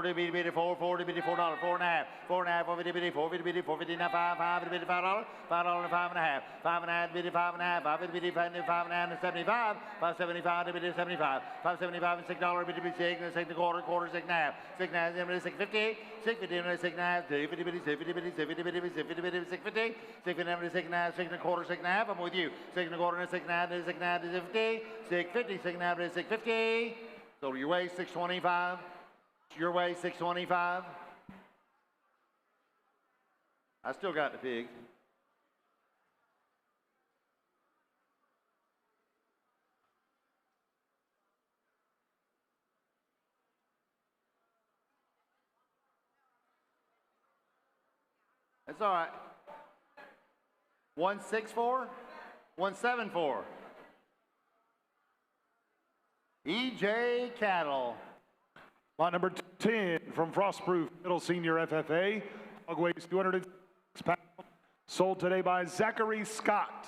$4, $4 and a half, $4 and a half, $4.50, $4.50, now $5 and a $5, $5 and $5 and a half, $5 and a half, $5 and a half, $5 and a half and $75, $5.75 and $75, $5.75 and $6, $6 and a quarter, $6 and a half, $6 and a half, $6.50, $6.50 and $6 and a half, $6.50, $6 and a half, $6 and a quarter, $6 and a half. I'm with you. $6 and a quarter and $6 and a half, $6 and a half, $6.50, $6.50, $6 and a half, $6.50. So your way $6.25. Your way, $6.25. I still got the pig. That's all right. 164, 174. EJ Cattle. Lot number 10 from Frostproof Middle Senior FFA. Hog weighs 206 pounds. Sold today by Zachary Scott.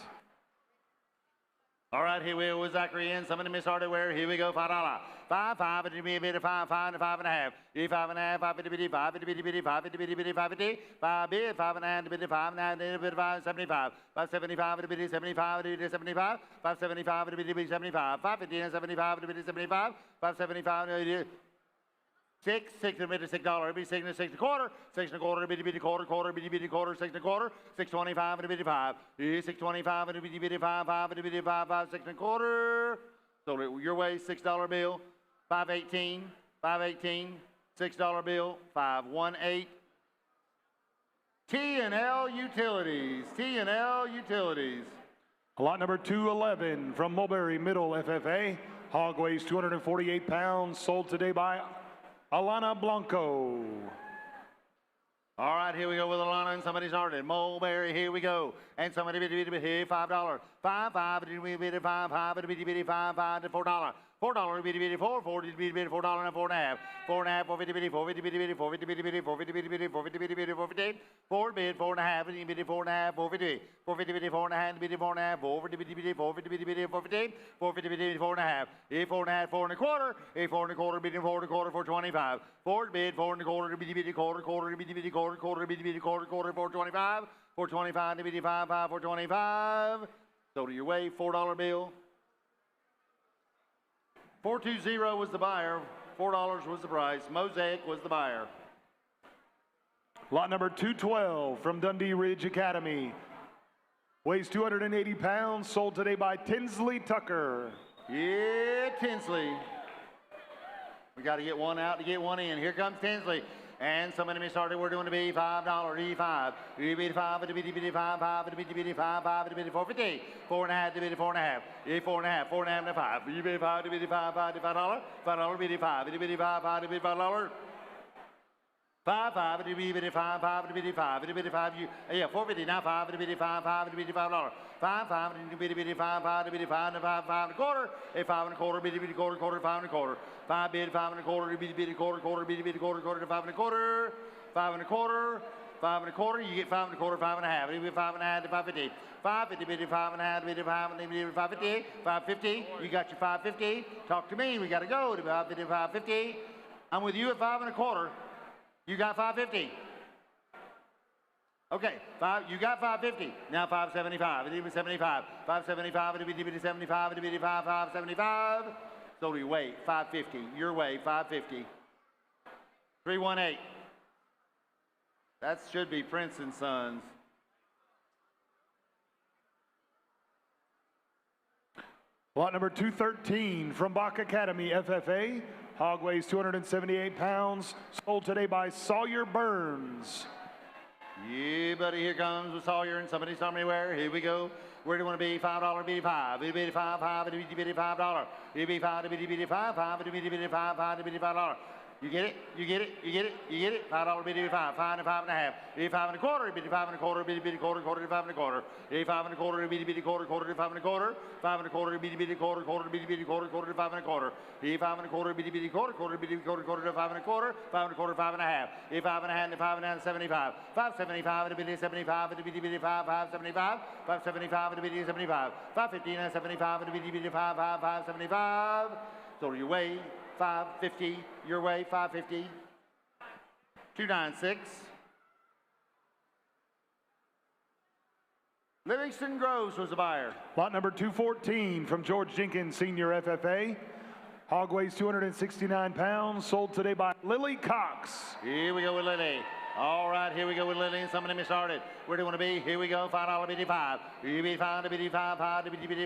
All right, here we go with Zachary in. Somebody miss hardware. Here we go. $5. 5, 5, and be a bit of 5, 5, and 5 and a half. 5 and a half, 5, 50, 5, 50, 50, 5, 50, 50, 5, 50, 5 bid, 5 and a half, 5 and a half, 5, 75, 5, 75, 75, 75, 5, 75, 75, 5, 50, 75, 75, 5, 75, 6, $6 and $6, be 6 and a quarter, 6 and a quarter, bitty quarter, quarter, bitty quarter, 6 and a quarter, 6.25 and a bitty 5, 6.25 and a bitty 5, 5 and a bitty 5, 5, 6 and a quarter. So your way, $6 bill, 5.18, 5.18, $6 bill, 5.18. T&L Utilities, T&L Utilities. Lot number 211 from Mulberry Middle FFA. Hog weighs 248 pounds. Sold today by Alana Blanco. All right, here we go with Alana, and somebody started. Mulberry, here we go. And somebody here, $5. 5, 5, 5, 5, $4. $4, bitty, 4, 4, bitty, $4 and $4 and a half. 4 and a half, 450, 450, 450, 450, 450, 450, 4 bid, 4 and a half, bitty, 4 and a half, 450, 450, 4 and a half, bitty, 4 and a half, 450, 450, 450, 450, 4 and a half, 4 and a half, 4 and a quarter, 4 and a quarter, bitty, 4 and a quarter, 425, 4 bid, 4 and a quarter, bitty, quarter, quarter, bitty, quarter, quarter, bitty, quarter, quarter, 425, 425, bitty, 5, 5, 425. So to your way, $4 bill. 420 was the buyer, $4 was the price. Mosaic was the buyer. Lot number 212 from Dundee Ridge Academy. Weighs 280 pounds, sold today by Tinsley Tucker. Yeah, Tinsley. We got to get one out to get one in. Here comes Tinsley. And somebody may start it. We're doing to be $5, E5. E5, 5, 450, 4 and a half, 4 and a half, 4 and a half, 4 and a half, and a 5. E5, $5, $5, $5, $5, $5. 5, 5, $5, 5, yeah, 450, now 5, $5, $5, 5, 5, $5, 5 and a quarter, 5 and a quarter, quarter, quarter, 5 and a quarter, 5 bid, 5 and a quarter, quarter, quarter, quarter, quarter, 5 and a quarter, 5 and a quarter, 5 and a quarter, you get 5 and a quarter, 5 and a half, 5 and a half to 550, 550, 5 and a half, 550, 550, you got your 550, talk to me, we got to go to 550, 550, I'm with you at 5 and a quarter. You got 550. Okay, you got 550. Now 575. It's even 75. 575. It'll be 75. It'll be 575. So you weigh 550. Your way 550. 318. That should be Prince and Sons. Lot number 213 from Bach Academy FFA. Hog weighs 278 pounds. Sold today by Sawyer Burns. Yeah, buddy, here comes with Sawyer and somebody saw me where. Here we go. Where do you want to be? $5, bitty 5. It'll be 5, 5, it'll be $5. It'll be 5, bitty 5, 5, it'll be 5, 5, it'll be $5. You get it? You get it? You get it? You get it? $5 bitty 5, 5 and 5 and a half. It'll be 5 and a quarter, bitty 5 and a quarter, bitty quarter, quarter to 5 and a quarter. It'll be 5 and a quarter, bitty quarter, quarter to 5 and a quarter. 5 and a quarter, bitty quarter, quarter, bitty quarter, quarter to 5 and a quarter. It'll be 5 and a quarter, bitty quarter, quarter, bitty quarter, quarter to 5 and a quarter. 5 and a quarter, 5 and a half. It'll be 5 and a half, 5 and a half, 75. 575, it'll be 75, it'll be 5, 575. 575, it'll be 75. 550, 75, it'll be 5, 5, 575. So your way, 550. Your way, 550. 296. Livingston Groves was the buyer. Lot number 214 from George Jenkins, Senior FFA. Hog weighs 269 pounds, sold today by Lily Cox. Here we go with Lily. All right, here we go with Lily, and somebody me started. Where do you want to be? Here we go, $5.55. You be $5, $5, $5, $5, $5, $5, $5,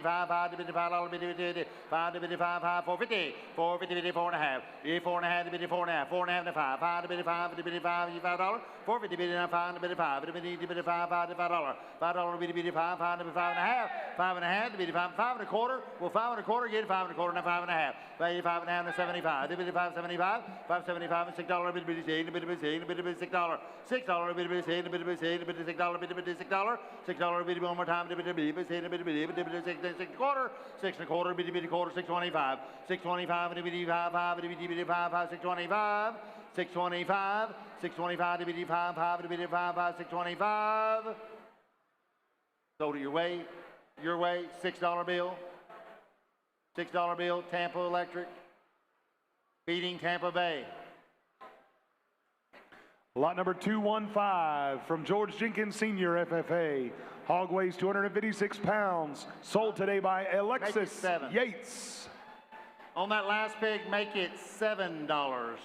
$4.50, $4.50, $4.5. You $4.5, $4.5, $4.5 to $5, $5, $5, $5, $5, $4.50, $5, $5, $5, $5, $5, $5, $5, $5, $5.5, $5.5, $5 and a quarter. Well, $5 and a quarter, get $5 and a quarter, now $5.5. Value $5.5 to $75. $5.75, $5.75, and $6, $6, $6, $6, one more time, $6 quarter, $6 and a quarter, $6.25, $6.25, $6.25, $6.25, $6.25, sold it your way, $6 bill, $6 bill, Tampa Electric, beating Tampa Bay. Lot number 215 from George Jenkins, Senior FFA. Hog weighs 256 pounds, sold today by Alexis Yates. On that last pig, make it $7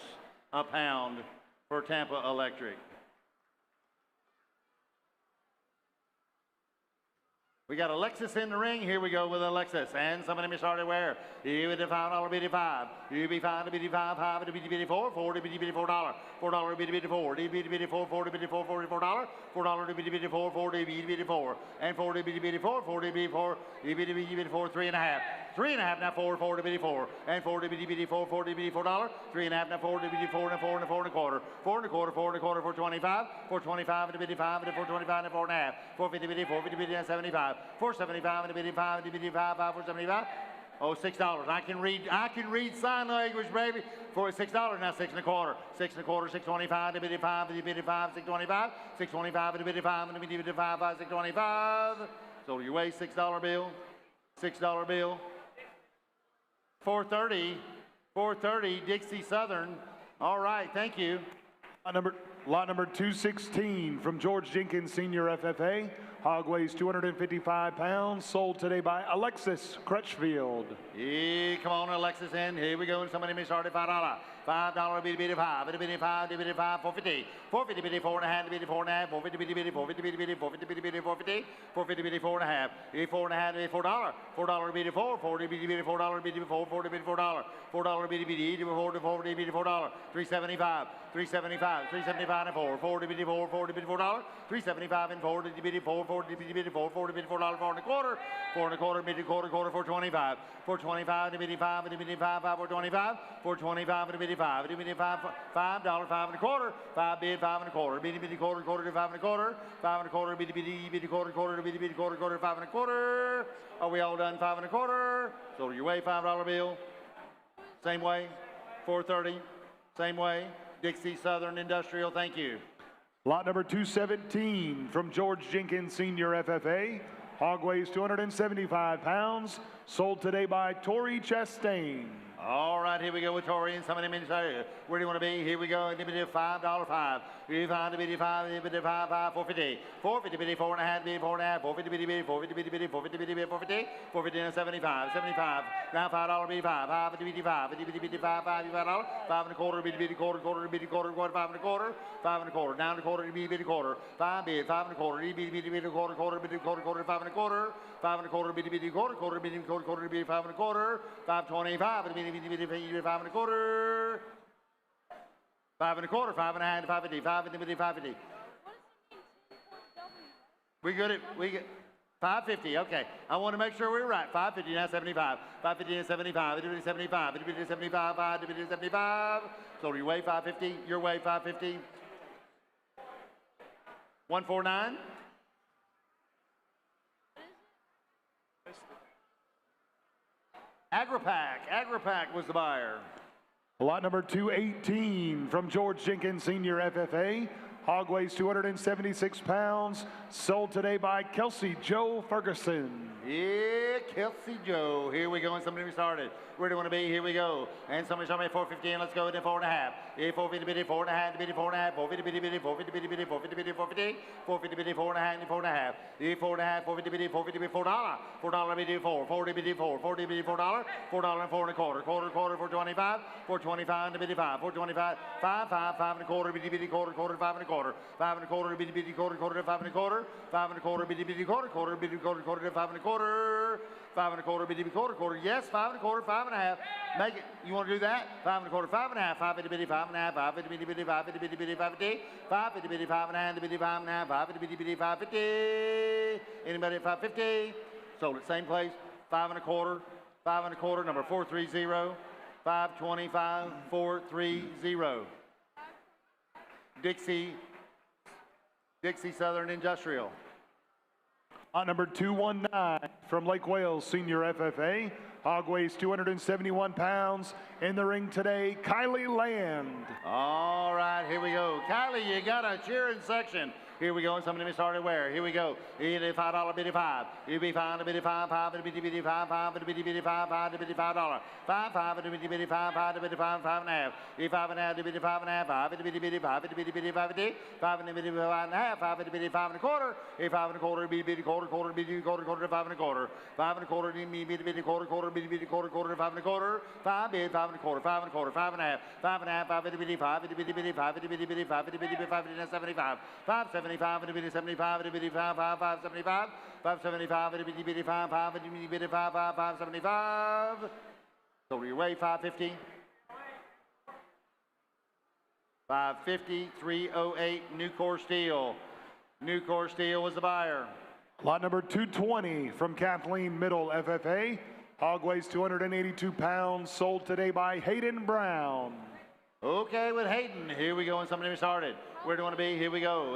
a pound for Tampa Electric. We got Alexis in the ring. Here we go with Alexis. And somebody me started where? Here with the $5.55. You be $5 to $5, $5 to $4, $4 to $4, $4 to $4, $4 $4, $4 to $4, $4 to $4, and $4 to $4, $4 to $4, you be $4, 3.5. 3.5 now, $4 to $4, and $4 to $4, $4 to $4, 3.5 now, $4 to $4, and $4 and $4 and a quarter, $4 and a quarter, $4 and a quarter, $4.25, $4.25 to $5, and $4.25 and $4.5, $4.50, $4.50 and $75, $4.75 and $5 to $5, $4.75. Oh, $6. I can read sign language, baby. For $6 now, 6 and a quarter, 6 and a quarter, 6.25 to $5, 6.25, 6.25 to $5, and $5, 6.25. So your way, $6 bill, $6 bill. 430, Dixie Southern. All right, thank you. Lot number 216 from George Jenkins, Senior FFA. Hog weighs 255 pounds, sold today by Alexis Crutchfield. Yeah, come on, Alexis in. Here we go. And somebody may start at $5. $5, bitty, $5, bitty, $5, bitty, $5, 450, 450, bitty, 4.5, bitty, 4.5, 450, bitty, bitty, 450, bitty, bitty, 450, bitty, 450, 450, bitty, 4.5, bitty, 4.5, bitty, $4, $4, bitty, 4, 40, bitty, bitty, $4, bitty, 4, 40, bitty, $4, $4, bitty, bitty, 4, 40, bitty, $4, 375, 375, 375 and 4, 40, bitty, 4, 40, bitty, $4, 375 and 4, bitty, 4, 40, bitty, bitty, 4, 40, bitty, $4, 4 and a quarter, bitty, quarter, 425, 425, bitty, 5, bitty, 5, 425, 425, bitty, 5, bitty, $5, $5 and a quarter, 5 bid, 5 and a quarter, bitty, bitty, quarter, quarter to 5 and a quarter, 5 and a quarter, bitty, bitty, bitty, quarter, quarter to bitty, bitty, quarter, quarter, 5 and a quarter. Are we all done? 5 and a quarter. So your way, $5 bill. Same way. 430. Same way. Dixie Southern Industrial. Thank you. Lot number 217 from George Jenkins, Senior FFA. Hog weighs 275 pounds. Sold today by Tori Chastain. All right, here we go with Tori and somebody minutes area. Where do you want to be? Here we go. $5, $5. $5, $5, $5, $5, 450. 450, $4.5, $4.5, 450, $450, 450, 450, 450, and 75, 75. Now $5, $5, 5, $5, $5, $5 and a quarter, quarter, quarter, quarter, 5 and a quarter, 5 and a quarter, down to quarter, quarter, 5 bid, 5 and a quarter, quarter, quarter, quarter, 5 and a quarter, 5 and a quarter, quarter, quarter, quarter, quarter, 5 and a quarter, 525, 5 and a quarter, 5 and a quarter, 5.5, 550, 550, 550. We get 550. Okay, I want to make sure we're right. 550 now 75. 550 and 75. 75. 75. 575. So your way 550. Your way 550. 149. Agripack was the buyer. Lot number 218 from George Jenkins, Senior FFA. Hog weighs 276 pounds. Sold today by Kelsey Joe Ferguson. Yeah, Kelsey Joe. Here we go, and somebody started. Where do you want to be? Here we go. And somebody showed me 450, and let's go with 4.5. 450 bitty, 4 and a half, bitty, 4 and a half, 450 bitty, bitty, 450 bitty, bitty, 450 bitty, 450, 450 bitty, 4 and a half, 4 and a half, 4 and a half, 450 bitty, 450 bitty, $4 bitty, 4, 40 bitty, 4, 40 bitty, $4, $4 and 4 and a quarter, quarter, 425, 425 and bitty 5, 425, 5, 5 and a quarter, bitty, bitty, quarter, 5 and a quarter, 5 and a quarter, bitty, bitty, quarter, 5 and a quarter, 5 and a quarter, bitty, bitty, quarter, bitty, quarter, 5 and a quarter, 5 and a quarter, bitty, quarter, yes, 5 and a quarter, 5 and a half, make it, you want to do that? 5 and a quarter, 5 and a half, 5 bitty, bitty, 5 and a half, 5 bitty, bitty, bitty, 5 bitty, bitty, bitty, 5 bitty, 5 bitty, bitty, 5 and a half, bitty, 5 and a half, 5 bitty, bitty, bitty, 550, anybody at 550? Sold it, same place, 5 and a quarter, number 430, 525, 430. Dixie Southern Industrial. Lot number 219 from Lake Wales Senior FFA. Hog weighs 271 pounds. In the ring today, Kylie Land. All right, here we go. Kylie, you got a cheering section. Here we go. Somebody started where? Here we go. $5 bitty 5. You be 5 bitty 5, 5 bitty bitty 5, 5 bitty bitty 5, 5 bitty $5. 5 bitty bitty 5, 5 bitty 5, 5 and a half. 5 and a half bitty 5 and a half, 5 bitty bitty 5 bitty bitty 5 bitty 5 and bitty 5 and a half, 5 bitty bitty 5 and a quarter. 5 and a quarter bitty bitty quarter bitty quarter 5 and a quarter. 5 and a quarter bitty bitty quarter bitty bitty quarter 5 and a quarter. 5 bitty 5 and a quarter, 5 and a quarter, 5 and a half, 5 and a half, 5 bitty bitty 5 bitty bitty 5 bitty bitty 5 bitty bitty 5 bitty 75. 575 and a bitty 75 and a bitty 5 575. 575 and a bitty bitty 5 5 and a bitty bitty 5 575. So your way 550. 550, 308, Nucor Steel. Nucor Steel was the buyer. Lot number 220 from Kathleen Middle FFA. Hog weighs 282 pounds, sold today by Hayden Brown. Okay, with Hayden, here we go, and somebody started. Where do you want to be? Here we go.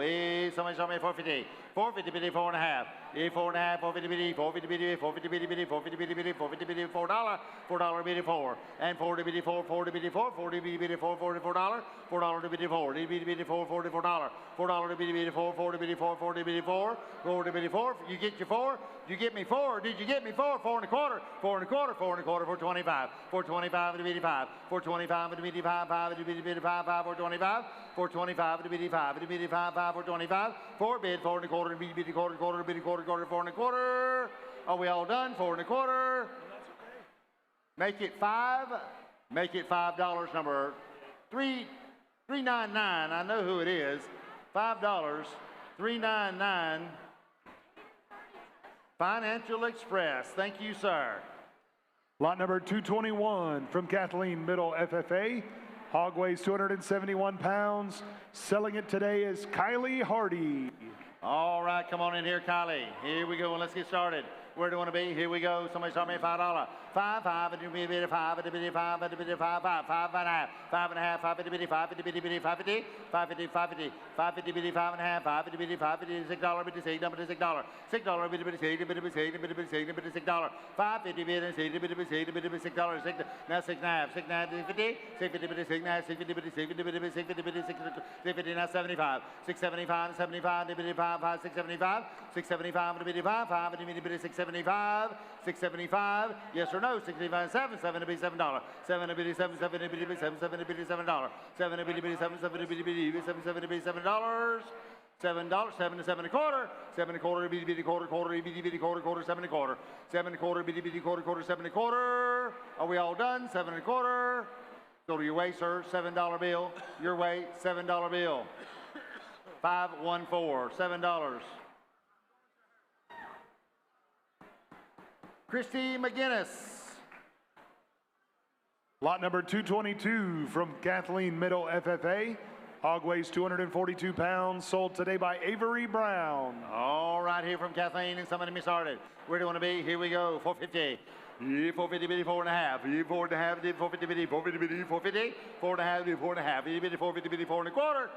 Somebody start me at 450. 450 bitty, 4 and a half. 4 and a half, 450 bitty, 450 bitty, 450 bitty bitty, 450 bitty bitty, 450 bitty, $4. $4 bitty 4. And 40 bitty 4, 40 bitty 4, 40 bitty bitty 4, $44. $4 to bitty 4. Bitty bitty 4, $44. $4 to bitty bitty 4, 40 bitty 4, 40 bitty 4. 40 bitty 4. You get your 4. You get me 4. Did you get me 4? 4 and a quarter. 4 and a quarter. 4 and a quarter. 425. 425 to bitty 5. 425 to bitty 5. 5 to bitty bitty 5. 5 425. 425 to bitty 5. To bitty 5. 5 425. 4 bid 4 and a quarter. Bitty bitty quarter. Quarter bitty quarter. Quarter 4 and a quarter. Are we all done? 4 and a quarter. Make it 5. Make it $5. Number 399. I know who it is. $5. 399. Financial Express. Thank you, sir. Lot number 221 from Kathleen Middle FFA. Hog weighs 271 pounds. Selling it today is Kylie Hardy. All right, come on in here, Kylie. Here we go, and let's get started. Where do you want to be? Here we go. Somebody start me at $5. 5, and you be a bit of 5, and a bit of 5, and a bit of 5, 5, 5 and a half, 5 and a half, 5 bitty, 5 bitty, bitty, bitty, 5 bitty, 5 bitty, 5 bitty, 5 bitty, bitty, 5 and a half, 5 bitty, bitty, 5 bitty, $6 bitty, $6 bitty, $6, $6 bitty, bitty, $6 bitty, $6 bitty, bitty, $6, 5 bitty, bitty, $6 bitty, $6 bitty, $6, 6 now 6 and a half, 6 and a half, 50, 6 bitty, bitty, 6 and a half, 6 bitty, bitty, 6 bitty, bitty, 6 bitty, bitty, 6 bitty, now 75, 675, 75, bitty, 5, 5, 675, 675, bitty, 5, 5 bitty, bitty, 675. 675, yes or no? 65, 7, 7 to be $7. 7 to be 7, 7 to be 7, 7 to be $7. 7 to be 7, 7 to be 7, 7 to be $7. $7, 7 to 7 and a quarter, 7 and a quarter, bitty bitty quarter, quarter, bitty bitty quarter, quarter, 7 and a quarter, 7 and a quarter, bitty bitty quarter, quarter, 7 and a quarter. Are we all done? 7 and a quarter. Go to your way, sir. $7 bill. Your way, $7 bill. 514, $7. Christy McGinnis. Lot number 222 from Kathleen Middle FFA. Hog weighs 242 pounds, sold today by Avery Brown. All right, here from Kathleen, and somebody me started. Where do you want to be? Here we go, 450. 450 bitty, 4 and a half. 4 and a half, 450 bitty, 450 bitty, 450. 4 and a half, 4 and a half. 450 bitty, 4 and a quarter.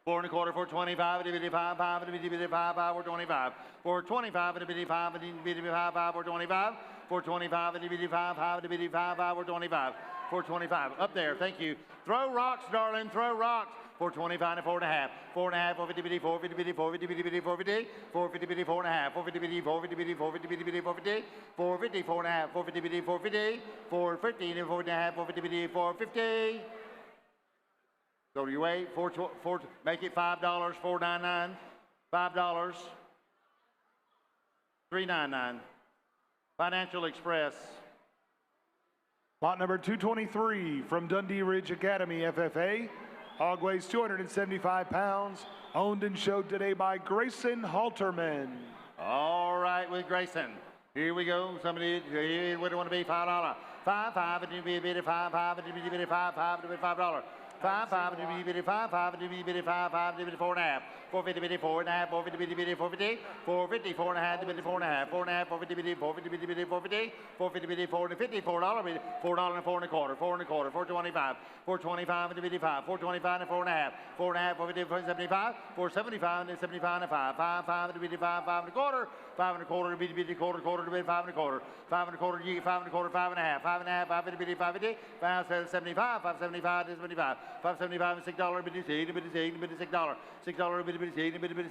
4 and a quarter, 425, bitty, 5, 5, bitty, bitty, 5, 5, 425. 425, bitty, 5, bitty, 5, 5, 425. 425, bitty, 5, 5, bitty, 5, 5, 425. 425, up there, thank you. Throw rocks, darling, throw rocks. 425 and 4 and a half. 4 and a half, 450 bitty, 450 bitty, 450 bitty, bitty, 450. 450 bitty, 4 and a half. 450 bitty, 450 bitty, 450 bitty, bitty, 450. 450, 4 and a half. 450 bitty, 450. 450 and 4 and a half, 450 bitty, 450. So your way, make it $5, $4.99, $5, $3.99. Financial Express. Lot number 223 from Dundee Ridge Academy FFA. Hog weighs 275 pounds. Owned and showed today by Grayson Halterman. All right, with Grayson. Here we go. Somebody, here, what do you want to be? $5. 5, and you be a bit of 5, and you be a bit of $5, and you be $5. 5, and you be a bit of 5, and you be a bit of 5, and you be 4.5. 450, bit 4.5, 450, bit 450, 450, 4.5, bit 4.5, 4.5, 450, bit 450, bit 450, 450, bit 450, $4, $4 and 4 1/4, 4 1/4, 425, 425 and bit 5, 425 and 4.5, 4.5, 450, 475, 475 and 75 and 5, 5 and bit 5, 5 1/4, 5 1/4, bit quarter, quarter to bit 5 1/4, 5 1/4, you 5 1/4, 5.5, 5.5, 550, 550, 575, 575 and 75, 575 and $6, bit $6, bit $6, bit $6, $6, bit $6, bit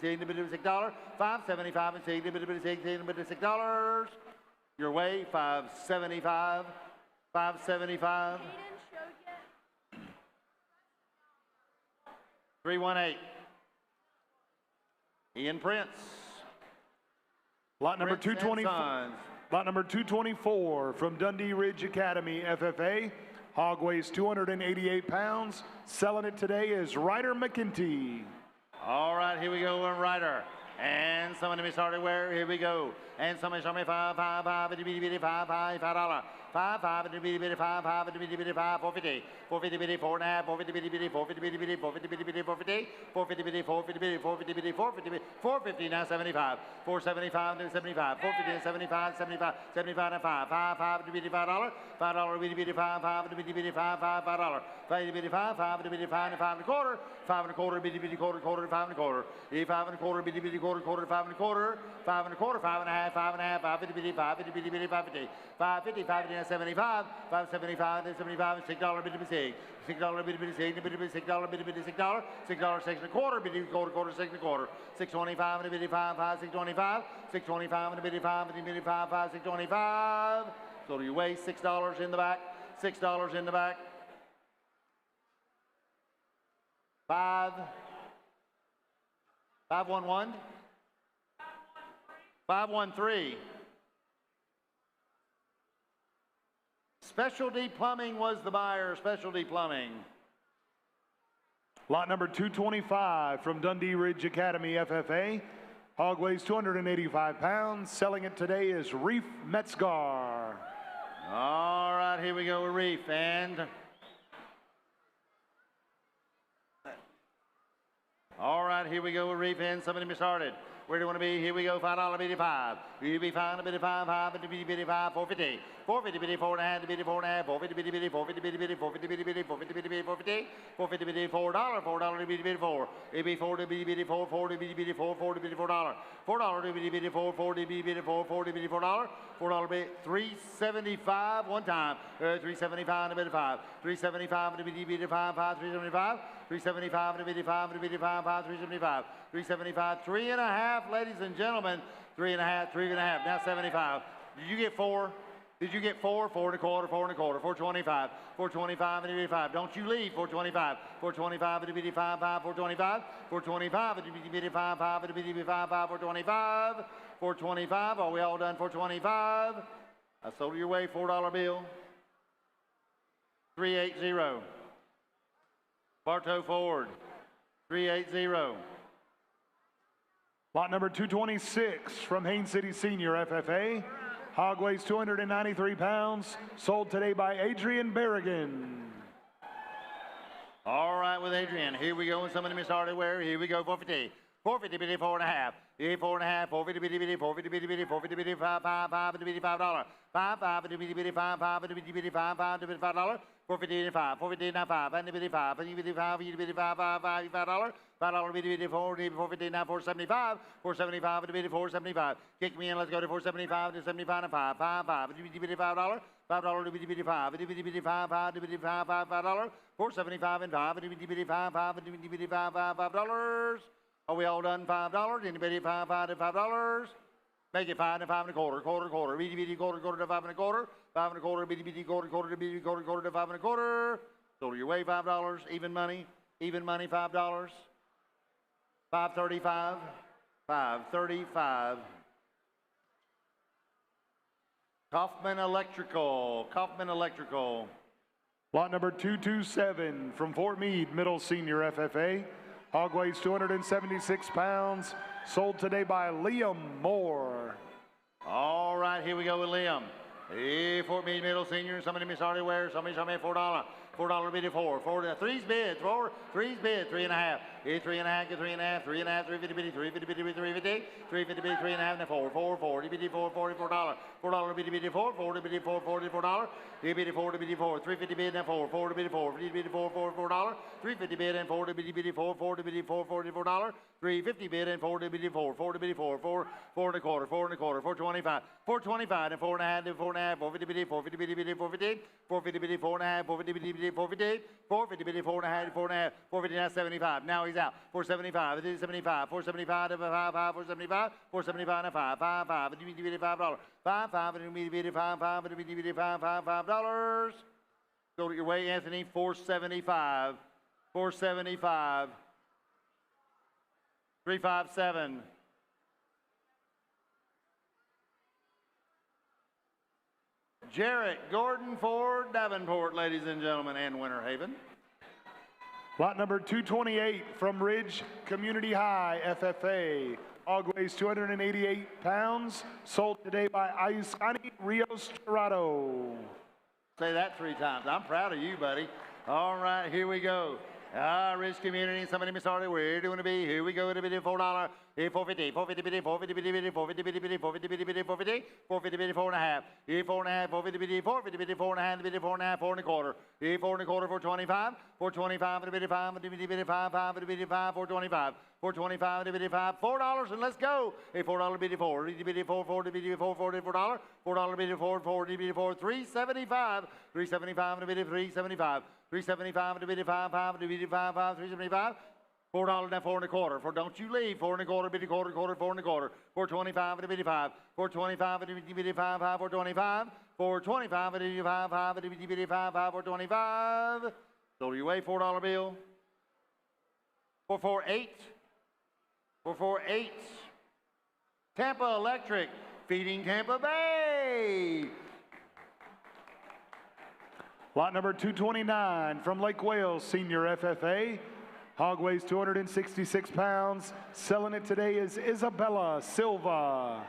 $6, bit $6, 575 and $6, bit $6, bit $6. Your way, 575, 575. 318. Ian Prince. Lot number Prince 224. Lot number 224 from Dundee Ridge Academy FFA. Hog weighs 288 pounds. Selling it today is Ryder McKenty. All right, here we go, Ryder. And someone to be started where? Here we go. And somebody show me 5, 5, 5, $5, $5, 5, 5, and $5, 5, and $5, 450, 450, 4.5, 450, 450, 450, 450, 450, 450, 450, 450, 450, now 75, 475 and 75, 450 and 75, 75, 75 and 5, 5, 5 and $5, $5, 5, 5 and $5, $5, 5, $5, 5, 5 and 5 and 5 and 1/4, 5 and 1/4, quarter, quarter, 5 and 1/4, 5 and 1/4, quarter, quarter, 5 and 1/4, 5 and 1/4, 5 and 1/2, 5 and 1/2, 550, 550, 550, 550, 550, 75, 575 and 75 and $6, bit $6, $6, bit $6, bit $6, bit $6, $6, 6 1/4, bit quarter, quarter, 6 1/4, 625 and a bit 5, 5, 625, 625 and a bit 5, and a bit 5, 5, 625. So do you weigh $6 in the back? $6 in the back. 5, 511, 513. Specialty Plumbing was the buyer. Specialty Plumbing. Lot number 225 from Dundee Ridge Academy FFA. Hog weighs 285 pounds. Selling it today is Reef Metzgar. All right, here we go with Reef. And all right, here we go with Reef. And somebody be started. Where do you want to be? Here we go, $5, bit 5. You be fine, a bit 5, 5, bit 5, 450. 450, bit 4.5, bit 4.5, 450, bit 450, bit 450, bit 450, bit 450, 450, bit $4, $4, bit 4. It be 4 to bit 4, 4 to bit 4, 4 to bit $4. $4 to bit 4, 4 to bit 4, 4 to bit $4. $4 bit 375 one time. 375 and a bit 5. 375 and a bit 5, 5, 375. 375 and a bit 5 and a bit 5, 5, 375. 375, 3.5, ladies and gentlemen. 3.5, 3.5. Now 75. Did you get 4? Did you get 4? 4 1/4, 4 1/4, 425, 425 and 85. Don't you leave. 425, 425 and 85, 5, 425, 425 and 85, 5 and 85, 5, 425, 425. Are we all done? 425. I sold your way $4 bill. 380. Bartow Ford. 380. Lot number 226 from Haines City Senior FFA. Hog weighs 293 pounds. Sold today by Adrian Berrigan. All right, with Adrian. Here we go. And somebody me started where? Here we go. 450. 450, bit 4.5. 4.5, 450, bit 450, bit 450, bit 5, 5, 5, bit $5. 5, 5, bit 5, 5, bit 5, 5, bit $5. 450 and 5, 450 and 5, and bit 5, and you bit 5, you bit 5, 5, $5. $5 bit 450 now 475, 475 and bit 475. Kick me in, let's go to 475 to 75 and 5, 5, 5, and you bit $5. $5 to bit 5, and you bit 5, 5, bit 5, $5. 475 and 5, and you bit 5, 5, and you bit 5, $5. Are we all done? $5? Anybody 5, 5 to $5? Make it 5 and 5 1/4, quarter, quarter, bitty, quarter, quarter to 5 1/4, 5 1/4, bitty, quarter, quarter to bitty, quarter, quarter to 5 1/4. So your way $5, even money, Even money, $5. $5.35. $5.35. Kaufman Electrical. Kaufman Electrical. Lot number 227 from Fort Meade, Middle Senior FFA. Hog weighs 276 pounds. Sold today by Liam Moore. All right, here we go with Liam. Hey, Fort Meade Middle Senior. Somebody miss hardware. Somebody show me $4. $4 bid it four. Three's bid. Three's bid. 3.5. Hey, 3.5. Get 3.5. 3.5. 350 bid. 350 bid. 350. 350 bid. 3.5 and 4. 4. 40 bid. 4. $44. $4 bid. Bid 4. 40 bid. 4. $44. He bid 4 to bid 4. 350 bid and 4. 4 to bid 4. 3 bid 4. $4. 350 bid and 4 to bid 4. 4 to bid 4. $44. 350 bid and 4 to bid 4. 4 to bid 4. 4. 4 and a quarter. 4 and a quarter. 425. 425 and 4.5 and 4.5. 450 bid. 450 bid. 450. 450 bid. 4.5. 450 bid. 450. 450 bid. 4.5. 4.5. 450 now 75. Now he's out. 475. It is 75. 475 to 5. 475. 475 and 5. 5. 5. You bid $5. 5. 5. And you bid 5. 5. And you bid $5. Go to your way, Anthony. 475. 475. 357. Jarrett Gordon for Davenport, ladies and gentlemen, and Winter Haven. Lot number 228 from Ridge Community High, FFA. Hog weighs 288 pounds. Sold today by Ayusani Rios Tirado. Say that 3 times. I'm proud of you, buddy. All right, here we go. Ridge Community, somebody me started. Where do you want to be? Here we go to bid $4. 450, 450 bid, 450 bid, 450 bid, 450 bid, 450, 450 bid, 4.5. 4.5, 450 bid, 450 bid, 4.5 bid, 4.5, 4 and a quarter. 4 and a quarter, 425, 425 bid, 5 bid, 5, 5 bid, 5, 425, 425 bid, 5, $4 and let's go. $4 bid, 4, bid 4, 4 bid, 4, $4, $4 bid, 4, 4 bid, 4, 375, 375 bid, 375. 375 to bid 5, 5 to bid 5, 5, 375. $4 now 4 and a quarter. For don't you leave. 4 and a quarter, bid a quarter, 4 and a quarter. 425 to bid 5. 425 to bid 5, 5, 425. 425 to bid 5, 5 to bid 5, 5, 425. So you weigh $4 bill. 448. 448. Tampa Electric feeding Tampa Bay. Lot number 229 from Lake Wales, Senior FFA. Hog weighs 266 pounds. Selling it today is Isabella Silva.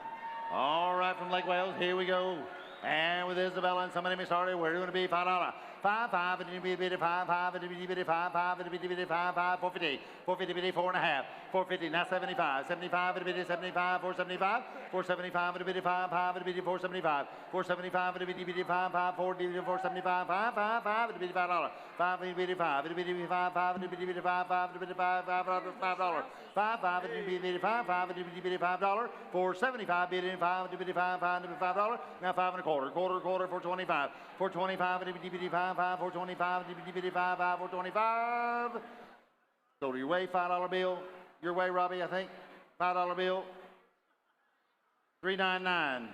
All right, from Lake Wales, here we go. And with Isabella and somebody me started, we're going to be $5. 5, 5, and you bid 5, 5, and you bid 5, 5, and you bid 5, 5, 450. 450 bid 4.5. 450, now 75. 75 and bid 75, 475. 475 and bid 5, 5, and bid 475. 475 and bid 5, 5, 4 bid 475. 5, 5, 5, and bid $5. 5 and bid 5, and bid 5, 5, and bid 5, 5, and bid $5, $5. 5, 5, and you bid 5, 5, and you bid $5. 475 bid 5, and bid 5, 5, and bid $5. Now 5 and a quarter, quarter, 425. 425 and you bid 5, 5, 425 and you bid 5, 5, 425. So do you weigh $5 bill? Your way, Robbie, I think. $5 bill. 399.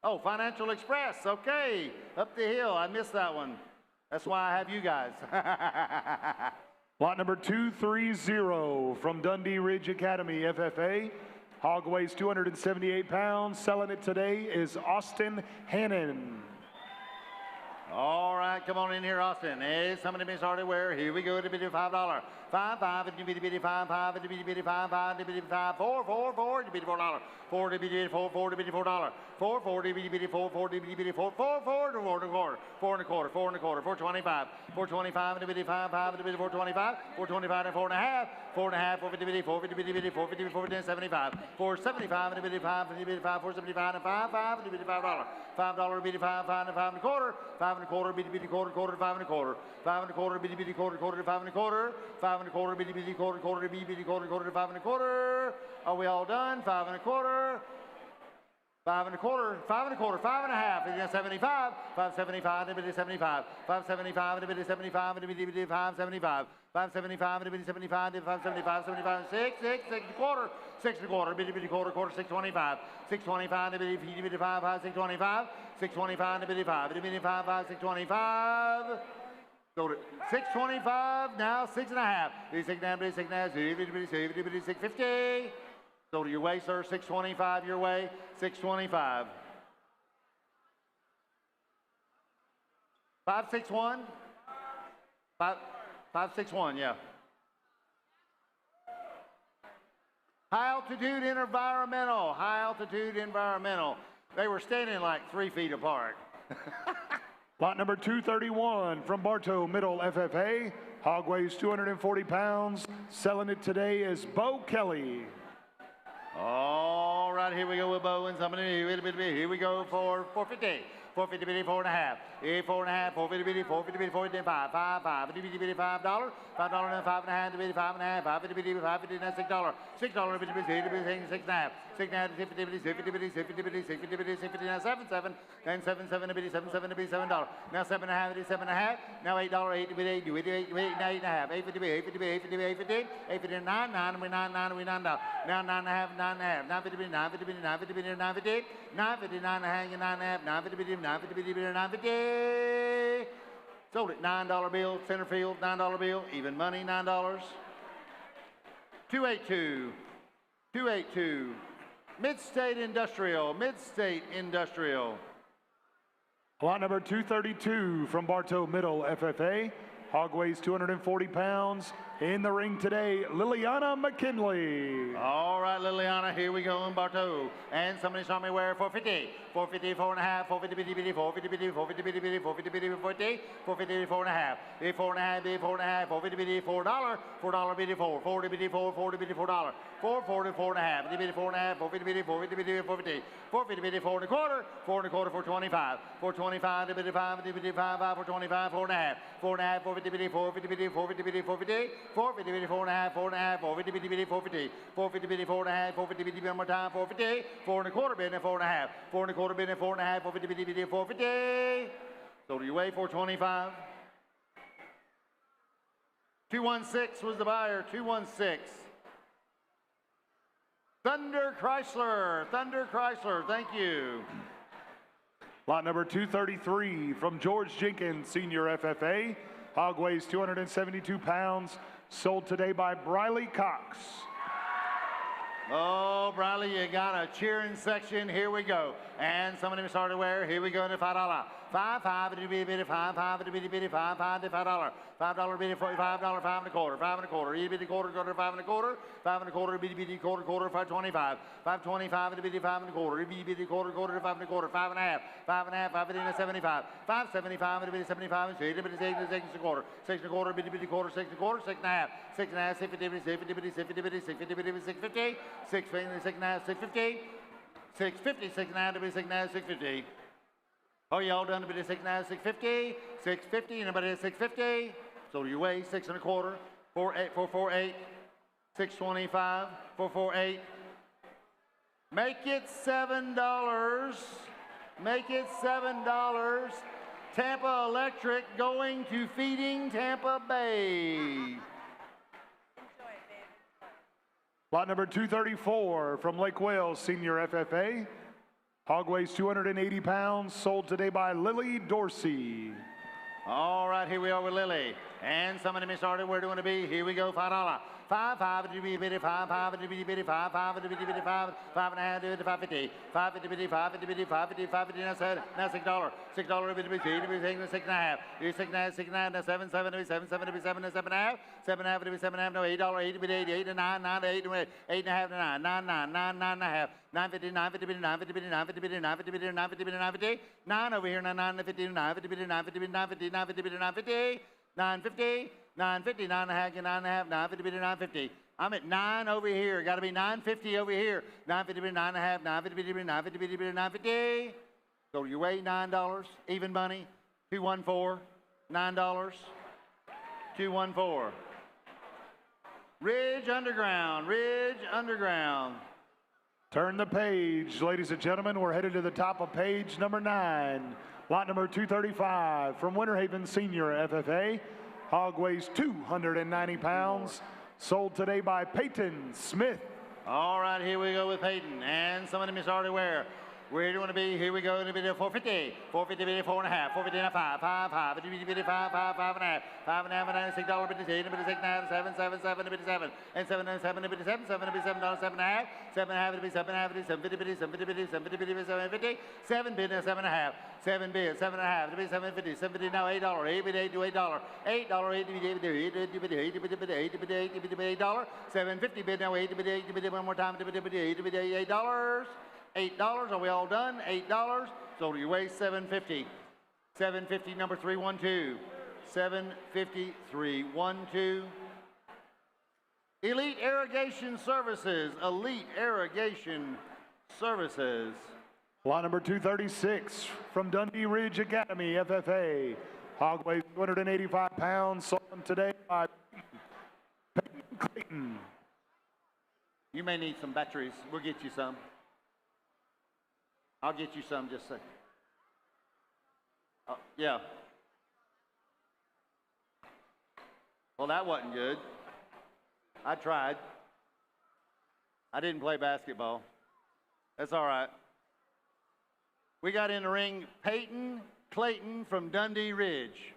Oh, Financial Express. Okay. Up the hill. I missed that one. That's why I have you guys. Lot number 230 from Dundee Ridge Academy, FFA. Hog weighs 278 pounds. Selling it today is Austin Hannon. All right, come on in here, Austin. Hey, somebody been started where? Here we go to bid $5. 5, 5, and you bid 5, 5, and you bid 5, 5, and you bid 5, 4, 4, 4, you bid $4. 4 to bid 4, 4 to bid $4. 4, 4 to bid 4, 4 to bid 4, 4, 4 to 4 and a quarter. 4 and a quarter, 4 and a quarter, 425. 425 and you bid 5, 5, and you bid 425. 425 and 4.5. 4.5, 450 bid 450 bid 450 450 75. 475 and you bid 5, and you bid 5, 475 and 5, 5, and you bid $5. $5 bid 5, 5 and 5 and a quarter. 5 and a quarter bid quarter, quarter to 5 and a quarter. 5 and a quarter bid quarter, quarter to 5 and a quarter. 5 and a quarter bid quarter, quarter to bid quarter, quarter to 5 and a quarter. Are we all done? 5 and a quarter. 5 and a quarter, 5 and a quarter, 5 and a half, and 75, 575, and a bid 75, 575, and a bid 75, and a bid 575, 575, and a bid 75, 575, 75, 6 and a quarter, 6 and a quarter, bid quarter, quarter, 625, 625, and a bid 5, 625, 625, and a bid 5, and a bid 5, 625. Sold at 625, now 6.5. 6.5, 6.50. Sold your way, sir. 625 your way. 625. 561. 561, yeah. High altitude environmental. High altitude environmental. They were standing like 3 feet apart. Lot number 231 from Bartow Middle FFA. Hog weighs 240 pounds. Selling it today is Bo Kelly. All right, here we go with Bo and somebody. Here we go for 450. 450, 4.5. 4.5, 450, 450, 450, 5, 5, 5, $5, $5, $5.5, $5.5, 5.5, 550, 550, $6, $6, $6.5, 6.5, 50, 50, 50, 50, 50, 50, now 7, 7, then 7, 7, $7, $7, now 7.5, 7.5, now $8, 8, 8, 8, 8, 8.5, 850, 850, 850, 850, 850, 9, 9, we 9, 9, we 9, now 9.5, 9.5, 950, 950, 950, 950, 950, 9.5, 9.5, 950, 950, 950. Sold it, $9 bill, center field, $9 bill, even money, $9. 282, 282. Mid-State Industrial, Mid-State Industrial. Lot number 232 from Bartow Middle FFA. Hog weighs 240 pounds. In the ring today, Liliana McKinley. All right, Liliana, here we go in Bartow. And somebody saw me wear 450. 450, 4.5, 450, 450, 450, 450, 450, 450, 4.5. 4.5, 4.5, 450, $4, $4 bitty 4, 40 bitty 4, 40 bitty $4. 440, 4.5, 4.5, 450, 450, 450, 450 bitty 4 1/4, 4 1/4, 425, 425 bitty 5, bitty 5, 425, 4.5, 4.5, 450 bitty 450 bitty 450 bitty 450. 450 bitty 4.5, 4.5, 450 bitty bitty 450, 450 bitty 4.5, 450 bitty one more time, 450, 4 1/4 bitty 4.5, 4 1/4 bitty 4.5, 450 bitty bitty 450. So do you weigh 425? 216 was the buyer, 216. Thunder Chrysler, thank you. Lot number 233 from George Jenkins, Senior FFA. Hog weighs 272 pounds. Sold today by Briley Cox. Oh, Briley, you got a cheering section. Here we go. And some of them started where? Here we go to $5. 5, 5, it'll be a bit of 5, 5, it'll be a bit of 5, 5 to $5. $5 bit of $5, 5 1/4, 5 1/4, it'll be a quarter, go to 5 1/4, 5 1/4, it'll be quarter, 525, 525, it'll be 5 1/4, it'll be quarter, to 5 1/4, 5 1/2, 5 1/2, 5 to 75, 575, it'll be 75, 6, it'll be 6 1/4, 6 1/4, it'll be quarter, 6 1/4, 6 1/2, 6 1/2, 650, 650, 650, 650, 650, 650, 650, 650, 6 1/2, to be 6 1/2, 650. Oh, y'all done to be 6 1/2, 650, 650, anybody at 650? So you weigh 6 1/4, 448, 625, 448. Make it $7. Make it $7. Tampa Electric going to Feeding Tampa Bay. Lot number 234 from Lake Wales, Senior FFA. Hog weighs 280 pounds. Sold today by Lily Dorsey. All right, here we are with Lily. And somebody may started where do you want to be? Here we go, $5. 5, 5, it'll be a bitty 5, 5, it'll be a bitty 5, 5, it'll be a bitty 5, 5 1/2, it'll be 550, 550 bitty 550 bitty 550, 550, now $6. $6 bitty bitty, it'll be 6 1/2. Here's 6 1/2, 6 1/2, now 7, 7, it'll be 7, 7, it'll be 7, 7 1/2, 7 1/2, it'll be 7 1/2, no $8, 8 it'll be 8, 8 to 9, 9 to 8, 8 1/2 to 9, 9, 9, 9, 9 1/2. 950, 950 bitty, 950 bitty, 950 bitty, 950 bitty, 950 bitty, 950, 9 over here, now 950, 950 bitty, 950 bitty, 950, 950 bitty, 950, 950, 950, 9 1/2, 9 1/2, 950 bitty, 950. I'm at 9 over here. Got to be 950 over here. 950 bitty, 9 1/2, 950 bitty, 950 bitty, 950. So you weigh $9, even money. 214, $9. 214. Ridge Underground, Ridge Underground. Turn the page, ladies and gentlemen. We're headed to the top of page number 9. Lot number 235 from Winter Haven Senior FFA. Hog weighs 290 pounds. Sold today by Peyton Smith. All right, here we go with Peyton. And somebody started where? Where do you want to be? Here we go. It'll be 450. 450, bit 4 and a half. 450 and a 5. 5, 5. It'll be 5, 5, 5 and a half. 5 and a half, and $6, bit 8, bit 6 and a half, 7, 7, 7, bit 7. And 7 and 7, bit 7, 7, bit $7, 7 and a half. 7 and a half, it'll be 7 and a half, it'll be 750, bit 750, 750, bit 750. 7 bit and 7 and a half. 7 bit, 7 and a half, it'll be 750. 750 now, $8. 8 bit 8 to $8. $8, 8 bit 8 bit 8 bit 8 bit 8 bit 8 bit 8 bit $8. 750 bid now, 8 bit 8 bit one more time, bit 8 bit $8. $8. Are we all done? $8. So you weigh 750. 750 number 312. 750 312. Elite Irrigation Services. Elite Irrigation Services. Lot number 236 from Dundee Ridge Academy, FFA. Hog weighs 285 pounds, sold today by Peyton Clayton. You may need some batteries. We'll get you some. I'll get you some, just say. Yeah. Well, that wasn't good. I tried. I didn't play basketball. That's all right. We got in the ring Peyton Clayton from Dundee Ridge.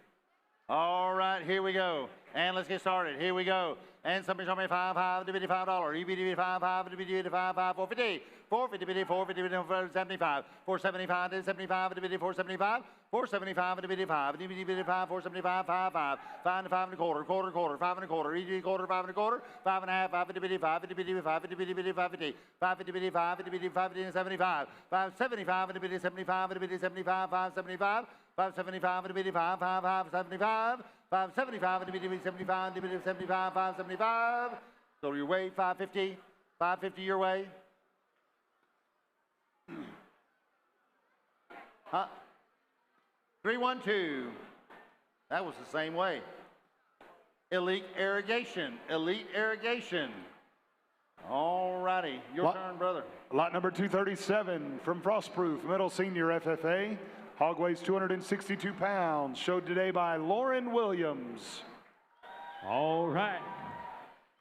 All right, here we go. And let's get started. Here we go. And somebody show me $5, $5, $5, $5, $5, $5, $5, $5, $450. 450, 450, 75, 475 to 75, 475, 475 to 55, 475, 5, 5, 5 and 5 and a quarter, 5 and a quarter, each quarter, 5 and a quarter, 5 and a half, 5 50, 5 50, 5 50, 5 50, 5 50, 5 50, 5 50, 75, 5 75, 75, 75, 5 75, 5 75, 5 5 75, 5 75, 75, 75, 5 75. So your weight 550, 550 your way. Huh? 312. That was the same way. Elite Irrigation. Elite Irrigation. All righty. Your turn, brother. Lot number 237 from Frostproof Middle Senior FFA. Hog weighs 262 pounds. Showed today by Lauren Williams. All right.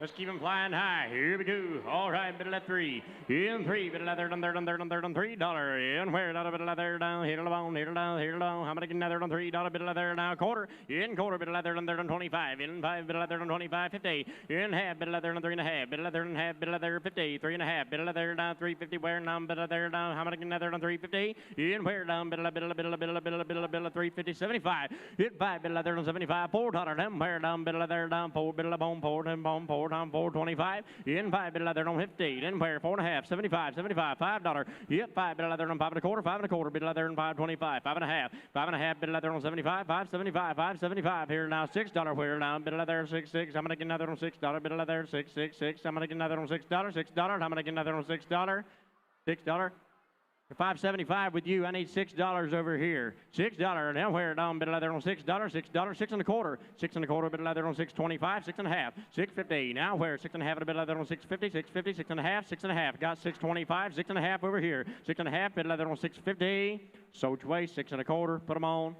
Let's keep them flying high. Here we go. All right, bit of that 3. In 3, bit of that on $3. In where dollar bit of there down, hit it along, hit it down, hit it along. How many can there on $3? Bit of there now, quarter. In quarter, bit of there on 25. In 5, bit of there on 25, 50. In half, bit of there on 3.5. Bit of there and half, bit of there 50. 3.5, bit of there down 350. Where down, bit of there down. How many can there on 350? In where down, bit of 350, 75. Hit 5, bit of there on 75. $4. Them where down, bit of there down. 4, bit of bone, 4, and bone, 4. Down 425, in 5 bit of there on 50, in where 4.5, 75, $5. Yep, 5 bit of there on 5 and a quarter, 5 and a quarter, bit of there on 525, 5 and a half, 5 and a half bit of there on 75, 575, 575 here now, $6 where now, bit of there 6, I'm gonna get another on $6, bit of there 6, I'm gonna get another on $6, $6, I'm gonna get another on $6, $6. For $5.75 with you, I need $6 over here. $6. Now where down bit of leather on $6, $6, 6 and a quarter, 6 and a quarter bit of leather on 625, 6 and a half, 650. Now where 6 and a half bit of leather on 650, 650, 6 and a half, 6 and a half. Got 625, 6 and a half over here, 6 and a half bit of leather on 650. So way 6 and a quarter. Put them on.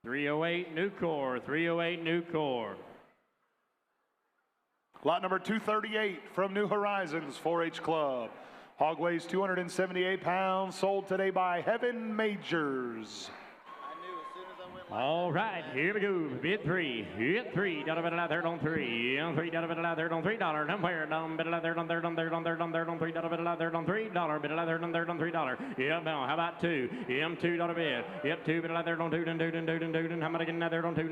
308 new core, 308 new core. Lot number 238 from New Horizons 4-H Club. Hog weighs 278 pounds, sold today by Heaven Majors. All right, here we go. Bid 3. Hit 3. Dollar bit out there on 3. On 3. Dollar bit out there on $3. Somewhere down bit out there on $3. Dollar bit out there on $3. Bit out there on $3. Yep, now how about 2? $2 bid. Yep, 2 bit out there on 2. How many getting out there on 2?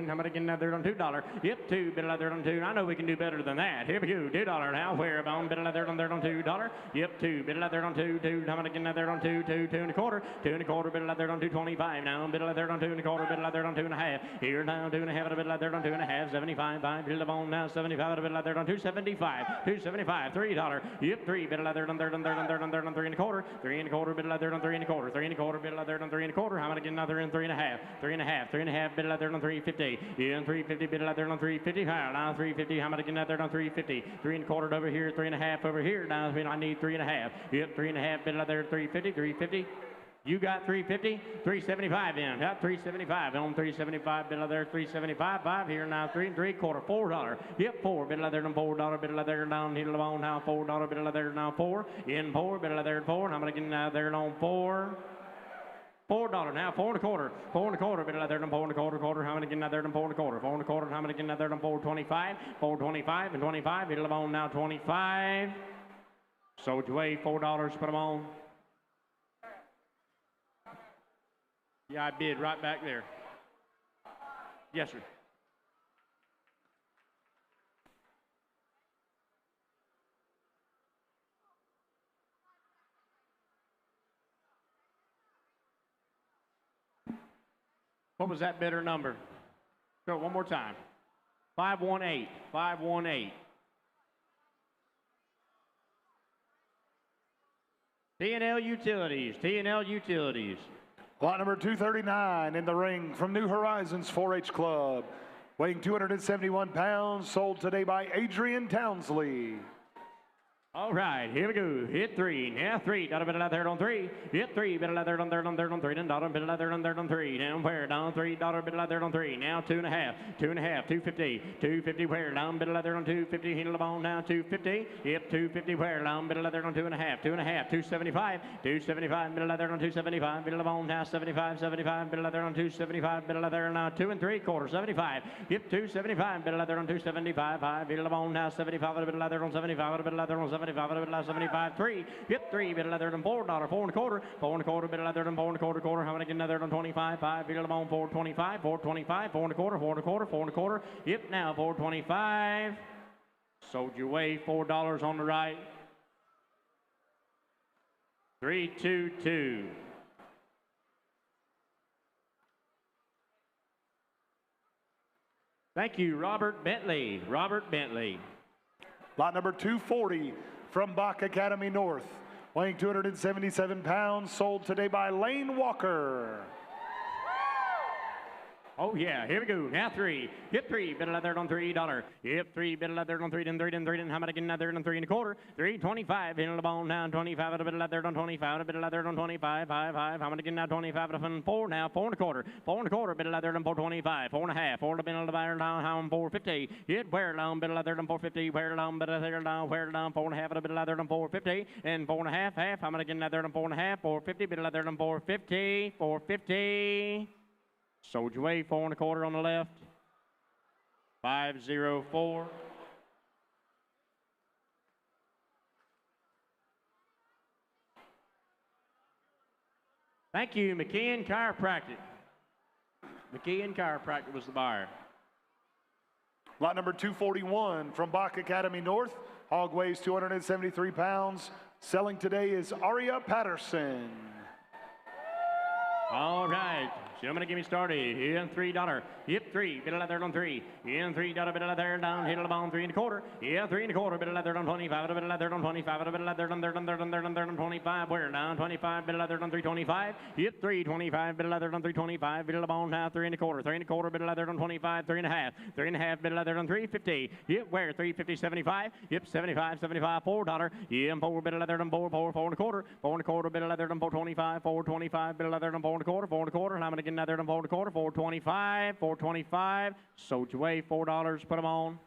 How many getting out there on $2? Yep, 2 bit out there on 2. I know we can do better than that. Here we go. $2 now. Where about bit out there on $2? Yep, 2 bit out there on 2. How many getting out there on 2? 2 and a quarter. 2 and a quarter bit out there on 225. Now bit out there on 2 and a quarter, bit out there on 2.5. Here now 2.5 a bit out there on 2.5. 75, 5 bit on now 75 a bit out there on 275. 275, $3. Yep, 3 bit out there on 3 and a quarter. 3 and a quarter bit out there on 3 and a quarter. 3 and a quarter bit out there on 3 and a quarter. How many getting out there in 3.5? 3.5. 3.5 bit out there on 350. Yeah, 350 bit out there on 350. Now 350. How many getting out there on 350? 3 and a quarter over here. 3.5 over here. Now I need 3.5. Yep, 3.5 bit out there 350. 350. You got 350, 375 in. Got 375 on 375. Bit of there, 375. 5 here now. 3 3/4. $4. Yep, 4. Bit of there, $4. Bit of there down. Hit on now. $4. Bit of there now. 4 in 4. Bit of there 4. How many getting out there on 4? $4 now, 4 1/4, 4 1/4, bit of there, 4 1/4, how many getting out there, 4 1/4, 4 1/4, how many getting out there, 425, 425 and 25, it'll on now 25. Sold you away, $4, put them on. Yeah, I bid right back there. Yes, sir. What was that bidder number? Go one more time. 518, 518. T&L Utilities, T&L Utilities. Lot number 239 in the ring from New Horizons 4-H Club, weighing 271 pounds, sold today by Adrian Townsley. All right, here we go. Hit 3. Now 3. Got a bit of leather on 3. Hit 3. Bit of leather on 3. Then dollar bit of leather on 3. Down where? Down $3. Bit of leather on 3. Now 2.5. 2.5. 250. 250 where? Down bit of leather on 250. Handle the ball now 250. Yep, 250 where? Down bit of leather on 2.5. 2.5. 275. 275. Bit of leather on 275. Bit of the ball now 75. 75. Bit of leather on 275. Bit of leather now 2 3/4. 75. Yep, 275. Bit of leather on 275. 5. Bit of the ball now 75. Bit of leather on 75. Bit of leather on 75. 75, 3, hit 3, bit of leather than $4, 4 1/4, 4 1/4, bit of leather than 4 1/4, how many get another than 25, 5, bit of on 425, 425, 4 1/4, 4 1/4, 4 1/4, yep, now 425, sold you away, $4 on the right, 322. Thank you, Robert Bentley, Robert Bentley. Lot number 240 from Bach Academy North, weighing 277 pounds, sold today by Lane Walker. Oh yeah, here we go. Now 3. Hit 3. Bit of leather on $3. Hit 3. Bit of leather on 3. Then 3. Then 3. Then how about again? Leather on 3 1/4. 325. Hitting the ball now 25. A bit of leather on 25. A bit of leather on 25. 5. How about again now 25? And 4 now. 4 1/4. 4 1/4. Bit of leather on 425. 4 1/2. 4 bit of leather down. How on 450. Hit where down. Bit of leather on 450. Where down. Bit of leather down. Where down. 4 1/2. A bit of leather on 450. And 4 1/2. Half. How about again? Leather on 4 1/2. 450. Bit of leather on 450. 450. Sold you away, 4 1/4 on the left. 504. Thank you, McKeon Chiropractic. McKeon Chiropractic was the buyer. Lot number 241 from Bach Academy North, hog weighs 273 pounds. Selling today is Aria Patterson. All right. Gentlemen, get me started. In $3. Yep, 3. Bit of leather on 3. In $3. Bit of leather down. Hit the ball 3 1/4. Yeah, 3 1/4. Bit of leather on 25. Bit of leather on 25. Bit of leather on 25. Where down 25. Bit of leather on 325. Yep, 325. Bit of leather on 325. Bit of the ball now 3 1/4. 3 1/4. Bit of leather on 25. 3 1/2. 3 1/2. Bit of leather on 350. Yep, where 350. 75. Yep, 75. 75. $4. Yeah, 4. Bit of leather on 4. 4 1/4. 4 1/4. Bit of leather on 425. 425. Bit of leather on 4 1/4. 4 1/4. And I'm gonna get another on 4 1/4. 425. 425. Sold you away, $4. Put them on.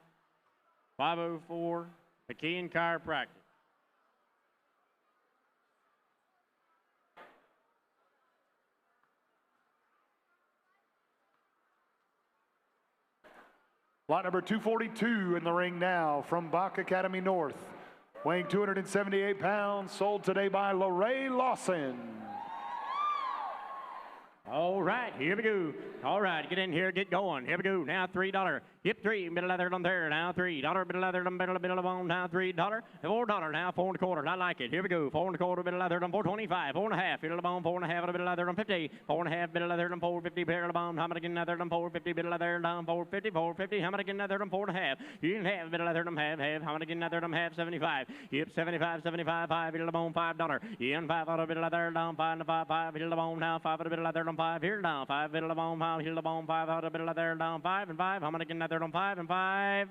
504. McKeon Chiropractic. Lot number 242 in the ring now from Bach Academy North, weighing 278 pounds, sold today by Lorraine Lawson. All right, here we go. All right, get in here, get going. Here we go. Now $3. Hip 3, bit of leather on there. Now $3. Bit of leather on bit of bone. Now $3. $4. Now 4 1/4. I like it. Here we go. 4 1/4. Bit of leather on 425. 4 1/2. Bit of bone. 4 1/2. A bit of leather on 50. 4 1/2. Bit of leather on 450. Bit of bone. How many again? Leather on 450. Bit of leather down 450. 450. How many again? Leather on 4 1/2. You can have a bit of leather on half. How many again? Leather on half? 75. Yep, 75. 75. 5. Bit of bone. $5. Yeah, and 5. Bit of leather down 5 and 5. 5. Bit of bone. Now 5. Bit of leather on 5. Here down 5. Bit of bone. 5. Here the bone. 5. Bit of leather down 5 and 5. How many again? Leather on 5 and 5.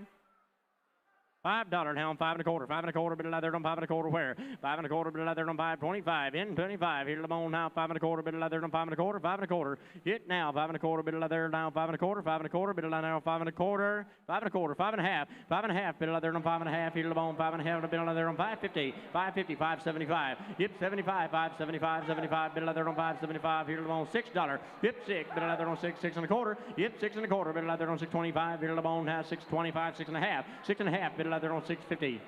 $5 down, 5 1/4, 5 1/4, bit of leather on 5 1/4 where? 5 1/4, bit of leather on 5.25, in 25, here the bone now, 5 1/4, bit of leather on 5 1/4, 5 1/4, hit now, 5 1/4, bit of leather down, 5 1/4, 5 1/4, bit of leather on 5 1/4, 5 1/4, 5 1/2, 5 1/2, bit of leather on 5 1/2, here the bone, 5 1/2, bit of leather on 550, 550, 575, yep, 75, 575, 75, bit of leather on 575, here the bone, $6, yep, 6, bit of leather on 6, 6 1/4, yep, 6 1/4, bit of leather on 625, here the bone has 625, 6 1/2, 6 1/2, bit of leather on 650.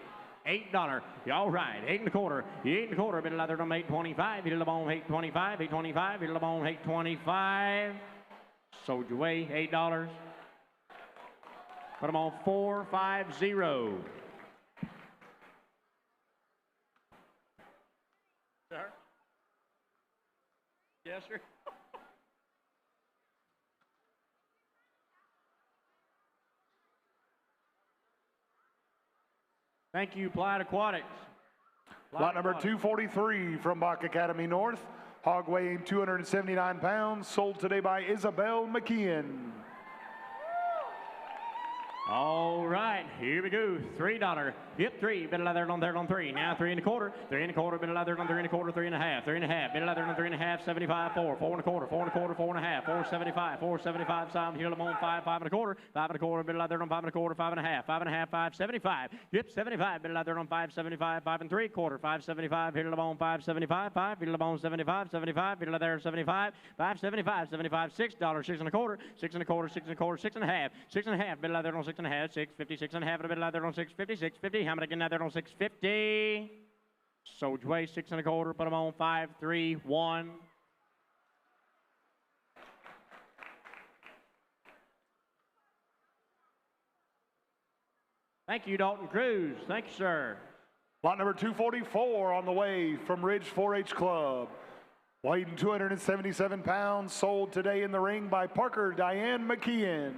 $8. All right, 8 1/4. 8 1/4. Bit of leather on 825. Hit the bone 825. 825. Hit the bone 825. Sold your way $8. Put them on 450. Sir? Yes, sir. Thank you, Plied Aquatics. Lot number 243 from Bach Academy North. Hog weighing 279 pounds, sold today by Isabel McKeon. All right, here we go. $3. Hit 3. Bit of leather on there on 3. Now 3 1/4. 3 1/4. Bit of leather on 3 1/4. 3 1/2. 3 1/2. Bit of leather on 3 1/2. 75. 4. 4 1/4. 4 1/4. 4 1/2. 475. 475. Some here on 5. 5 1/4. 5 1/4. Bit of leather on 5 1/4. 5 1/2. 5 1/2. 575. Yep, 75. Bit of leather on 575. 5 3/4. 575. Here on 575. 5. Here on 75. 75. Bit of leather 75. 575. 75. $6. 6 1/4. 6 1/4. 6 1/4. 6 1/2. 6 1/2. Bit of leather on 6 1/2. 650. 6 1/2. A bit of leather on 650. 650. How many again leather on 650? Sold your way 6 1/4. Put them on 531. Thank you, Dalton Cruz. Thank you, sir. Lot number 244 on the way from Ridge 4-H Club. Weighing 277 pounds, sold today in the ring by Parker Diane McKeon.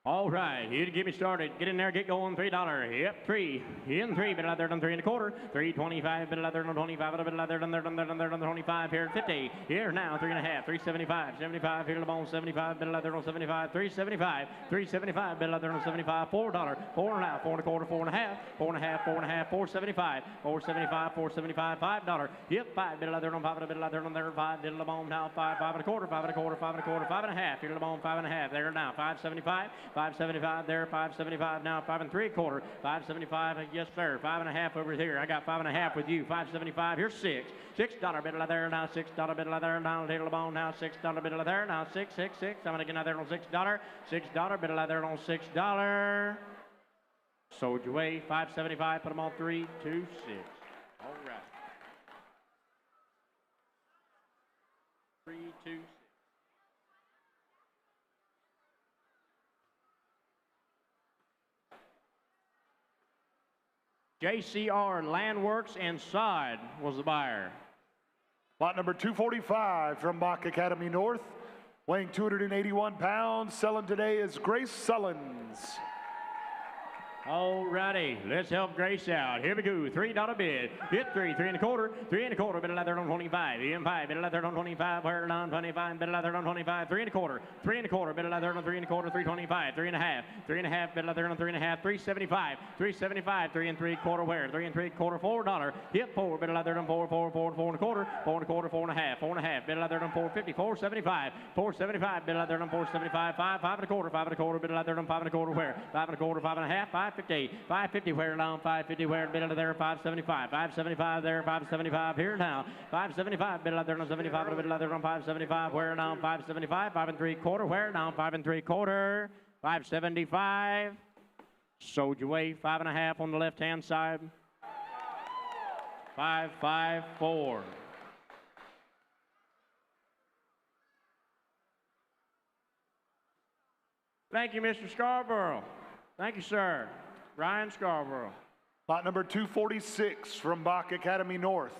All right, here to get me started. Get in there, get going. $3. Yep, 3. In 3. Bit of leather on 3 1/4. 325. Bit of leather on 25. A bit of leather on there, on 25. Here at 50. Here now 3 1/2. 375. 75. Here to the bone 75. Bit of leather on 75. 375. 375. Bit of leather on 75. $4. 4 1/2. 4 1/4. 4 1/2. 4 1/2. 4 1/2. 475. 475. 475. $5. Yep, 5. Bit of leather on 5. A bit of leather on there 5. Bit of the bone now 5. 5 1/4. 5 1/4. 5 1/4. 5 1/2. Here to the bone 5 1/2. There now 575. 575 there, 575 now, 5 3/4, 575, yes sir, 5 1/2 over here. I got 5 1/2 with you, 575, here's 6. $6 bit of leather now, $6 bit of leather now, little bone now, $6 bit of leather now, 6, 6, 6. I'm gonna get out there on $6, $6 bit of leather on $6. Sold your way, 575, put them on 3, 2, 6. All right. 3, 2, 6. JCR Landworks and Sod was the buyer. Lot number 245 from Bach Academy North, weighing 281 pounds, selling today is Grace Sullins. All righty, let's help Grace out. Here we go, $3 bid. Hit 3, 3 1/4, 3 1/4, bit of leather on 25. In 5, bit of leather on 25, where on 25, bit of leather on 25, 3 1/4, 3 1/4, bit of leather on 3 1/4, 325, 3 1/2, 3 1/2, bit of leather on 3 1/2, 375, 375, 3 3/4, where? 3 3/4, $4. Hit 4, bit of leather on 4, 4, 4, 4 1/4, 4 1/4, 4 1/2, 4 1/2, bit of leather on 450, 475, 475, bit of leather on 475, 5, 5 1/4, 5 1/4, bit of leather on 5 1/4, where? 5 1/4, 5 1/2, 550, 550 where down, 550 where, bit of there, 575, 575 there, 575 here now, 575, bit of there on 75, bit of there on 575, where down, 575, 5 3/4, where down, 5 3/4, 575. Sold your way, 5 1/2 on the left-hand side, 554. Thank you, Mr. Scarborough. Thank you, sir. Ryan Scarborough. Lot number 246 from Bach Academy North.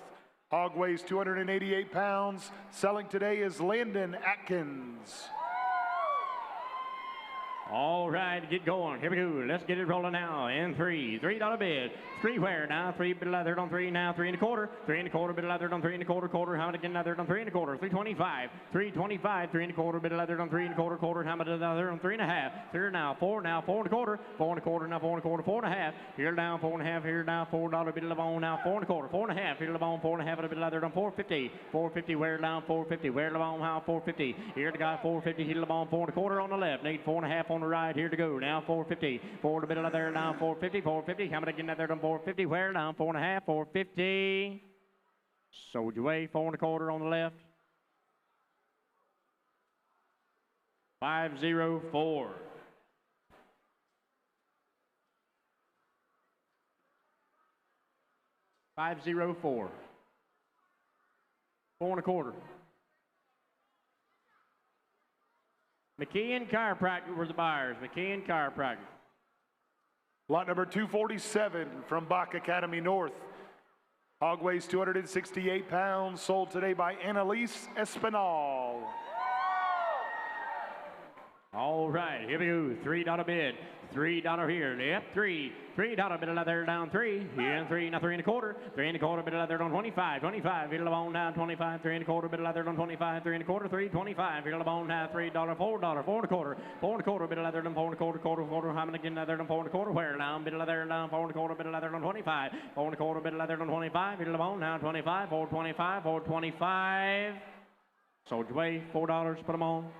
Hog weighs 288 pounds. Selling today is Landon Atkins. All right, get going. Here we go. Let's get it rolling now. In $3 bid. Three where now? 3 bit of leather on 3 now. 3 1/4. 3 1/4 bit of leather on 3 1/4 quarter. How much again leather on 3 1/4? 325. 325. 3 1/4 bit of leather on 3 1/4 quarter. How much leather on 3 1/2? 3 now. 4 now. 4 1/4. 4 1/4 now. 4 1/4. 4 1/2. Here down. 4 1/2. Here down. $4 bit of bone now. 4 1/4. 4 1/2. Here the bone. 4 1/2 bit of leather on 450. 450. Wear down. 450. Wear the bone. How 450. Here the guy 450. Here the bone. 4 1/4 on the left. Need 4 1/2 on the right. Here to go. Now 450. 4 a bit of leather down. 450. 450. How much again leather on 450? Wear down. 4 1/2. 450. Sold your way. 4 1/4 on the left. 504. $504. 4 1/4. McKeon Chiropractic were the buyers. McKeon Chiropractic. Lot number 247 from Bach Academy North. Hog weighs 268 pounds, sold today by Annalise Espinal. All right, here we go. $3 bid. $3 here. Left 3. $3 bit of leather down 3. Here 3. Now 3 1/4. 3 1/4 bit of leather on 25. 25. Here the bone down 25. 3 1/4 bit of leather on 25. 3 1/4. 3 25. Here the bone down $3. $4. 4 1/4. 4 1/4 bit of leather on 4 1/4. Quarter. How many again leather on 4 1/4? Where down bit of leather down 4 1/4 bit of leather on 25. 4 1/4 bit of leather on 25. Here the bone down 25. 425. 425. Sold your way. $4. Put them on.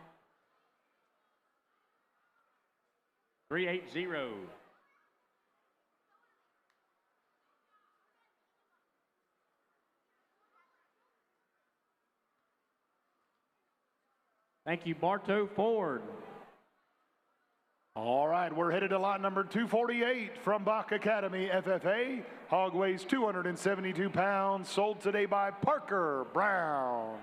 380. Thank you, Bartow Ford. All right, we're headed to lot number 248 from Bach Academy FFA. Hog weighs 272 pounds, sold today by Parker Brown.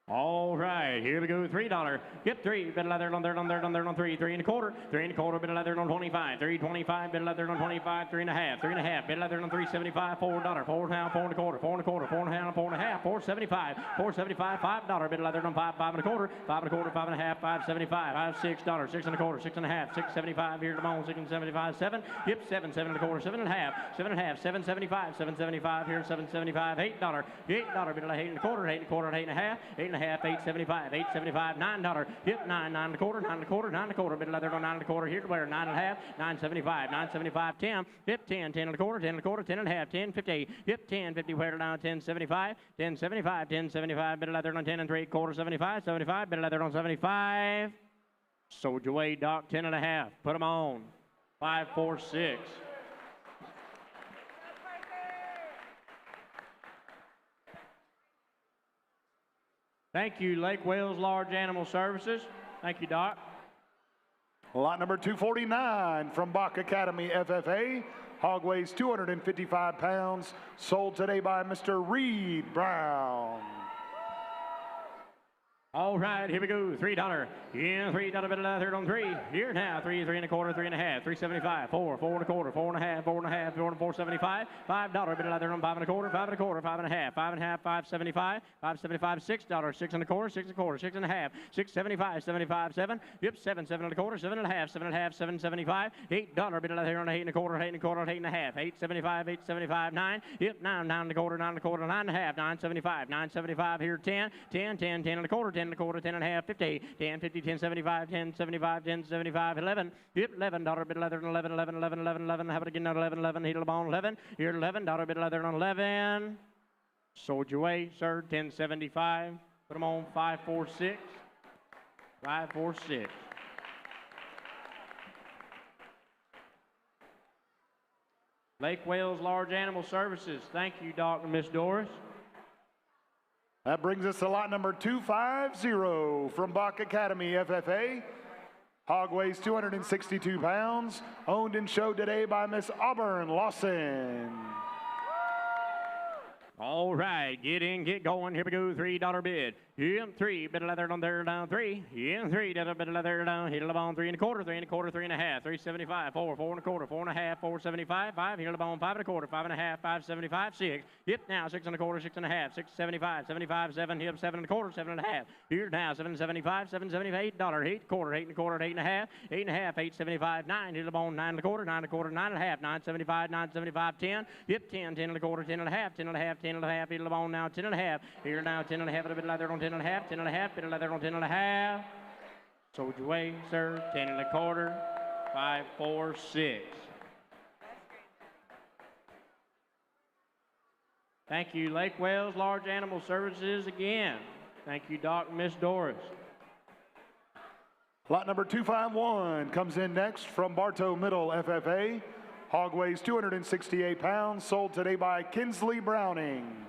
All right, here we go. $3. Get 3 bit of leather on 3. 3 1/4. 3 1/4 bit of leather on 25. 3 25 bit of leather on 25. 3 1/2. 3 1/2 bit of leather on 375. $4. 4 now. 4 1/4. 4 1/4. 4 1/2. 4 1/2. 475. 475. $5 bit of leather on 5. 5 1/4. 5 1/4. 5 1/2. 575. $6. 6 1/4. 6 1/2. 675. Here to bone. 675. 7. Yep. 7. 7 1/4. 7 1/2. 7 1/2. 775. 775. Here 775. $8. $8 bit of 8 1/4. 8 1/4. 8 1/2. 8 1/2. 875. 875. $9. Hit 9. 9 1/4. 9 1/4. 9 1/4. Bit of leather on 9 1/4. Here to wear 9 1/2. 975. 975. 10. Hit 10. 10 1/4. 10 1/4. 10 1/2. 10 50. Hit 10 50. Wear down 10 75. 10 75. 10 75. Bit of leather on 10 3/4. 75. 75. Bit of leather on 75. Sold your way, Doc. 10 1/2. Put them on. 546. Thank you, Lake Wales Large Animal Services. Thank you, Doc. Lot number 249 from Bach Academy FFA. Hog weighs 255 pounds, sold today by Mr. Reed Brown. All right, here we go. $3. Yeah, $3 bit of leather on 3. Here now. 3, 3 1/4, 3 1/2, 375, 4, 4 1/4, 4 1/2, 4 1/2, 475, $5 bit of leather on 5 1/4, 5 1/4, 5 1/2, 5 1/2, 575, 575, $6, 6 1/4, 6 1/4, 6 1/2, 675, 75, 7, yep, 7, 7 1/4, 7 1/2, 7 1/2, 775, $8 bit of leather on 8 1/4, 8 1/4, 8 1/2, 875, 875, 9, yep, 9, 9 1/4, 9 1/4, 9 1/2, 975, 975, here 10, 10, 10, 10 1/4, 10 1/4, 10 1/2, 50, 10 50, 10 75, 10 75, 10 75, 11, yep, $11 bit of leather on 11, 11, 11, 11, 11, have it again, 11, 11, hit it on 11, here $11 bit of leather on 11, sold your way, sir, 1075, put them on 546, 546. Lake Wales Large Animal Services, thank you, Doc and Miss Doris. That brings us to lot number 250 from Bach Academy FFA. Hog weighs 262 pounds, owned and showed today by Miss Auburn Lawson. All right, get in, get going. Here we go. $3 bid. In 3, bit of leather on there down 3. In 3, bit of leather down. Hit it on 3 1/4, 3 1/4, 3 1/2, 375, 4, 4 1/4, 4 1/2, 475, 5. Hit it on 5 1/4, 5 1/2, 575, 6. Hit now 6 1/4, 6 1/2, 675, 75, 7. Hit 7 1/4, 7 1/2. Here now 775, 778 $8. 8 1/4, 8 1/4, 8 1/2, 8 1/2, 875, 9. Hit it on 9 1/4, 9 1/4, 9 1/2, 975, 975, 10. Hit 10, 10 1/4, 10 1/2, 10 1/2, 10 1/2. Hit it on now 10 1/2. Here now 10 1/2, a bit of leather on 10 1/2, 10 1/2, bit of leather on 10 1/2. Sold your way, sir. 10 1/4, 5 4 6. Thank you, Lake Wales Large Animal Services again. Thank you, Doc and Miss Doris. Lot number 251 comes in next from Bartow Middle FFA. Hog weighs 268 pounds, sold today by Kinsley Browning.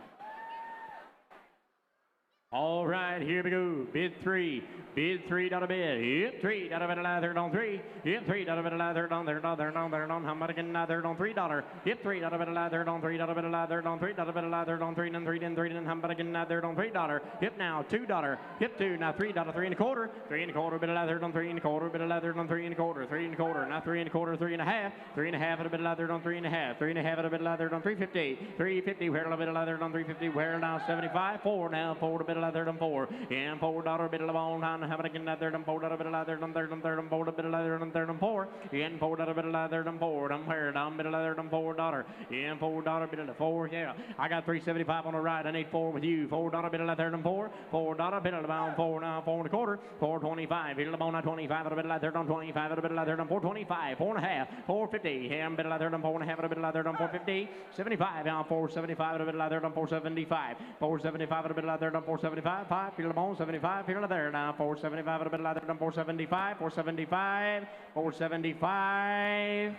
All right, here we go. Bid 3. Bid $3 bid. Hit 3. Bit of leather on 3. Hit 3. Bit of leather on there. How much again? Leather on $3. Hit 3. Bit of leather on 3. Bit of leather on 3. Bit of leather on 3 and 3 and 3 and how much again? Leather on $3. Hit now $2. Hit 2. Now $3. 3 1/4. 3 1/4. Bit of leather on 3 1/4. Bit of leather on 3 1/4. 3 1/4. Now 3 1/4. 3 1/2. 3 1/2. A bit of leather on 3 1/2. 3 1/2. A bit of leather on 350. 350. Where a bit of leather on 350. Where now 75. 4 now 4. A bit of leather on 4. And $4 bit of bone down. How about again? Leather on 4. A bit of leather on 3 and 3 and 4. A bit of leather on 3 and 4. And $4 bit of leather on 4. I'm where down bit of leather on $4. And $4 bit of 4. Yeah, I got 375 on the right. I need 4 with you. $4 bit of leather on 4. $4 bit of bone 4 now 4 1/4. 425. Bit of bone on 25. A bit of leather on 25. A bit of leather on 425. 4 1/2. 450. And bit of leather on 4 1/2. A bit of leather on 450. 75 now 475. A bit of leather on 475. 475. A bit of leather on 475. 5. Bit of bone 75. Here there now 475. A bit of leather on 475. 475. 475.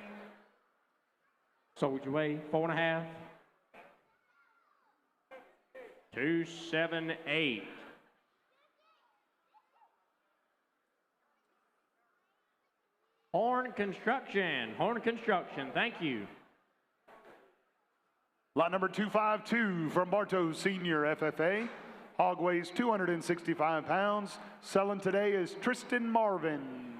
Sold your way 4 1/2. 278. Horn Construction. Horn Construction. Thank you. Lot number 252 from Bartow Senior FFA. Hog weighs 265 pounds. Selling today is Tristan Marvin.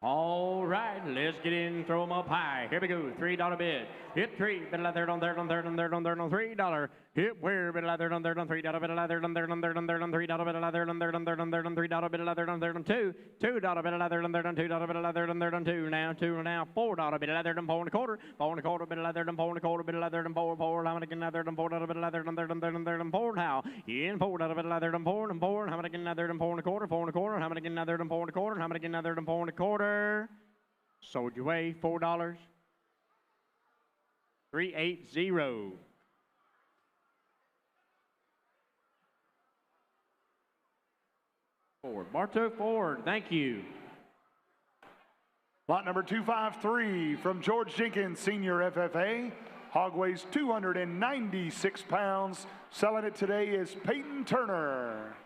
All right, let's get in, throw them up high. Here we go, $3 bid. Hit 3, bit of leather on there, on $3. Hit where, bit of leather on there, on $3, bit of leather on there, on $3, bit of leather on there, on $3, bit of leather on there, on 2. $2 bit of leather on there, on $2, bit of leather on there, on 2. Now 2, now $4 bit of leather on 4 1/4. 4 1/4 bit of leather on 4 1/4, bit of leather on 4, 4. How many again leather on 4, bit of leather on there, on 4 now. In $4 bit of leather on 4, and 4. How many again leather on 4 1/4, 4 1/4. How many again leather on 4 1/4, how many again leather on 4 1/4. Sold your way, $4. 380. Ford. Bartow Ford, thank you. Lot number 253 from George Jenkins Senior FFA. Hog weighs 296 pounds. Selling it today is Peyton Turner.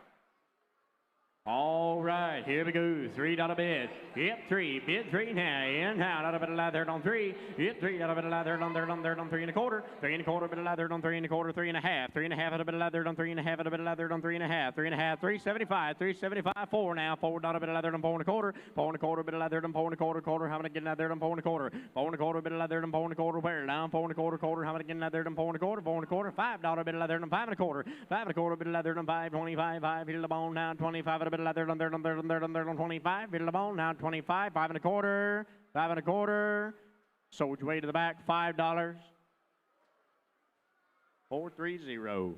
All right, here we go. $3 bid. Hit 3. Bid 3 now. In out. Out of bit of leather on 3. Hit 3. Out of bit of leather on there, on 3 1/4. 3 1/4 bit of leather on 3 1/4. 3 1/2. 3 1/2 out of bit of leather on 3 1/2. Out of bit of leather on 3 1/2. 3 1/2. 375. 375. 4 now. $4 bit of leather on 4 1/4. 4 1/4 bit of leather on 4 1/4. How many getting leather on 4 1/4? 4 1/4 bit of leather on 4 1/4. Where down 4 1/4. How many getting leather on 4 1/4? 4 1/4. $5 bit of leather on 5 1/4. 5 1/4 bit of leather on 5. 25. 5. Hit the bone now. 25 out of bit of leather on there, on 25. Hit the bone now. 25. 5 1/4. 5 1/4. Sold your way to the back. $5. 430.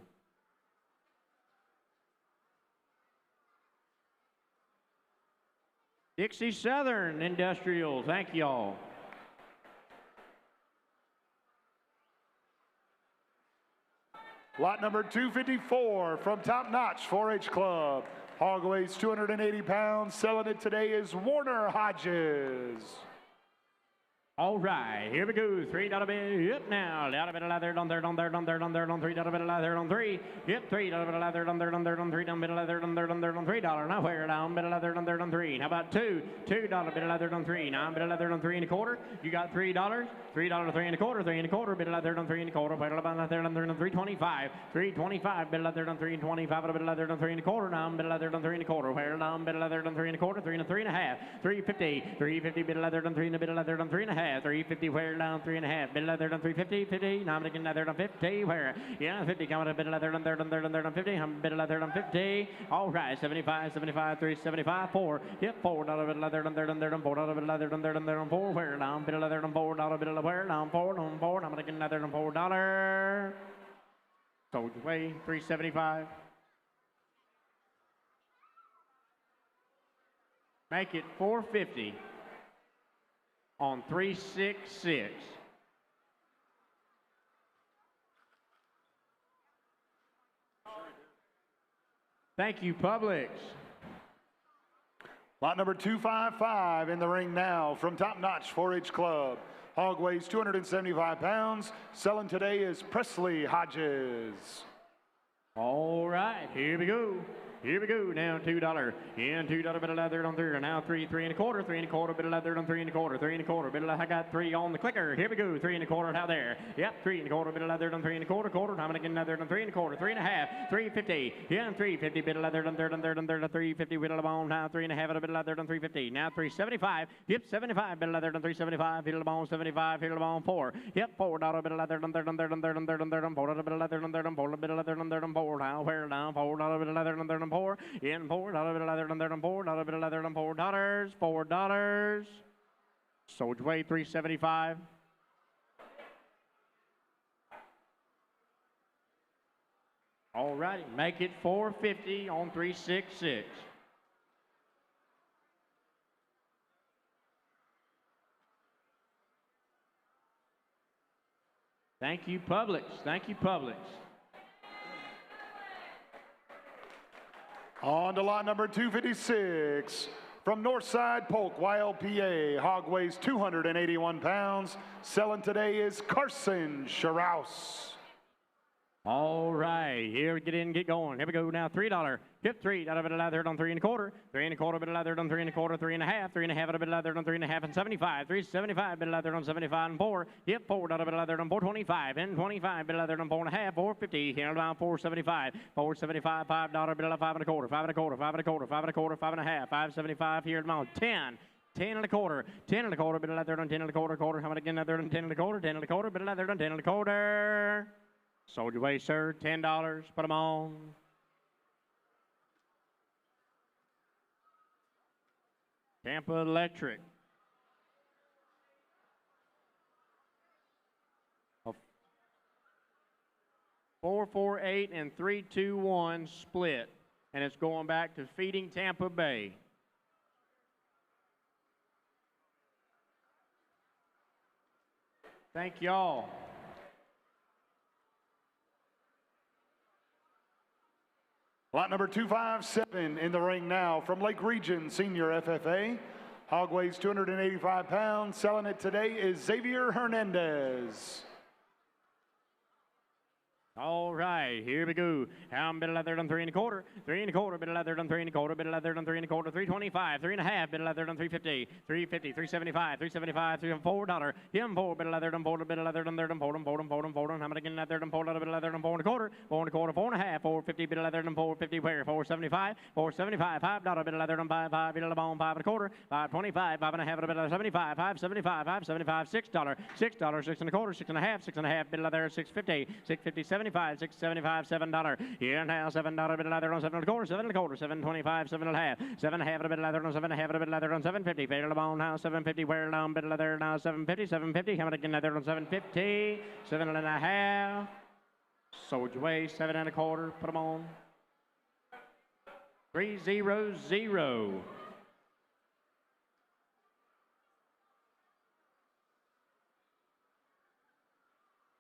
Dixie Southern Industrial. Thank y'all. Lot number 254 from Top Notch 4-H Club. Hog weighs 280 pounds. Selling it today is Warner Hodges. All right, here we go. $3 bill. Up now. Little bit of leather on third, on third, on third, on third, on $3 bit of leather on three. Yep, $3 bit of leather on third, on third, on three, down bit of leather on third, on third, on $3. Now where down bit of leather on third, on three. How about $2 bit of leather on three. Now bit of leather on 3 1/4. You got $3, $3 3 1/4, 3 1/4 bit of leather on 3 1/4. Where about leather on third, on 3.25. 3.25 bit of leather on 3.25. A bit of leather on 3 1/4. Now bit of leather on 3 1/4. Where down bit of leather on 3 1/4. 3 and 3.5. 3.50. 3.50 bit of leather on 3 and a bit of leather on 3.5. 3.50 where down 3.5. Bit of leather on 3.50. 50. Now I'm taking leather on 50. Where? Yeah, 50. Coming a bit of leather on third, on third, on third, on 50. I'm bit of leather on 50. All right, 75, 75, 3, 75, 4. Yep, $4 bit of leather on third, on third, on $4 bit of leather on third, on third, on 4. Where down bit of leather on $4 bit of where down 4 on 4. I'm taking leather on $4. So away 375. Make it 450 on 366. Thank you, Publix. Lot number 255 in the ring now from Top Notch 4-H Club. Hog weighs 275 pounds. Selling today is Presley Hodges. All right, here we go. Here we go. Now $2. And $2 bit of leather on third. Now 3 1/4. 3 1/4 bit of leather on 3 1/4. 3 1/4 bit of leather. I got 3 on the clicker. Here we go. 3 1/4 out there. Yep. 3 1/4 bit of leather on 3 1/4. Quarter. I'm gonna get leather on 3 1/4. 3 1/2. 3.50. Yeah, 3.50 bit of leather on third, on third, on third. 3.50 bit of bone. Now 3 1/2 bit of leather on 3.50. Now 3.75. Yep. 75 bit of leather on 3.75. Bit of bone 75. Bit of bone 4. Yep. $4 bit of leather on third, on third, on third, on third, on third. $4 bit of leather on third, on 4 bit of leather on third, on 4. Now where down $4 bit of leather on third, on 4. In $4 bit of leather on third, on $4 bit of leather on $4. $4. Sold away 375. All righty, make it 450 on 366. Thank you, Publix. Thank you, Publix. On to lot number 256 from Northside Polk, YLPA. Hog weighs 281 pounds. Selling today is Carson Scharouse. All right, here we get in, get going. Here we go now. $3. Yep, $3 bit of leather on 3 1/4. 3 1/4 bit of leather on 3 1/4. 3 1/2. 3 1/2 bit of leather on 3 1/2 and 75. 375 bit of leather on 75 and 4. Yep, $4 bit of leather on 425 and 25 bit of leather on 4 1/2. 450. Here around 475. 475. $5 bit of 5 1/4. 5 1/4. 5 1/4. 5 1/4. 5 1/2. 575 here around 10. 10 1/4. 10 1/4 bit of leather on 10 1/4. Quarter. How much again? Leather on 10 1/4. 10 1/4 bit of leather on 10 1/4. Sold your way, sir. $10. Put them on. Tampa Electric. A 4-4-8 and 3-2-1 split. And it's going back to feeding Tampa Bay. Thank y'all. Lot number 257 in the ring now from Lake Region Senior FFA. Hog weighs 285 pounds. Selling it today is Xavier Hernandez. All right, here we go. How bit of leather on 3 1/4. 3 1/4 bit of leather on 3 1/4. Bit of leather on 3 1/4. 325. 3 1/2 bit of leather on 350. 350. 375. 375. $4. Him $4 bit of leather on 4 bit of leather on 3 4. How much again? Leather on 4 bit of leather on 4 1/4. 4 1/4. 4 1/2. 450 bit of leather on 450. Where? 475. 475. $5 bit of leather on 5 bit of bone 5 1/4. 525. 5 1/2 bit of leather 75. 575. 575. $6. $6. 6 1/4. 6 1/2. 6 1/2 bit of leather 650. 650. 75, 675, $7. Here now, $7 bit of leather on 7 1/4, 7 1/4, 725, 7 1/2, 7 1/2 a bit of leather on 7 1/2 a bit of leather on 750. Fair to bone now, 750. Wear down bit of leather now, 750, 750. How much again leather on 750, 7 1/2. Sold your way, 7 1/4. Put them on. 300.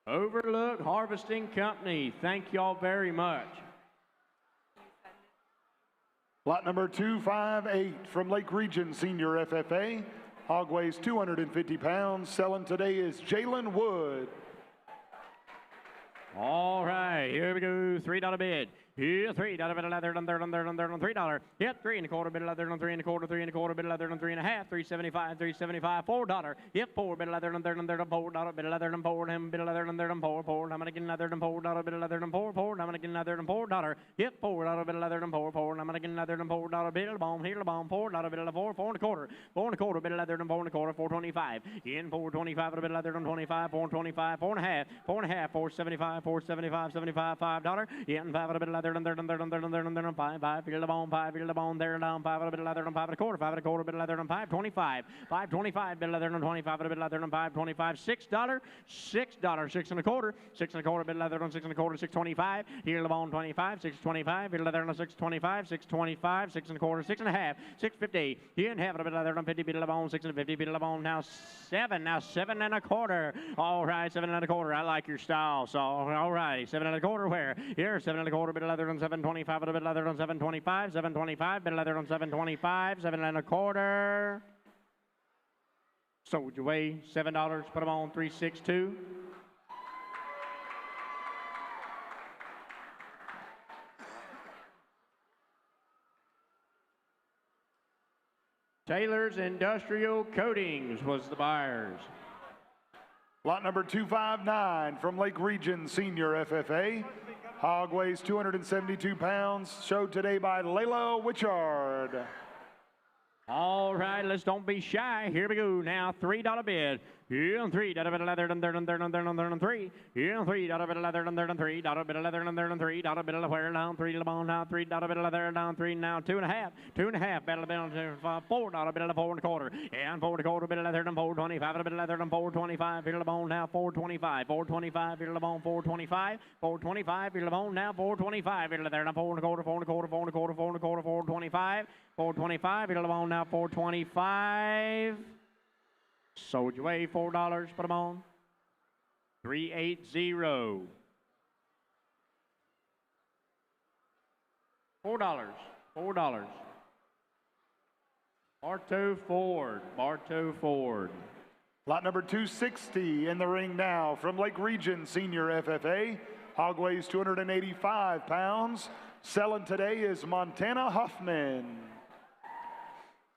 Overlook Harvesting Company, thank y'all very much. Lot number 258 from Lake Region Senior FFA. Hog weighs 250 pounds. Selling today is Jalen Wood. All right, here we go. $3 bid. Here, $3 bid of leather, $3. Yep, 3 1/4 bid of leather, 3 1/4, 3 1/4 bid of leather, 3 1/2, $3.75, $3.75, $4. Yep, 4 bid of leather, $4 bid of leather, $4 him bid of leather, $4. I'm gonna get another $4 bid of leather, $4. I'm gonna get another $4. Yep, $4 bid of leather, $4. I'm gonna get another $4 bid of bomb, here the bomb, $4 bid of 4, 4 1/4, 4 1/4 bid of leather, 4 1/4, 4.25. In 4.25 bid of leather, 25, 4.25, 4 1/2, 4 1/2, 4.75, 4.75, 75, $5. In 5 bid of leather, 5, 5, feel the bone, 5, feel the bone, there down, 5 bit of leather, 5 1/4, 5 1/4 bit of leather, 5.25, 5.25 bit of leather, 25 bit of leather, 5.25, $6, $6, 6 1/4, 6 1/4 bit of leather, 6 1/4, 6.25, feel the bone, 25, 6.25, bit of leather, 6.25, 6.25, 6 1/4, 6 1/2, 6.50, here and half a bit of leather, 50 bit of bone, 6 1/50 bit of bone, now 7 1/4, all right, 7 1/4, I like your style, so all right, 7 1/4 where, here, 7 1/4 bit of leather, 7.25 bit of leather, 7.25, 7.25 bit of leather, 7.25, 7 1/4. Sold your way, $7, put them on 362. Taylor's Industrial Coatings was the buyers. Lot number 259 from Lake Region Senior FFA. Hog weighs 272 pounds. Showed today by Layla Witchard. All right, let's don't be shy. Here we go. Now, $3 bid. Yeah, $3 bit of leather, $3. Yeah, $3 bit of leather, $3 bit of leather, $3 bit of wear down, $3 bone now, $3 bit of leather down, 3 now, 2 1/2, 2 1/2 bit of leather, $4 bit of 4 1/4, and 4 1/4 bit of leather, 4.25 bit of leather, 4.25 bit of bone now, 4.25, 4.25 bit of bone, 4.25, 4.25 bit of bone now, 4.25 bit of leather, 4 1/4, 4 1/4, 4 1/4, 4 1/4, 4.25, 4.25 bit of bone now, 4.25. Sold your way, $4, put them on. 380. $4. Bartow Ford. Lot number 260 in the ring now from Lake Region Senior FFA. Hog weighs 285 pounds. Selling today is Montana Huffman.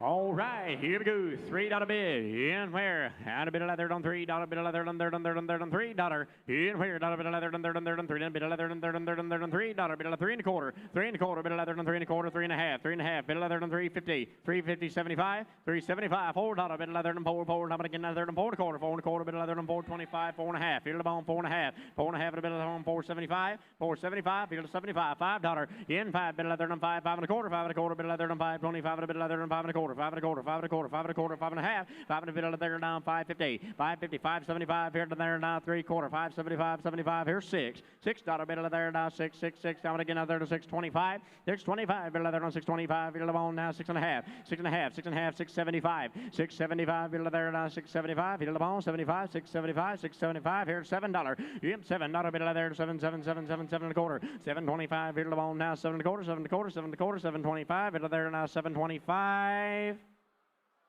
All right, here we go. $3 bid. In where? And a bit of leather on $3 bit of leather on $3. In where? $1 bit of leather on $3 bit of leather on $3 bit of 3 1/4. 3 1/4 bit of leather on 3 1/4. 3 1/2. 3 1/2 bit of leather on 350. 350 75. 375. $4 bit of leather on 4. I'm gonna get another on 4 1/4. 4 1/4 bit of leather on 4.25. 4 1/2. Feel the bone 4 1/2. 4 1/2 bit of leather on 4.75. 4.75. Feel the 75. $5. In 5 bit of leather on 5. 5 1/4. 5 1/4 bit of leather on 5.25 bit of leather on 5 1/4. 5 1/4, 5 1/4, 5 1/4, 5 1/2, 5 and a bit of there down, 550, 550, 575, here to there now, 3/4, 575, 75, here's $6 bit of there now, 666, I'm gonna get another to 625, 625, bit of there on 625, bit of on now, 6 1/2, 6 1/2, 6 1/2, 675, 675, bit of there now, 675, bit of on 75, 675, 675, here's $7, yep, $7 bit of there, 777, 7 1/4, 725, bit of on now, 7 1/4, 7 1/4, 7 1/4, 725, bit of there now, 725.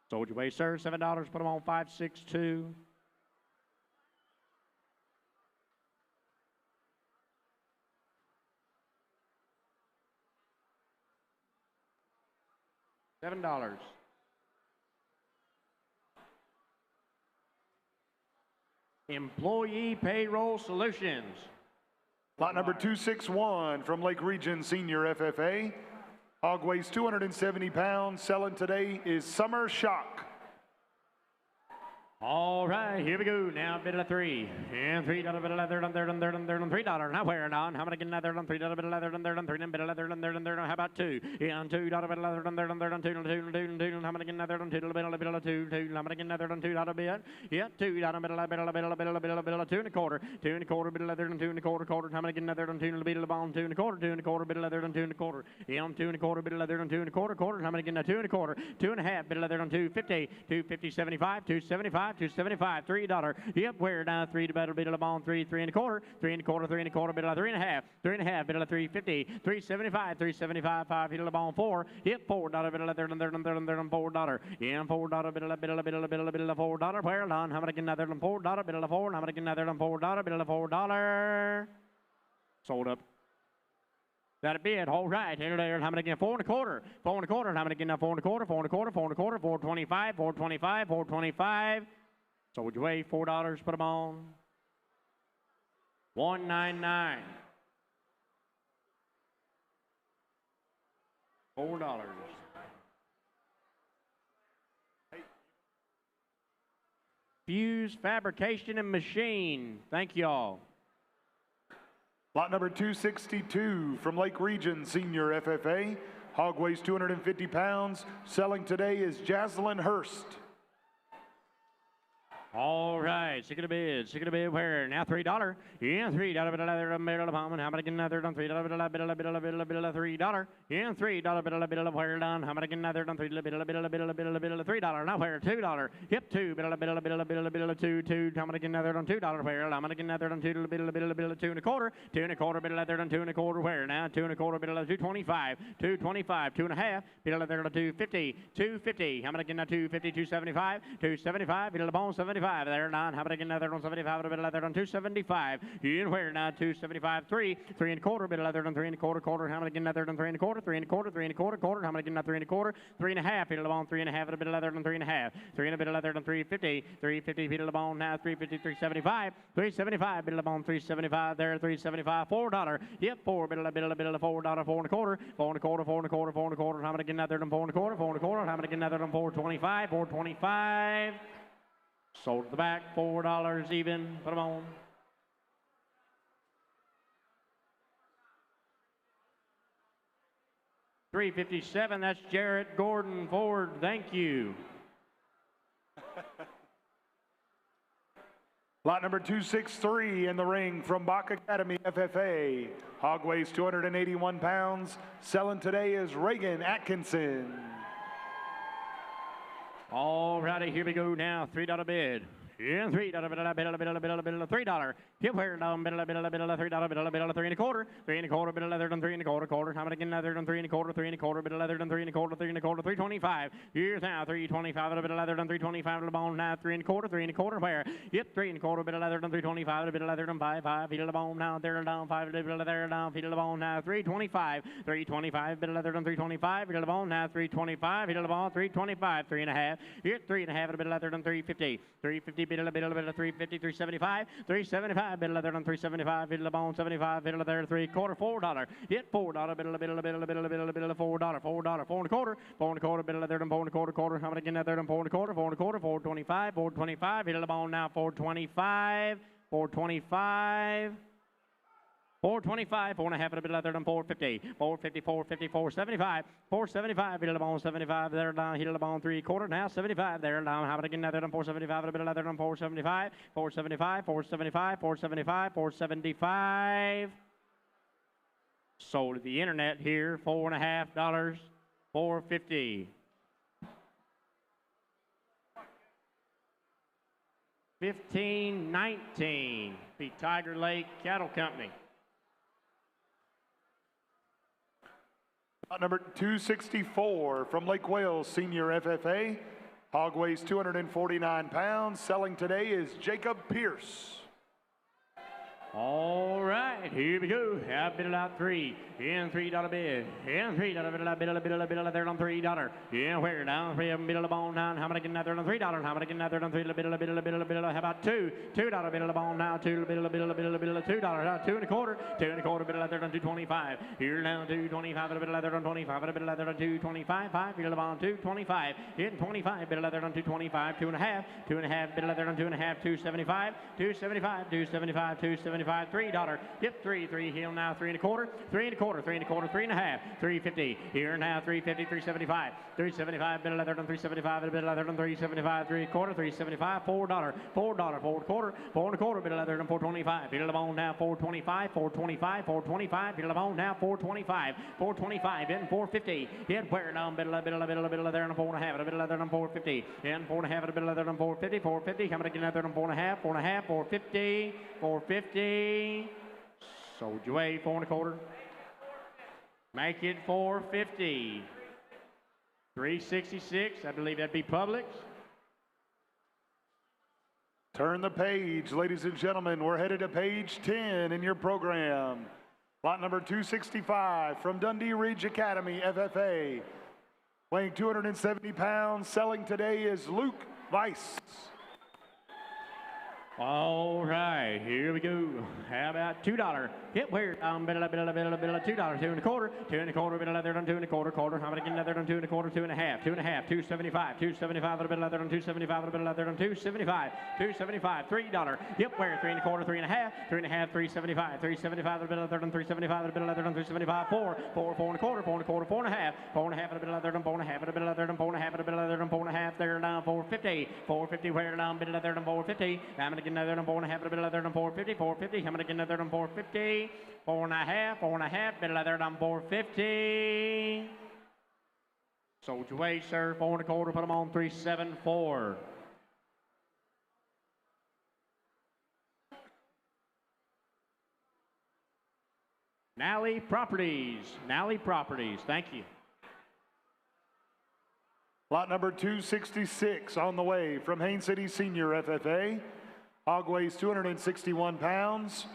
Sold your way, sir. $7. Put them on 562. $7. Employee Payroll Solutions. Lot number 261 from Lake Region Senior FFA. Hog weighs 270 pounds. Selling today is Summer Shock. All right, here we go. Now, bit of 3. And $3 bit of leather on $3. Now, where on? How many getting leather on $3 bit of leather on $3 bit of leather on $3? How about 2? And $2 bit of leather on $2. How many getting leather on $2 bit of 2? How many getting leather on $2 bit? Yeah, $2 bit of 2 1/4. 2 1/4 bit of leather on 2 1/4. How many getting leather on 2 bit of bone? 2 1/4. 2 1/4 bit of leather on 2 1/4. And 2 1/4 bit of leather on 2 1/4. How many getting a 2 1/4? 2 1/2 bit of leather on 250. 250 75. 275. 275, 275, $3. Yep, we're down 3 to better bid of the bone, 3, 3 and a quarter, 3 and a quarter, 3 and a quarter, bid of 3 and a half, 3 and a half, bid of 350, 375, 375, 5 hit of the bone, 4. Yep, $4, bid of $4. Yeah, $4, bid of $4. Where done? How much again? $4, bid of $4. How much again? $4, bid of $4. Sold up. That a bid, all right. Here there, how many again? 4 and a quarter. 4 and a quarter. How many again? 4 and a quarter, 4 and a quarter, 4 and a quarter, 425, 425, 425. Sold your way, $4, put them on. 199. $4. Fuse Fabrication and Machine. Thank y'all. Lot number 262 from Lake Region Senior FFA. Hog weighs 250 pounds. Selling today is Jaslyn Hurst. All right, sick of the bid, where? Now $3. Yeah, $3, bit of leather, bit of palm, how about again another done? $3, bit of $3. Yeah, $3, bit of where done? How about again another done? $3, bit of $3. Now where? $2. Yep, $2, bit of 2, how about again another done? $2 where? How about again another done? 2, bit of 2 and a quarter, 2 and a quarter, bit of leather done 2 and a quarter where? Now 2 and a quarter, bit of 225, 225, 2 and a half, bit of leather done 250, 250, how about again 250, 275, 275, bit of bone 75. There, 9. How about again? Another on 75. A bit of leather on 275. In where now? 275. 3. 3 and a quarter. Bit of leather on 3 and a quarter. Quarter. How about again? Another on 3 and a quarter. 3 and a quarter. 3 and a quarter. Quarter. How about again? 3 and a quarter. 3 and a half. Bit of on 3 and a half. A bit of leather on 3 and a half. 3 and a bit of leather on 350. 350. Bit of bone now. 350. 375. 375. Bit of on 375. There. 375. $4. Yep. 4. Bit of $4. 4 and a quarter. 4 and a quarter. 4 and a quarter. 4 and a quarter. How about again? Another on 4 and a quarter. 4 and a quarter. How about again? Another on 425. 425. Sold at the back, $4 even. Put them on. $357. That's Jarrett Gordon Ford. Thank you. Lot number 263 in the ring from Bach Academy FFA. Hog weighs 281 pounds. Selling today is Reagan Atkinson. All righty, here we go now. $3 bid. Yeah, $3, $3. Yep, where down, $3, $3 and a quarter, 3 and a quarter, bit of leather done 3 and a quarter, quarter. How about again? Leather done 3 and a quarter, 3 and a quarter, bit of leather done 3 and a quarter, 3 and a quarter, 325. Here's now 325, a bit of leather done 325 to the bone now, 3 and a quarter, 3 and a quarter. Where? Yep, 3 and a quarter, bit of leather done 325, a bit of leather done 5 feet of the bone now, there down 5 bit of leather down feet of the bone now, 325, 325, bit of leather done 325, feet of the bone now, 325, feet of the bone, 325, 3 and a half. Here, 3 and a half, a bit of leather done 350, 350, bit of 350, 375, 375, bit of leather done 375, bit of the bone 75, bit of leather 3 quarter, $4. Yet $4, bit of $4, 4 and a quarter, 4 and a quarter, bit of leather done 4 and a quarter, quarter. How about again? Leather done 4 and a quarter, 4 and a quarter, 425, 425, bit of the bone now 425, 425. 425, 4 and a half, a bit leather than 450, 450, 450, 475, 475, bit of the bone 75, there down, hit of the bone 3 quarter, now 75, there down, how about again, leather than 475, a bit of leather than 475, 475, 475, 475, 475. Sold at the internet here, $4.50, 450. 1519, the Tiger Lake Cattle Company. Lot number 264 from Lake Wales Senior FFA. Hog weighs 249 pounds. Selling today is Jacob Pierce. All right, here we go. Have bid out 3. In $3 bid. In $3 bid of there on $3. Yeah, where down 3 of them bid of the bone down. How about again there on $3? How about again there on 3 bid of how about 2? $2 bid of the bone now. 2 bid of $2. 2 and a quarter. 2 and a quarter bid of there on 225. Here now 225 a bit of there on 25. A bit of there on 225. 5 bid of the bone 225. In 25 bid of there on 225. 2 and a half. 2 and a half bid of there on 2 and a half. 275. 275. 275. 275. $3.75, $3. Yep, three. Heel now, 3 1/4, 3 1/4, 3 1/4, 3 1/2, $3.50. Here now, $3.50, $3.75, $3.75. Bit of leather done, $3.75. A bit of leather done, $3.75, 3 1/4, $3.75, $4, $4, 4 1/4, 4 1/4. Bit of leather done, $4.25. Bit of bone now, $4.25, $4.25, $4.25. Bit of bone now, $4.25, $4.25. In $4.50. Hit where down, bit of leather done, $4 1/2. A bit of leather done, $4.50. In $4 1/2. A bit of leather done, $4.50, $4.50. Coming again, leather done, $4 1/2, $4 1/2, $4.50, $4.50. Sold you away, 4 1/4. Make it $4.50. $3.66. I believe that'd be Publix. Turn the page, ladies and gentlemen. We're headed to page 10 in your program. Lot number 265 from Dundee Ridge Academy, FFA. Weighing 270 pounds, selling today is Luke Weiss. All right, here we go. How about $2? Hit where? Bit of $2, 2 1/4, 2 1/4, bit of leather done, 2 1/4, quarter. How about again leather done, 2 1/4, 2 1/2, 2 1/2, $2.75, $2.75, a bit of leather done, $2.75, a bit of leather done, $2.75, $2.75, $3. Yep, where? 3 1/4, 3 1/2, 3 1/2, $3.75, $3.75, a bit of leather done, $3.75, a bit of leather done, $3.75, 4 1/4, 4 1/4, 4 1/2, 4 1/2, a bit of leather done, 4 1/2, a bit of leather done, 4 1/2, a bit of leather done, 4 1/2, there down, $4.50, $4.50, where down, bit of leather done, $4.50. I'm gonna get another done, 4 1/2. A bit of leather done, $4.50, $4.50. Coming again, leather done, $4.50, 4 1/2, 4 1/2. Bit of leather done, $4.50. Sold your way, sir. 4 1/4. Put them on, $3.74. Nally Properties. Nally Properties. Thank you. Lot number 266 on the way from Haines City Senior, FFA. Hog weighs 261 pounds.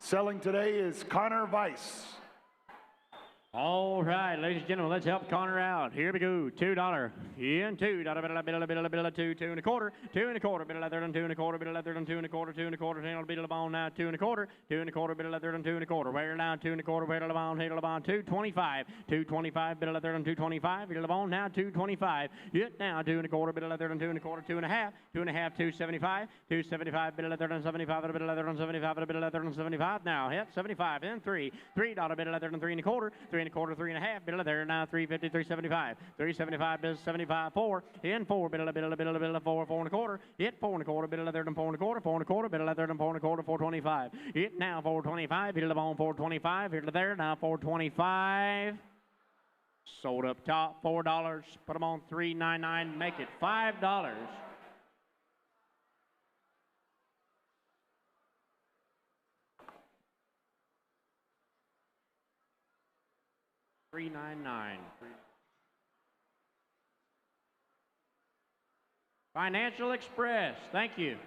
Selling today is Connor Weiss. All right, ladies and gentlemen, let's help Connor out. Here we go. $2. In $2. Bit of 2, 2 1/4, 2 1/4. Bit of leather done, 2 1/4. Bit of leather done, 2 1/4, 2 1/4. Handle bit of bone now, 2 1/4, 2 1/4. Bit of leather done, 2 1/4. Wear down, 2 1/4. Wear the bone, handle the bone, 225, 225. Bit of leather done, 225. Bit of the bone now, 225. Yet now, 2 1/4. Bit of leather done, 2 1/4, 2 1/2, 2 1/2, 275, 275. Bit of leather done, 75. Bit of leather done, 75. Bit of leather done, 75. Now hit 75. In $3. Bit of leather done, 3 1/4, 3 1/4, 3 1/2. Bit of leather now, 350, 375, 375. Bit of 75, 4. In 4. Bit of 4, 4 1/4. Hit 4 1/4. Bit of leather done, 4 1/4, 4 1/4. Bit of leather done, 4 1/4, 425. Hit now, 425. Hit the bone, 425. Hit there now, 425. Sold up top, $4. Put them on, $3.99. Make it $5. $3.99. Financial Express, thank you.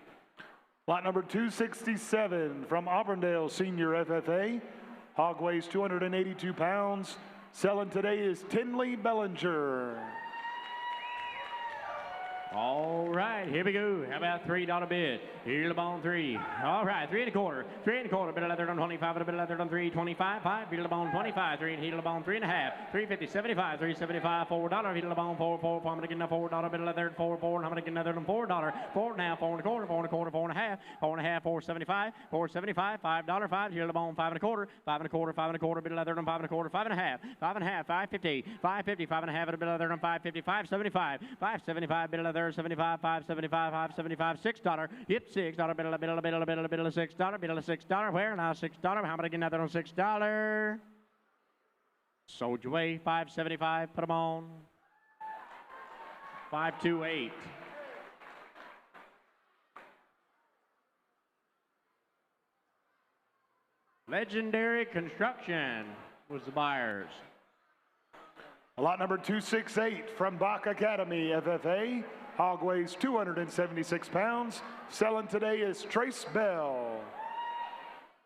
Lot number 267 from Auburndale Senior, FFA. Hog weighs 282 pounds. Selling today is Tinley Bellinger. All right, here we go. How about $3 bid? Here's the bone, 3. All right, 3 1/4, 3 1/4. Bit of leather done, 25. A bit of leather done, 325. 5. Here's the bone, 25. 3 and here's the bone, 3 1/2. 350, 75, 375, $4. Here's the bone, 4, 4. I'm gonna get another $4. Bit of leather, 4, 4. And I'm gonna get another $4. 4 now, 4 1/4, 4 1/4, 4 1/2, 4 1/2, 475, 475, $5. 5. Here's the bone, 5 1/4, 5 1/4, 5 1/4. Bit of leather done, 5 1/4, 5 1/2, 5 1/2, 550, 550, 5 1/2. A bit of leather done, 550, 575, 575. Bit of leather, 75, 575, 575, $6. Yep, $6. Bit of $6. Bit of $6. Where now? $6. How about I get another on $6? Sold your way, 575. Put them on. 528. Legendary Construction was the buyers. Lot number 268 from Bach Academy, FFA. Hog weighs 276 pounds. Selling today is Trace Bell.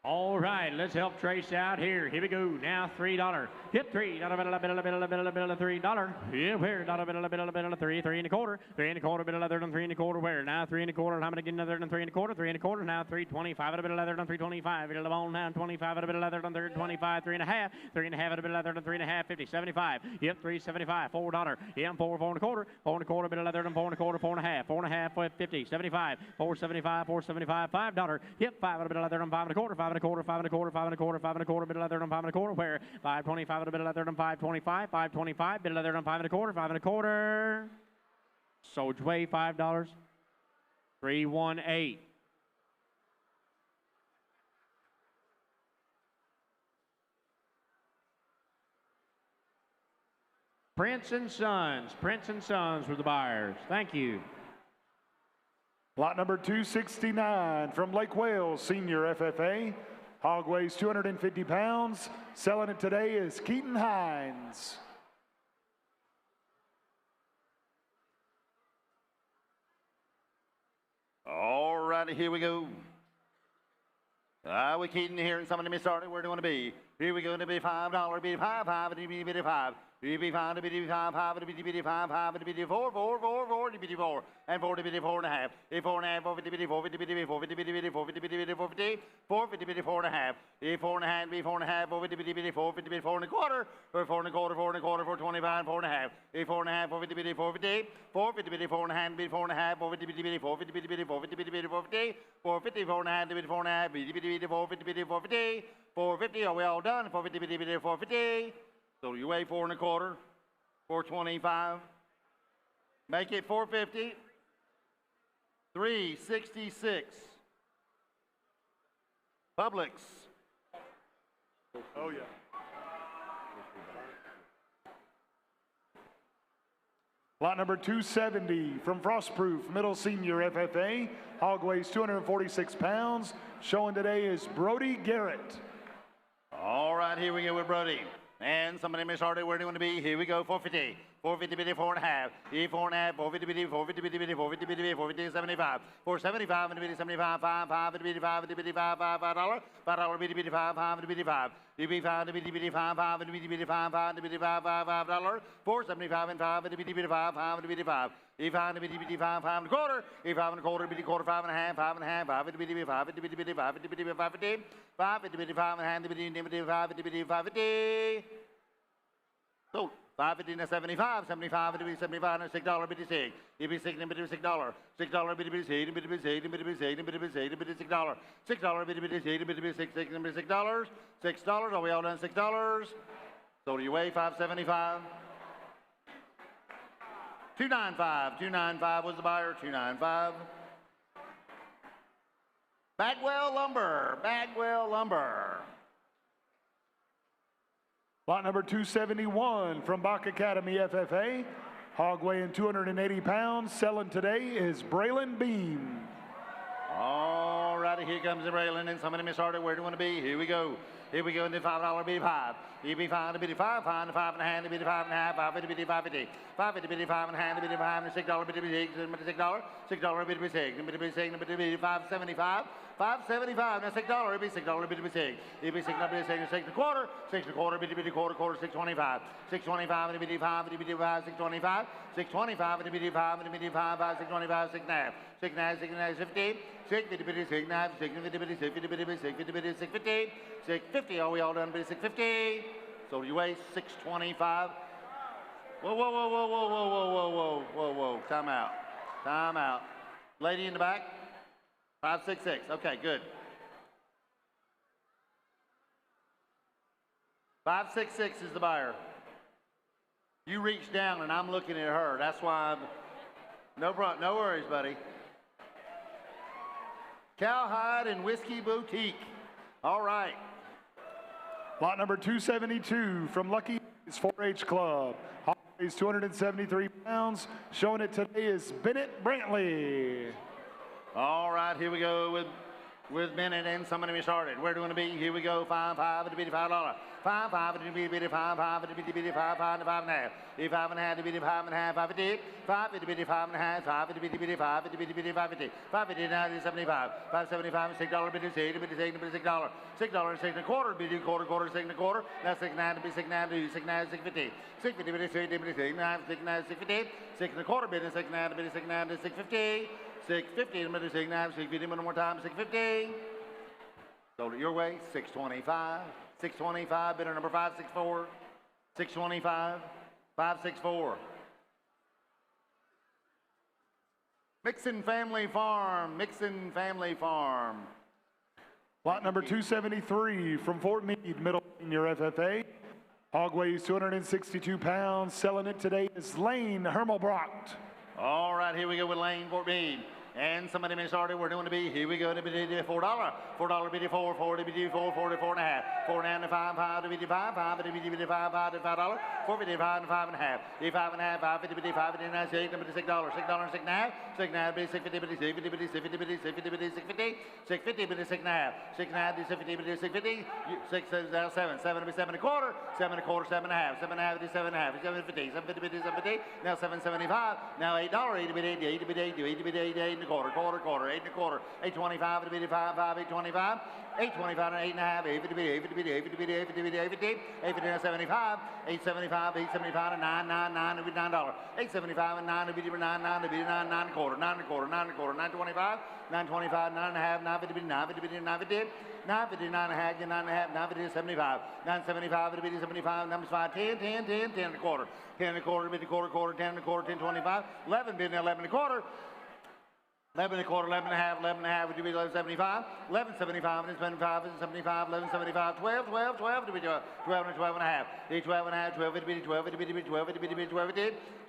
All right, let's help Trace out here. Here we go. Now $3. Hit $3. $3. Yeah, where? $3. 3 1/4. 3 1/4. Bit of leather done, 3 1/4. Where? Now 3 1/4. How many get another than 3 1/4? 3 1/4. Now 325. A bit of leather done, 325. Bit of the bone now 25. A bit of leather done, 325. 3 1/2. 3 1/2. A bit of leather done, 3 1/2. 50. 75. Yep, 375. $4. Yeah, 4 1/4. 4 1/4. Bit of leather done, 4 1/4. 4 1/2. 4 1/2. 50. 75. 475. 475. $5. Yep, 5. A bit of leather done, 5 1/4. 5 5 and a quarter, 5 and a quarter, 5 and a quarter, 5 and a quarter, bit of leather on 5 and a quarter, where 5.25 and a bit of leather on 5.25, 5.25, bit of leather on 5 and a quarter, 5 and a quarter. Sold your way, $5. 318. Prince and Sons were the buyers. Thank you. Lot number 269 from Lake Wales Senior FFA. Hog weighs 250 pounds. Selling it today is Keaton Hines. All righty, here we go. We're Keaton here, and somebody may start it. Where do you want to be? Here we go. To be $5, be 5, 5, and be 5. Be 5, to be 5, 5, and be 5, 5, and be 4, 4, 4, 4, to be 4, and 4 to be 4 and a half. 4 and a half, 4 to be 4, 4 to be 4, 4 to be 4, 4 to be 4, 4 to be 4 and a half. 4 and a half, be 4 and a half, 4 to be 4, 4 to be 4 and a quarter, 4 and a quarter, 4 and a quarter, 425, 4 and a half. 4 and a half, 4 to be 4 50, 4 to be 4 and a half, be 4 and a half, 4 to be 4 50, 4 to be 4 50, 450, 450, 4 and a half, to be 4 and a half, be 4 50, 450, 450. Are we all done? 450, 450. So you weigh 4 and a quarter. 425. Make it 450. 366. Publix. Oh, yeah. Lot number 270 from Frostproof Middle Senior FFA. Hog weighs 246 pounds. Showing today is Brody Garrett. All right, here we go with Brody. And somebody may start it. Where do you want to be? Here we go. 450. 450, 4 and a half. 4 and a half. 450, 450, 450, 450, 75. 475 and 75. 5, 5 and 5, and 5, $5, $5, $5, 5, 5 and 5. 5 and 5, 5 and 5, 5 and 5, $5. 475 and 5 and 5, 5 and 5. 5 and 5, 5 and a quarter. 5 and a quarter, 5 and a half, 5 and a half, 5 and 5 and 5 and 5 and 5 and 5 and 5 and a half, 5 and 5 and so 550 and 75, 75 and 75 and $6, $56. If it's $6 and $6, $6, $6, $56, and $56, and $56, and $56, and $56, $6, $6, $56, and $56, and $6, $6. Are we all done? $6. So do you weigh 575? 295. 295 was the buyer. 295. Bagwell Lumber. Bagwell Lumber. Lot number 271 from Bach Academy FFA. Hog weighing 280 pounds. Selling today is Braylon Beam. All righty, here comes the Braylon, and somebody may start it. Where do you want to be? Here we go. Here we go into $5, be 5. You be 5 to be 5, 5 and 5 and a hand to be 5 and a half, 5 to be 550. 5 to be 5 and a hand to be 5 and $6 to be 6, $6, $6 to be 6, to be 6, to be 575. 575, now $6, it'd be $6, it'd be 6. It'd be 6, it'd be 6, 6 and a quarter, 6 and a quarter, it'd be quarter, 625. 625, it'd be 5, it'd be 5, 625. 625, it'd be 5, it'd be 5, 625, 6 and a half. 6 and a half, 6 and a half, 50. 6, it'd be 6 and a half, 6 and 50, 6, 650. 650, are we all done? 650. So you weigh 625. Whoa, whoa, whoa, whoa, whoa, whoa, whoa, whoa, whoa, whoa, whoa. Time out. Time out. Lady in the back. 566. Okay, good. 566 is the buyer. You reach down and I'm looking at her. That's why I'm no worries, buddy. Cowhide and Whiskey Boutique. All right. Lot number 272 from Lucky 4-H Club. Hog weighs 273 pounds. Showing it today is Bennett Brantley. All right, here we go with Bennett, and somebody may start it. Where do you want to be? Here we go. 5, 5, it'll be $5. 5, 5, it'll be 5, 5, it'll be 5, 5 and 5 and a half. 5 and a half, it'll be 5 and a half, 5 50. 5, it'll be 5 and a half, 5, it'll be 5, it'll be 550. 550 now is 75. 575 and $6, it'll be 6, it'll be $6, $6. $6 and 6 and a quarter, it'll be quarter, 6 and a quarter. That's 6 9, it'll be 6 9, 6 9, 650. 650, it'll be 6, it'll be 6 9, 6 9, 650. 6 and a quarter, it'll be 6 9, it'll be 6 9, 650. 650, and 6 9, 650, one more time, 650. Sold it your way, 625. 625, bidder number 564. 625, 564. Mixon Family Farm, Mixon Family Farm. Lot number 273 from Fort Meade, Middle Senior FFA. Hog weighs 262 pounds. Selling it today is Lane Hermelbrocht. All right, here we go with Lane Fort Meade. And somebody may start it. We're doing to be. Here we go to be $4. $4 be 4, 4 to be 4, 4 to 4 and a half. 4 and a half, 5 to be 5, 5 to be 5, 5 to $5. 4 to 5 and 5 and a half. 5 and a half, 5 to be 5 and a half, $6 $6 and 6 and a half. 6 and a half be 650 be 650 be 650 be 650 be 650. 650 be 6 and a half. 6 and a half be 650 be 650. 6 is now 7. 7 be 7 and a quarter. 7 and a quarter, 7 and a half. 7 and a half be 7 and a half. 750. 750 be 750. Now 775. Now $8. 8 be 8. 8 be 8. 8 be 8. 8 and a quarter. Quarter. 8 and a quarter. 825 to be 5. 5. 825. 825 and 8 and a half. 8 to be 8 to be 8 to be 8 to be 8 to be 8 to be 75. 875. 875 and 9. 9. 9 to be $9. 875 and 9 to be 9. 9 to be 9. 9 and a quarter. 9 and a quarter. 9 and a quarter. 925. 925. 9 and a half. 9 to be 9 to be 9 to be 9 to be 9 and a half. 9 and a half. 9 to be 75. 975 to be 75. Numbers 5. 10. 10. 10. 10 and a quarter. 10 and a quarter to be quarter. Quarter. 10 and a quarter. 10. 25. 11 be 11 and a quarter. 11 and a quarter, 11 and a half, 11 and a half, would you be 11.75? 11.75 and 75 and 75, 11.75, 12, 12, 12, to be 12 and 12 and a half. 12 and a half, 12, 12, 12, 12, 12,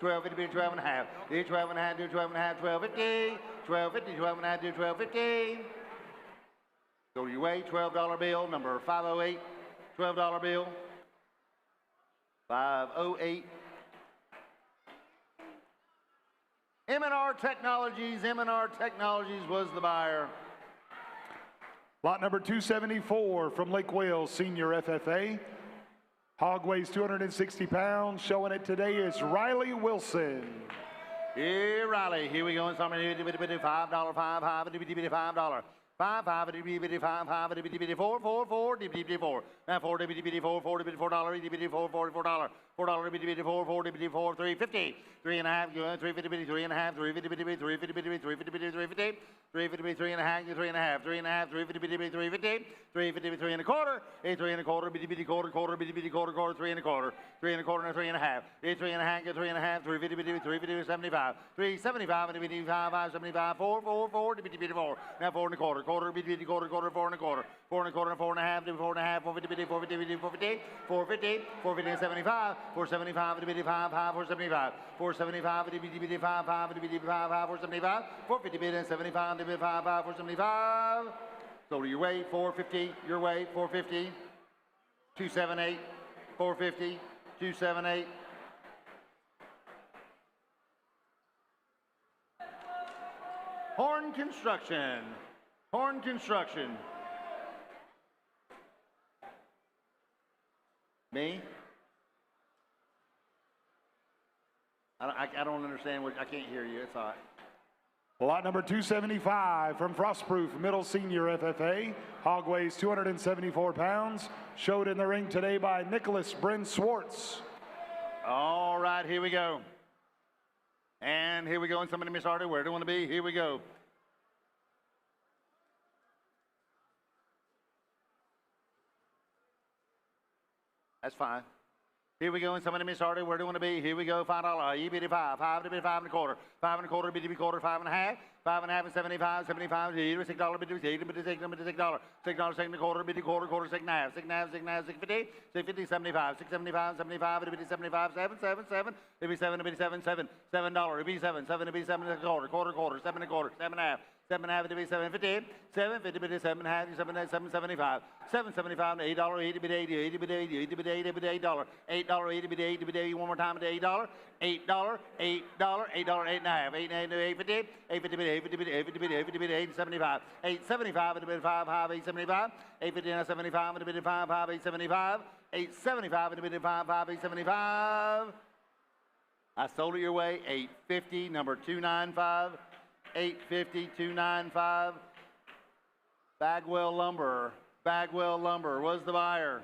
12, 12, 12 and a half. 12 and a half, 12 and a half, 12.50, 12.50, 12 and a half, 12.50. Go to your way, $12 bill, number 508, $12 bill, 508. M&R Technologies was the buyer. Lot number 274 from Lake Wales, Senior FFA. Hog weighs 260 pounds. Showing it today is Riley Wilson. Here, Riley. Here we go. And somebody $5, 5, 5, $5. 5, 5, $5, 4, 4, 4, 4. Now 4, 4, 4, $4, $4, $4, $4, $4, $4, 4, 4, 350. 3 and a half, 350, 3 and a half, 350, 350, 350, 350, 350, 3 and a half, 3 and a half, 3 and a half, 350, 350, 350, 3 and a quarter, 3 and a quarter, quarter, quarter, quarter, 3 and a quarter, 3 and a quarter, and 3 and a half, 3 and a half, 3 and a half, 350, 350, 75, 375, 5, 75, 4, 4, 4, 4. Now 4 and a quarter, quarter, quarter, quarter, 4 and a quarter, 4 and a quarter, 4 and a half, 4 and a half, 450, 450, 450, 450, 450, 75, 475, 5, 5, 475, 475, 5, 5, 475, 450, 75, 5, 5, 475. So your way, 450, your way, 450, 278, 450, 278. Horn Construction. Horn Construction. Me? I don't understand what, I can't hear you, it's all right. Lot number 275 from Frostproof, Middle Senior FFA. Hog weighs 274 pounds. Showed in the ring today by Nicholas Bryn Swartz. All right, here we go. And here we go, and somebody missed where do you want to be? Here we go. That's fine. Here we go, and somebody missed where do you want to be? Here we go, $5. You bid it 5. 5 to bid 5 and a quarter. 5 and a quarter, bid quarter, 5 and a half. 5 and a half and 75, 75, $6, bid $6, bid $6, $6, $6, second quarter, bid quarter, quarter, 6 and a half, 6 and a half, 6 and a half, 650, 650, 75, 675, 75, it'll be 75, 7, 7, 7, it'll be 7, it'll be 7, 7, $7, it'll be 7, 7, it'll be 7 and a quarter, quarter, quarter, 7 and a quarter, 7 and a half. 7 and a half to be 750, 750 to 7 and a half, 775, 775 to $8, 80 bid 80, 80 bid 80, 80 bid 80 bid $8, $8, 80 bid 80 bid 80, one more time at $8, $8, $8, $8 and a half, 8 and 850, 850 bid 850 bid 850 bid 850 bid 875, 875 at the bid 5, 5, 875, 850 and 75 at the bid 5, 5, 875, 875 at the bid 5, 5, 875. I sold it your way, 850, number 295. 850, 295. Bagwell Lumber was the buyer.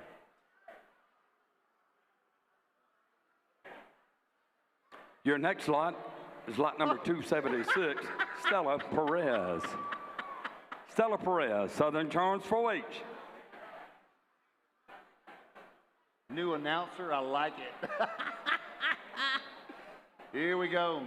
Your next lot is lot number 276, Stella Perez. Stella Perez, Southern Charms 4H. New announcer, I like it. Here we go.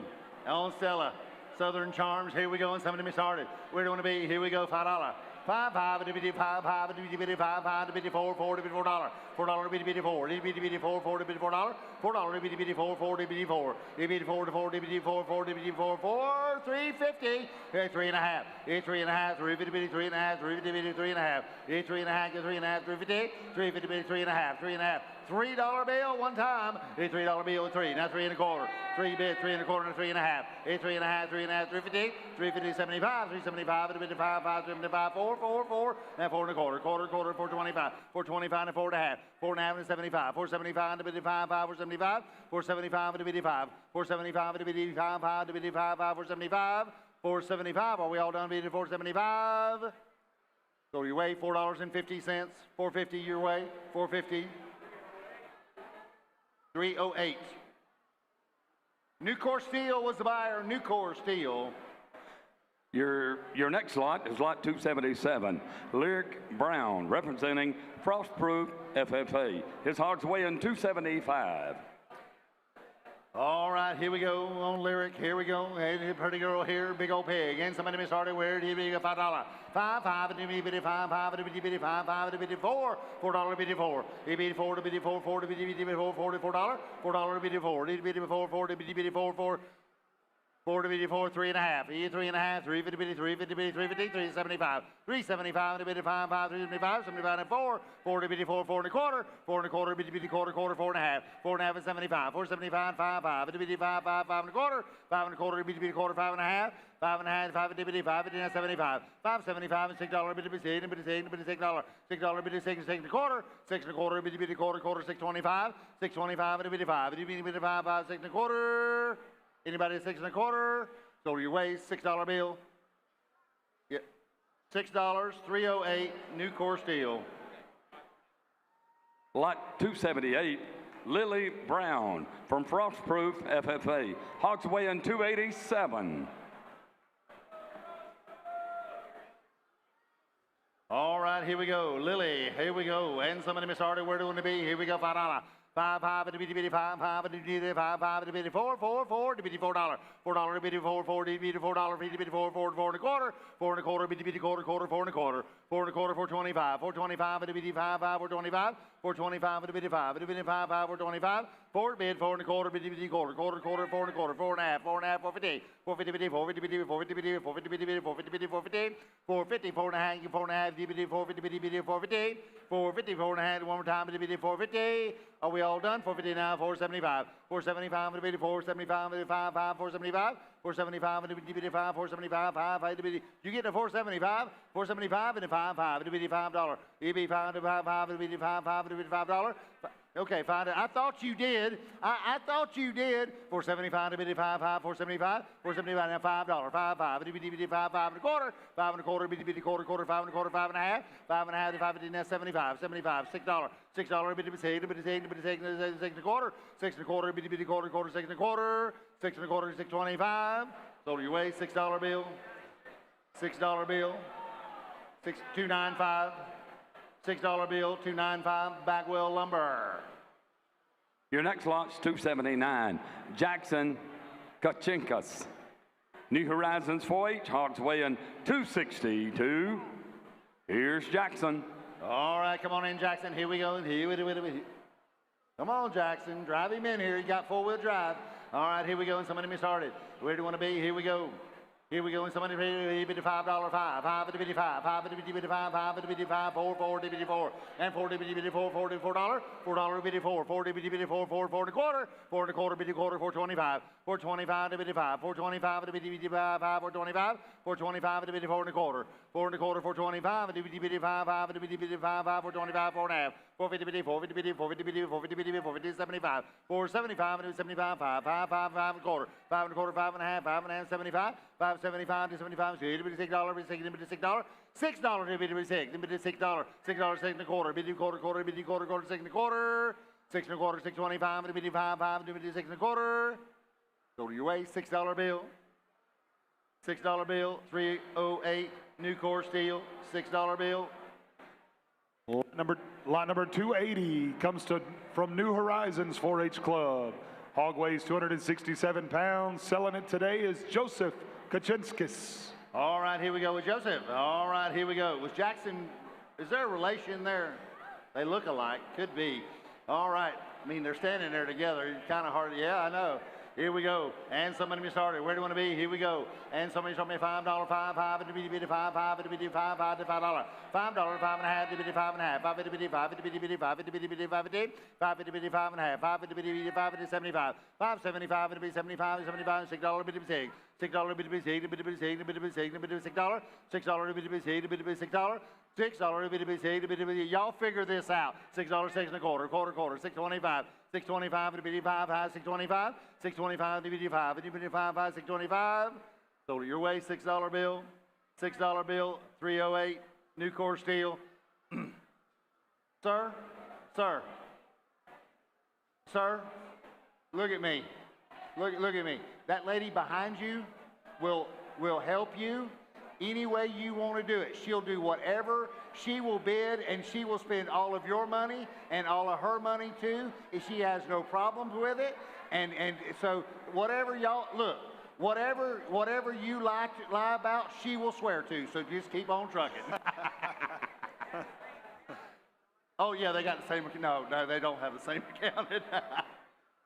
On Stella. Southern Charms, here we go, and somebody me started. Where do you want to be? Here we go, $5. 5, 5, bitty, 5, 5, bitty, 5, 5, bitty, 4, 4, bitty, $4, $4, bitty, bitty, 4, bitty, bitty, 4, 4, bitty, $4, $4, bitty, bitty, 4, 4, bitty, 4, bitty, 4, 4, bitty, 4, 4, bitty, 4, 4, 350, 3.5, 3.5, 3 bitty, bitty, 3.5, 3 bitty, bitty, 3.5, 3.5, 3.5, 350, 350, bitty, 3.5, 3.5. $3 bill one time. A $3 bill with 3. Now 3 1/4. 3 bid, 3 1/4, and 3.5. A 3.5, 3.5, 350, 350, 75, 375, and a bid 5, 5, 75, 4, 4, 4, and 4 1/4. Quarter, 425, 425 and 4.5. 4.5 and 75. 475 and a bid 5, 5, 475, 475 and a bid 5, 475 and a bid 5, 5, and a bid 5, 5, 475, 475. Are we all done bidding 475? So your way, $4.50. 450 your way, 450. 308. Nucor Steel was the buyer. Nucor Steel. Your next lot is lot 277. Lyric Brown, representing Frostproof FFA. His hogs weigh in 275. All right, here we go on Lyric. Here we go. Hey, pretty girl here, big old pig. And somebody miss Hardy. Where did he $5? 5, 5, and a bitty 5, 5, and a bitty 5, 5, and a bitty 4, $4 bitty 4. He bitty 4 to bitty 4, 4 to bitty 4, $44, $4 bitty 4. He bitty 4, 4 to bitty 4, 4. 4 to bitty 4, 3.5. 3.5, 3 bitty bitty, 3 bitty bitty, 350, 375. 375 and a bitty 5, 5, 375, 75 and 4. 4 to bitty 4, 4 1/4. 4 1/4, bitty bitty, quarter, 4.5. 4.5 and 75. 475, 5, 5. And a bitty 5, 5, 5 1/4. 5 1/4, bitty bitty, quarter, 5.5. 5.5, 5 bitty bitty, 5 bitty, 75. 575 and $6 bitty bitty, and bitty $6. $6 bitty 6 1/4. 6 1/4, bitty bitty, quarter, 625. 625 and a bitty 5. Bitty bitty 5, 5, 6 1/4. Anybody at 6 1/4? So your waist, $6 bill. Yep. $6, 308, Nucor Steel. Lot 278, Lily Brown from Frostproof FFA. Hogs weigh in 287. All right, here we go. Lily, here we go. And somebody miss Hardy, where do we want to be? Here we go, $5. 5, 5, and a bitty bitty 5, 5, and a bitty 5, 5, and a bitty 4, 4, 4, to bitty $4. $4, a bitty 4, 4, to bitty $4, bitty 4, 4, 4 1/4. 4 1/4, bitty bitty, quarter, 4 1/4. 4 1/4, 425. 425, and a bitty 5, 5, 425. 425, and a bitty 5, and a bitty 5, 5, 425. 4 bid, 4 1/4, bitty bitty, quarter, 4 1/4. 4.5, 4.5, 450. 450 bitty, 450 bitty, 450 bitty, 450 bitty, 450 bitty, 450. 450, 4.5, 4.5, bitty, 450 bitty, bitty, 450. 450, 4.5, one more time, bitty bitty, 450. Are we all done? 450 now, 475. 475, and a bitty, 475, and a 5, 5, 475. 475, and a bitty, 5, 475, 5, 5, bitty. You get to 475, 475, and a 5, 5, and a bitty, $5. EB 5, and a 5, 5, and a bitty, 5, 5, and a bitty, $5. Okay, fine. I thought you did. I thought you did. 475 to bitty 5, 5, 475. 475 now $5. 5, 5. Bitty bitty 5, 5 1/4. 5 1/4. Bitty bitty quarter, 5 1/4. 5.5. 5.5 to 5 bitty now 75. 75. $6. $6 bitty bitty 6 bitty 6 bitty 6 1/4. 6 1/4. Bitty bitty quarter 6 1/4. 6 1/4. 625. So your way $6 bill. $6 bill. 295. $6 bill, 295, Bagwell Lumber. Your next lot's 279, Jackson Kachinkas. New Horizons 4-H, hogs weighing 262. Here's Jackson. All right, come on in, Jackson. Here we go. Come on, Jackson. Drive him in here. He got 4-wheel drive. All right, here we go. And somebody me started. Where do you want to be? Here we go. Here we go, and somebody ready to $5, 5, 5 at the bitty 5, 5 at the bitty 5, 5 at the bitty 5, 4, 4 to bitty 4, and 4 to bitty 4, $4, $4 bitty 4, 4 to bitty 4, 4, 4 1/4, 4 1/4 bitty quarter, 425, 425 to bitty 5, 425 to bitty 5, 425, 425 to bitty 4 1/4, 4 1/4, 425 to bitty 5, 5 to bitty 5, 425, 4.5, 450 bitty, 450 bitty, 450 bitty, 450 bitty, 450 75, 475 to 75, 5, 5, 5, 5 1/4, 5 1/4, 5.5, 5.5, 75, 575 to 75, $6, $6, $6 to bitty $6, $6 to bitty 6, bitty $6, $6, 6 1/4, bitty quarter, bitty quarter, 6 1/4, 6 1/4, 625 to bitty 5, 5 to bitty 6 1/4. Go to your way, $6 bill. $6 bill, 308, Nucor Steel, $6 bill. Lot number 280 comes from New Horizons 4-H Club. Hog weighs 267 pounds. Selling it today is Joseph Kaczynskis. All right, here we go with Joseph. All right, here we go. Was Jackson, is there a relation there? They look alike, could be. All right, I mean, they're standing there together. It's kind of hard, yeah, I know. Here we go. And somebody me started. Where do you want to be? Here we go. And somebody showed me $5, $5, itty bitty, $5, $5, itty bitty, $5, $5, $5, $5, $5.5, itty bitty, $5.5, $5, itty bitty, $5, itty bitty, $5, itty bitty, $5, itty, $5, itty bitty, $5.5, $5, itty bitty, $5, itty 75, $5.75, itty bitty 75, $75, $6, bitty bitty, $6, bitty bitty, bitty bitty, bitty bitty, bitty bitty, $6, $6, bitty bitty, bitty bitty, $6. $6, bitty bitty, bitty bitty. Y'all figure this out. $6, 6 1/4, quarter, 6.25. 6.25, itty bitty 5, high, 6.25. 6.25, itty bitty 5, itty bitty 5, high, 6.25. Sold it your way, $6 bill. $6 bill, 308, new core steel. Sir, look at me. Look at me. That lady behind you will help you any way you want to do it. She'll do whatever she will bid, and she will spend all of your money and all of her money too. If she has no problems with it. And so whatever y'all, look, whatever you lie about, she will swear to. So just keep on trucking. Oh yeah, they got the same, no, they don't have the same accountant.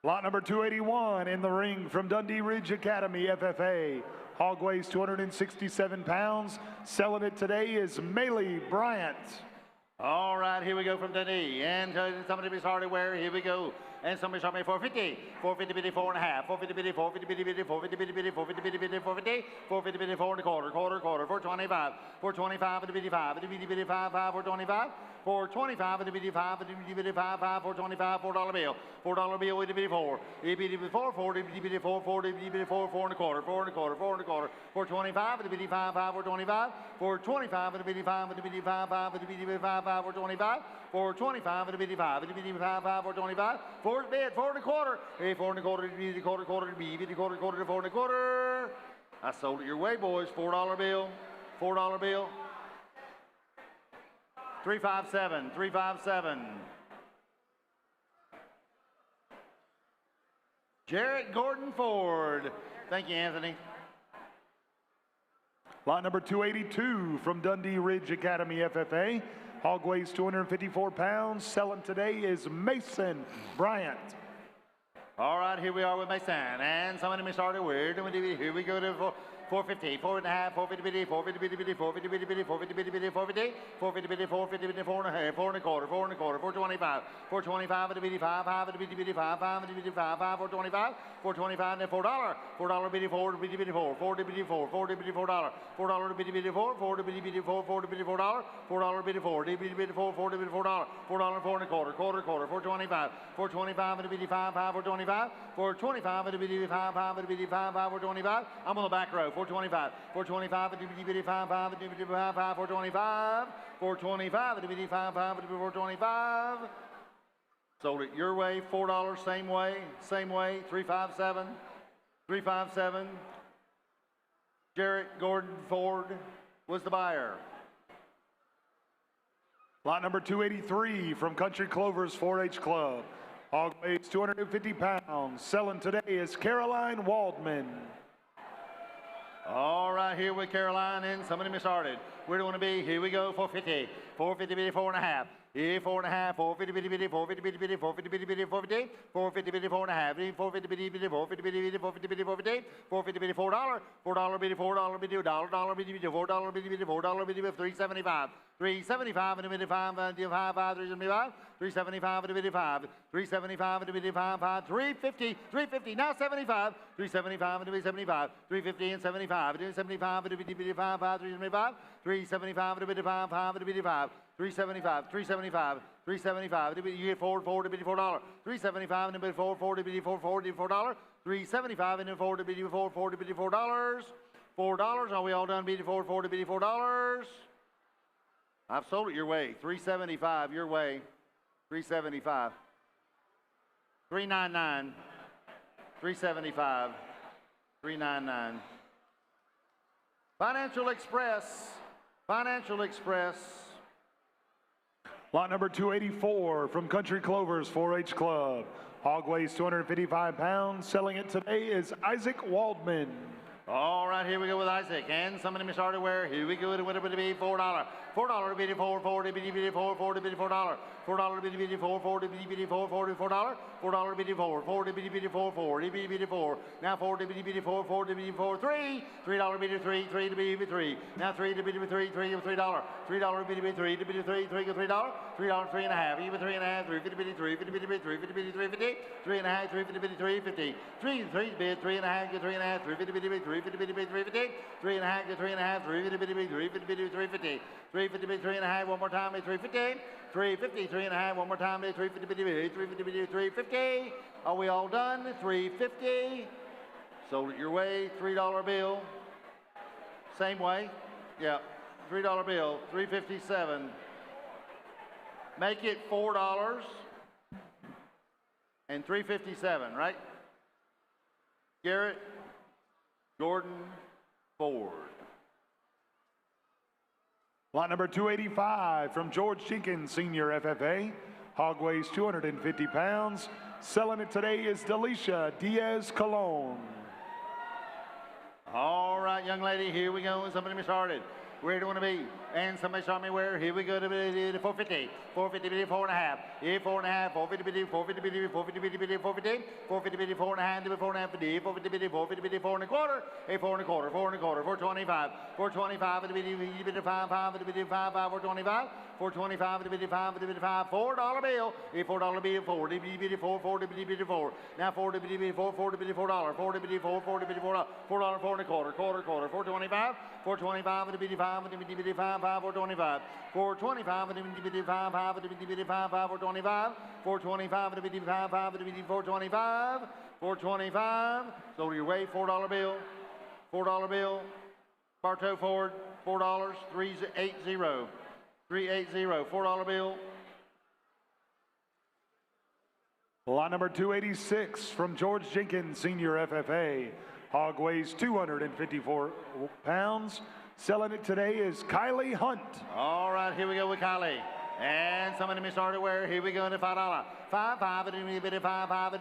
Lot number 281 in the ring from Dundee Ridge Academy, FFA. Hog weighs 267 pounds. Selling it today is Maley Bryant. All right, here we go from Dundee. And somebody be started where? Here we go. And somebody shot me 450. 450 bitty 4.5. 450 bitty 450 bitty bitty 450 bitty bitty 450 bitty bitty 450. 450 bitty 4 1/4. Quarter. 425. 425 bitty bitty 5. Bitty bitty 5 5 425. 425 bitty bitty 5. Bitty bitty 5 5 425. $4 bill. $4 bill bitty bitty 4. Bitty bitty 4 40 bitty bitty 4 40 bitty bitty 4 4 1/4. 4 1/4. 4 1/4. 425 bitty bitty 5 5 425. 425 bitty bitty 5 bitty bitty 5 5 bitty bitty 5 5 425. 425 bitty bitty 5 bitty bitty 5 5 425. 4 bid 4 1/4. Hey, 4 1/4 bitty quarter to B bitty quarter to 4 1/4. I sold it your way, boys. $4 bill. $4 bill. 357. 357. Jarrett Gordon Ford. Thank you, Anthony. Lot number 282 from Dundee Ridge Academy, FFA. Hog weighs 254 pounds. Selling today is Mason Bryant. All right, here we are with Mason. And somebody may start it weird. Here we go to 450, 4.5, 450 bitty, 450 bitty bitty, 450 bitty bitty, 450 bitty bitty, 450, 450 bitty, 450 bitty, 4.5, 4 1/4, 4 1/4, 425, 425 bitty bitty 5, 5 bitty bitty 5, 5 bitty bitty 5, 5, 425, 425 and $4, $4 bitty 4 bitty bitty 4, 4 bitty 4, 4 bitty $4, $4 bitty bitty 4, 4 bitty bitty 4, 4 bitty $4, $4 bitty 4, bitty bitty 4, 4 bitty $4, $4 4 1/4, quarter, 425, 425 bitty bitty 5, 5, 425, 425 bitty bitty 5, 5 bitty bitty 5, 5, 425. I'm on the back row. 425, 425, bitty bitty 5, 5, bitty bitty 5, 5, 425, 425, bitty bitty 5, 5, bitty 425. Sold it your way, $4, same way, 357, 357. Jarrett Gordon Ford was the buyer. Lot number 283 from Country Clover's 4-H Club. Hog weighs 250 pounds. Selling today is Caroline Waldman. All right, here with Caroline, and somebody me started. Where do you want to be? Here we go, 450. 450 bitty, 4.5. Here, 4.5, 450 bitty bitty, 450 bitty bitty, 450 bitty bitty, 450, 450 bitty, 4.5, 450 bitty bitty, 450 bitty bitty, 450 bitty, 450, 450 bitty, $4, $4 bitty, $4 bitty, $1 bitty bitty, $4 bitty bitty, $4 bitty, 375. 375 and a bitty 5, 5, 375, 375 and a bitty 5, 375 and a bitty 5, 5, 350, now 75, 375 and a bitty 75, 350 and 75, 75 and a bitty 5, 5, 375, 375 and a bitty 5, 5 and a bitty 5, 375, 375, 375, you get 4 to bitty $4, 375 and a bitty 4, 4 to bitty 4, $4, 375 and a 4 to bitty 4, 4 to bitty $4, $4, are we all done bitty 4, 4 to bitty $4? I've sold it your way. 375 your way. 375. 399. 375. 399. Financial Express. Financial Express. Lot number 284 from Country Clover's 4-H Club. Hog weighs 255 pounds. Selling it today is Isaac Waldman. All right, here we go with Isaac. And somebody started where? Here we go. What would it be? $4. $4 bitty $4, $4 bitty bitty $4, $4 bitty $4. $4 bitty bitty $4, $4 bitty bitty $4, $4 $4. $4 bitty $4, $4 bitty bitty $4, $4 bitty bitty $4. Now $4 bitty bitty $4, $4 bitty $4, $3. $3 bitty $3, $3 to bitty $3. Now $3 to bitty $3, $3 $3. $3 bitty $3, $3 to bitty $3, $3 $3. $3, 3 and a half. Even 3 and a half. 3 50 bitty 3, 50 bitty 3, 50 bitty 350. 3 and a half. 3 50 bitty 350. 3 bid 3 and a half. 3 and a half. 3 50 bitty 3 50 bitty 350. 3 and a half. 3 and a half. 3 50 bitty 3 50 bitty 350. 3 50 bitty 3 and a half. One more time. 350. 350. 3 and a half. One more time. 350 bitty 350 bitty 350. Are we all done? 350. Sold it your way. $3 bill. Same way. Yeah. $3 bill. 357. Make it $4 and 357, right? Garrett, Jordan, Ford. Lot number 285 from George Jenkins, Senior FFA. Hog weighs 250 pounds. Selling it today is Delisha Diaz Colon. All right, young lady, here we go. Somebody started. Where do you want to be? And somebody saw me where? Here we go to 450. 450, 4 and a half. 4 and a half. 450, 450, 450, 450, 450, 4 and a half, 4 and a half, 450, 450, 4 and a quarter. 4 and a quarter, 4 and a quarter, 425. 425, 5, 5, 425. 425, 5, $4 bill. $4 bill, 4, $4. Now 4, $4, $4, $4, $4, $4, $4, $4, 4 and a quarter, quarter, 425. 425, 5, 5, 425. 425, 5, 5, 425. 425, 5, 425. 425. So your way, $4 bill. $4 bill. Bartow Ford, $4, 380. 380, $4 bill. Lot number 286 from George Jenkins, Senior FFA. Hog weighs 254 pounds. Selling it today is Kylie Hunt. All right, here we go with Kylie. And somebody may start it where? Here we go to $5. 5, 5, 5, 5, 5,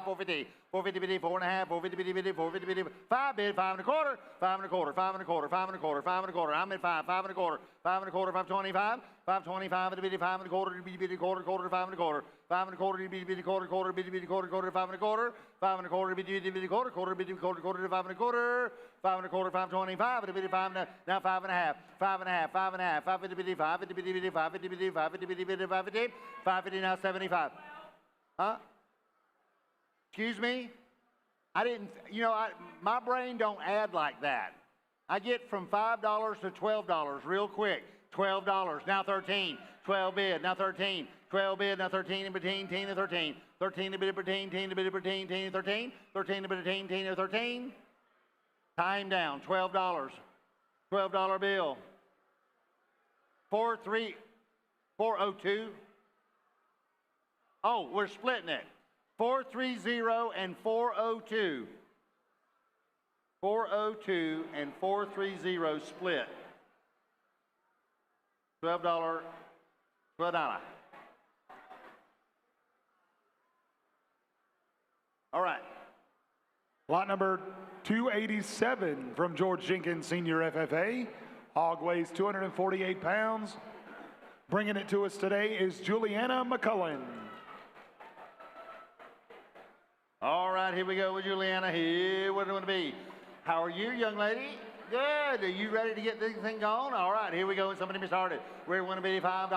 450. 450, 4 and a half, 450, 450, 5 bid, 5 and a quarter, 5 and a quarter, 5 and a quarter, 5 and a quarter, 5 and a quarter. I'm at 5, 5 and a quarter, 5 and a quarter, 525, 525, 5 and a quarter, quarter, quarter, 5 and a quarter, 5 and a quarter, quarter, quarter, quarter, 5 and a quarter, 5 and a quarter, quarter, quarter, quarter, 5 and a quarter, 5 and a quarter, 525, 5 now 5 and a half, 5 and a half, 5 and a half, 5 50, 5 50, 5 50, 5 50, 5 50, 550, now 75. Huh? Excuse me? I didn't, my brain don't add like that. I get from $5 to $12 real quick. $12, now 13. 12 bid, now 13. 12 bid, now 13 in between, 10 and 13. 13 to bid, 13, 10 to bid, 13, 10 and 13. 13 to bid, 13, 10 and 13. Time down, $12. $12 bill. 402. Oh, we're splitting it. 430 and 402. 402 and 430 split. $12. All right. Lot number 287 from George Jenkins, Senior FFA. Hog weighs 248 pounds. Bringing it to us today is Juliana McCullen. All right, here we go with Juliana. Here, what do you want to be? How are you, young lady? Good. Are you ready to get this thing going? All right, here we go. Somebody me started. We're going to be $5. 5,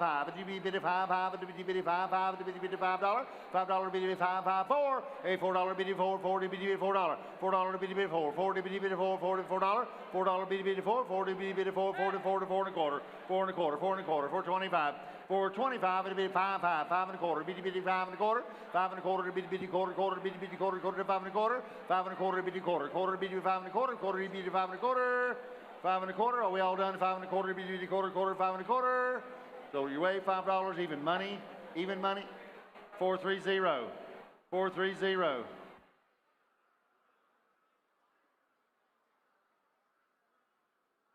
5. If you bid $5, 5. If you bid $5, 5. If you bid $5, $5 bid 5, 5, 4. A $4 bid 4, 4 bid $4. $4 bid 4, 4 bid 4, $4 $4 bid 4, 4 bid 4, 4 and a quarter, 4 and a quarter, 4 and a quarter, 425. 425, it'll be 5, 5, 5 and a quarter, bitty, 5 and a quarter, 5 and a quarter, bitty, quarter, quarter, bitty, quarter, quarter, 5 and a quarter, 5 and a quarter, bitty, quarter, quarter, bitty, 5 and a quarter, quarter, bitty, 5 and a quarter, 5 and a quarter. Are we all done? 5 and a quarter, bitty, quarter, quarter, 5 and a quarter. So you weigh $5, even money, 430, 430.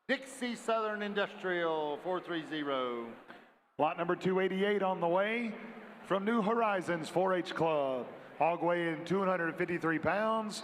Dixie Southern Industrial, 430. Lot number 288 on the way from New Horizons 4-H Club. Hog weighing 253 pounds.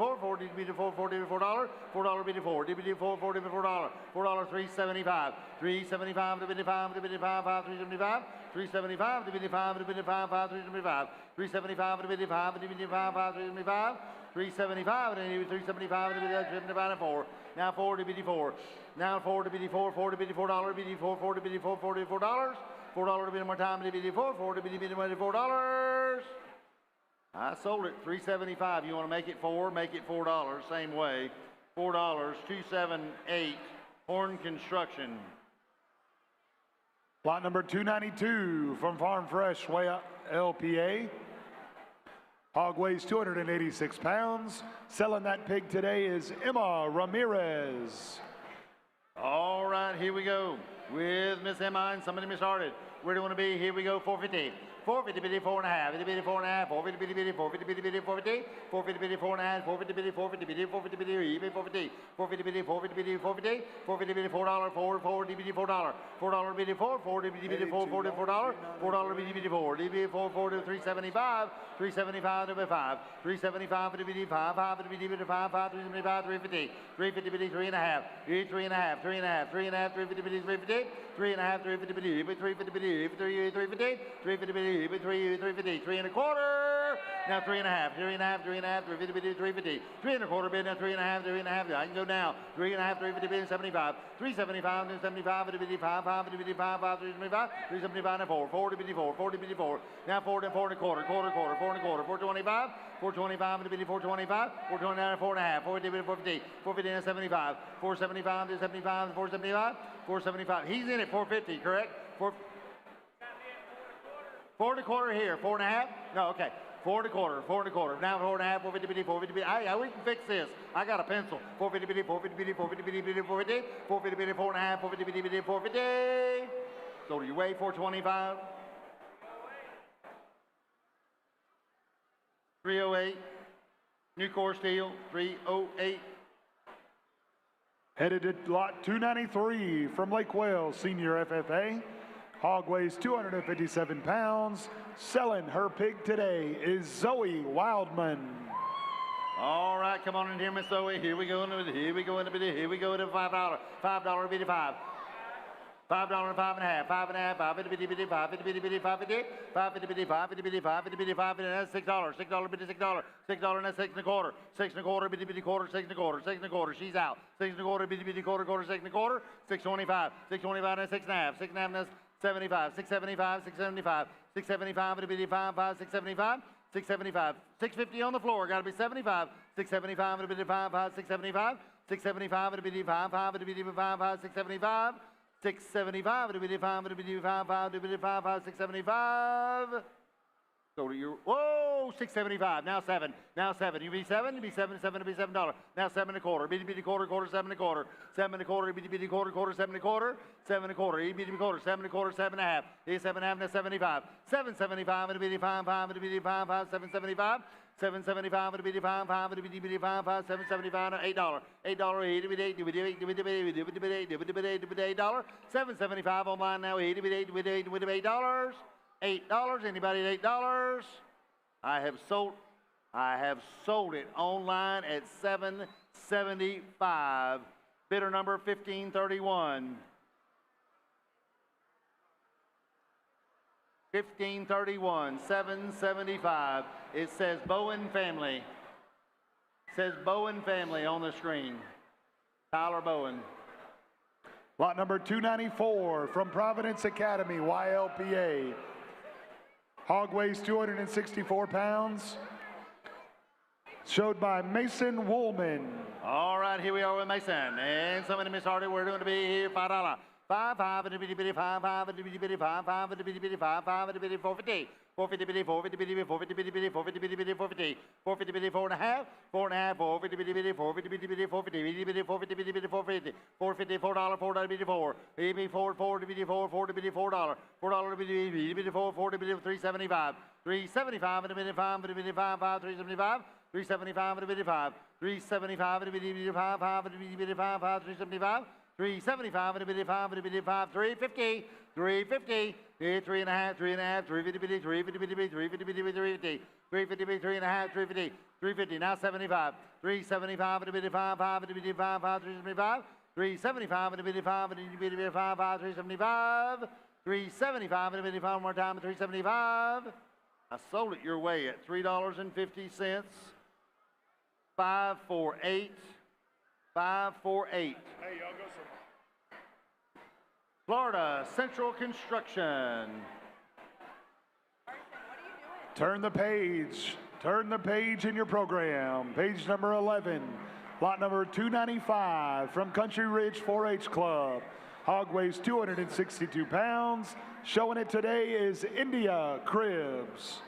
4, 4 DBD 4, 4 DBD $4, $4 BD 4, DBD 4, 4 DBD $4, $4 375, 375 DBD 5, DBD 5, 5 375, 375 DBD 5, DBD 5, 5 375, 375 DBD 5, DBD 5, 5 375, 375 375 divided 4. Now 4 DBD 4. Now 4 DBD 4, 4 DBD $4, BD 4, 4 DBD 4, $4 $4 to be more time, DBD 4, 4 to be $4. I sold it $375. You want to make it 4? Make it $4. Same way. $4. 278. Horn Construction. Lot number 292 from Farm Fresh, way up LPA. Hog weighs 286 pounds. Selling that pig today is Emma Ramirez. All right, here we go with Miss Emma and somebody started. Where do you want to be? Here we go, 450. 450 bitty 4.5, bitty bitty 4.5, 450 bitty bitty 450 bitty bitty 450, 450 bitty 4.5, 450 bitty 450 bitty 450 bitty 450, 450 bitty 450 bitty 450, 450 bitty $4, 440 bitty $4, $4 bitty 4, 40 bitty bitty 440 $4, $4 bitty bitty 4, DB 440 375, 375 to 5, 375 bitty bitty 5, 5 bitty bitty 5, 5 375, 350, 350 bitty 3.5, 3.5, 3.5, 3.5, 350 bitty 350, 3.5, 350 bitty 350 bitty 350, 350 bitty 350, 3 and a quarter. Now 3.5, 3.5, 3.5, 350 bitty 350, 3 and a quarter bid. Now 3.5, 3.5. I can go now. 3.5, 350 bitty 75, 375 to 75 bitty 5, 5 bitty 5, 5 375, 375 and 4, 40 bitty 4, 40 bitty 4. Now 4 and 4 and a quarter, quarter, 4 and a quarter, 425, 425 bitty 425, 429 and 4.5, 450 bitty 450, 450 and 75, 475 to 75, 475, 475. He's in at 450, correct? 4 and a quarter here, 4.5? No, okay. 4 and a quarter, 4 and a quarter. Now 4.5, 450 bitty, 450 bitty. We can fix this. I got a pencil. 450 bitty, 450 bitty, 450 bitty, bitty, 450, 450 bitty, 4.5, 450 bitty, bitty, 450. So do you weigh 425? 308. New core steel, 308. Headed to lot 293 from Lake Wales, senior FFA. Hog weighs 257 pounds. Selling her pig today is Zoe Wildman. All right, come on in here, Miss Zoe. Here we go. Here we go into here we go into $5. $5 bitty 5. $5 and 5.5, 5.5, 5 bitty bitty 5 bitty bitty bitty 5 bitty 5 bitty bitty 5 bitty bitty 5 bitty bitty 5 bitty. That's $6. $6 bitty $6. $6 and that's 6 and a quarter. 6 and a quarter bitty bitty quarter. 6 and a quarter. 6 and a quarter. She's out. 6 and a quarter bitty bitty quarter quarter. 6 and a quarter. 625. 625 and 6.5. 6.5 and that's 75. 675. 675. 675 bitty bitty 5 5 675. 675. 650 on the floor. Got to be 75. 675 bitty bitty 5 5 675. 675 bitty bitty 5 5 bitty bitty 5 5 675. 675, it'll be 5, it'll be 5, 5, it'll be 5, 5, 675. Go to your, whoa, 675, now 7, now 7. You be 7, you be 7, 7, it'll be $7. Now 7 and a quarter, bitty bitty quarter, quarter, 7 and a quarter, 7 and a quarter, bitty bitty quarter, quarter, 7 and a quarter, 7 and a quarter, bitty bitty quarter, 7 and a quarter, 7 and a half, 7 and a half, now 75. 775, it'll be 5, 5, it'll be 5, 5, 775. 775 it'll be 5 5 it'll be 5 5 775 $8 $8 it'll be 8 it'll be 8 it'll be 8 it'll be 8 it'll be 8 $8 775 online now it'll be 8 it'll be 8 it'll be $8 $8 anybody at $8 I have sold it online at $775 bidder number 1531 1531, 775. It says Bowen Family. It says Bowen Family on the screen. Tyler Bowen. Lot number 294 from Providence Academy, YLPA. Hog weighs 264 pounds. Showed by Mason Woolman. All right, here we are with Mason. And somebody missed we're going to be here, $5. 5 5 and a bitty bitty 5 5 and a bitty bitty 5 5 and a bitty bitty 5 5 and a bitty 450 450 bitty 450 bitty 450 bitty bitty 450 bitty bitty 450 450 bitty 4.5 4.5 450 bitty bitty 450 bitty bitty 450 bitty bitty 450 bitty bitty 450 450 $4 $4 bitty 4 bitty 4 4 bitty 4 4 bitty $4 $4 bitty bitty 4 4 bitty 375 375 and a bitty 5 and a bitty 5 5 375 375 and a bitty 5 375 and a bitty 5 5 and a bitty 5 5 375 375 and a bitty 5 and a bitty 5 350 350 3.5 3.5 350 bitty 350 bitty 350 bitty 350 350 bitty 3.5 350 350 now 75 375 and a bitty 5 5 and a bitty 5 5 375 375 and a bitty 5 and a bitty 5 5 375 375 and a bitty 5 one more time at 375. I sold it your way at $3.50. 548 548. Hey, y'all go some. Florida Central Construction. Turn the page. Turn the page in your program. Page number 11. Lot number 295 from Country Ridge 4-H Club. Hog weighs 262 pounds. Showing it today is India Cribs.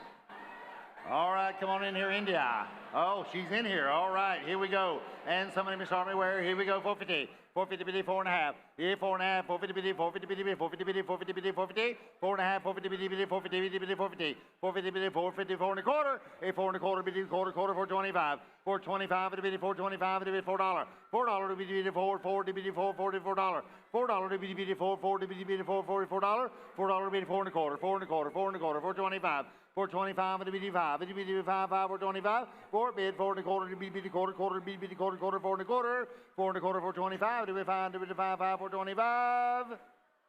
All right, come on in here, India. Oh, she's in here. All right, here we go. And somebody Miss Army wear. Here we go. 450. 450 bitty, 4.5. Yeah, 4.5. 450 bitty, 450 bitty, 450 bitty, 450 bitty, 450. 4.5. 450 bitty, bitty, 450 bitty, bitty, 450. 450 bitty, 450, 4.25. A 4.25 bitty, quarter, 425. 425 bitty, bitty, 425 bitty, $4. $4 bitty, bitty, 440 bitty, $440, $4. $4 bitty, bitty, 440 bitty, bitty, $440, $4. $4 bitty, 4.25. 4.25. 4.25. 425. 425 and a bitty 5, bitty bitty 5, 5, 425, 4 bid, 4.25, bitty bitty quarter, bitty bitty quarter, 4.25, 4.25, 425, bitty 5, bitty 5, 5, 425.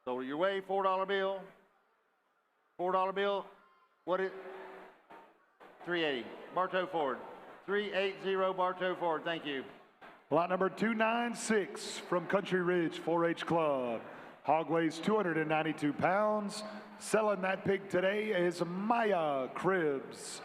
So your way, $4 bill. $4 bill. What is 380. Bartow Ford. 380 Bartow Ford. Thank you. Lot number 296 from Country Ridge 4-H Club. Hog weighs 292 pounds. Selling that pig today is Maya Cribs.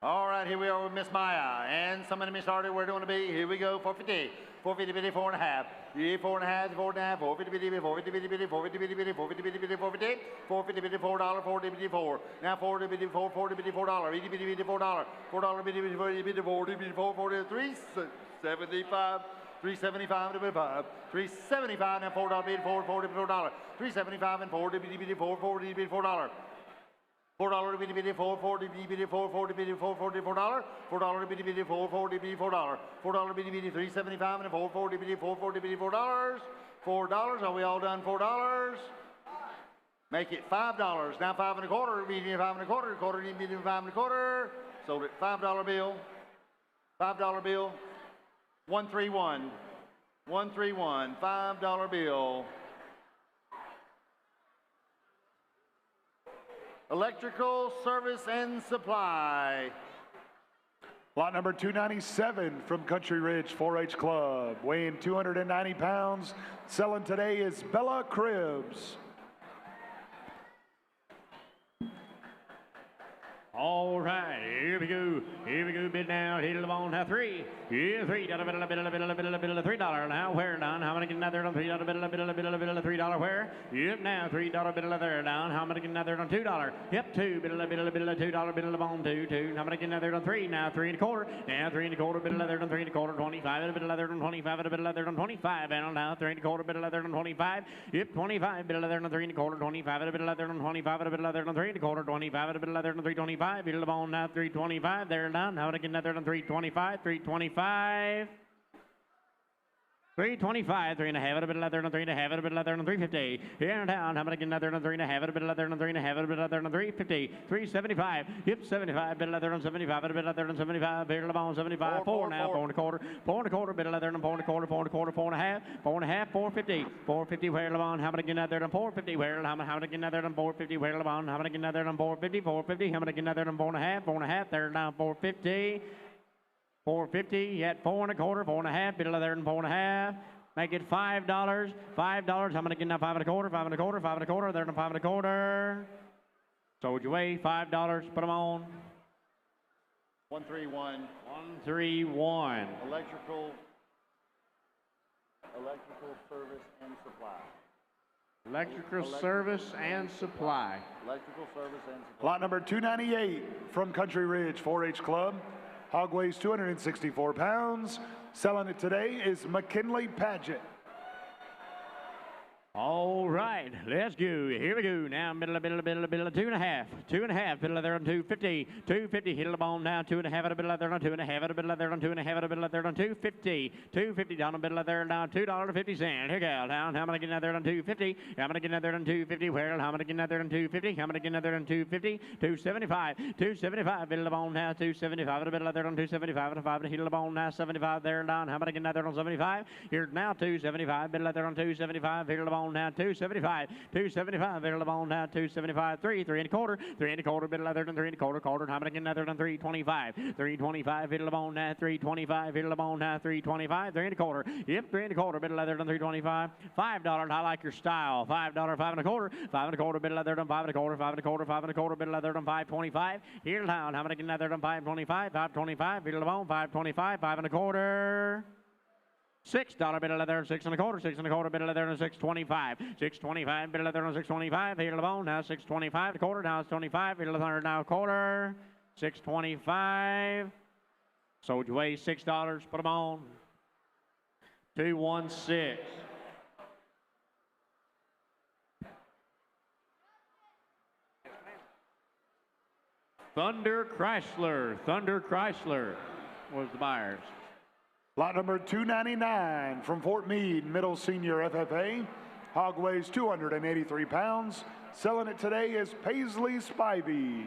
All right, here we are with Miss Maya. And somebody started where do you want to be? Here we go, 450. 450 bitty, 4.5. Yeah, 4.5, 4.5, 450 bitty, 450 bitty, bitty, 450 bitty, bitty, 450 bitty, bitty, 450. 450 bitty, $4, 40 bitty, 4. Now 40 bitty, 4, 40 bitty, $4. Bitty, bitty, bitty, $4. $4 bitty, bitty, 40 bitty, 40 bitty, 4, 40, 375. 375 and 5. 375 and $4 bid, $440 $4. 375 and 40 bitty bitty, 440 bid, $4. $4 bitty bitty, 440 bitty bitty, 440 bitty, $440 $4. $4 bitty bitty, 440 bitty, $4. $4 bitty bitty, 375 and 440 bitty, 440 bitty, $4. $4. Are we all done? $4. Make it $5. Now 5 1/4, medium 5 1/4, quarter medium 5 1/4. Sold it. $5 bill. $5 bill. 131. 131. $5 bill. Electrical service and supply. Lot number 297 from Country Ridge 4-H Club. Weighing 290 pounds. Selling today is Bella Cribs. All right, here we go. Here we go, bid now. Hit it on now 3. Yeah, $3. $3 now. Where down? How many getting out there on $3? $3 where? Yep, now $3 bid there down. How many getting out there on $2? Yep, $2. Bid $2 bid on 2. 2. How many getting out there on 3? Now 3 1/4. Now 3 1/4 bid there on 3 1/4. 25 bid there on 25 bid there on 25. And now 3 1/4 bid there on 25. Yep, 25 bid there on 3 1/4. 25 bid there on 25 bid there on 3 1/4. 25 bid there on 325. Bid on now 325 there down. How many getting out there on 325? 325. 325, 3.5, a bit leather, and 3.5, a bit leather, and 350. Here in town, how many getting leather, and 3.5, a bit leather, and 3.5, a bit leather, and 350. 375, yep, 75, bit leather, and 75, a bit leather, and 75, here to bone, 75, 4 now, 4 1/4, 4 1/4, bit of leather, and 4 1/4, 4 1/4, 4.5, 4.5, 450. 450, where to bone, how many getting leather, and 450, where, how many getting leather, and 450, where to bone, how many getting leather, and 450, 450, how many getting leather, and 4.5, 4.5, there down, 450. 450, at 4 1/4, 4.5, bit of leather, and 4.5. Make it $5. $5. How many getting now? 5 1/4, 5 1/4, 5 1/4. There to 5 1/4. Sold your way. $5. Put them on. 131. 131. Electrical service and supply. Electrical service and supply. Electrical service and supply. Lot number 298 from Country Ridge 4-H Club. Hog weighs 264 pounds. Selling it today is McKinley Paget. All right, let's go. Here we go. Now, middle, 2.5. 2.5, middle of there on 250. 250, hit the bone now. 2.5 at a middle of there on 2.5 at a middle of there on 2.5 at a middle of there on 250. 250 down the middle of there now. $2.50. Here go. Down. How many getting out there on 250? How many getting out there on 250? Where? How many getting out there on 250? How many getting out there on 250? 275. 275, middle of the bone now. 275 at a middle of there on 275 at a 5. Hit the bone now. 75 there and down. How many getting out there on 75? Here now. 275, middle of there on 275. Hit the bone now 275, 275, middle of the bone now 275, 3 1/4, 3 1/4, middle of there and 3 1/4, quarter. How many getting out there on 325, 325, middle of the bone now 325, middle of the bone now 325, 3 1/4, yep, 3 1/4, middle of there on 325, $5. I like your style. $5, 5 1/4, 5 1/4, middle of there on 5 1/4, 5 1/4, 5 1/4, middle of there on 525. Here down, how many getting out there on 525, 525, middle of the bone 525, 5 1/4. $6 bit of leather, 6 1/4, 6 1/4 bit of leather, and 625. 625 bit of leather, and 625. Here to the bone now, 625 quarter, now it's 25. Bit of leather, now quarter. 625. Sold your way $6. Put them on. 216. Thunder Chrysler was the buyers. Lot number 299 from Fort Meade, Middle Senior FFA. Hog weighs 283 pounds. Selling it today is Paisley Spivey.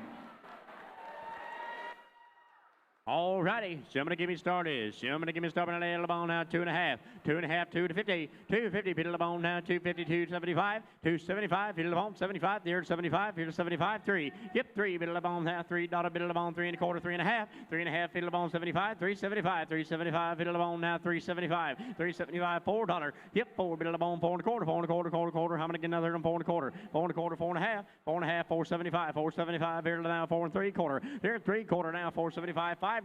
All righty, somebody give me started. Somebody give me started on the ball now, 2.5. 2.5, 2 to 50. 250, Peter the ball now, 250, 275. 275, Peter the ball, 75. There, 75, Peter 75, 3. Yep, 3, Peter the ball now, $3, Peter the ball, 3.25, 3.5. 3.5, Peter the ball, 75. 375, 375, Peter the ball now, 375. 375, $4. Yep, 4, Peter the ball, 4.25, 4.25. How many get another 4.25? 4.25, 4.5. 4.5, 475. 475, Peter now, 4.75. There, 3/4 now, 475. $5.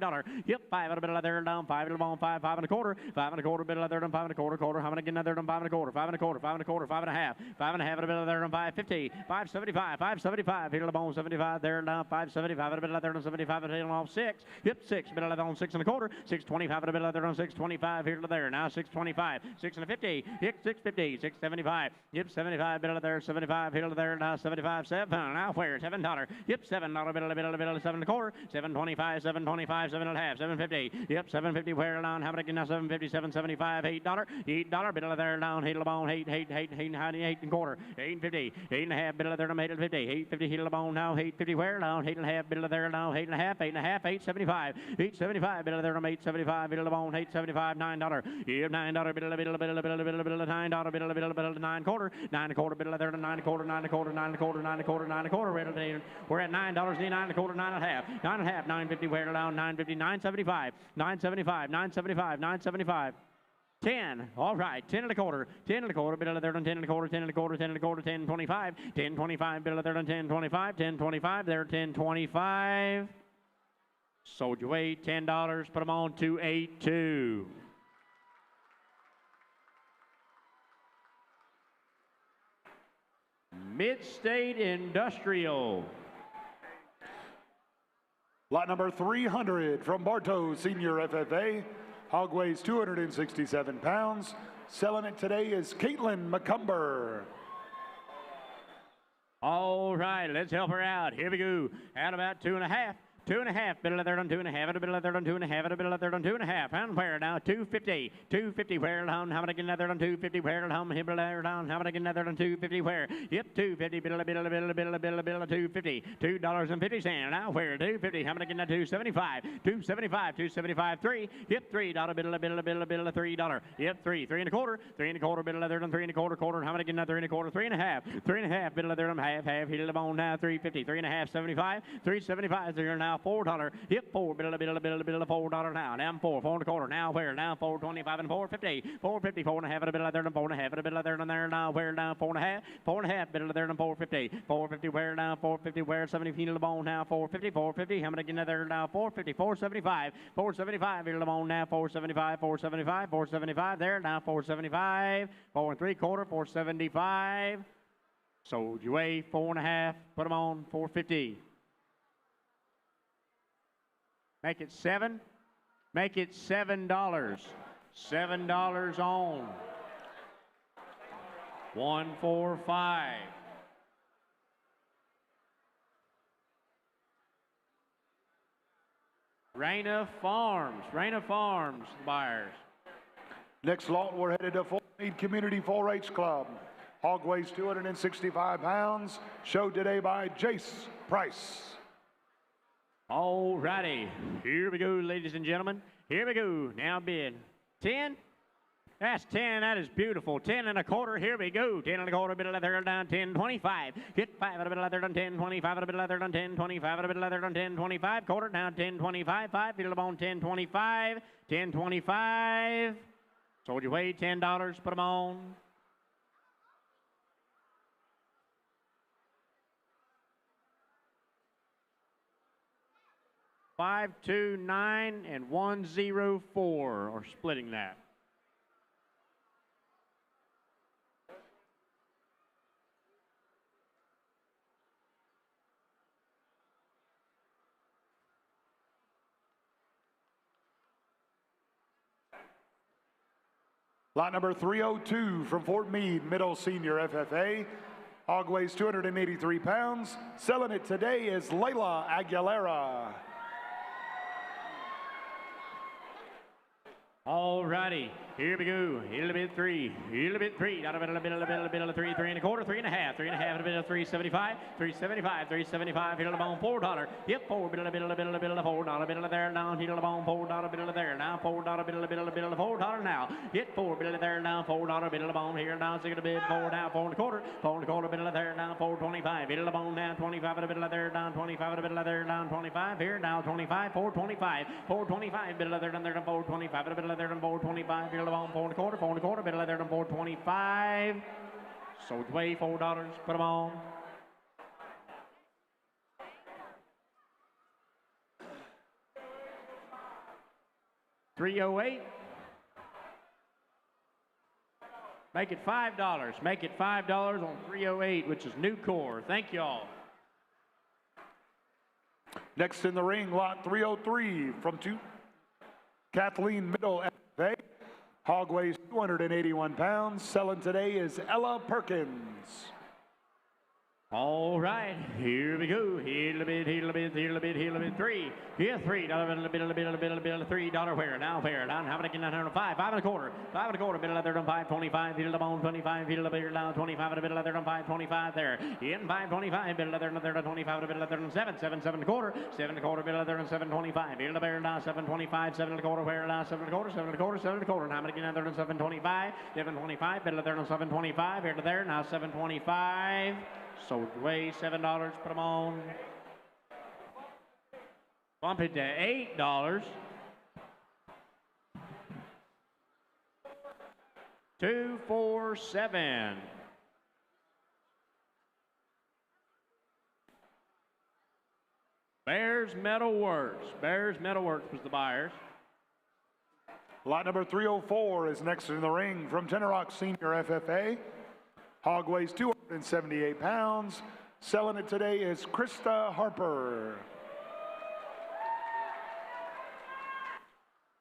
Yep, 5 a bit of there down, 5 to the bone, 5, 5.25, 5.25 bit of there down, 5.25. How many get another 5.25, 5.25, 5.25, 5.5, 5.5 a bit of there down, 5.50, 5.75, 5.75, here to the bone, 75 there down, 5.75 a bit of there down, 75 and off 6. Yep, 6 bit of there on 6.25, 6.25 a bit of there on 6.25 here to there. Now 6.25, 6.50, yep, 6.50, 6.75, yep, 75 bit of there, 75 here to there now, 75, 7. Now where $7? Yep, $7 bit of 7.25, 7.25, 7.25. 7.5, 750. Yep, 750. Where down? How many now? 750, 775. $8. $8 bit of there down. 8 bone. 8 and quarter. 8.50. 8.5 bit of there down. 8.50. 8.50. Hit the bone now. 8.50. Where down? 8.5 bit of there down. 8.5. 8.5. 8.75. 8.75 bit of there down. 8.75 bit of the bone. 8.75. $9. Yep, $9 bit of $9 bit of $9.25. $9.25 bit of there down. $9.25. $9.25. We're at $9. $9.25. $9.5. $9.5. $9.50. Where down? $9.50. $9.75. $9.75. $9.75. $9.75. 10. All right. 10.25. 10.25. Bit of there on 10.25. 10.25. 10.25. 10.25. 10.25. Bit of there on 10.25. 10.25. There 10.25. Sold your way $10. Put them on 282. Mid-State Industrial. Lot number 300 from Bartow Senior FFA. Hog weighs 267 pounds. Selling it today is Caitlin McCumber. All right, let's help her out. Here we go. At about 2.5. 2.5, bit of there on 2.5, a bit of there on 2.5, a bit of there on 2.5. And where now? 250. 250 where down? How many get another on 250? Where down? Here there down. How many get another on 250? Where? Yep, 250. Bit of 250. $2.50. Now where? 250. How many get another 275? 275. 275. 3. Yep, $3. Bit of $3. Yep, 3. 3.25. 3.25. Bit of there on 3.25 quarter. How many get another 3.25? 3.5. 3.5. Bit of there on half. Hit the bone now. 350. 3.5. 75. 375. There now. $4. Yep, 4. Bit of $4 now. Now 4. 4.25. Now where? Now 4.25 and 4.50. 4.50. 4.5 a bit of there and 4.5 a bit of there and there. Now where? Now 4.5. 4.5 bit of there and 4.50. 4.50 where? Now 4.50 where? 70 feet of the bone now. 4.50. 4.50. How many get there now? 4.50. 4.75. 4.75 feet of the bone now. 4.75. 4.75. 4.75 there now. 4.75. 4.75. 4.75. Sold you way 4.5. Put them on 4.50. Make it 7. Make it $7. $7 on. 145. Raina Farms. Raina Farms buyers. Next lot, we're headed to Fort Meade Community 4-H Club. Hog weighs 265 pounds. Showed today by Jace Price. All righty, here we go, ladies and gentlemen. Here we go. Now bid 10. That's 10. That is beautiful. 10.25. Here we go. 10.25. Bit of leather down. 10.25. Get 5 at a bit of leather down. 10.25 at a bit of leather down. 10.25 at a bit of leather down. 10.25. Quarter down. 10.25. 5 feet of the bone. 10.25. 10.25. Sold your way. $10. Put them on. $529 and $104 are splitting that. Lot number 302 from Fort Meade, Middle Senior FFA. Hog weighs 283 pounds. Selling it today is Layla Aguilera. All righty, here we go. A little bit three, out of it, a bit of three, 3 1/4, 3 1/2, a bit of 375, 375, hit the bone, $4. Yep, $4, bit of $4, bit of there now, hit the bone, $4, bit of there now, $4, bit of $4 now. Hit $4, bit of there now, $4, bit of the bone here now, 6 bid, $4 now, 4 1/4, bit of there now, $4.25, hit the bone now, 25, a bit of there down, 25, a bit of there down, 25 here now, 25, 4.25, 4.25, bit of there down, 4.25, a bit of there down, 4.25, hit the bone, 4 1/4, bit of there down, 4.25. So weigh $4, put them on. $308. Make it $5. Make it $5 on 308, which is new core. Thank y'all. Next in the ring, lot 303 from Kathleen Middle FFA. Hog weighs 281 pounds. Selling today is Ella Perkins. All right, here we go. Here a bit, three. Yeah, $3, $3 where? Now where? Down, how many can I have? 5 1/4, 5 1/4, bit of leather on 5.25, hit the bone, 25, hit the bit down, 25, a bit of leather on 5.25 there. In 5.25, bit of leather on 25, a bit of leather on 7 1/4, 7 1/4, bit of leather on 7.25, hit the bear down, 7.25, 7 1/4, where now, 7 1/4, 7 1/4, 7 1/4, and how many can I have on 7.25, 7.25, bit of leather on 7.25, here to there, now 7.25. So weigh $7, put them on. Bump it to $8. $247. Bears Metal Works. Bears Metal Works was the buyers. Lot number 304 is next in the ring from Tenorock Senior FFA. Hog weighs 278 pounds. Selling it today is Krista Harper.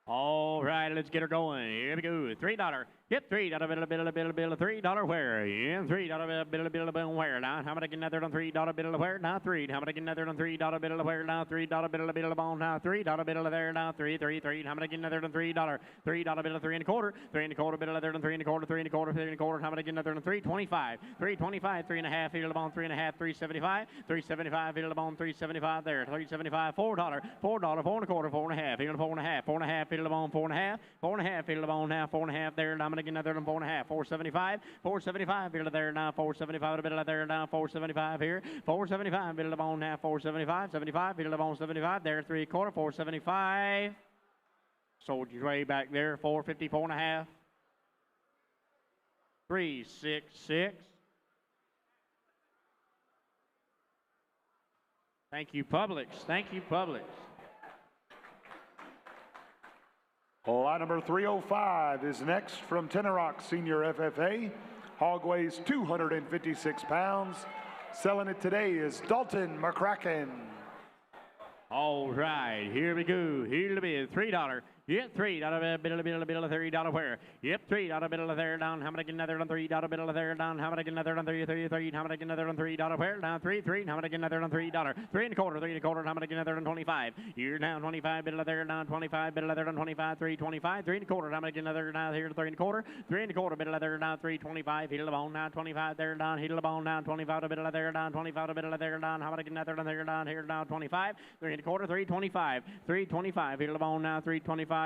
All right, let's get her going. Here we go. $3. Yep, $3, $3 where? Yeah, $3, where? Now, how many can there on $3 where? Now, 3. How many can there on $3 where? Now, $3 bone. Now, $3 there. Now, 3. How many can there on $3? $3 3 1/4, 3 1/4, bit of there on 3 1/4, 3 1/4, 3 1/4. How many can there on 3.25? 3.25, 3 1/2, hit the bone, 3 1/2, 375, 375, hit the bone, 375 there, 375, $4, $4, 4 1/4, 4 1/2, hit the 4 1/2, 4 1/2, hit the bone, 4 1/2, 4 1/2, hit the bone now, 4 1/2 there. How many can there on 4 1/2? 475, 475, bit of there now, 475, a bit of there now, 475 here, 475, bit of the bone now, 475, 75, bit of the bone, 75 there, 3 1/4, 475. Sold your way back there, 450, 4 1/2. 366. Thank you, Publix. Thank you, Publix. Lot number 305 is next from Tenorock Senior FFA. Hog weighs 256 pounds. Selling it today is Dalton McCracken. All right, here we go. Here to be $3. Yep, $3, $3 where? Yep, $3, bit of there down. How many can there on $3? Bit of there down. How many can there on 3? How many can there on $3 where? Down 3. How many can there on $3? 3 1/4, 3 1/4. How many can there on 25? You're down 25, bit of there down 25, bit of there on 25, 3.25, 3 1/4. How many can there down here? 3 1/4, 3 1/4, bit of there down 3.25. Hit the bone now, 25 there down. Hit the bone now, 25, a bit of there down, 25, a bit of there down. How many can there on there down here down 25, 3 1/4, 3.25, 3.25. Hit the bone now, 3.25.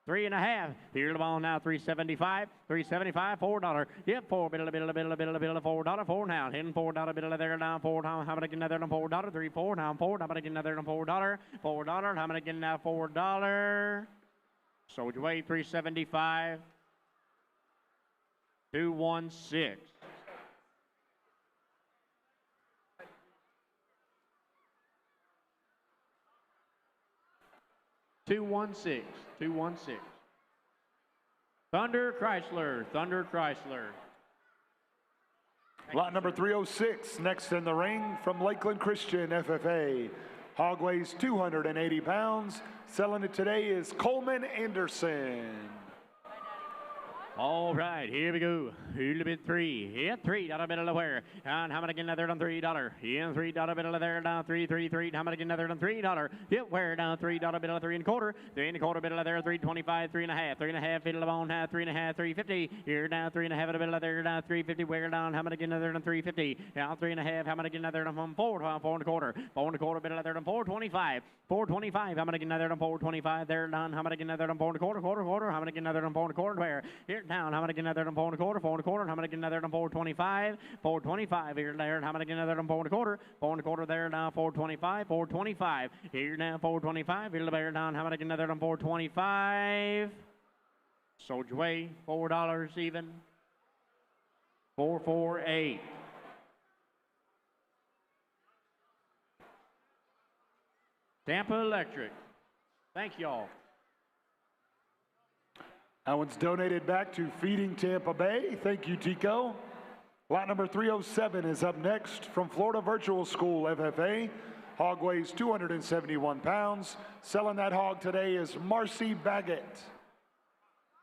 3 1/2. Here's the ball now. 375. 375. $4. Yep. $4. Bit of $4. 4 now. Hitting $4. Bit of there now. 4 now. How many can there on $4? 3 4 now. 4. How many can there on $4? $4. How many can now $4? So you weigh 375. 216. $216. Thunder Chrysler. Lot number 306 next in the ring from Lakeland Christian FFA. Hog weighs 280 pounds. Selling it today is Coleman Anderson. All right, here we go. Little bit three. Yeah, $3 bill of where. And how many again another than $3? Yeah, $3 bill of there down three. How many again another than $3? Yeah, where down $3 bill of 3 1/4. 3 1/4 bill of there, 3.25, 3 1/2. 3 1/2 bill of on half, 3 1/2, 3.50. Here down 3 1/2 bill of there down 3.50. Where down how many again another than 3.50. Down 3 1/2. How many again another than 4 1/4. 4 1/4 bill of there than 4.25. 4.25. How many again another than 4.25 there down. How many again another than 4 1/4. Quarter. How many again another than 4 1/4 where. Here down, how many again another than 4 1/4, 4 1/4, how many again another than 4.25, 4.25 here there, how many again another than 4 1/4, 4 1/4 there now, 4.25, 4.25 here now, 4.25 here there down, how many again another than 4.25, sold your way, $4 even, 4.48. Tampa Electric, thank y'all. That one's donated back to Feeding Tampa Bay. Thank you, Tico. Lot number 307 is up next from Florida Virtual School, FFA. Hog weighs 271 pounds. Selling that hog today is Marcy Baggett.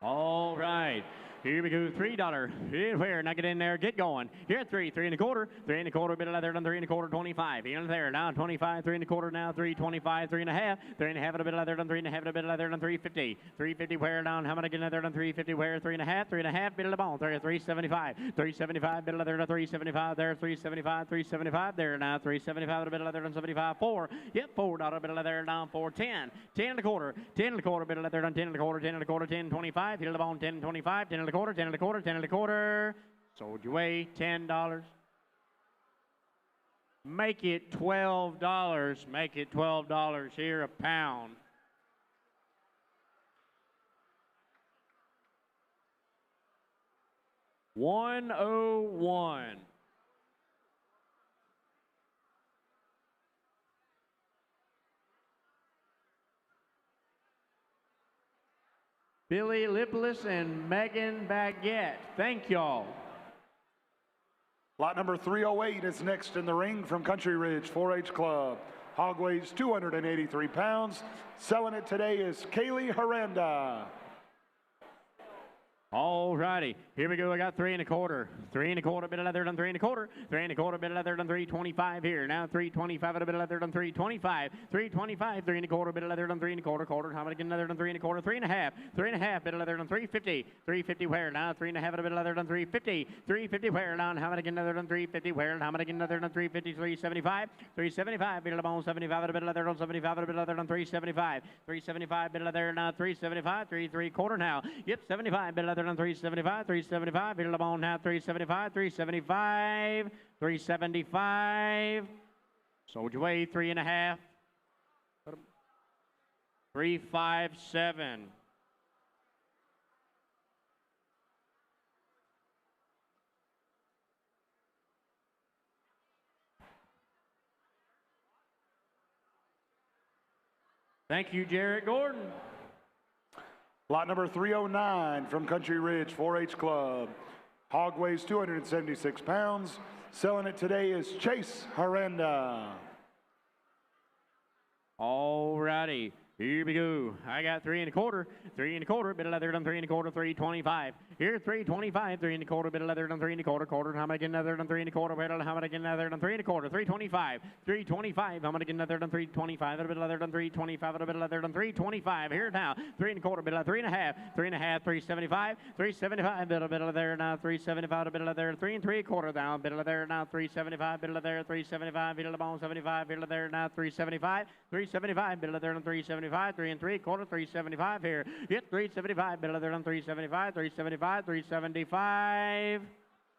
All right. Here we go, $3. Here, where? Now get in there, get going. Here at 3 1/4. 3 1/4, bit of there, done 3 1/4, 25. In there, now 25, 3 1/4, now 3.25, 3 1/2. 3 1/2 at a bit of there, done 3 1/2 at a bit of there, done 3.50. 3.50, where down, how many getting there, done 3.50, where? 3 1/2, 3 1/2, bit of the bone, 3.75. 3.75, bit of there, done 3.75 there, 3.75, 3.75 there, now 3.75 at a bit of there, done 75, 4. Yep, $4, bit of there, down 4.10. 10 1/4, 10 1/4, bit of there, done 10 1/4, 10 1/4, 10.25, hit the bone, 10.25, 10 1/4, 10 1/4, 10 1/4. Sold your way, $10. Make it $12. Make it $12 here a pound. $101. Billy Lipolis and Megan Baguette. Thank y'all. Lot number 308 is next in the ring from Country Ridge 4-H Club. Hog weighs 283 pounds. Selling it today is Kaylee Haranda. All righty, here we go. I got 3 1/4. 3 1/4, bit of leather done 3 1/4. 3 1/4, bit of leather done 3.25 here. Now 3.25 at a bit of leather done 3.25. 3.25, 3 1/4, bit of leather done 3 1/4. Quarter, how many again leather done 3 1/4. 3 1/2. 3 1/2, bit of leather done 3.50. 3.50 where now 3 1/2 at a bit of leather done 3.50. 3.50 where now how many again leather done 3.50 where how many again leather done 3.50. 3.75. 3.75, bit of the bone 75 at a bit of leather done 75 at a bit of leather done 3.75. 3.75, bit of leather now 3.75. 3 3/4 now. Yep, 75, bit of leather done 3.75. 3.75, bit of the bone now 3.75. 3.75. 3.75. Sold your way, 3 1/2. 3.57. Thank you, Jarrett Gordon. Lot number 309 from Country Ridge 4-H Club. Hog weighs 276 pounds. Selling it today is Chase Haranda. All righty. Here we go. I got 3 1/4. 3 1/4, bit of leather done 3 1/4, 3.25. Here 3.25, 3 1/4, bit of leather done 3 1/4. Quarter, how many again leather done 3 1/4. Wait, how many again leather done 3 1/4. 3.25. 3.25, how many again leather done 3.25. A bit of leather done 3.25. A bit of leather done 3.25. Here now 3 1/4, bit of 3 1/2. 3 1/2, 3.75. 3.75, bit of leather now 3.75. A bit of leather 3 3/4 down. Bit of leather now 3.75. Bit of leather 3.75. Bit of the bone 75. Bit of leather now 3.75. 3.75. Bit of leather 3.75. 3 3/4, 3.75 here. Yep, 3.75. Bit of leather on 3.75. 3.75. 3.75.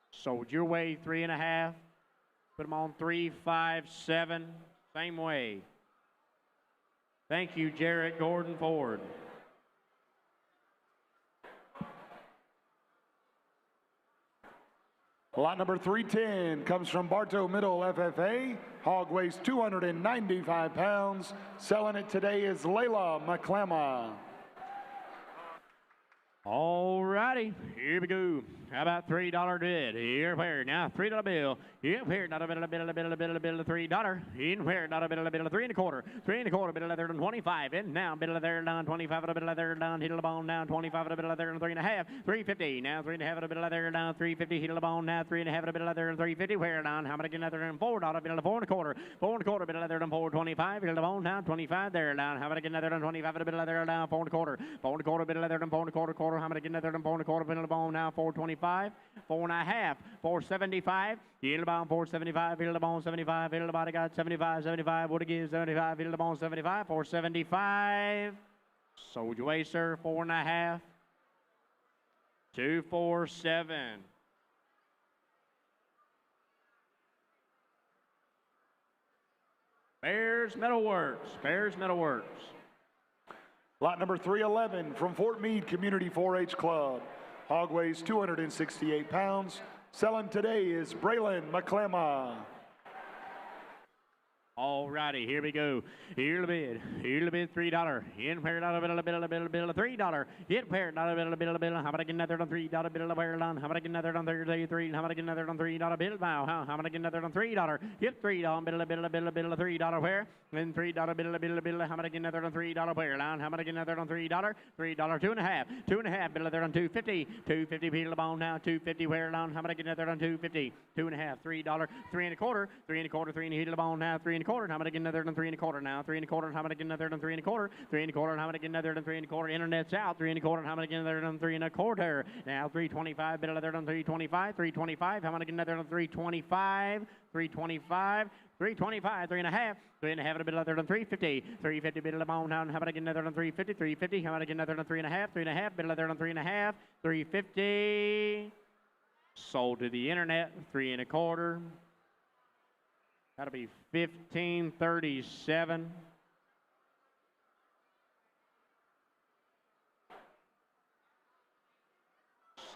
Sold your way, 3 1/2. Put them on 3.57. Same way. Thank you, Jarrett Gordon Ford. Lot number 310 comes from Bartow Middle FFA. Hog weighs 295 pounds. Selling it today is Layla McClama. All righty, here we go. How about $3 bid? Here, where? Now, $3 bill. Here, where? Not a bill, $3. In where? Not a bill, $3 and a quarter. $3 and a quarter, bill there down 25. In now, bill there down 25, a bill there down, hit the bone down 25, a bill there down 3.5. 350. Now, 3.5, a bill there down 350, hit the bone now 3.5, a bill there down 350. Where down? How much again? There down $4, bill 4 and a quarter. 4 and a quarter, bill there down 4.25, hit the bone down 25 there down. How much again? There down 25, a bill there down 4 and a quarter. 4 and a quarter, bill there down 4 and a quarter. How many getting there? 4 and a quarter, bill the bone now 425, 4.5, 475. Yield the bone 475, yield the bone 75, yield the body got 75, 75. What it gives 75, yield the bone 75, 475. Sold your way, sir. 4.5, 247. Bears Metalworks, Bears Metalworks. Lot number 311 from Fort Meade Community 4-H Club. Hog weighs 268 pounds. Selling today is Braylon McClama. All righty, here we go. Here the bid. Here the bid, $3. In where not a bill, $3. Hit where not a bill. How about I get another on $3 bill? Where down? How about I get another on $3? How about I get another on $3 bill? Wow, how about I get another on $3? Hit $3 bill, $3 where? Then $3 bill. How about I get another on $3 where down? How about I get another on $3? $3, 2.5. 2.5 bill there on $2.50. $2.50 bill bone now. $2.50 where down? How about I get another on $2.50? 2.5. $3. 3 and a quarter. 3 and a quarter. 3 and a hit the bone now. 3 and a quarter. How about I get another than 3 and a quarter now? 3 and a quarter. How about I get another than 3 and a quarter? 3 and a quarter. How about I get another than 3 and a quarter? Internet's out. 3 and a quarter. How about I get another than 3 and a quarter? Now 325. Bit another than 325. 325. How about I get another than 325? 325. 325, 3.5, 3.5 and a bit other than 350, 350 bit of the bone down. How about I get another than 350, 350? How about I get another than 3.5, 3.5 bit other than 3.5, 350. Sold to the internet, 3 and a quarter. That'll be 1537.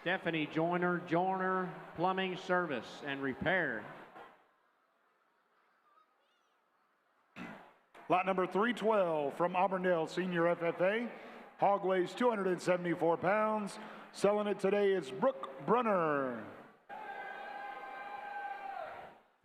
Stephanie Joyner Plumbing Service and Repair. Lot number 312 from Auburndale Senior FFA. Hog weighs 274 pounds. Selling it today is Brooke Brunner.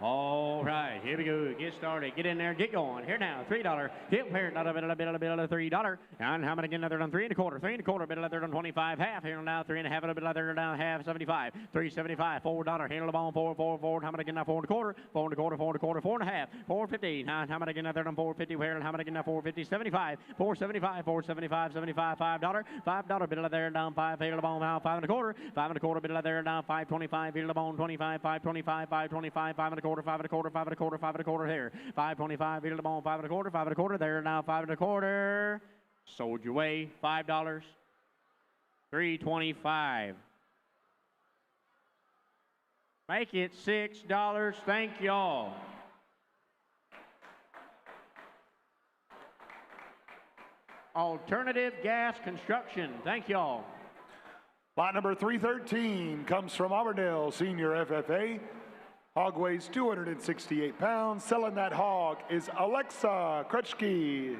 All right, here we go. Get started. Get in there. Get going. Here now, $3. Hit where not a bit of $3. And how many get another on 3 and a quarter? 3 and a quarter. Bit other than 25. Half here now. 3.5 and a bit other down half. 75. 375. $4. Handle the ball. 4. How many get now? 4 and a quarter. 4 and a quarter. 4 and a quarter. 4.5. 450. Now how many get another on 450? Where? How many get now? 450. 75. 475. 475. 75. $5. $5. Bit other down 5. Handle the ball now. 5 and a quarter. 5 and a quarter. Bit other down 525. Handle the ball 25. 525. 525. 5 and a quarter. 5 and a quarter, 5 and a quarter, 5 and a quarter here. 525, hit the ball, 5 and a quarter, 5 and a quarter there. Now 5 and a quarter. Sold your way, $5. 325. Make it $6. Thank y'all. Alternative Gas Construction. Thank y'all. Lot number 313 comes from Auburndale Senior FFA. Hog weighs 268 pounds. Selling that hog is Alexa Krutschke.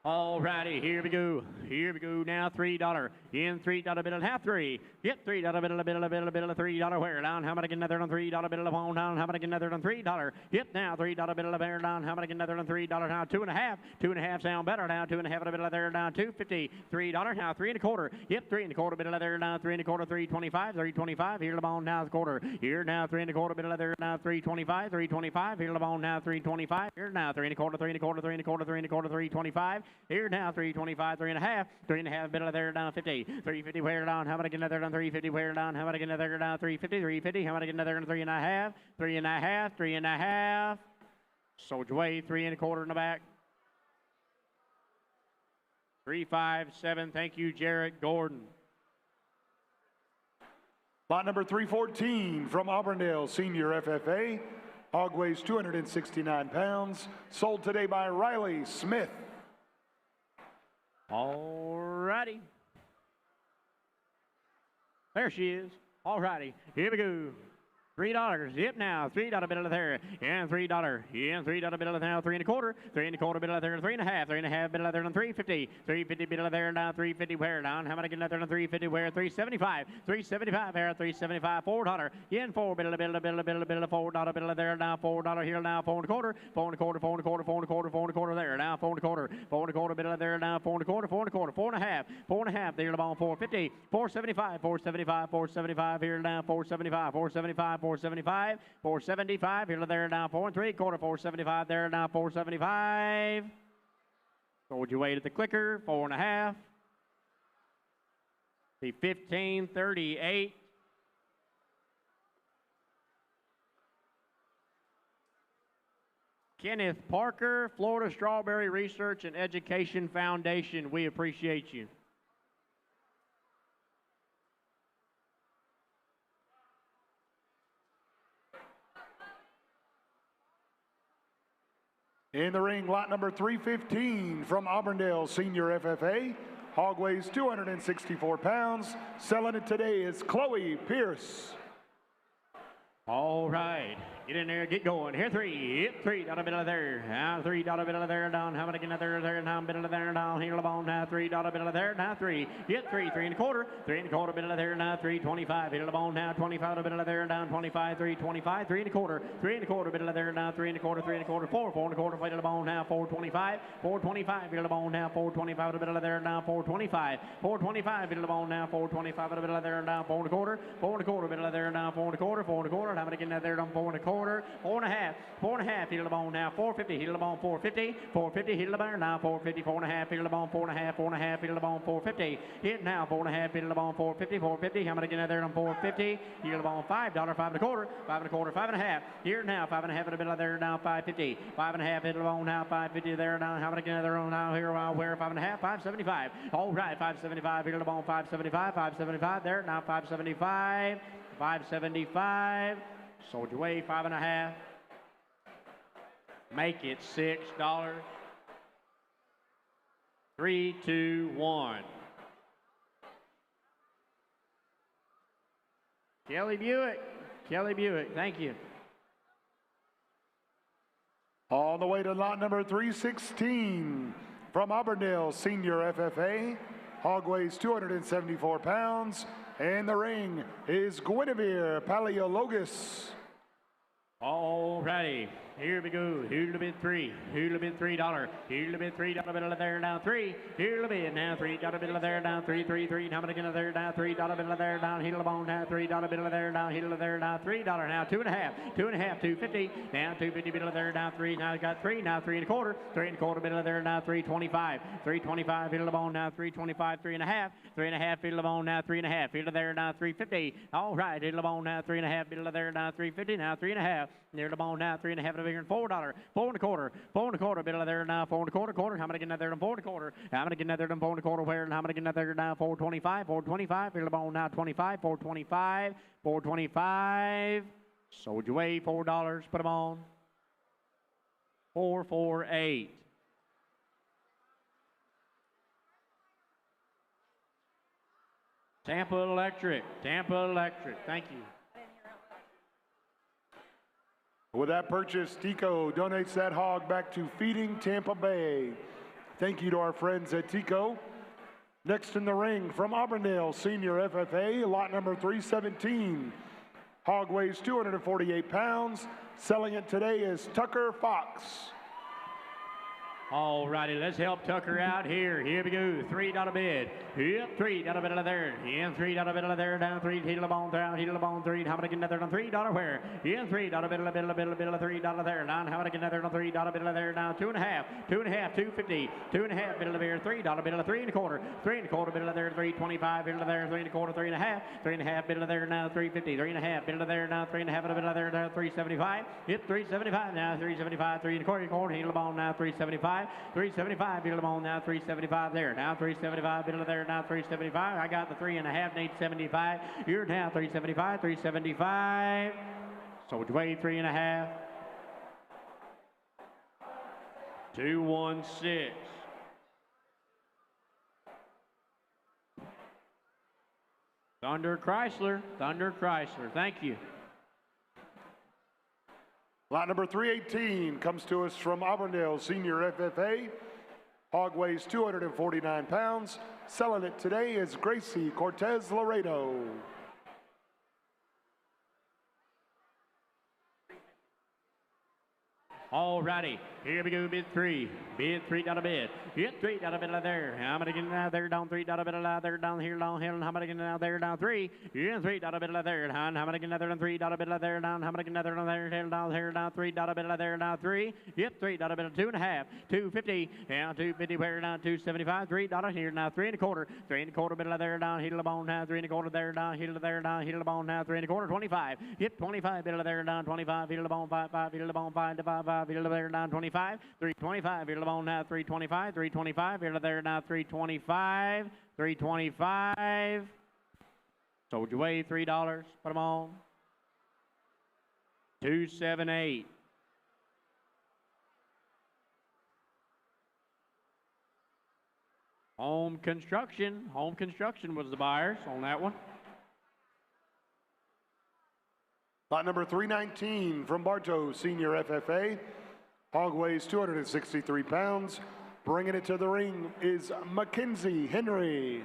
All righty, here we go. Here we go now, $3. In $3 bill and half 3. Get $3 bill, $3 where down. How about I get another on $3 bill on down? How about I get another on $3? Get now $3 bill there down. How about I get another on $3 now? 2.5. 2.5 sound better now. 2.5 bill there down. 250. $3 now. 3 and a quarter. Yep, 3 and a quarter bill there down. 3 and a quarter. 325. 325. Here the ball now the quarter. Here now 3 and a quarter bill there now. 325. 325. Here the ball now 325. Here now 3 and a quarter. 3 and a quarter. 3 and a quarter. 3 and a quarter. 325. Here now 325, 3.5, 3.5 bit of there down 50, 350 where down. How about I get another down 350 where down? How about I get another down 350, 350? How about I get another 3.5, 3.5, 3.5? Sold your way, 3 and a quarter in the back. 357. Thank you, Jarrett Gordon. Lot number 314 from Auburndale Senior FFA. Hog weighs 269 pounds. Sold today by Riley Smith. All righty. There she is. All righty. Here we go. $3. Yep, now $3 bill of there, and $3. Yeah, $3 bill of now, 3 1/4, 3 1/4 bill of there, 3 1/2, 3 1/2 bill of there, and 350, 350 bill of there now, 350 where down. How many get there on 350 where? 375, 375 there, 375, $4. Yeah, and $4 bill of $4 bill of there now, $4 here now, 4 1/4, 4 1/4, 4 1/4, 4 1/4, 4 1/4 there now, 4 1/4, 4 1/4 bill of there now, 4 1/4, 4 1/4, 4 1/2, 4 1/2 there about 450, 475, 475, 475 here now, 475, 475, 475, 475 here there now, 4 3/4, 475 there now, 475. Sold your way to the clicker, 4 1/2. The 1538. Kenneth Parker, Florida Strawberry Research and Education Foundation. We appreciate you. In the ring, lot number 315 from Auburndale Senior FFA. Hog weighs 264 pounds. Selling it today is Chloe Pierce. All right. Get in there, get going. Here, 3. Yep, $3 bill of there. Now, $3 bill of there, down. How many get there, now, bill of there, down. Here, along, now, $3 bill of there, now, 3. Yep, 3, 3 1/4. 3 1/4 bill of there, now, 325. Here, along, now, $25 bill of there, down, 25, 325, 3 1/4. 3 1/4 bill of there, now, 3 1/4, 3 1/4, 4, 4 1/4, fight along, now, 425. 425, here, along, now, 425 bill of there, now, 425. 425, here, along, now, 425 bill of there, now, 4 1/4. 4 1/4 bill of there, now, 4 1/4, 4 1/4. How many get there, down, 4 1/4. 4 1/2, 4 1/2, hit the bone now, 450, hit the bone, 450, 450, hit the bone now, 450, 4 1/2, hit the bone, 4 1/2, 4 1/2, hit the bone, 450, hit now, 4 1/2, hit the bone, 450, 450, how many get there on 450, hit the bone, $5, 5 1/4, 5 1/4, 5 1/2, here now, 5 1/2 in the middle of there now, 550, 5 1/2, hit the bone now, 550 there now, how many get there on now, here, where, 5 1/2, 575, all right, 575, hit the bone, 575, 575 there, now 575, 575, sold your way, 5 1/2. Make it $6. 3, 2, 1. Kelly Buick. Kelly Buick, thank you. On the way to lot number 316 from Auburndale Senior FFA. Hog weighs 274 pounds. And the ring is Guinevere Paleologos. All righty. Here we go. Here to bid 3. Here to bid $3. Here to bid $3 bill of there now 3. Here to bid now $3 bill of there down 3 3 3. How many get there now $3 bill of there down heel of bone now $3 bill of there down heel of there now $3 now 2 1/2 250 now 250 bill of there now 3 now got 3 now 3 1/4 3 1/4 bill of there now 325 325 heel of bone now 325 3 1/2 3 1/2 heel of bone now 3 1/2 heel of there now 350. All right, heel of bone now 3 1/2 bill of there now 350 now 3 1/2 near the bone now 3 1/2 and $4. 4 1/4 4 1/4 bill of there now 4 1/4 quarter. How many get there on 4 1/4? How many get there on 4 1/4 where? And how many get there now 425 425 bill of bone now 25 425 425. Sold your way, $4. Put them on. 448. Tampa Electric. Tampa Electric. Thank you. With that purchase, Tico donates that hog back to Feeding Tampa Bay. Thank you to our friends at Tico. Next in the ring from Auburndale Senior FFA, lot number 317. Hog weighs 248 pounds. Selling it today is Tucker Fox. All righty, let's help Tucker out here. Here we go. $3 bid. Yep, $3 bid of there. Yeah, $3 bid of there. Down 3. Hit the bone down. Hit the bone 3. How many get there on $3 where? Yeah, $3 bid of $3 there. Down. How many get there on $3 bid of there? Down 2 1/2. 2 1/2. 250. 2 1/2 bid of there. $3 bid of 3 1/4. 3 1/4 bid of there. 325 bid of there. 3 1/4. 3 1/2. 3 1/2 bid of there. Now 350. 3 1/2 bid of there. Now 3 1/2 bid of there. Now 375. Yep, 375. Now 375. 3 1/4. Hit the bone now 375. 375, bill them on now, 375 there. Now 375, bill there, now 375. I got the 3 1/2, need 75. You're now 375, 375. Sold your way, 3 1/2. 216. Thunder Chrysler, thank you. Lot number 318 comes to us from Auburndale Senior FFA. Hog weighs 249 pounds. Selling it today is Gracie Cortez Laredo. All righty, here we go, bid three down a bid. Hit three down a bid there. How many getting out there down three down a bid there down here down hill? How many getting out there down three? Yeah, three down a bid there. How many getting out there down three down a bid there down? How many getting out there down there hill down here down three down a bid there down three? Yep, three down a bid 2.5, 250. Yeah, 250 where down 275. $3 here now 3.25. 3.25 bid there down hill the bone now 3.25 there down hill the bone now 3.25. 25. Yep, 25 bid there down 25 hill the bone 5 hill the bone 5 to 5. Here there down 25, 325, here the bone now 325, 325, here there now 325, 325. Sold your way $3, put them on. 278. Home Construction was the buyers on that one. Lot number 319 from Bartow Senior FFA. Hog weighs 263 pounds. Bringing it to the ring is Mackenzie Henry.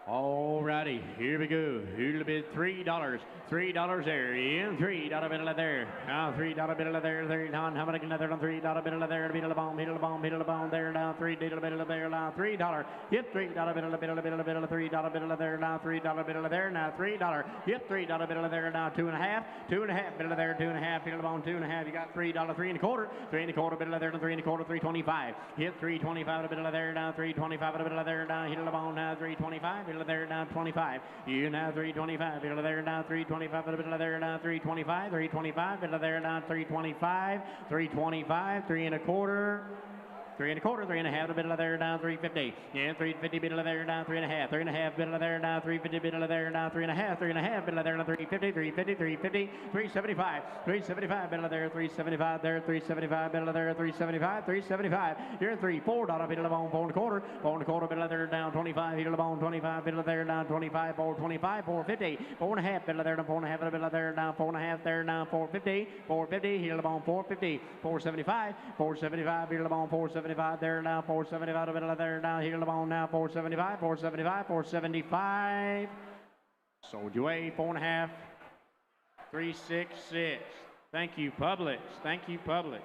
All righty, here we go. Who'll bid $3? $3 there. In $3 bid there. Now $3 bid there. There down. How many another on $3 bid there? Bid the bomb. Hit the bomb. Hit the bomb there. Now $3 bid there. Now $3. Yep, $3 bid $3 bid there. Now $3 bid there. Now $3. Yep, $3 bid there. Now 2.5. 2.5 bid there. 2.5. Hit the bomb. 2.5. You got $3. 3.25. 3.25 bid there. 3.25. 325. Hit $3.25 bid there. Now $3.25 bid there. Now hit the bomb. Now $3.25. There now 25. You now 325. There now 325. There now 325. 325. There now 325. 325. 3.25. 3.25, 3.5 bid there down 350. Yeah, 350 bid there down 3.5. 3.5 bid there down 350 bid there down 3.5. 3.5 bid there down 350. 350, 350, 375. 375 bid there 375 there 375 bid there 375 375. You're $4 bid on 4.25. 4.25 bid there down 25. Here on 25 bid there down 25. 425 450. 4.5 bid there down 4.5 bid there down 4.5 there down 450. 450 here on 450. 475 475 bid on 475 there now 475 bid there now here on now 475 475 475. Sold you away 4.5. 366. Thank you, Publix. Thank you, Publix.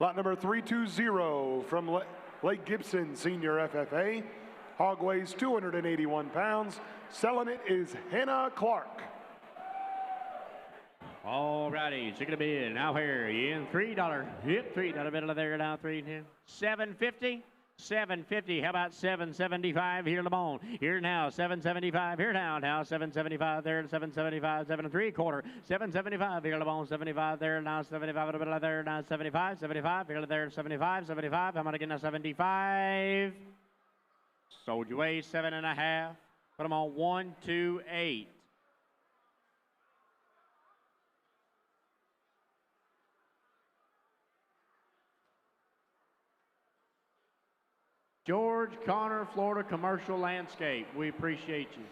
Lot number 320 from Lake Gibson Senior FFA. Hog weighs 281 pounds. Selling it is Hannah Clark. All righty, it's gonna be now here in $3. Yep, $3 bid there now 310. 750. 750. How about 775 here in the bone? Here now 775 here now 775 there 775 7.75 775 here in the bone 75 there now 75 there now 75 75 here there 75 75. I'm gonna get now 75. Sold you away 7.5. Put them on 128. George Connor, Florida Commercial Landscape. We appreciate you.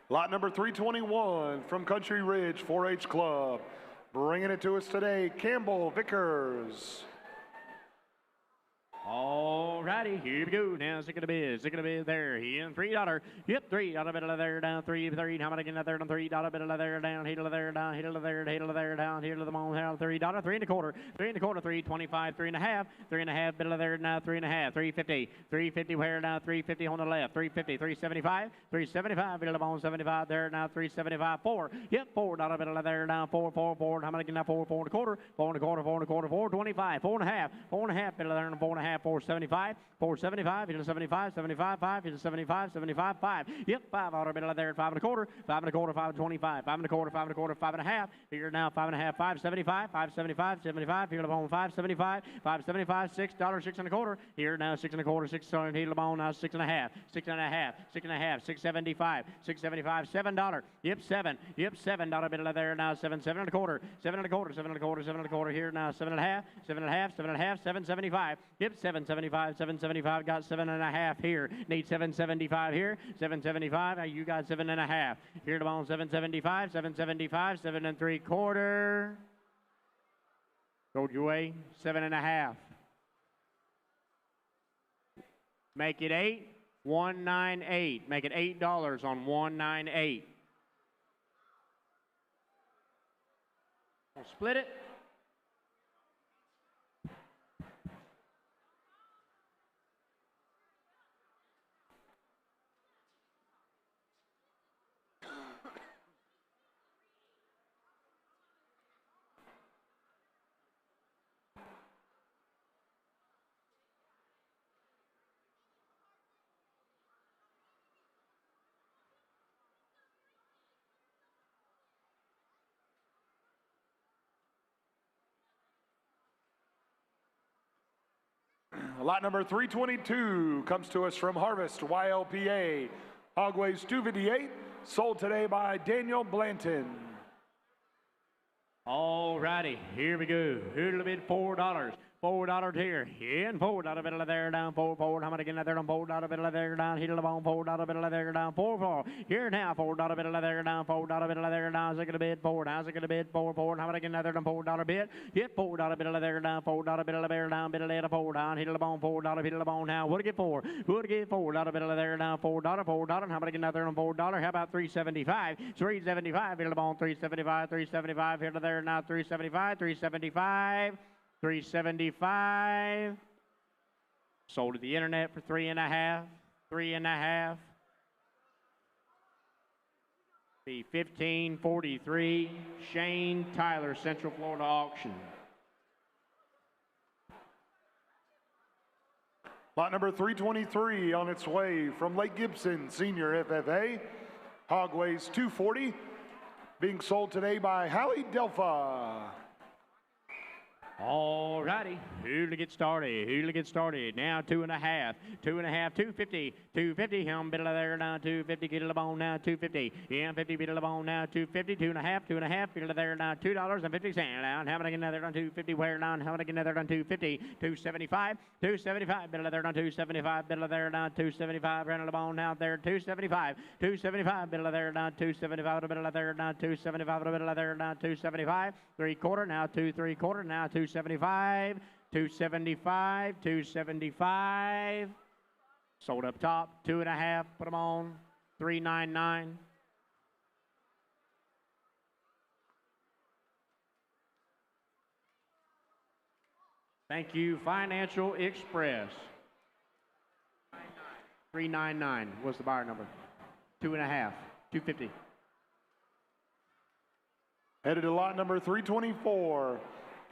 Lot number 321 from Country Ridge 4-H Club. Bringing it to us today, Campbell Vickers. All righty, here we go. Now, is it gonna be there? He in $3. Yep, $3 bid there down 3. How many getting there down $3 bid there down? Hit there down. Hit there down. Here to the bone. $3. 3.25. 3.25. 325. 3.5. 3.5 bid there now 3.5. 350. 350 where now 350 on the left. 350. 375. 375 bid the bone 75 there now 375. 4. Yep, $4 bid there now 4. How many getting now 4? 4.25. 4.25. 4.25. 4.5. 4.5 bid there 4.5. 475, 475, here's 75, 75, 5, here's 75, 75, 5. Yep, $5 bid there at 5.25, 5.25, 5.25, 5.25, 5.25, 5.5. Here now 5.5, 575, 575, 75. Here on 575, 575, $6, 6.25. Here now 6.25, 6. Here on now 6.5, 6.5, 6.5, 675, 675, $7. Yep, 7. Yep, $7 bid there now 7, 7.25, 7.25, 7.25, 7.25. Here now 7.5, 7.5, 7.5, 775. Yep, 775, 775, got 7.5 here. Need 775 here, 775, you got 7.5. Here to bone, 775, 775, 7 3/4. Go your way, 7.5. Make it 8, 198. Make it $8 on 198. We'll split it. Lot number 322 comes to us from Harvest YLPA. Hog weighs 258, sold today by Daniel Blanton. All righty, here we go. Hoodle bid $4. $4 here. In $4 bill of there down 4. How much again there on $4 bill of there down? Hit the bone $4 bill of there down 4. Here now $4 bill of there down $4 bill of there down. Second bid 4. Now second bid 4. How much again there on $4 bid? Hit $4 bill of there down $4 bill of there down. Bill of there 4 down. Hit the bone $4. Hit the bone now. Would get 4. Would get $4 bill of there down $4. How much again there on $4? How about 375? 375. Hit the bone 375. 375. Here to there now 375. 375. 375. Sold to the internet for 3.5. 3.5. Be 1543. Shane Tyler, Central Florida Auction. Lot number 323 on its way from Lake Gibson Senior FFA. Hog weighs 240. Being sold today by Hallie Delpha. All righty, who to get started? Who to get started? Now 2.5, 2.5, 250, 250. Him bit of there now 250. Get it bone now 250. Yeah, 50 bit of bone now 250. 2.5, 2.5. Bit of there now $2.50 down. How many get another on 250? Where down? How many get another on 250? 275, 275. Bit of there on 275. Bit of there now 275. Running the bone now there 275, 275. Bit of there now 275. Bit of there now 275. Bit of there now 275. 3/4 now 2 3/4 now 275, 275, 275. Sold up top, 2.5, put them on, 399. Thank you, Financial Express. 399 was the buyer number. 2.5, 250. Headed to lot number 324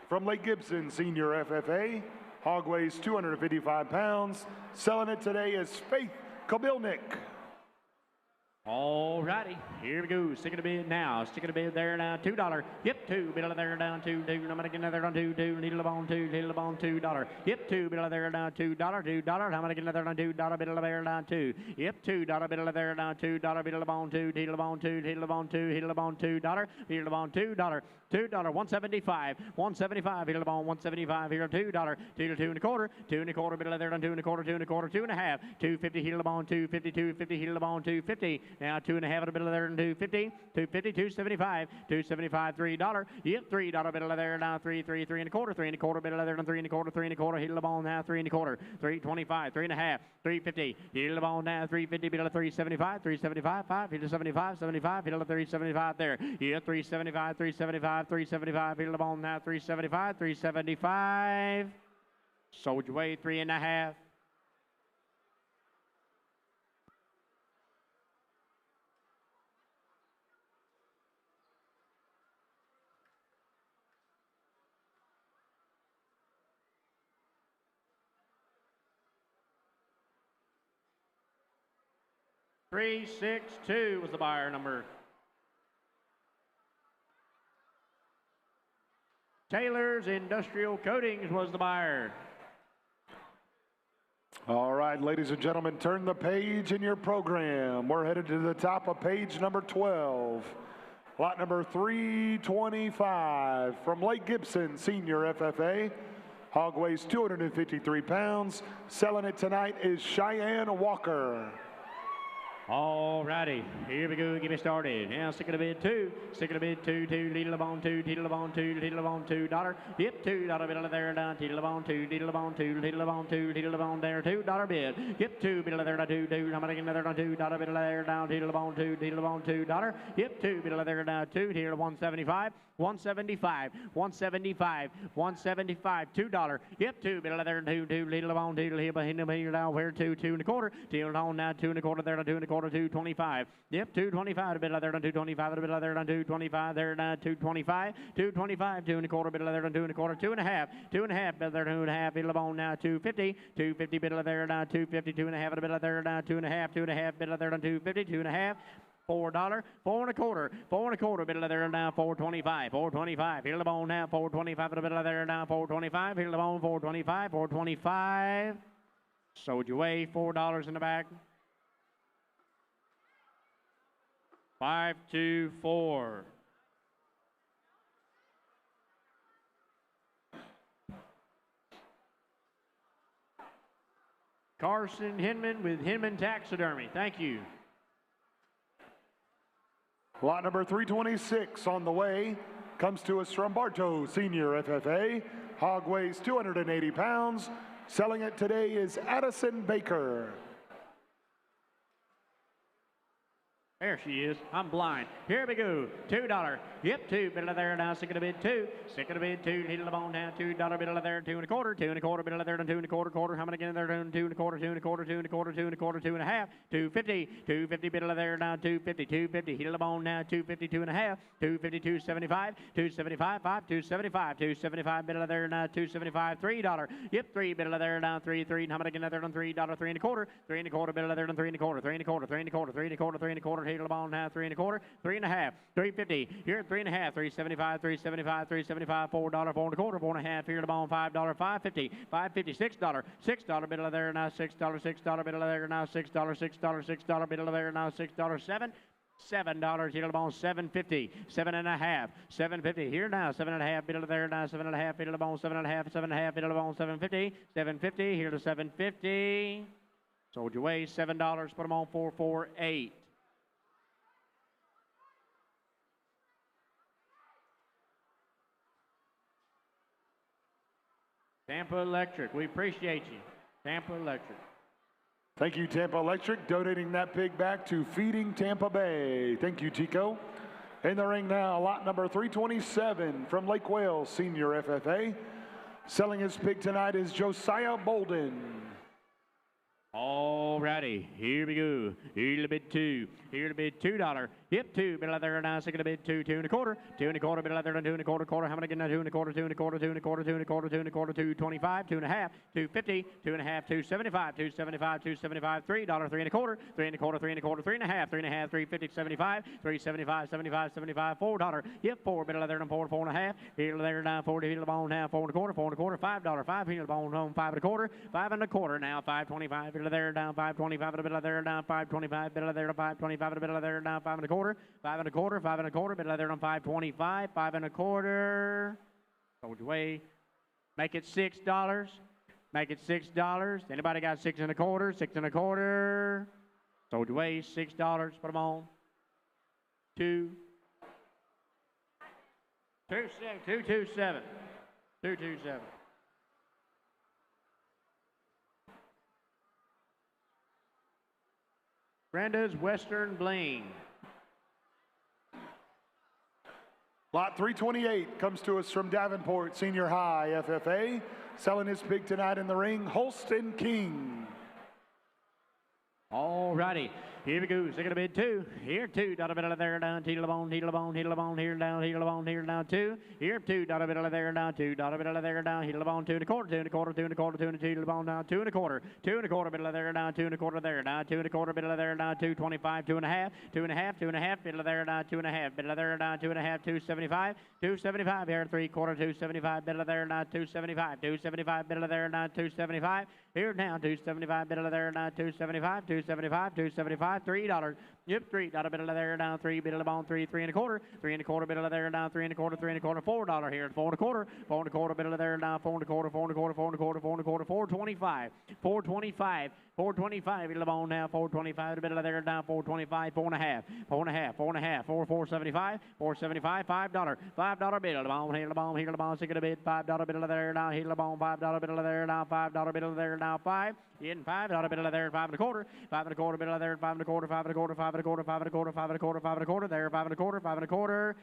from Lake Gibson Senior FFA. Hog weighs 255 pounds. Selling it today is Faith Kobilnik. All righty, here we go. Sticking a bid now. Sticking a bid there now. $2. Yep, 2. Bid of there down 2. I'm gonna get another on 2. Needle of on 2. Needle of on $2. Yep, 2. Bid of there down $2. $2. I'm gonna get another on $2. Bid of there down 2. Yep, $2. Bid of there down $2. Bid of on 2. Needle of on 2. Needle of on 2. Needle of on $2. Needle of on $2. $2. 175. 175. Needle of on 175. Here $2. 2 to 2.25. 2.25. Bid of there down 2.25. 2.25. 2.5. 250. Needle of on 250. 250. Needle of on 250. Now 2.5 at a bit of there and 250, 250, 275, 275, $3. Yep, $3 bit of there now 3, 3, 3.25, 3.25 bit of there and 3.25, 3.25. Hit the ball now 3.25, 325, 3.5, 350. Hit the ball now 350 bit of 375, 375, 5. Hit the 75, 75. Hit the 375 there. Yeah, 375, 375, 375. Hit the ball now 375, 375. Sold your way 3.5. $362 was the buyer number. Taylor's Industrial Coatings was the buyer. All right, ladies and gentlemen, turn the page in your program. We're headed to the top of page number 12. Lot number 325 from Lake Gibson Senior FFA. Hog weighs 253 pounds. Selling it tonight is Cheyenne Walker. All righty, here we go, get me started. Now, stick it a bid two, teetle bone two, $2. Yep, $2 bill there, down, teetle bone two, teetle bone there, $2 bid. Yep, $2 bill there, two, how many another $2 bill there, down, teetle bone $2. Yep, $2 bill there, down, two, here, 175. 175, $2. Yep, $2 bill there, two, little bone, here, behind him here down, where two and a quarter, till on now, 2 1/4 there, 2 1/4, 225. Yep, 225, bill there, 225, bill there, 225 there, 225, 225, 2 1/4 bill there, 2 1/4, 2 1/2, bill there, 2 1/2, bill on now, 250 bill there, 250, 2 1/2 bill there, 2 1/2 bill there, 250, 2 1/2. $4, 4 1/4, bill there now, 425, here the bone now, 425, bill there now, 425, here the bone, 425. Sold you away, $4 in the back. 524. Carson Hinman with Hinman Taxidermy. Thank you. Lot number 326 on the way. Comes to us from Bartow Senior FFA. Hog weighs 280 pounds. Selling it today is Addison Baker. There she is. I'm blind. Here we go. $2. Yep, $2 bill there now. Stick it a bid two. Needle the bone down. $2 bill there. 2 1/4. 2 1/4 bill there. 2 1/4 quarter. How many again there? 2 1/4. 2 1/4. 2 1/4. 2 1/4. 2 1/2. 250 bill there now. 250. Needle the bone now. 250. 2 1/2. 250. 275. 275. 275 bill there now. 275. $3. Yep, $3 bill there now. 3. How many again there? $3. 3 1/4. 3 1/4 bill there. 3 1/4. 3 1/4. 3 1/4. 3 1/4. 3 1/4. Needle the bone now. 3 1/4. 3 1/2. 350. Here at 3 1/2. 375. 375. 375. $4. 4 1/4. 4 1/2. Here the bone. $5. 550. 550. $6. $6 bill there now. $6 bill there now. $6 bill there now. $6. $7 here the bone. 750. 7 1/2. 750 here now. 7 1/2 bill there now. 7 1/2 bill the bone. 7 1/2. 7 1/2 bill the bone. 750. 750 here to 750. Sold you away. $7. Put them on 448. Tampa Electric, we appreciate you. Tampa Electric. Thank you, Tampa Electric, donating that pig back to Feeding Tampa Bay. Thank you, Tico. In the ring now, lot number 327 from Lake Wales Senior FFA. Selling his pig tonight is Josiah Bolden. All righty, here we go. Here to bid two. Here to bid $2. Yep, $2 bill there now. Second to bid 2 1/4. 2 1/4 bill there. 2 1/4. How many again now? 2 1/4. 2 1/4. 2 1/4. 2 1/4. 2 1/4. 225. 2 1/2. 250. 2 1/2. 275. 275. 275. $3. 3 1/4. 3 1/4. 3 1/4. 3 1/2. 3 1/2. 350. 75. 375. 75. 75. $4. Yep, $4 bill there. 4 1/2. Here there now. 40 here the bone now. 4 1/4. 4 1/4. $5. 5 here the bone home. 5 1/4. 5 1/4 now. 525 bill there down. 525 bill there down. 525 bill there. 525 bill there down. 5 1/4. 5 1/4. 5 1/4 bill there on 525. 5 1/4. Sold you away. Make it $6. Make it $6. Anybody got 6 1/4? 6 1/4. Sold you away. $6. Put them on. 227. 227. Brenda's Western Bling. Lot 328 comes to us from Davenport Senior High FFA. Selling his pig tonight in the ring, Holston King. All righty. Here we go. Second to bid 2. Here, $2 bill there down. Here down. Here down. Here down. Here down. 2. Here, $2 bill there down. $2 bill there down. Here down. 2 1/4. 2 1/4. 2 1/4. 2 1/4 down. 2 1/4. 2 1/4 bill there down. 2 1/4 there down. 2 1/4 bill there down. 225. 2 1/2. 2 1/2. 2 1/2 bill there down. 2 1/2 bill there down. 2 1/2. 275. 275 here. 3/4. 275 bill there down. 275. 275 bill there down. 275. Here now, 275, bit of there now, 275, 275, 275, $3. Yep, $3 bit of there now, 3 bit of the bone, 3 and a quarter, 3 and a quarter bit of there now, 3 and a quarter, $4 here, 4 and a quarter, 4 and a quarter bit of there now, 4 and a quarter, 4 and a quarter, 4 and a quarter, 4 and a quarter, 425, 425. 425, bit of the bone now, 425, bit of there now, 425, 4 and a half, 4 and a half, 4 and a half, 475, 475, $5, $5 bit of the bone, here the bone, here the bone, sick of the bit, $5 bit of there now, here the bone, $5 bit of there now, $5 bit of there now, 5, in $5 bit of there, 5 and a quarter, 5 and a quarter bit of there, 5 and a quarter, 5 and a quarter, 5 and a quarter, 5 and a quarter, 5 and a quarter, 5 and a quarter, there, 5 and a quarter, 5 and a quarter.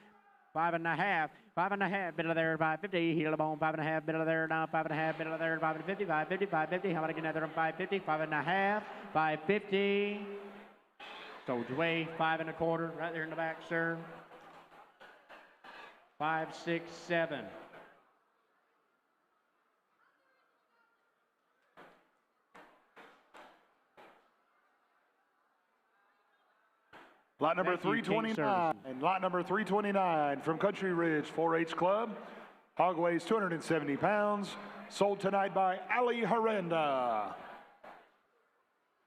5 and a half, 5 and a half, bit of there, 550, heel of bone, 5 and a half, bit of there, now 5 and a half, bit of there, 550, 550, 550, how about I get another 550, 5 and a half, 550, soldier way, 5 and a quarter, right there in the back, sir, 5, 6, 7. Lot number Thank you, King 329, lot number 329 from Country Ridge 4-H Club. Hog weighs 270 pounds. Sold tonight by Ali Harenda.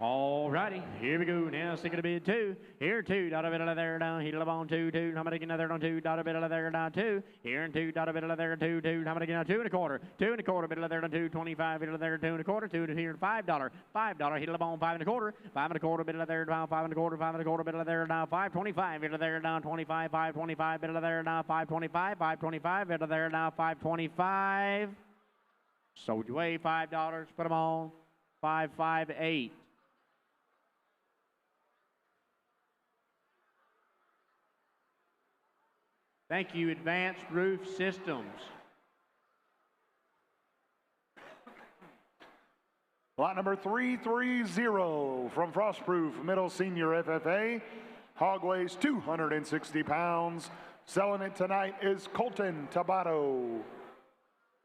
All righty, here we go. Now stick it a bit 2. Here 2, dot a bit of there down. Heel of on 2, 2. How many get another on 2? Dot a bit of there down 2. Here and 2, dot a bit of there 2, 2. How many get 2 and a quarter? 2 and a quarter bit of there down 2. 25 bit of there 2 and a quarter. 2 to here $5. $5 heel of on 5 and a quarter. 5 and a quarter bit of there down 5 and a quarter. 5 and a quarter bit of there down 5. 25 bit of there down 25. 525 bit of there down 525. 525 bit of there down 525. Sold you away $5. Put them on 558. Thank you, Advanced Roof Systems. Lot number 330 from Frostproof Middle Senior FFA. Hog weighs 260 pounds. Selling it tonight is Colton Tabato.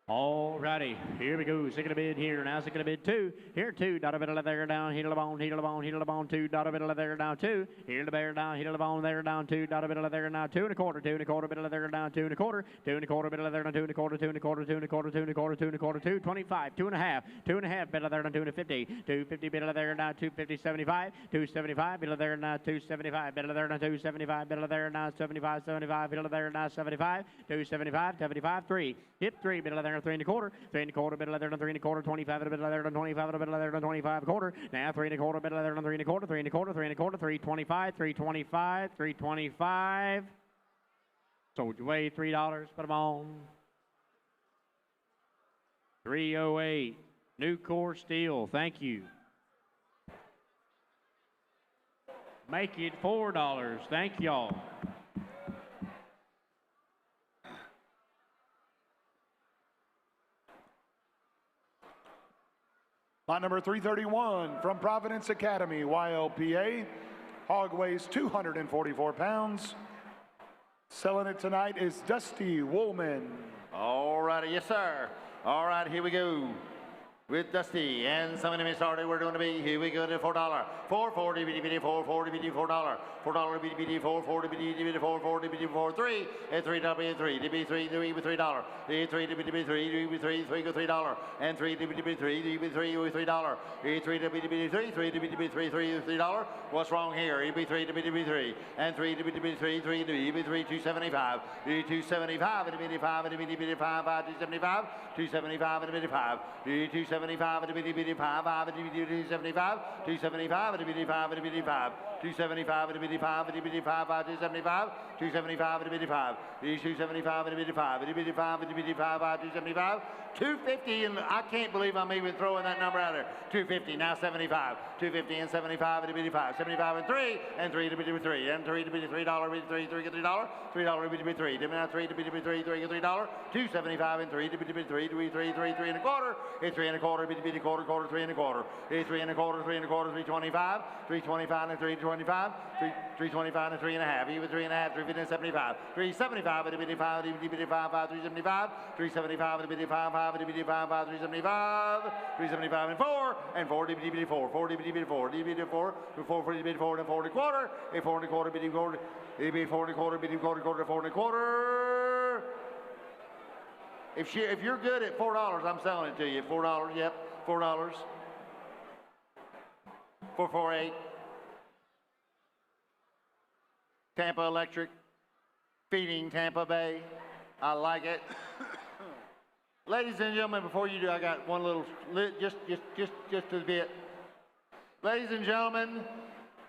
All righty, here we go. Sick of the bid here. Now sick of the bid 2. Here 2. Dot a bit of there down. Heel of bone. Heel of bone. Heel of bone 2. Dot a bit of there down 2. Heel the bear down. Heel of bone there down 2. Dot a bit of there down 2 and a quarter. 2 and a quarter bit of there down 2 and a quarter. 2 and a quarter bit of there down 2 and a quarter. 2 and a quarter. 2 and a quarter. 2 and a quarter. 2 and a quarter. 2. 25. 2 and a half. 2 and a half bit of there down 2 and a 50. 250 bit of there down 250. 75. 275 bit of there down 275. Bit of there down 275. Bit of there down 75. 75 bit of there down 75. 275. 75. 3. Hip 3 bit of there 3 and a quarter. 3 and a quarter, bit of there, 3 and a quarter, 25, a bit of there, 25, a bit of there, 25 a quarter. Now 3 and a quarter, bit of there, 3 and a quarter, 3 and a quarter, 3 and a quarter, 325, 325, 325. Sold you away $3. Put them on. 308. New core steel. Thank you. Make it $4. Thank y'all. Lot number 331 from Providence Academy, YLPA. Hog weighs 244 pounds. Selling it tonight is Dusty Woolman. All righty, yes, sir. All right, here we go. With Dusty and some enemy started. We're going to be here. We go to $4. 440 BD 440 BD $4. $4 BD 440 BD 440 BD 43 and $3 3 DB 3 with $3. The 3 DB 3 with 3 go $3 and 3 DB 3 DB 3 with $3. E 3 DB 3 3 DB 3 3 with $3. What's wrong here? EB 3 DB 3 and 3 DB 3 3 DB 3 275. E 275 and DB 5 and DB 5 275 275 and DB 5 E 275 and DB 5 5 and DB 75 275 and DB 5 and DB 5 275 and DB 5 and DB 5 275 275 and DB 5 E 275 and DB 5 and DB 5 and DB 5 275 250 and I can't believe I'm even throwing that number out there. 250 now 75 250 and 75 and DB 5 75 and 3 and 3 to DB 3 and 3 to $3 3 get $3 $3 to DB 3 DB now 3 to DB 3 3 get $3 275 and 3 to DB 3 to 3 3 3 and a quarter it's 3 and a quarter DB quarter quarter 3 and a quarter it's 3 and a quarter 3 and a quarter 325 325 and 325 325 and 3 and a half even 3 and a half 350 and 75 375 and DB 5 DB 5 375 375 and DB 5 5 and DB 5 5 375 375 and 4 and 4 DB 4 4 DB 4 DB 4 4 for DB 4 and 4 and a quarter a 4 and a quarter DB quarter DB 4 and a quarter DB quarter quarter 4 and a quarter. If you're good at $4, I'm selling it to you. $4, yep, $4. 448. Tampa Electric, feeding Tampa Bay. I like it. Ladies and gentlemen, before you do, I got one little, just a bit. Ladies and gentlemen,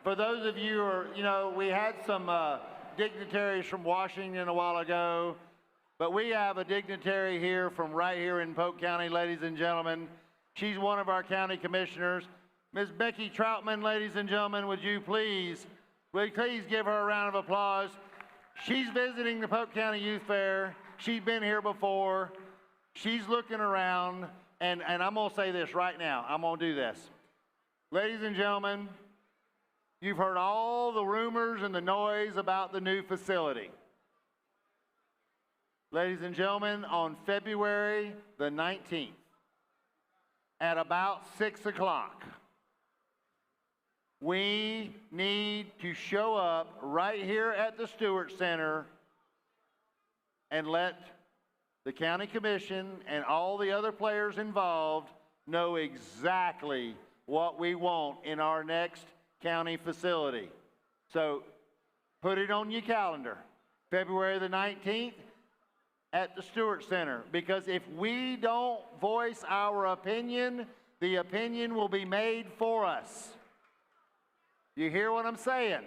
for those of you who are, you know, we had some dignitaries from Washington a while ago, but we have a dignitary here from right here in Polk County, ladies and gentlemen. She's one of our county commissioners. Ms. Becky Troutman, ladies and gentlemen, would you please give her a round of applause. She's visiting the Polk County Youth Fair. She's been here before. She's looking around, and I'm gonna say this right now. I'm gonna do this. Ladies and gentlemen, you've heard all the rumors and the noise about the new facility. Ladies and gentlemen, on February the 19th, at about 6 o'clock, we need to show up right here at the Stewart Center and let the county commission and all the other players involved know exactly what we want in our next county facility. So put it on your calendar, February the 19th at the Stewart Center, because if we don't voice our opinion, the opinion will be made for us. You hear what I'm saying?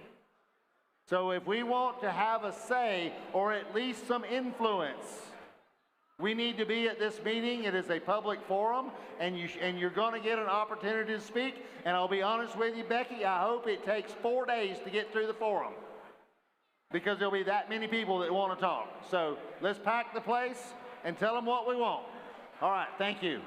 So if we want to have a say or at least some influence, we need to be at this meeting. It is a public forum, and you're going to get an opportunity to speak. And I'll be honest with you, Becky, I hope it takes 4 days to get through the forum, because there'll be that many people that want to talk. So let's pack the place and tell them what we want. All right, thank you.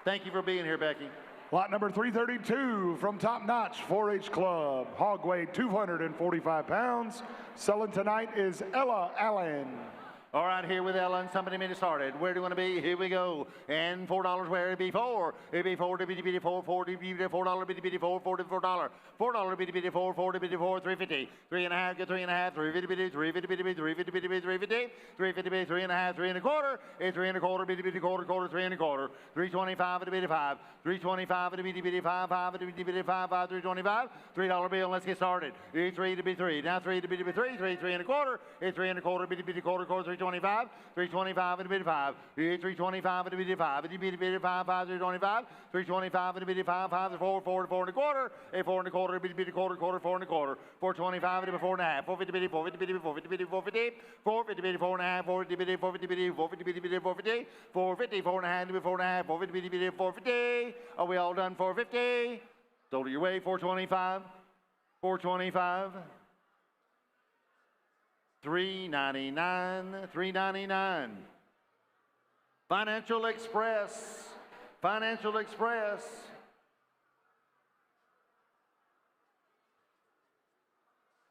Thank you for being here, Becky. Lot number 332 from Top Notch 4-H Club. Hog weighed 245 pounds. Selling tonight is Ella Allen. All right, here with Ellen. Somebody made it started. Where do you want to be? Here we go. And $4 where it'd be $4. It'd be $4 to be $4, $4 to be $4, be $4, $4 to $4. $4 be $4, $4 to be $4, $3.50. 3.5, get 3.5, $3.50, $3.50, $3.50, $3.50, $3.50, 3.5, 3 1/4. It's 3 1/4, be quarter, 3 1/4. 3.25 to be 5. 3.25 to be 5, 5 to be 5, 5, 3.25. $3 bill. Let's get started. 3 to be 3. Now 3 to be 3, 3 1/4. It's 3 1/4, be quarter, 3.25. 3.25 to be 5. 3.25 to be 5. It'd be 5, 5, 3.25. 3.25 to be 5, 5 to 4, 4 to 4 1/4. 4 1/4 be quarter, 4 1/4. 4.25 to be 4.5. 4.50 be 4.50 be 4.50 be 4.50. 4.50 be 4.5. 4.50 be 4.50 be 4.50 be 4.50. 4.50 4.5 to be 4.5. 4.50 be 4.50. Are we all done? 4.50. Sold it your way. 4.25. 4.25. $3.99, $3.99. Financial Express, Financial Express.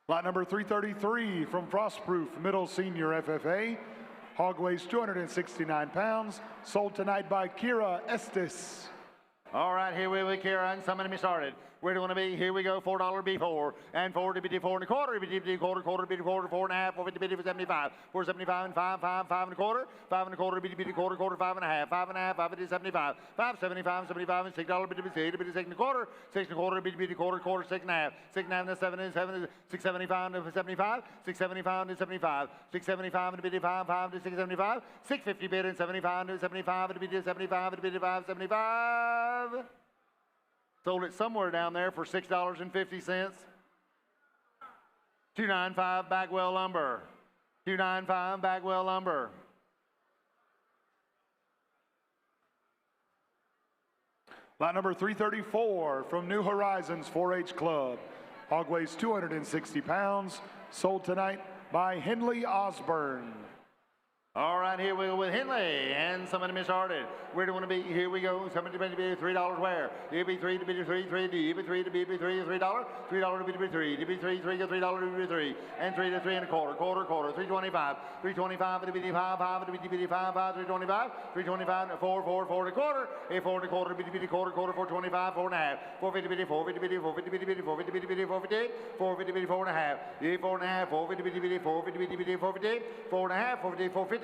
Lot number 333 from Frostproof Middle Senior FFA. Hog weighs 269 pounds. Sold tonight by Kira Estes. All right, here we go, Kira, and somebody me started. Where do you want to be? Here we go. $4 be 4, and 4 to be 4 1/4. Be quarter, be quarter, 4.5. 4.50 be 75. 4.75 and 5, 5, 5 1/4. 5 1/4 be quarter, 5.5. 5.5. 5 to 75. 5.75, 75 and $6 be 6. Be 6 1/4. 6 1/4 be quarter, 6.5. 6.5 to 7 and 7. 6.75 to 75. 6.75 to 75. 6.75 to be 5, 5 to 6.75. 6.50 bid and 75 to 75 to be 75 to be 5.75. Sold it somewhere down there for $6.50. 295 Bagwell Lumber. 295 Bagwell Lumber. Lot number 334 from New Horizons 4-H Club. Hog weighs 260 pounds. Sold tonight by Henley Osborne. All right, here we go with Henley, and somebody misstarted. Where do you want to be? Here we go. Somebody to be $3 where? It'd be 3 to be 3, 3 to be 3 to be 3, $3. $3 to be 3, to be 3, 3 to $3 to be 3, and 3 to 3 1/4, quarter, 3.25. 3.25 to be 5, 5 to be 5, 5, 3.25. 3.25 to 4, 4, 4 1/4. 4 1/4 to be quarter, 4.25, 4.5. 4.50 be 4.50 be 4.50 be 4.50 be 4.50. 4.50 be 4.5. 4.5. 4.50 be 4.50 be 4.50. 4.5. 4.50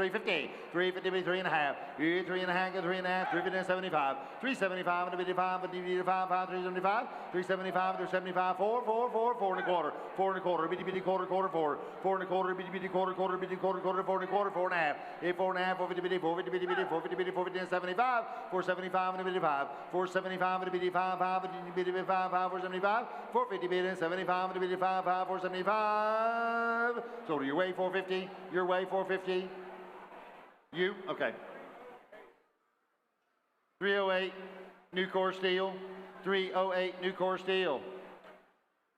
350. 350 be 3.5. 3.5 go 3.5. 350 75. 375 and a 55. 55. 375. 375. 375. 4 and a quarter. 4 and a quarter. Bitty quarter 4. 4 and a quarter. Bitty quarter 4 and a quarter. 4 and a half. 4 and a half. 450 450 and 75. 475 and a 55. 475 and a 55. 5 475. 450 and 75 and a 55. 475. So do your way 450. Your way 450. You? Okay. 308, new core steel. 308, new core steel.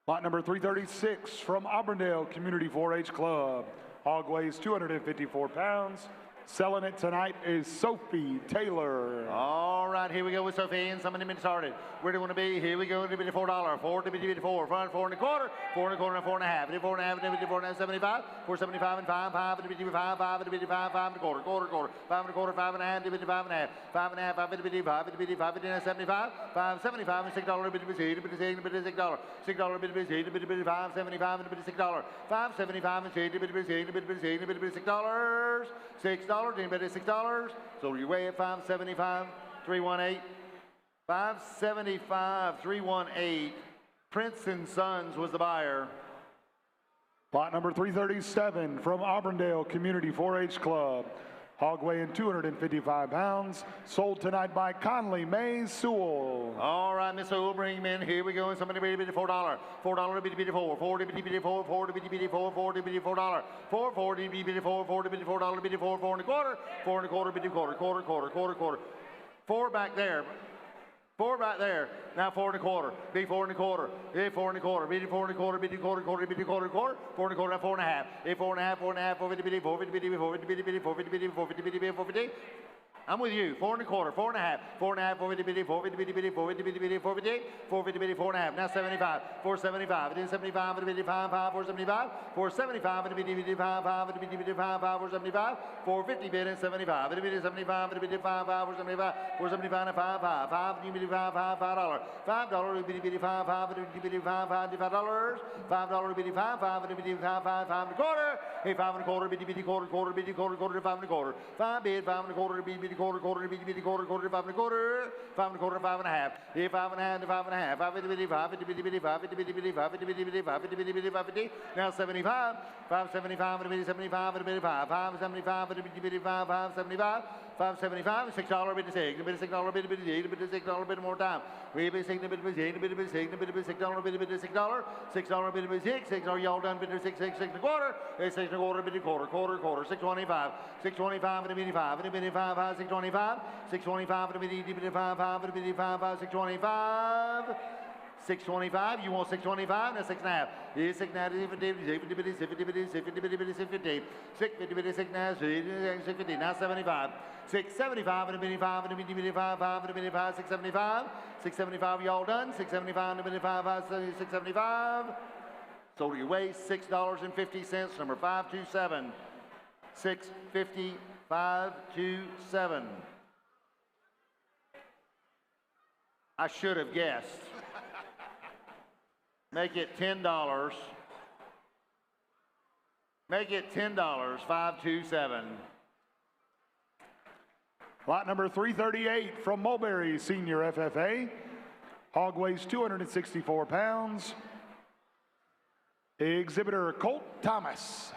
Lot number 336 from Auburndale Community 4-H Club. Hog weighs 254 pounds. Selling it tonight is Sophie Taylor. All right, here we go with Sophie, and somebody been started. Where do you want to be? Here we go to be $4. 4 to be 4. Front 4 and a quarter. 4 and a quarter and 4 and a half. 4 and a half and 4 and a half. 75. 475 and 5. 5 and 5. 5 and 5. 5 and a quarter. Quarter. 5 and a quarter. 5 and a half. 5 and a half. 5 and a half. 5 and 5. 5 and 75. 5 75 and $6. Bit $6. $6 bit $5 75 and $6. 5 75 and $6. $6. Anybody $6? So you weigh at 575, 318. 575, 318. Prince and Sons was the buyer. Lot number 337 from Auburndale Community 4-H Club. Hog weighing 255 pounds. Sold tonight by Conley May Sewell. All right, Miss Sewell, bring him in. Here we go. And somebody bid $4. $4 bid $4. 4 to bid $4. 4 to bid $4. 4 to bid $4. 4 to bid $4. 4 to bid $4. Bid $4. 4 and a quarter. 4 and a quarter. Bid $4. Quarter. 4 back there. 4 right there. Now 4 and a quarter. Be 4 and a quarter. 4 and a quarter. Be 4 and a quarter. Be quarter. 4 and a quarter. 4 and a quarter. 4 and a half. 4 and a half. 4 and a half. 450. I'm with you. 4 and a quarter. 4 and a half. 4 and a half. 450. 4 and a half. Now 75. 475. It is 75. 475. 475. 475. 450 bid in 75. It is 75. 475. 475 and 5. $5. $5. $5. $5. $5. $5 and a quarter. 5 and a quarter. Quarter. 5 and a quarter. 5 bid. 5 and a quarter. Quarter, 5 and a quarter, 5 and a quarter, 5 and a half. 5 and a half to 5 and a half. 5. Now 75. 575 and 75 and 5. 575 and 575. 575 and $6 bid to $6. Bid $6 bid more time. We bid $6 bid $6 bid $6. $6 bid $6. Y'all done bid $6 and a quarter. 6 and a quarter bid quarter. 625. 625 and 85 and 85. 625. 625 and 85 and 85. 625. 625, you want 625, that's 6.5. Here's 6.5, 650, now 75. 675 and 85 and 85, 5 and 85, 675. 675, y'all done? 675 and 85, 675. So you weigh $6.50, number 527. 650, 527. I should have guessed. Make it $10. Make it $10, 527. Lot number 338 from Mulberry Senior FFA. Hog weighs 264 pounds. Exhibitor Colt Thomas.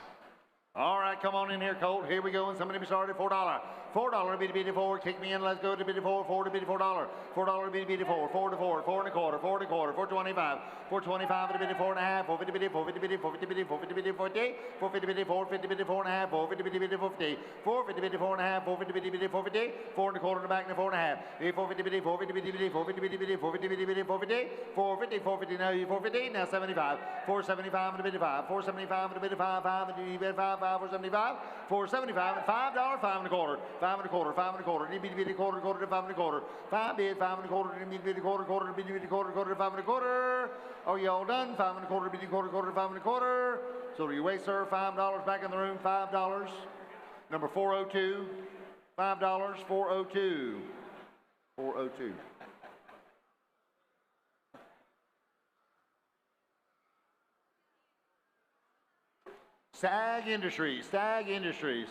All right, come on in here, Colt. Here we go, and somebody started $4. $4 bitty 4. Kick me in. Let's go to bitty 4. 4 to bitty $4. $4 bitty 4. 4 to 4. 4 and a quarter. 4 and a quarter. 4.25. 4.25 to bitty 4 and a half. 4 bitty 4 bitty 4 bitty 4 bitty 4 50. 4 bitty 4 bitty 4 and a half. 4 bitty bitty 4 50. 4 bitty 4 and a half. 4 bitty bitty 4 50. 4 and a quarter in the back and 4 and a half. 4 bitty 4 bitty bitty 4 bitty bitty 4 bitty bitty 4 50. 450 450 now 450 now 75. 475 to bitty 5. 475 to bitty 5. 5 to bitty 5. 475. 475 and $5. 5 and a quarter. 5 and a quarter. 5 and a quarter. Bitty quarter to 5 and a quarter. 5 bid 5 and a quarter to bitty quarter to bitty quarter to 5 and a quarter. Are you all done? 5 and a quarter bitty quarter to 5 and a quarter. So do you wait, sir? $5 back in the room. $5. Number 402. $5. 402. 402. Stag Industries. Stag Industries.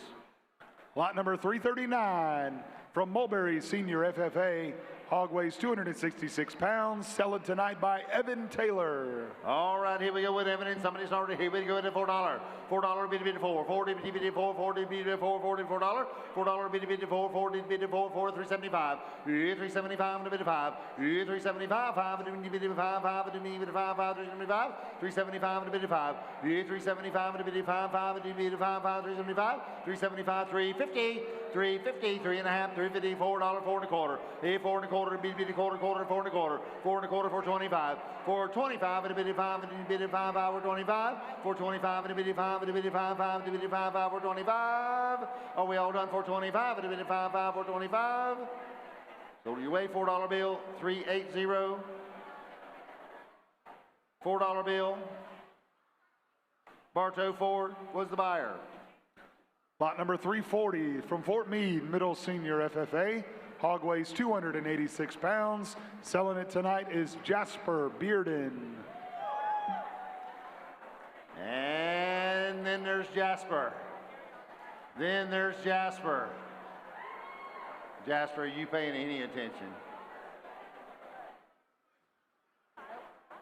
Lot number 339 from Mulberry Senior FFA. Hog weighs 266 pounds. Sell it tonight by Evan Taylor. All right, here we go with Evan. Somebody started. Here we go at $4. $4 bitty bitty 4. 40 bitty bitty 4. 40 bitty 4. $4. $4 bitty bitty 4. 40 bitty 4. 4 375. 375 to bitty 5. 375. 5 to bitty 5. 5 to bitty 5. 5 375. 375 to bitty 5. 375 to bitty 5. 5 to bitty 5. 5 375. 375. 350. 350. 3 and a half. 350. $4. 4 and a quarter. 4 and a quarter. Bitty quarter. 4 and a quarter. 4 and a quarter. 425. 425 and a bitty 5 and a bitty 5. 425. 425 and a bitty 5 and a bitty 5. 5 and a bitty 5. 425. Are we all done? 425 and a bitty 5. 425. So do you weigh $4 bill? 380. $4 bill. Bartow Ford was the buyer. Lot number 340 from Fort Meade, Middle Senior FFA. Hog weighs 286 pounds. Selling it tonight is Jasper Bearden. And then there's Jasper. Then there's Jasper. Jasper, are you paying any attention?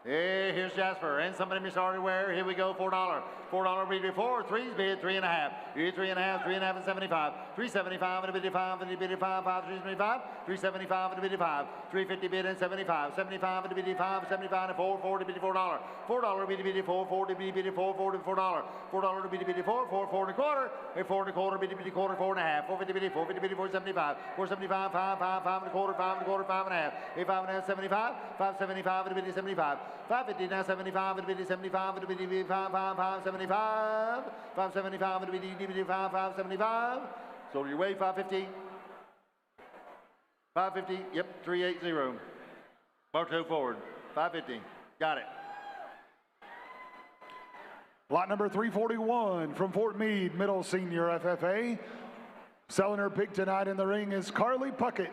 Hey, here's Jasper, and somebody missed hardware. Here we go, $4. $4 bid 4, 3's bid 3 and a half. 3 and a half, 3 and a half and 75. 375 and a bid 5 and a bid 5, 5 375. 375 and a bid 5. 350 bid and 75. 75 and a bid 5, 75 and 4, 4 to bid $4. $4 bid 4, 4 to bid 4, 4 to $4. $4 to bid 4, 4, 4 and a quarter. 4 and a quarter bid quarter, 4 and a half. 450 bid 4, 50 bid 475. 475, 5, 5, 5 and a quarter, 5 and a quarter, 5 and a half. 5 and a half, 75. 575 and a bid 75. 550 now 75 and a bid 75 and a bid 5, 5, 5, 75. 575 and a bid 5, 575. So you weigh 550. 550. Yep, 380. Bartow forward. 550. Got it. Lot number 341 from Fort Meade, Middle Senior FFA. Selling her pig tonight in the ring is Carly Puckett.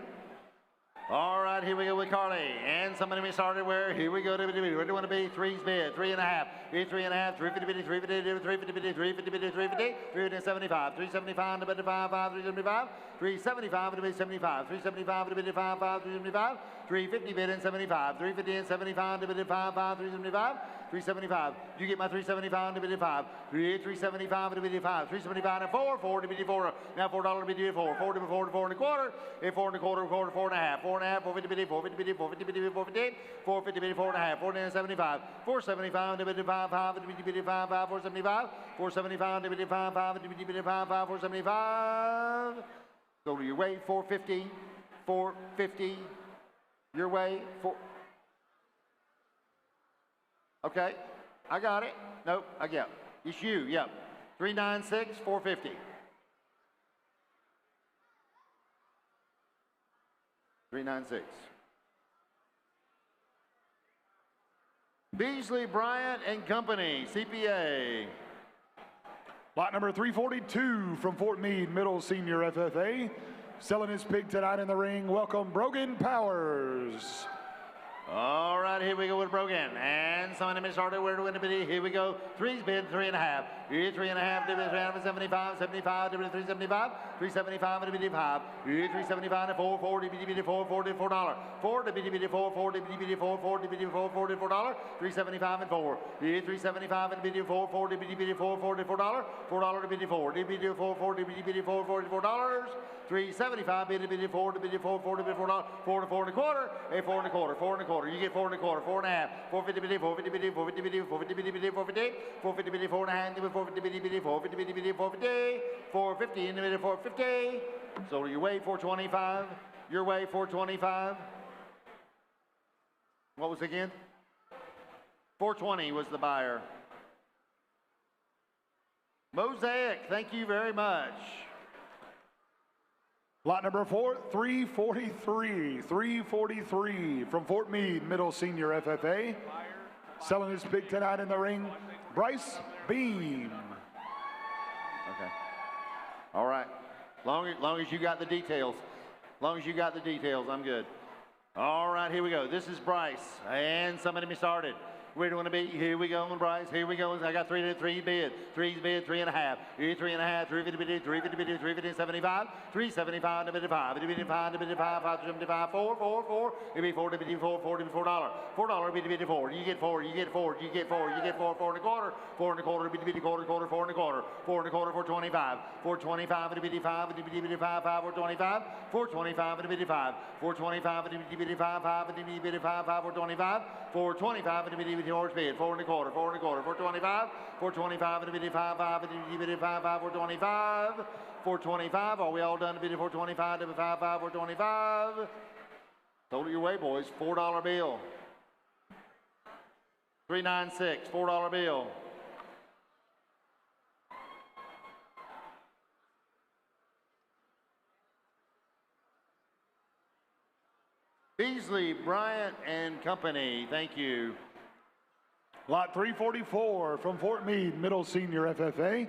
All right, here we go with Carly. And somebody may start it where? Here we go. Where do you want to be? 3's bid. 3 and a half. 3 and a half. 350 350 350 350 350 375. 375 to bid 5, 5 375. 375 to bid 75. 375 to bid 5, 5 375. 350 bid and 75. 350 and 75 to bid 5, 5 375. 375. You get my 375 to bid 5. 375 to bid 5. 375 and 4. 4 to bid 4. Now $4 to bid 4. 4 to 4 to 4 and a quarter. 4 and a quarter, 4 and a half. 4 and a half. 450 bid 450 bid 450 bid 450. 450 bid 4 and a half. 4 and 75. 475 to bid 5. 5 to bid 5. 5 475. 475 to bid 5. 5 to bid 5. 5 475. So your way 450. 450. Your way 4. Okay, I got it. Nope, I get it. It's you, yep. 396, 450. 396. Beasley, Bryant and Company, CPA. Lot number 342 from Fort Meade, Middle Senior FFA. Selling his pig tonight in the ring. Welcome, Brogan Powers. All right, here we go with broken. And somebody may start it where to win a biddy. Here we go. Three's bid, 3.5. Here, 3.5, divided 375, 75, divided 375, 375, and a biddy 5. Here, 375, and 440, biddy, 440, $4. 4 to biddy, 440, biddy, 440, biddy, 440, $4. 375 and 4. Here, 375 and biddy, 440, biddy, 440, $4. $4 to biddy 4. Biddy, 440, biddy, 440, $4. 375, biddy, 4 to biddy, 440, biddy, $4. 4 to 4 and a quarter, a 4 and a quarter, 4 and a quarter. You get 4 and a quarter, 4.5, 450 biddy, 450 biddy, 450 biddy, 450 biddy, biddy, 450, 450 biddy, 4.5, 450 biddy, biddy, 450 biddy, biddy, 450, 450 in the middle, 450. So your way 425, your way 425. What was it again? 420 was the buyer. Mosaic, thank you very much. Lot number 4, 343. 343 from Fort Meade, Middle Senior FFA. Selling his big tonight in the ring, Bryce Beam. Okay. All right. Long as you got the details. Long as you got the details, I'm good. All right, here we go. This is Bryce. And somebody me started. Where do you want to be? Here we go, Bryce. Here we go. I got three bid. Three's bid, 3.5. Here, 3.5. 350 bid, 350 bid, 350 75. 375 to bid 5. To bid 5 to bid 5. 575. 4. It'd be 4 to bid 4. $4 $4 bid bid 4. You get 4. You get 4. You get 4. You get 4. 4 and a quarter. 4 and a quarter. Bid bid quarter. 4 and a quarter. 4 and a quarter. 425. 425 to bid 5. To bid 5. 425. 425 to bid 5. 425 to bid 5. 5 to bid 5. 425. 425 to bid horse bid, 4 and a quarter, 425, 425 and a bid 5, 5 and a bid 5, 425, 425. Are we all done to bid 425 to 5, 425? Total your way, boys. $4 bill. 396, $4 bill. Beasley, Bryant and Company, thank you. Lot 344 from Fort Meade, Middle Senior FFA.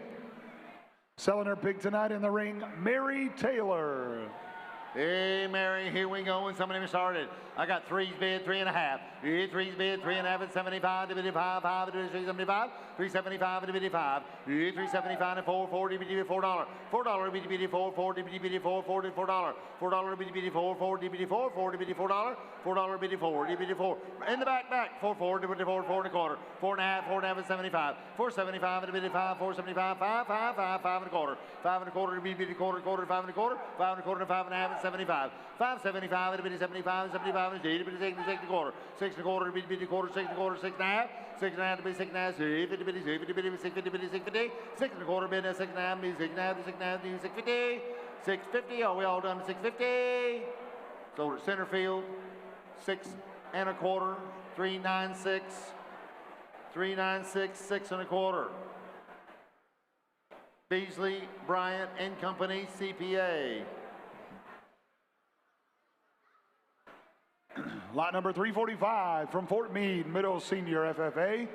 Selling her pig tonight in the ring, Mary Taylor. Hey, Mary, here we go. And somebody started. I got three's bid, 3.5. Here, three's bid, 3.5 and 75 to bid 5, 5 to bid 375, 375 to bid 5. Here, 375 and 440 to bid $4. $4 to bid 440 to bid 440, $4. $4 to bid 440 to bid 440 to bid $4. $4 to bid 4 to bid 4. In the back, 4 to bid 4, 4 and a quarter. 4.5 and 75. 475 to bid 5, 475, 5, 5, 5, 5 and a quarter. 5 and a quarter to bid quarter, 5 and a quarter, 5 and a quarter, 5.5 and 75. 575 to bid 75, 75 and 8 to bid 6 and a quarter. 6 and a quarter to bid quarter, 6 and a quarter, 6.5. 6.5 to bid 6.5, 50 to bid 50 to bid 650 to bid 650. 6 and a quarter bid 6.5 bid 6.5 to 6.5 to 650. 650. Are we all done? 650. So center field, 6 and a quarter, 396, 396, 6 and a quarter. Beasley, Bryant and Company, CPA. Lot number 345 from Fort Meade, Middle Senior FFA.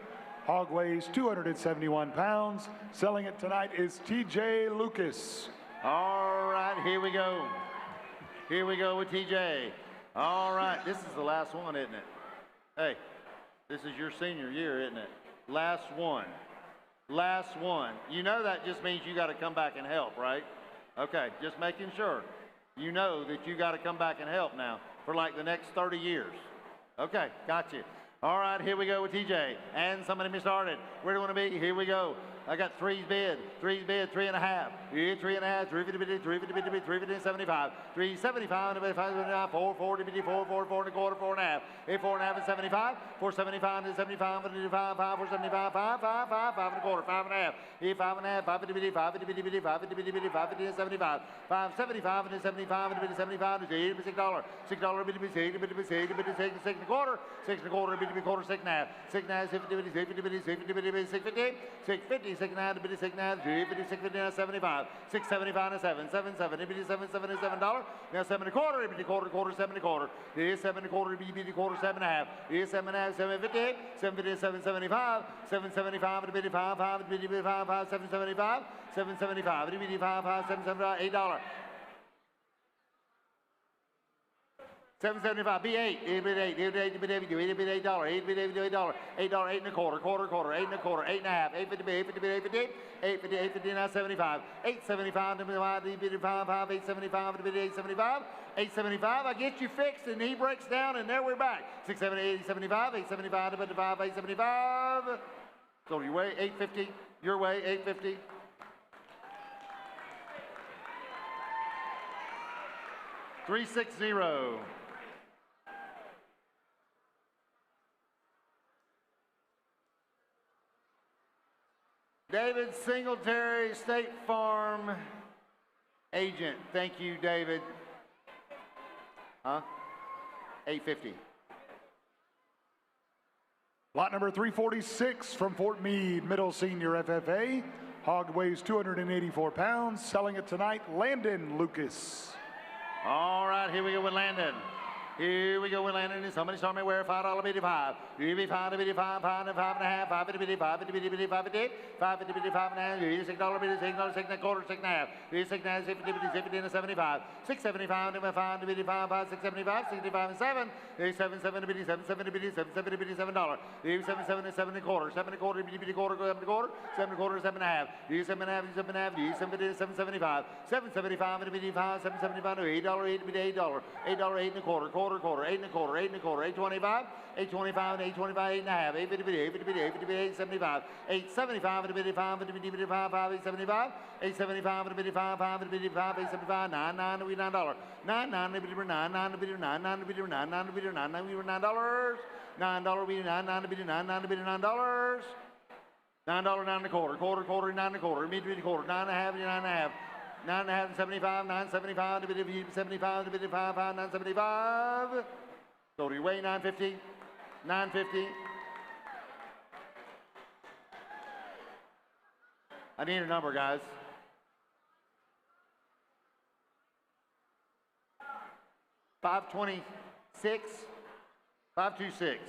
Hog weighs 271 pounds. Selling it tonight is TJ Lucas. All right, here we go. Here we go with TJ. All right, this is the last one, isn't it? Hey, this is your senior year, isn't it? Last one. Last one. You know that just means you got to come back and help, right? Okay, just making sure. You know that you got to come back and help now for like the next 30 years. Okay, got you. All right, here we go with TJ. And somebody me started. Where do you want to be? Here we go. I got three's bid, 3.5. Here, 3.5, 350 bid, 350 bid, 350 75. 375 and 5, 440 bid, 4 and a quarter, 4.5. 4.5 and 75. 475 and 75 and 5, 475, 5 and a quarter, 5.5. Here, 5.5, 550 bid, 550 bid, 550 bid, 550 and 75. 575 and 75 and 75 is $6. $6 bid, 6 and a quarter, 6 and a quarter bid, quarter, 6.5. 6.5, 50 bid, 650. 650. 6.9 to bid 6.9, 6.50 75, 6.75 and 7, 7.7, bid 7 is $7. Now 7 and a quarter, bid quarter, 7 and a quarter. Here's 7 and a quarter, bid quarter, 7.5. Here's 7.5, 7.50, 7.50, 7.75, 7.75 and bid 5, bid 5, 7.75, 7.75, bid 5, 7.75, $8. $7.75. Be $8. $8 bid $8. $8 bid $8. $8 bid $8. $8 bid $8. $8. $8. $8 and a quarter. Quarter. Quarter. 8 and a quarter. 8 and a half. 8.50 bid 8.50 bid 8.50. 8.50. 8.50 now 75. 8.75 to bid 5. 8.75 to bid 8.75. 8.75. I get you fixed and he breaks down and there we're back. 6, 7, 8, 8.75. 8.75 to bid 5. 8.75. So your way 8.50. Your way 8.50. $360. David Singletary, State Farm agent. Thank you, David. Huh? 850. Lot number 346 from Fort Meade, Middle Senior FFA. Hog weighs 284 pounds. Selling it tonight, Landon Lucas. All right, here we go with Landon. Here we go with Landon. And somebody start me where $5 biddy 5. You be 5 to biddy 5, 5 and 5 and a half, 5 to biddy 5, 5 to biddy 5 50, 5 to biddy 5 and a half. You $6 biddy $6, 6 and a quarter, 6 and a half. You 6 and a half, 50 biddy 50 and a 75. 6.75 to 5 to biddy 5, 5, 6.75, 65 and 7. You 7 to biddy 7, 7 to biddy 7, 7 to biddy $7. You 7 and 7 and a quarter, 7 and a quarter, biddy quarter, go 7 and a quarter, 7 and a quarter, 7 and a half. You 7 and a half, you 7 and a half, you 7 biddy 7.75, 7.75 to biddy 5, 7.75 to $8, $8 to biddy $8, $8, 8 and a quarter, quarter, quarter, 8 and a quarter. 8 and a quarter, 8.25, 8.25, 8.25, 8 and a half, 8.50, 8.50, 8.50, 8.75, 8.75 and a biddy 5, and a biddy 5, 8.75, 8.75 and a biddy 5, 5 and a biddy 5, 8.75, 9, 9, we $9, 9, 9, the biddy 9, 9, the biddy 9, 9, the biddy 9, 9, the biddy 9, 9, we were $9, $9, we 9, 9, the biddy 9, 9, the biddy $9, $9, 9 and a quarter, quarter, quarter, 9 and a quarter, mid quarter, 9 and a half, 9 and a half. 9 and a half and 75, 9.75 to biddy 75 to biddy 5, 5, 9.75. So do you weigh 950? 950. I need a number, guys. $526. 526.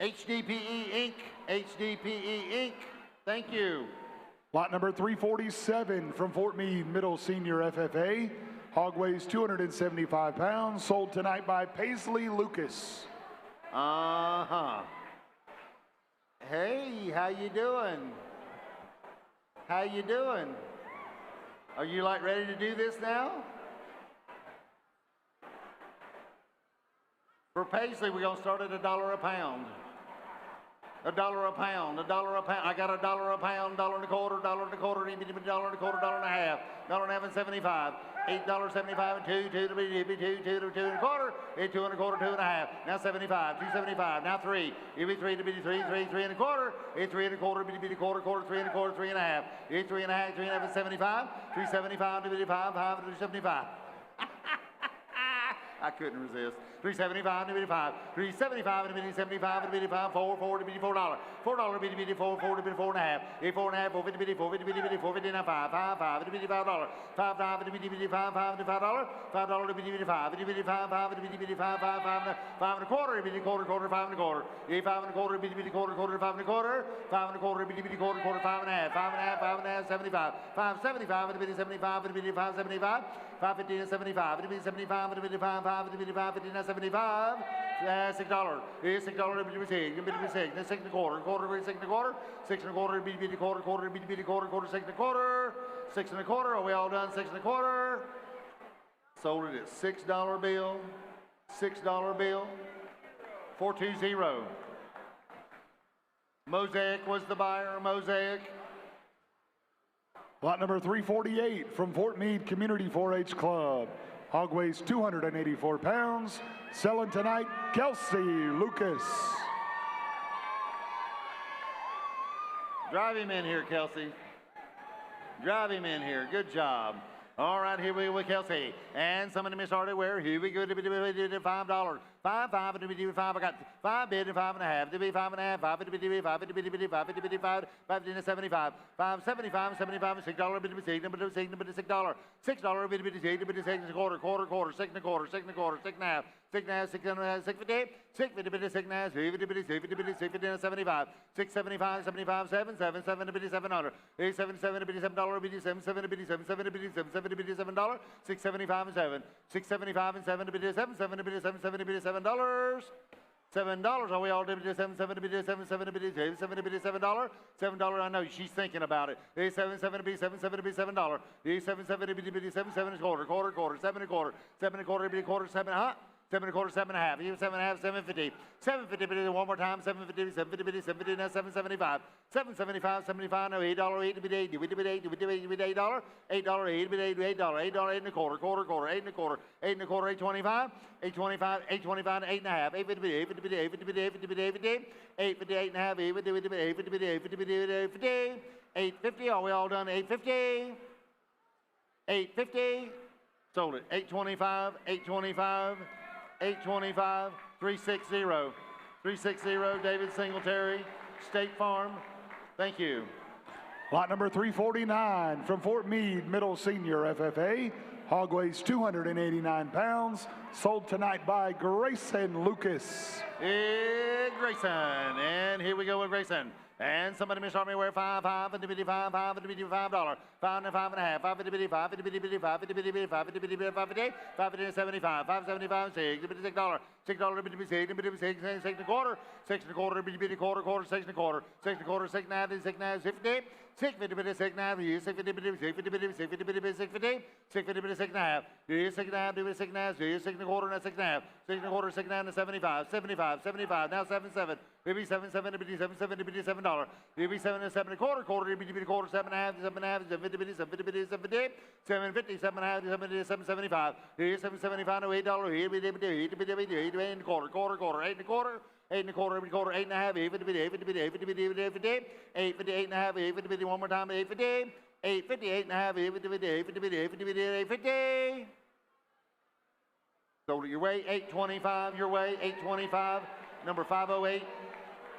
HDPE Inc. HDPE Inc. Thank you. Lot number 347 from Fort Meade, Middle Senior FFA. Hog weighs 275 pounds. Sold tonight by Paisley Lucas. Uh-huh. Hey, how you doing? How you doing? Are you like ready to do this now? For Paisley, we're gonna start at $1 a pound. $1 a pound, $1 a pound. I got $1 a pound, $1 and a quarter, $1 and a quarter, $1 and a quarter, $1 and a half, $1 and a half and 75. $8.75 and 2 to be 2 to 2 and a quarter, 2 and a quarter, 2 and a half. Now 75, 275. Now 3. You be 3 to be 3, 3 and a quarter, 3 and a quarter, be quarter, quarter, 3 and a quarter, 3 and a half. 3 and a half, 3 and a half and 75. 375 to be 5, 5 to 75. I couldn't resist. 375 to be 5. 375 to be 75 to be 5. 4, 4 to be $4. $4 to be 4, 4 to be 4 and a half. 4 and a half, 4 to be 4, 50 to be 4, 50 and a 5. 5, 5 to be $5. 5, 5 to be 5, 5 to $5. $5 to be 5. 5 to be 5, 5 to be 5, 5 and a quarter, be quarter, quarter, 5 and a quarter. 5 and a quarter, be quarter, quarter, 5 and a quarter. 5 and a quarter, be quarter, quarter, 5 and a half. 5 and a half, 5 and a half, 75. 5, 75 to be 75 to be 5, 75. 5, 50 and 75 to be 75 to be 5, 5 to be 5, 50 and 75. $6. $6 to be 6. Then 6 and a quarter, quarter, 6 and a quarter. 6 and a quarter, be quarter, quarter, be quarter, quarter, 6 and a quarter. 6 and a quarter, are we all done? 6 and a quarter. Sold it at $6 bill. $6 bill. 420. Mosaic was the buyer. Mosaic. Lot number 348 from Fort Meade Community 4-H Club. Hog weighs 284 pounds. Selling tonight, Kelsey Lucas. Drive him in here, Kelsey. Drive him in here. Good job. All right, here we go with Kelsey. And somebody missed hardware. Here we go to be $5. 5, 5, to be 5. I got 5 bid and 5 and a half. To be 5 and a half. 5 to be 5 to be 5 to be 5. 5 to 75. 5, 75, 75, $6 bid to be 6. Number $6. $6. $6 bid to be 6. To be 6 and a quarter, quarter, quarter, 6 and a quarter, 6 and a quarter, 6 and a half. 6 650, 650, 6 75, 675, 75, 7, 7, 7, 700, 8, 7, 7, $7, 7, 7, 7, 7, $7, 675 and 7, 675 and 7, 7, 7, 7, $7. $7. Are we all doing $7, $7, $7? I know she's thinking about it. $7, $7, $7, $7. $7, $7, $7 is quarter, 7 and quarter, 7 and quarter, 7, huh? 7 and quarter, 7 and a half. You 7 and a half, 750. 750, one more time, 750, 750, now 775. 775, 75, no, $8, $8, $8, $8, $8 and a quarter, 8 and a quarter, 825, 825, 825, 8 and a half, 850, 850, 850, 850, 850, 8 and a half, 850, 850, 850, 850, are we all done? 850, 850, sold it, 825, 825, 825, 360, 360, David Singletary, State Farm. Thank you. Lot number 349 from Fort Meade, Middle Senior FFA. Hog weighs 289 pounds. Sold tonight by Grayson Lucas. Grayson. And here we go with Grayson. And somebody may start me where 5, 5, and $5, $5, $5 and a half, 5, 50, 5, 50, 50, 5, 50, 50, 5, 50, 50, 5, 50, 5, 50, 75, 5, 75, $6, $6, $6, $6, 6 and a quarter, 6 and a quarter, quarter, 6 and a quarter, 6 and a quarter, 6 and a half, 6 and a half, 50, 6, 50, 50, 6 and a half, 6, 50, 50, 6, 50, 50, 6, 50, 50, 6, 50, 6, 50, 6 and a half, 6 and a half, 6 and a half, 6 and a quarter, and 6 and a half, 6 and a quarter, 6 and a half, 75, 75, 75, now 7, 7, maybe 7, 7, $7, $7, maybe 7 and 7 and a quarter, quarter, quarter, 7 and a half, 7 and a half, 7, 50, 7, 50, 7, 50, 7, 50, 7 and a half, 7, 75, 7, 75, no, $8, here, 8 and a quarter, quarter, 8 and a quarter, 8 and a quarter, 8 and a half, 8, 50, 8, 50, 8, 50, 8, 50, 8, 50, 8 and a half, 8, 50, 50, one more time, 8, 50, 8, 50, 8 and a half, 8, 50, 50, 8, 50, 8, 50, 8, 50. So your way, 825, your way, 825, number 508,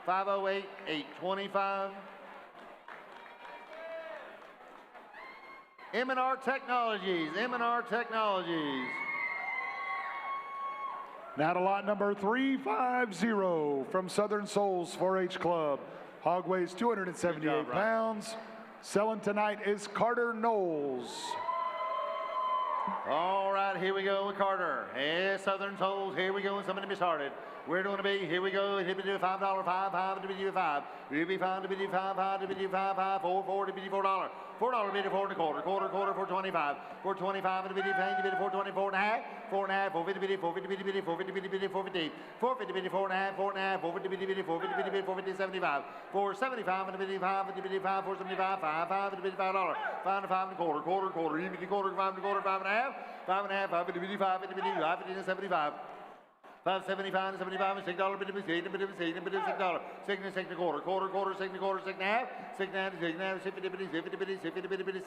508, 825. M&R Technologies, M&R Technologies. Now to lot number 350 from Southern Souls 4-H Club. Hog weighs 278 pounds. Selling tonight is Carter Knowles. All right, here we go with Carter. Hey, Southern Souls, here we go, and somebody be started. We're going to be, here we go, here we do $5, 5, 5, to be $5. Here be 5, to be 5, 5, to be 5, 5, 4, 4, to be $4. $4 to be 4 and a quarter, quarter, 425. 425 to be 420, 4 and a half, 4 and a half, 450, 450, 450, 450, 450, 4 and a half, 4 and a half, 450, 450, 450, 75, 475 to be 5, 475, 5, 5 to be $5, 5 and 5 and a quarter, quarter, quarter, even the quarter, 5 and a quarter, 5 and a half, 5 and a half, 5 to be 5, 50, 5, 75. 575 and 75 and $6, $6, $6 and a quarter, quarter, quarter, 6 and a quarter, 6 and a half, 6 and a half, 6 and a half, 650, 650, 650,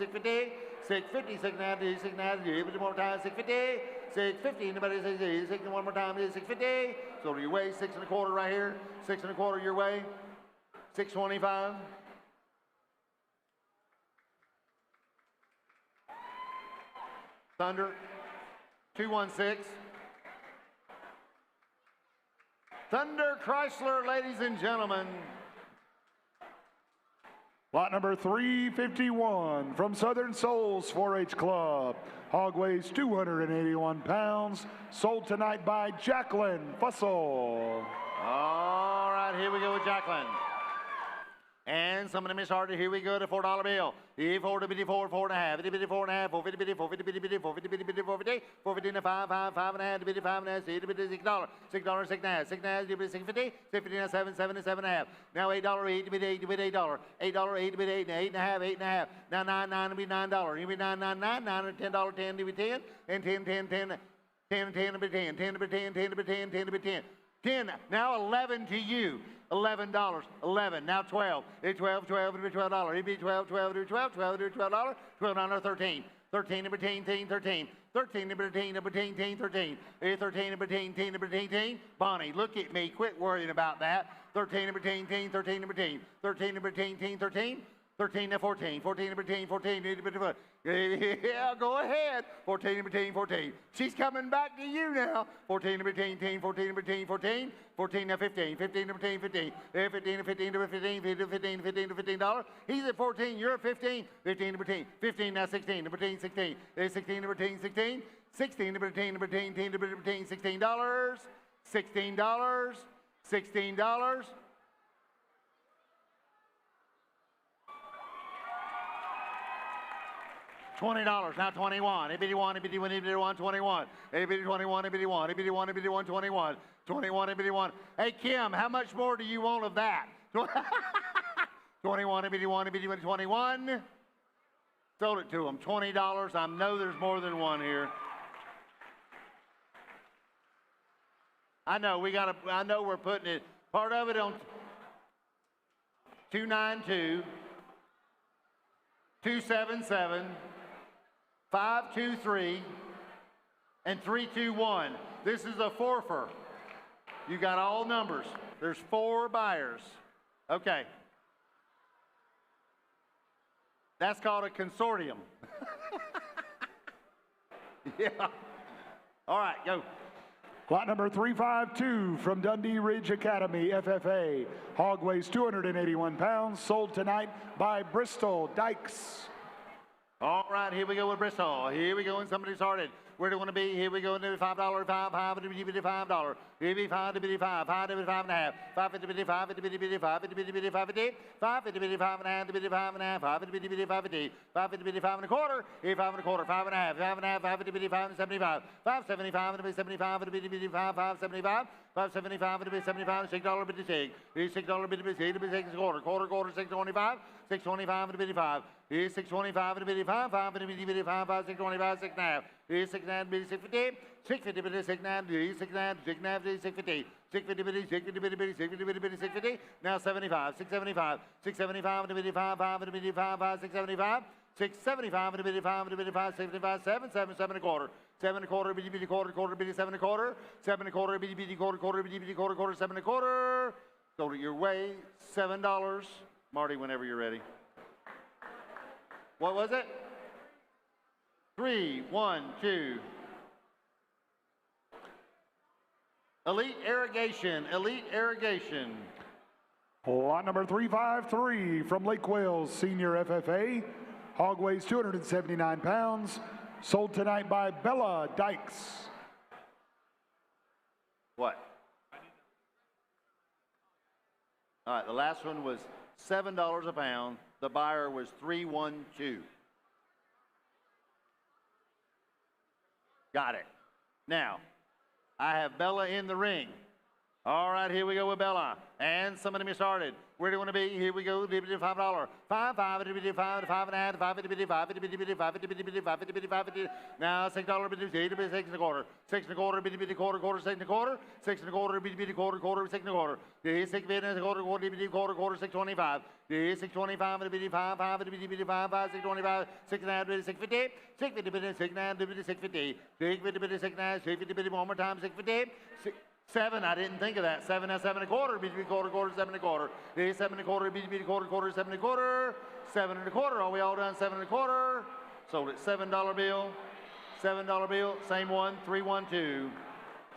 6 and a half, 6 and a half, 6 more time, 650, 650, anybody say 6 and one more time, 650, so your way, 6 and a quarter right here, 6 and a quarter your way, 625. Thunder, 216. Thunder Chrysler, ladies and gentlemen. Lot number 351 from Southern Souls 4-H Club. Hog weighs 281 pounds. Sold tonight by Jacqueline Fussell. All right, here we go with Jacqueline. And somebody misstarted. Here we go to $4 bill. $4 to be 4, 4 and a half. 4 and a half. 450, 450, 450, 450, 450 and a 5, 5, 5 and a half. 5 and a half. $6, $6 and a half. 6 and a half. 650, 650 and a 7, 7 and 7 and a half. Now $8, 8 to be $8, $8, $8, $8 to be 8, 8 and a half, 8 and a half. Now 9, 9 to be $9. You be 9, 9, 9, 9 and $10, 10 to be 10, and 10, 10, 10, 10, 10 to be 10, 10 to be 10, 10 to be 10, 10 to be 10. 10, now 11 to you. $11, 11, now 12. It's 12, 12 to be $12. It'd be 12, 12 to be 12, 12 to be $12, $12, 13. 13 to be 13, 13. 13 to be 13, to be 13, 13. 13 to be 13, to be 13. Bonnie, look at me. Quit worrying about that. 13 to be 13, 13 to be 13. 13 to be 13, 13. 13 to 14, 14 to 14, 14 to 14. Yeah, go ahead. 14 to 14, 14. She's coming back to you now. 14 to 14, 14, 14 to 14, 14. 14 to 15, 15 to 15, 15. 15 to 15 to 15, 15 to 15, 15 to $15. He's at 14, you're at 15. 15 to 15, 15 now 16 to 15, 16. 16 to 15, 16. 16 to 15 to 15, 10 to 15, $16. $16. $16. $20, now 21. $81, $81, $81, 21. $81, 21, $81, $81, $81, 21. 21, $81. Hey, Kim, how much more do you want of that? 21, $81, $81, 21. Sold it to him. $20. I know there's more than one here. I know we're putting it, part of it on 292, 277, 523, and 321. This is a forfer. You got all numbers. There's 4 buyers. Okay. That's called a consortium. Yeah. All right, go. Lot number 352 from Dundee Ridge Academy, FFA. Hog weighs 281 pounds, sold tonight by Bristol Dykes. All right, here we go with Bristol. Here we go, and somebody started. Where do you want to be? Here we go, $5, $5, $5, $5. Here we $5 to $5, $5 to $5.5, $5 to $5, $5 to $5, $5 to $5, $5 to $5 to $5.5, $5 to $5.5, $5 to $5, $5 to $5 and a quarter. Here $5 and a quarter, $5 and a half, $5 and a half, $5 to $5 and 75, $5.75 to $75 to $5, $5.75. $5.75 to $75, $6 bid to $6. Here's $6 bid to $6 to $6 quarter, quarter, $6.25, $6.25 to $55. Here's $6.25 to $55, $5 to $55, $5, $6.25, $6.5. Here's $6.9 bid to $6.50, $6.50 bid to $6.9, $6.9, $6.9 bid to $6.50. $6.50 bid to $6.50 bid to $6.50 bid to $6.50. Now $75, $6.75, $6.75 to $55, $5 to $55, $5, $6.75. $6.75 to $55 to $55, $75, $7, $7 and a quarter. 7 and a quarter, bitty quarter, quarter, bitty 7 and a quarter. 7 and a quarter, bitty quarter, quarter, bitty quarter, quarter, 7 and a quarter. Go to your way, $7. Marty, whenever you're ready. What was it? 3, 1, 2. Elite Irrigation, Elite Irrigation. Lot number 353 from Lake Wales, Senior FFA. Hog weighs 279 pounds. Sold tonight by Bella Dykes. What? All right, the last one was $7 a pound. The buyer was 312. Got it. Now, I have Bella in the ring. All right, here we go with Bella. And somebody me started. Where do you want to be? Here we go. $5. 5, 5, 5 and a half, 5, 5. Now $6 bid to $6 and a quarter. 6 and a quarter, bid quarter, quarter, 6 and a quarter. 6 and a quarter, bid quarter, quarter, 6 and a quarter. Here's 6 bid and a quarter, quarter, bid quarter, quarter, 625. Here's 625 and a bid 5, 5 and a bid 5, 5, 625. 6 and a half bid 650. 650 bid 6 and a half bid 650. 650 bid 6 and a half, 650 bid one more time, 650. 7, I didn't think of that. 7, now 7 and a quarter, between quarter, quarter, 7 and a quarter. Here's 7 and a quarter, between quarter, quarter, 7 and a quarter. 7 and a quarter, are we all done? 7 and a quarter. Sold it, $7 bill. $7 bill, same one, 312.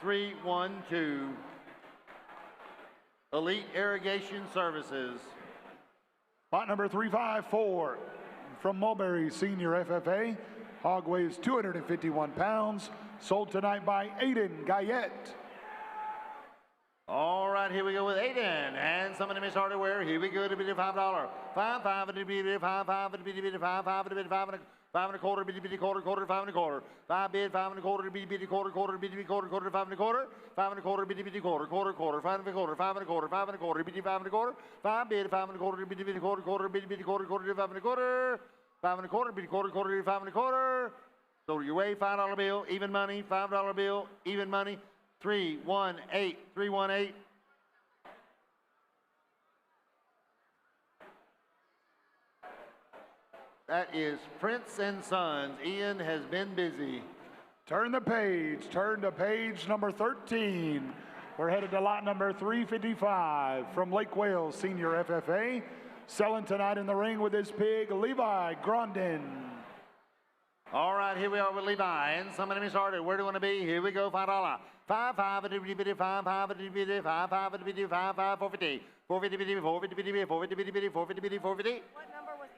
312. Elite Irrigation Services. Lot number 354 from Mulberry, Senior FFA. Hog weighs 251 pounds. Sold tonight by Aiden Guyette. All right, here we go with Aiden. And somebody may start where? Here we go to $5. 5, 5, and $5, 5, 5, and $5, 5, 5, and $5, 5 and a quarter, bitty quarter, quarter, 5 and a quarter. 5 bid, 5 and a quarter, bitty quarter, quarter, bitty quarter, quarter, 5 and a quarter. 5 and a quarter, bitty quarter, quarter, quarter, 5 and a quarter, 5 and a quarter, 5 and a quarter, bitty 5 and a quarter. 5 bid, 5 and a quarter, bitty quarter, quarter, bitty quarter, quarter, 5 and a quarter. 5 and a quarter, bitty quarter, quarter, 5 and a quarter. So your way, $5 bill, even money, $5 bill, even money. 318, 318. That is Prince and Sons. Ian has been busy. Turn to page number 13. We're headed to lot number 355 from Lake Wales, Senior FFA. Selling tonight in the ring with his pig, Levi Grondin. All right, here we are with Levi, and somebody me started. Where do you want to be? Here we go, $5. 5, 5, 5, 5, 5, 5, 5, 5, 5, 450. 450, 450, 450, 450, 450. What number was it?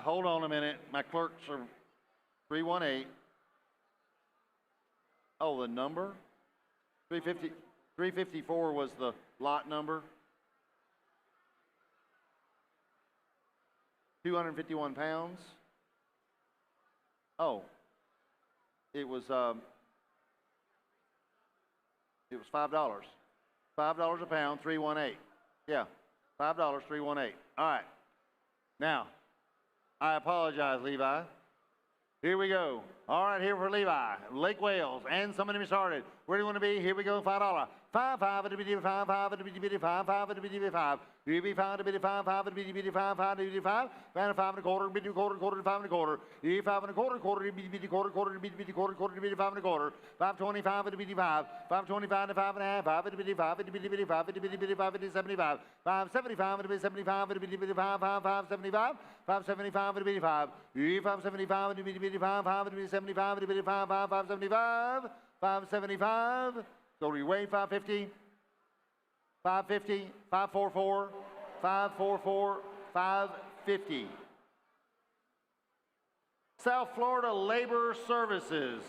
Hold on a minute. My clerks are 318. Oh, the number? 350, 354 was the lot number. 251 pounds. Oh, it was $5. $5 a pound, 318. Yeah, $5, 318. All right. Now, I apologize, Levi. Here we go. All right, here for Levi, Lake Wales, and somebody me started. Where do you want to be? Here we go, $5. 5, 5, 5, 5, 5, 5, 5, 5, 5, 5, 5, 5, 5, 5, 5, 5, 5 and a quarter, quarter, 5 and a quarter, 5 and a quarter, quarter, quarter, 5 and a quarter, 525 and 55, 525 and 5 and a half, 5 and 55, 5 and 75, 575 and 75 and 55, 575, 575 and 55, 575 and 55, 5 and 75 and 55, 575, 575. So we weigh 550, 550, 544, 544, 550. South Florida Labor Services.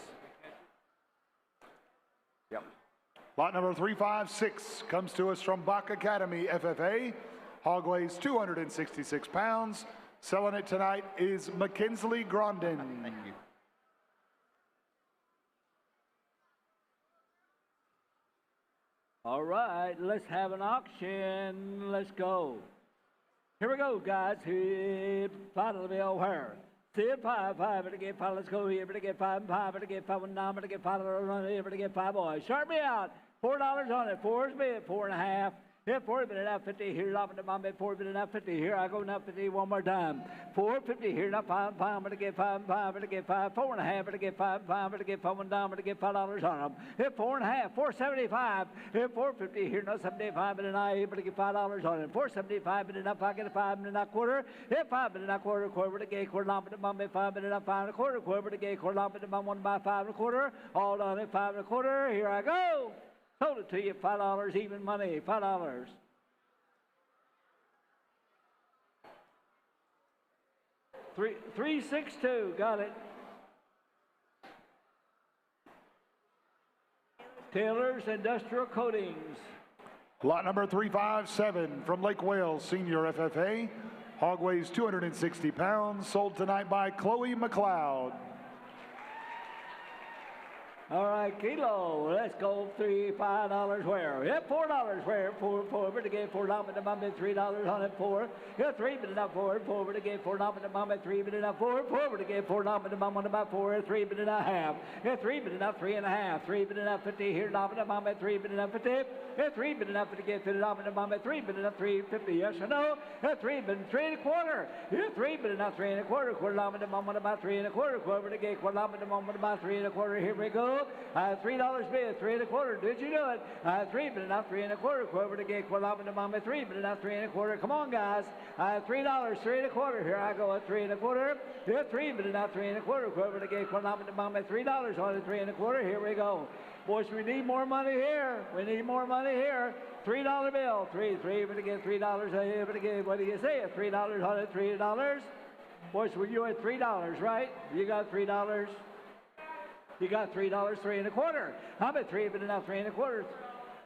Yep. Lot number 356 comes to us from Bach Academy FFA. Hog weighs 266 pounds. Selling it tonight is McKinsley Grondin. Thank you. All right, let's have an auction. Let's go. Here we go, guys. Here, final bill where? Sid 5, 5, to get 5. Let's go here. To get 5 and 5. To get 5 and 9. To get 5 run here. To get 5 boys. Sharp me out. $4 on it. 4's bid. 4.5. Here, 4 bid enough 50. Here, up to my bid. 4 bid enough 50. Here, I go enough 50 one more time. 450. Here, not 5 and 5. To get 5 and 5. To get 5. 4.5. To get 5 and 5. To get 5 and down. To get $5 on them. Here, 4.5. 475. Here, 450. Here, no 75. But I able to get $5 on it. 475. But enough. I get a 5 and a quarter. Here, 5 but enough quarter. Quarter to get quarter. Not but my bid 5 but enough 5 and a quarter. Quarter to get quarter. Not but my 1 by 5 and a quarter. All done at 5 and a quarter. Here I go. Sold it to you. $5 even money. $5. 362, got it. Taylor's Industrial Coatings. Lot number 357 from Lake Wales Senior FFA. Hog weighs 260 pounds. Sold tonight by Chloe McLeod. All right, kilo. Let's go. $5 where? Yep, $4 where? 4 over to get $4 to my bid. $3 on it. 4. Yeah, 3 but enough 4. 4 over to get $4 to my bid. 3 but enough 4. 4 over to get $4 to my 1 about 4. 3 but enough half. Yeah, 3 but enough 3.5. 3 but enough 50. Here, $1 to my bid. 3 but enough 50. Yeah, 3 but enough to get $50 to my bid. 3 but enough 350. Yes or no? Yeah, 3 but 3.25. Yeah, 3 but enough 3.25. $1 to my 1 about 3.25. 4 over to get $1 to my 1 about 3.25. Here we go. $3 bid, 3.25. Did you do it? 3 but enough, 3.25. Over to get $1 to mama, 3 but enough, 3.25. Come on, guys. $3, 3.25. Here I go at 3.25. Here, 3 but enough, 3.25. Over to get $1 to mama, $3 on it, 3.25. Here we go. Boys, we need more money here. We need more money here. $3 bill. 3 but to get $3. But to get, what do you say? $3 on it, $3. Boys, were you at $3, right? You got $3. You got $3, 3.25. I'm at 3 but enough, 3.25.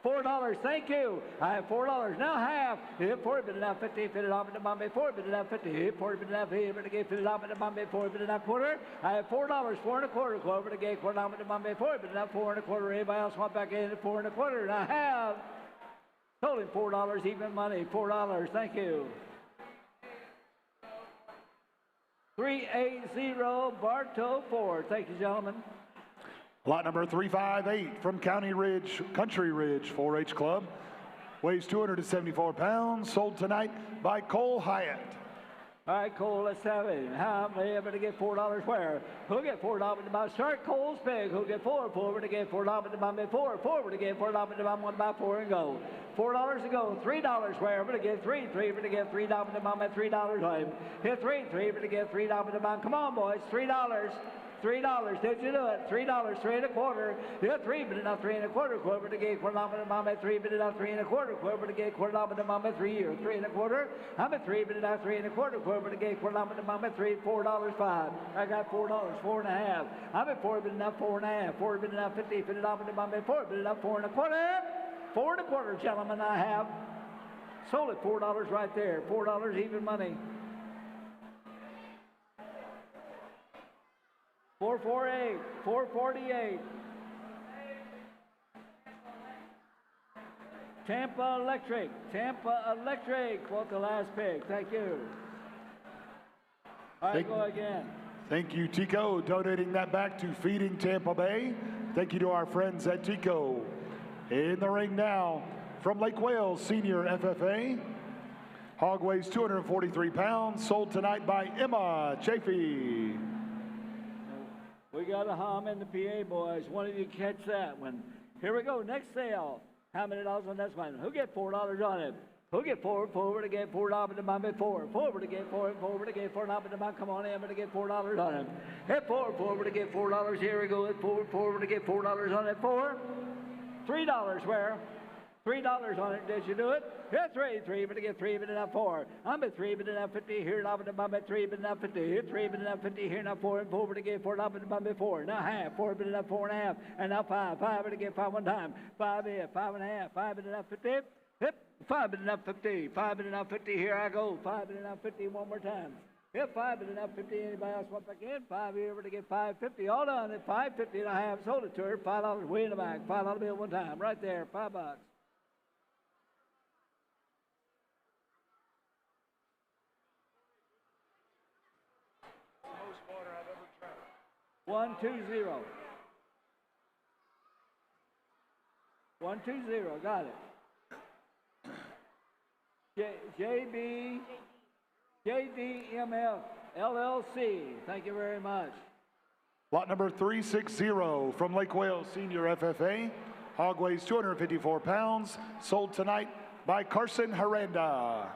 $4, thank you. I have $4, now half. Hit 4 but enough, 50, fit it off into Bombay, 4 but enough, 50, hit 4 but enough, here, but the gate, fit it off into Bombay, 4 but enough, quarter. I have $4, 4.25, go over the gate, quarter off into Bombay, 4 but enough, 4.25. Anybody else want back in at 4.25? And I have. Told him $4 even money, $4, thank you. 380 Bartow Ford. Thank you, gentlemen. Lot number 358 from Country Ridge 4-H Club. Weighs 274 pounds. Sold tonight by Cole Hyatt. All right, Cole, let's have it. How many ever to get $4 where? Who'll get $4 to buy? Start Cole's pig. Who'll get four? Forward to get $4 to buy me four. Forward to get $4 to buy one by four and go. $4 to go. $3 where? We're to get three. Three to get $3 to buy me $3 on him. Hit three. Three to get $3 to buy. Come on, boys. $3. $3. Did you do it? $3. 3 1/4. Yeah, three, but enough 3 1/4. Quiver to get $4 to mom at 3, but enough 3 1/4. Quiver to get $4 to mom at 3 or 3 1/4. I'm at 3, but enough 3 1/4. Quiver to get $4 to mom at 3, $4.05. I got $4, 4 1/2. I'm at 4, but enough 4 1/2. 4, but enough 50, but enough to mom at 4, but enough 4 1/4. 4 1/4, gentlemen, I have. Sold it $4 right there. $4 even money. 448, 448. Tampa Electric, quote the last pick. Thank you. All right, go again. Thank you, Tico, donating that back to Feeding Tampa Bay. Thank you to our friends at Tico. In the ring now, from Lake Wales Senior FFA. Hog weighs 243 pounds, sold tonight by Emma Chafee. We got a hum in the PA, boys. One of you catch that one. Here we go. Next sale. How many dollars on this one? Who get $4 on it? Who get $4? Forward to get $4 to my bid $4. Forward to get $4. Forward to get $4 to my. Come on in, to get $4 on it. Hit forward to get $4. Here we go. Hit forward to get $4 on it. $3 where? $3 on it. Did you do it? Hit three, but to get 3, but enough 4. I'm at 3, but enough 50 here. Now, but I'm at 3, but enough 50. Hit 3, but enough 50 here. Now 4 and forward to get 4. Now, but I'm at 4. Now half. 4, but enough 4 1/2. And now 5. 5, but to get 5 one time. 5 here. 5 1/2. 5, but enough 50. Hip. 5, but enough 50. 5, but enough 50. Here I go. 5, but enough 50 one more time. Hit 5, but enough 50. Anybody else want back in? 5 here, but to get 550. All done at 550 and a half. Sold it to her. $5 way in the back. $5 bill one time. Right there. $5. Most water I've ever drank. 120. 120. Got it. JDMF LLC. Thank you very much. Lot number 360 from Lake Wales Senior FFA. Hog weighs 254 pounds. Sold tonight by Carson Haranda.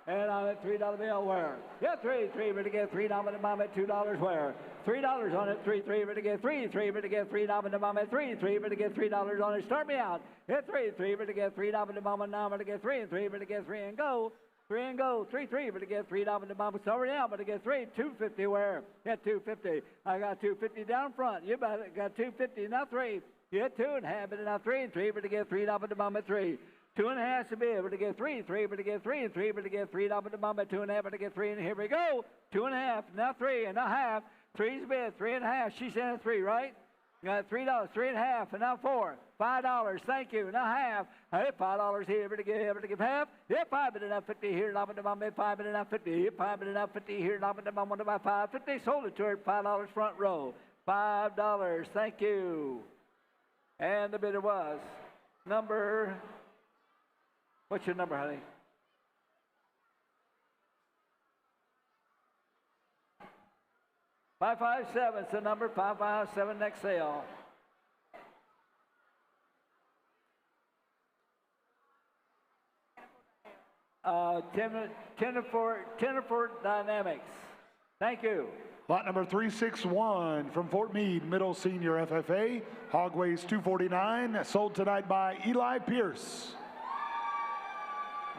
And I'm at $3 bill where? Yeah, three, but to get $3 to mom at $2 where? $3 on it, three, but to get three, but to get $3 to mom at three, but to get $3 on it. Start me out. Hit three, but to get $3 to mom and now, but to get three, but to get 3 and go. 3 and go. 3, but to get $3 to mom. Start now, but to get 3, 250 where? Hit 250. I got 250 down front. You got 250 now 3. You hit 2 1/2, but now 3, but to get $3 to mom at 3. 2 1/2 to be able to get 3, but to get 3, but to get $3 to mom at 2 1/2, but to get 3, and here we go. 2 1/2, now 3 and a half. 3's a bid, 3 1/2. She said at 3, right? You got $3, 3 1/2, and now 4. $5. Thank you. Now half. Hey, $5 here, but to give half. Yeah, 5 but enough 50 here. Now but mom 5 but enough 50. 5 but enough 50 here. Now but mom 550. Sold it to her. $5 front row. $5. Thank you. And the bidder was number. What's your number, honey? $557. It's the number. 557. Next sale. Tenderford Dynamics. Thank you. Lot number 361 from Fort Meade, Middle Senior FFA. Hog weighs 249. Sold tonight by Eli Pierce.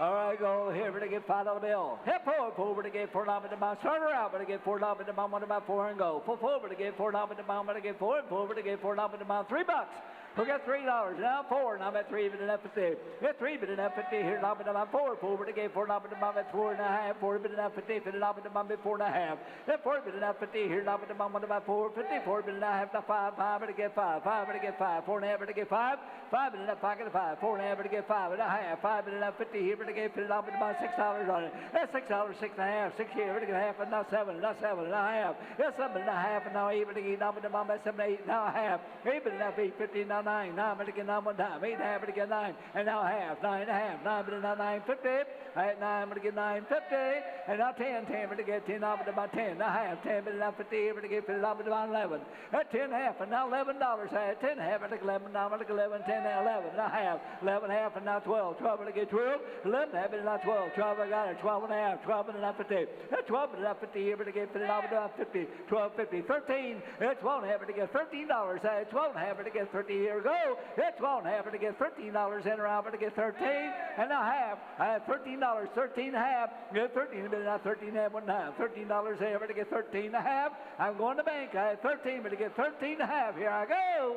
All right, go here, but to get $5 bill. Hip forward to get $4 to mom. Start her out, but to get $4 to mom, 1 about 4 and go. Full forward to get $4 to mom, but to get 4 and forward to get $4 to mom. $3. We got $3. Now 4, and I'm at 3 but enough 50. Get 3 but enough 50 here. Now but I'm 4 forward to get $4 to mom at 4 1/2. 4 but enough 50. Fit it up to mom at 4 1/2. Get 4 but enough 50 here. Now but mom 1 about 4 50. 4 but enough to 5. 5 but to get 5. 5 but to get 5. 4 1/2 but to get 5. 5 but enough pocket of 5. 4 1/2 but to get 5 1/2. 5 but enough 50 here. But to get fit it up to about $6 on it. That's $6, 6 1/2. 6 here. But to get half and now 7. Now 7 1/2. That's 7 1/2 and now 8 but to get now but mom at 7 8 now a half. 8 but enough 8 50 now now 9. 9 bid again 9 one time. 8 and a half bid again 9. And now half. 9 and a half. 9 bid now 9.50. At 9 bid again 9.50. And now 10. 10 bid again 10. Now bid about 10. Now half. 10 bid now 50. Bid again 50. Now bid about 11. At 10 and a half. And now $11. At 10 and a half. Bid 11. Now bid 11. 10 and 11. Now half. 11 and a half. And now 12. 12 bid again 12. 11 and a half. Bid now 12. 12 I got it. 12 and a half. 12 bid now 50. At 12 bid now 50. Here bid again 50. Now bid now 50. 12.50. 13. At 12 and a half. Bid again $13. At 12 and a half. Bid again 30. Here we go. At 12 and a half. Bid again $13. In around. Bid again 13. And now half. At $13. 13 and a half. Get 13. Bid now 13 and a half one time. $13 here. Bid again 13 and a half. I'm going to bank. I had 13. Bid again 13 and a half. Here I go.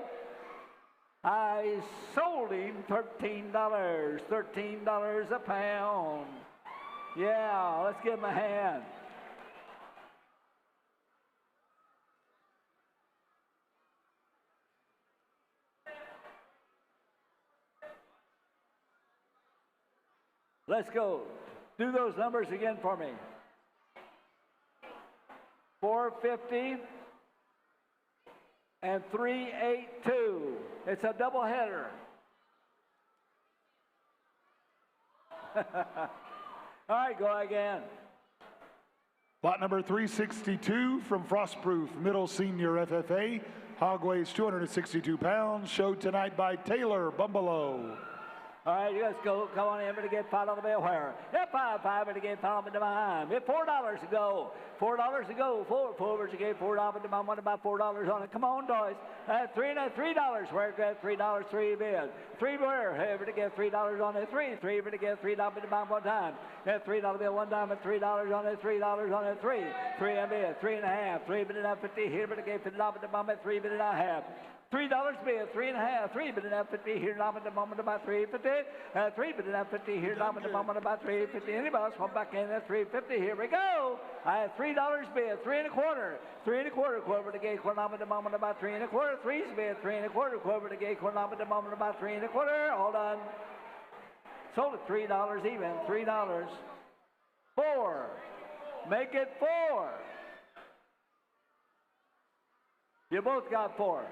I sold him $13. $13 a pound. Yeah, let's give him a hand. Let's go. Do those numbers again for me. 450 and 382. It's a double header. All right, go again. Lot number 362 from Frostproof Middle Senior FFA. Hog weighs 262 pounds. Showed tonight by Taylor Bumbalo. All right, let's go. Come on in, but again, $5 bill where? Yeah, 5, but again, $5 into my arm. Yeah, $4 to go. $4 to go. Four again, $4 into my money, about $4 on it. Come on, boys. $3 where? $3, 3 bid. 3 where? Hey, but again, $3 on it. 3, but again, $3 into my one time. Yeah, $3 bill one time, and $3 on it. $3 on it. 3 and bid. 3 and a half. 3 bid enough 50 here, but again, $50 into my 3 bid and a half. $3 bid, 3 and a half, 3 bid enough 50 here, now at the moment about 350. 3 bid enough 50 here, now at the moment about 350. Anybody else come back in at 350? Here we go. I have $3 bid, 3 and a quarter, 3 and a quarter, quarter to gate, quarter now at the moment about 3 and a quarter. 3's bid, 3 and a quarter, quarter to gate, quarter now at the moment about 3 and a quarter. All done. Sold it $3 even, $3. 4. Make it 4. You both got 4.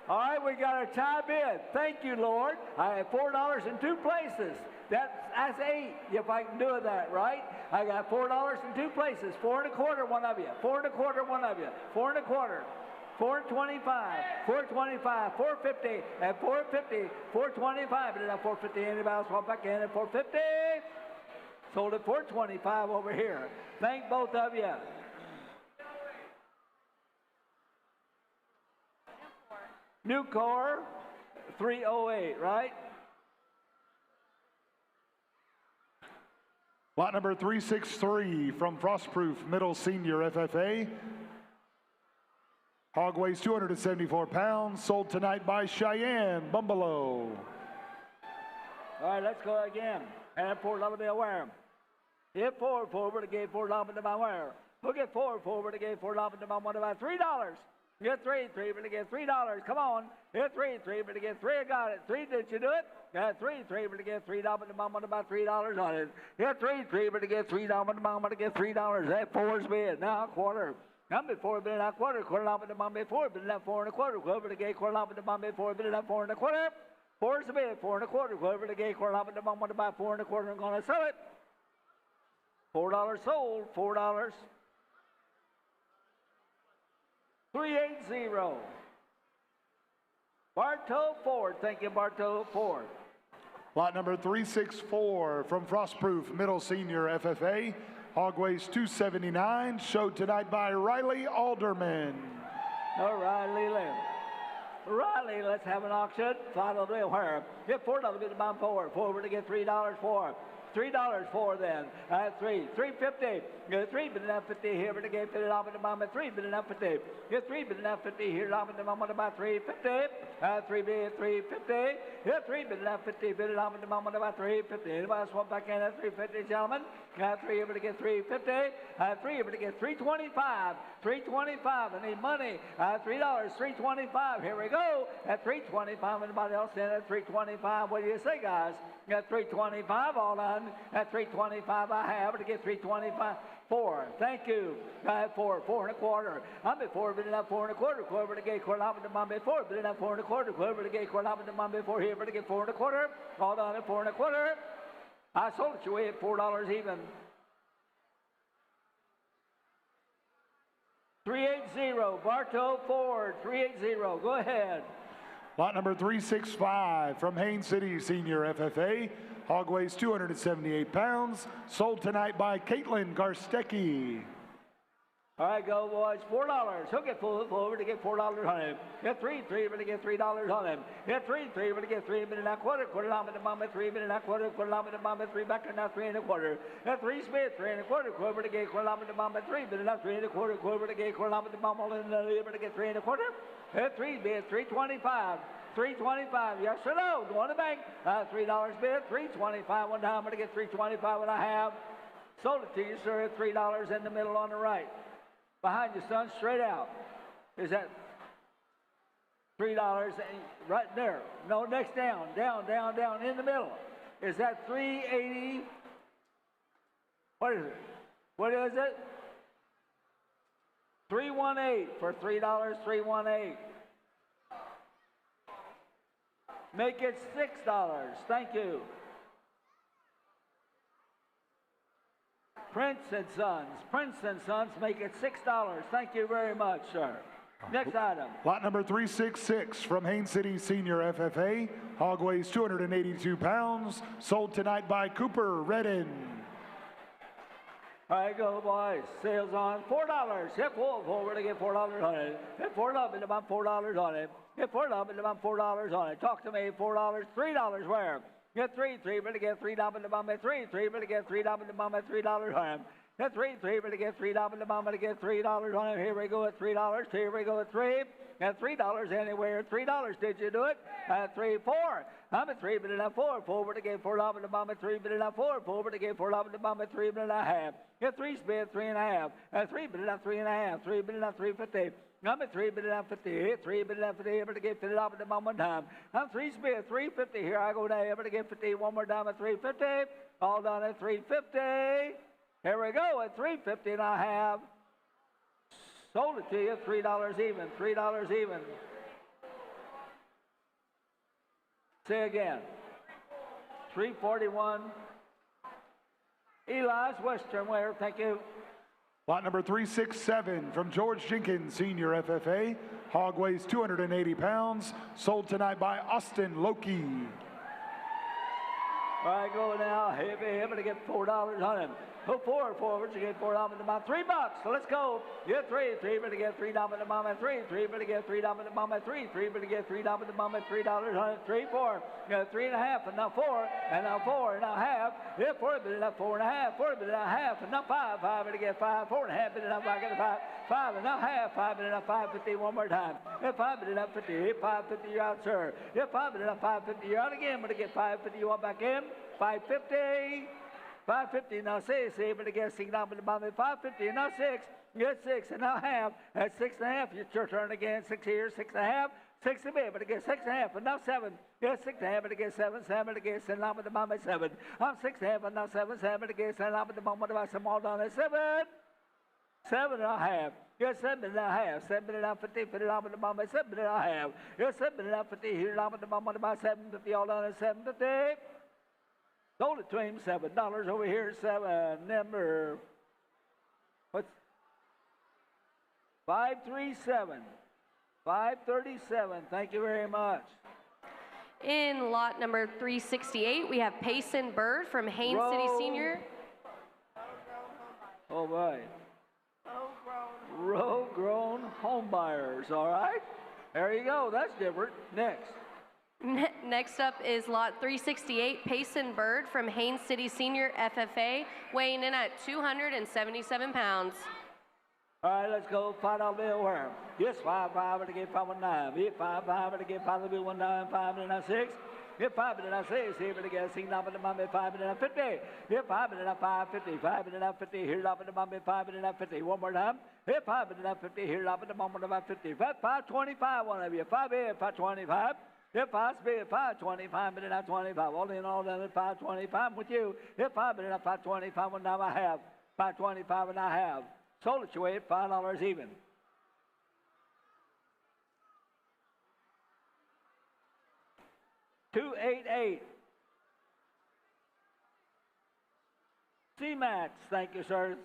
All right, we got a tie bid. Thank you, Lord. I have $4 in 2 places. That's 8, if I can do that, right? I got $4 in 2 places. 4 and a quarter, one of you. 4 and a quarter, one of you. 4 and a quarter. 425, 425, 450, and 450, 425. And then 450, anybody else want back in at 450? Sold at 425 over here. Thank both of you. New car, 308, right? Lot number 363 from Frostproof Middle Senior FFA. Hog weighs 274 pounds. Sold tonight by Cheyenne Bumbalo. All right, let's go again. And $4 bill where? Hit 4 forward again, $4 into my where? Look at 4 forward again, $4 into my one about $3. Get 3, but again $3. Come on. Get 3, but again 3. I got it. 3, did you do it? Got 3, but again $3 to mom on about $3 on it. Get 3, but again $3 to mom on again $3. That 4's bid. Now quarter. Number 4 bid now quarter. Quarter off to mom bid 4 bid now 4 and a quarter. Quarter to gate quarter off to mom bid 4 bid now 4 and a quarter. 4's the bid. 4 and a quarter. Quarter to gate quarter off to mom on about 4 and a quarter. I'm gonna sell it. $4 sold. $4. 380. Bartow Ford. Thank you, Bartow Ford. Lot number 364 from Frostproof Middle Senior FFA. Hog weighs 279. Showed tonight by Riley Alderman. All right, Riley, let's have an auction. $5 bill where? Get $4 bid to buy 4. Forward to get $3 for. $3 for then. 350. Get 3 bid enough 50 here, but again 50 off at the mom at 3 bid enough 50. Get 3 bid enough 50 here, off at the mom at about 350. 3 bid 350. Get 3 bid enough 50 bid off at the mom at about 350. Anybody else want back in at 350, gentlemen? Got 3 able to get 350. 3 able to get 325. 325. I need money. $3. 325. Here we go. At 325. Anybody else in at 325? What do you say, guys? Got 325 all done. At 325 I have to get 325. 4. Thank you. I have 4. 4 and a quarter. I'm at 4, bidding up 4 and a quarter. Quarter to get quarter up to my bid 4. Bidding up 4 and a quarter. Quarter to get quarter up to my bid 4 here. To get 4 and a quarter. All done at 4 and a quarter. I sold it your way at $4 even. 380. Bartow Ford. 380. Go ahead. Lot number 365 from Haines City Senior FFA. Hog weighs 278 pounds. Sold tonight by Caitlin Garstecki. All right, go boys. $4. He'll get full over to get $4 on him. Get 3, but to get $3 on him. Get 3, but to get 3 minute and a quarter. Quarter llama to mama 3 minute and a quarter. Quarter llama to mama 3 back to now 3 and a quarter. Get 3 Smith 3 and a quarter. Quarter to get quarter llama to mama 3 minute and 3 and a quarter. Quarter to get quarter llama to mama and to get 3 and a quarter. Get 3 bid 325. 325, yes or no? Go on the bank. $3 bid, 325 one time. I'm going to get 325 when I have. Sold it to you, sir, at $3 in the middle on the right. Behind you, son, straight out. Is that $3 right there? No, next down, down in the middle. Is that 380? What is it? What is it? 318 for $3, 318. Make it $6. Thank you. Prince and Sons, make it $6. Thank you very much, sir. Next item. Lot number 366 from Haines City Senior FFA. Hog weighs 282 pounds. Sold tonight by Cooper Redden. All right, go boys. Sales on $4. Hit forward to get $4 on it. Hit $4 and about $4 on it. Get $4 and about $4 on it. Talk to me. $4, $3 where? Get 3, but to get $3 and about me 3, but to get $3 and about me $3 on him. Get 3, but to get $3 and about me to get $3 on him. Here we go at $3. Here we go at 3. At $3 anywhere. $3. Did you do it? At 3, 4. I'm at 3, but at 4. Forward to get $4 and about me 3, but at 4. Forward to get $4 and about me 3, but at half. Get 3 bid 3.5. At 3, but at 3.5. 3, but at 3.50. I'm at 3, but at 50. 3, but at 50. Able to get 50 at the moment time. I'm 3 bid 3.50. Here I go now. Able to get 50 one more time at 3.50. All done at 3.50. Here we go at 3.50, and I have sold it to you $3 even. $3 even. Say again. 341. Eli's Western Wear. Thank you. Lot number 367 from George Jenkins Senior FFA. Hog weighs 280 pounds. Sold tonight by Austin Loki. All right, go now. Able to get $4 on him. Go forward, you get $4 in about $3. So let's go. Get 3, but to get $3 in the mom at 3, but to get $3 in the mom at 3, but to get $3 in the mom at $3 on it. 3, 4. You got 3.5, and now 4, and now 4, and now half. Yeah, 4, but now 4.5, 4, but now half, and now 5, 5, but to get 5, 4.5, but now 5, get 5, 5, and now half, 5, but now 5.50 one more time. Yeah, 5, but now 50, 5.50 you're out, sir. Yeah, 5, but now 5.50 you're out again, but to get 5.50 you want back in. 5.50. 5.50 now 6, able to get 6 down to the bottom. 5.50 now 6, get 6 and now half. At 6.5, it's your turn again. 6 here, 6.5, 6 to be able to get 6.5 and now 7. Get 6.5 to get 7, 7 to get 7 down to the bottom at 7. I'm 6.5 and now 7, 7 to get 7 down to the bottom about some all down at 7. 7 and a half. Get 7 and a half. 7 and a half 50, 50 down to the bottom at 7 and a half. Get 7 and a half 50 here down to the bottom about 7.50 all down at 7.50. Sold it to him, $7 over here, 7, number, what's, 537, 537, thank you very much. In lot number 368, we have Payson Bird from Haines City Senior. Oh boy. Row-grown home buyers, all right? There you go, that's different. Next. Next up is lot 368, Payson Bird from Haines City Senior FFA, weighing in at 277 pounds. All right, let's go. $5 bill where? Yes, 5, 5, to get 5.19. Hit 5, 5, to get 5 bill 19, 5 and now 6. Hit 5 and now 6. Here to get 6 down to the mommy 5 and now 50. Hit 5 and now 5.50. 5 and now 50. Here up to the mommy 5 and now 50. One more time. Hit 5 and now 50. Here up to the moment about 50. 5.25. One of you. 5 here. 5.25. Hit 5, speed 525, minute at 25. All in, all done at 525 with you. Hit 5 minute at 525, and now I have 525, and I have. Sold it your way at $5 even. $288. C-Max, thank you, sir.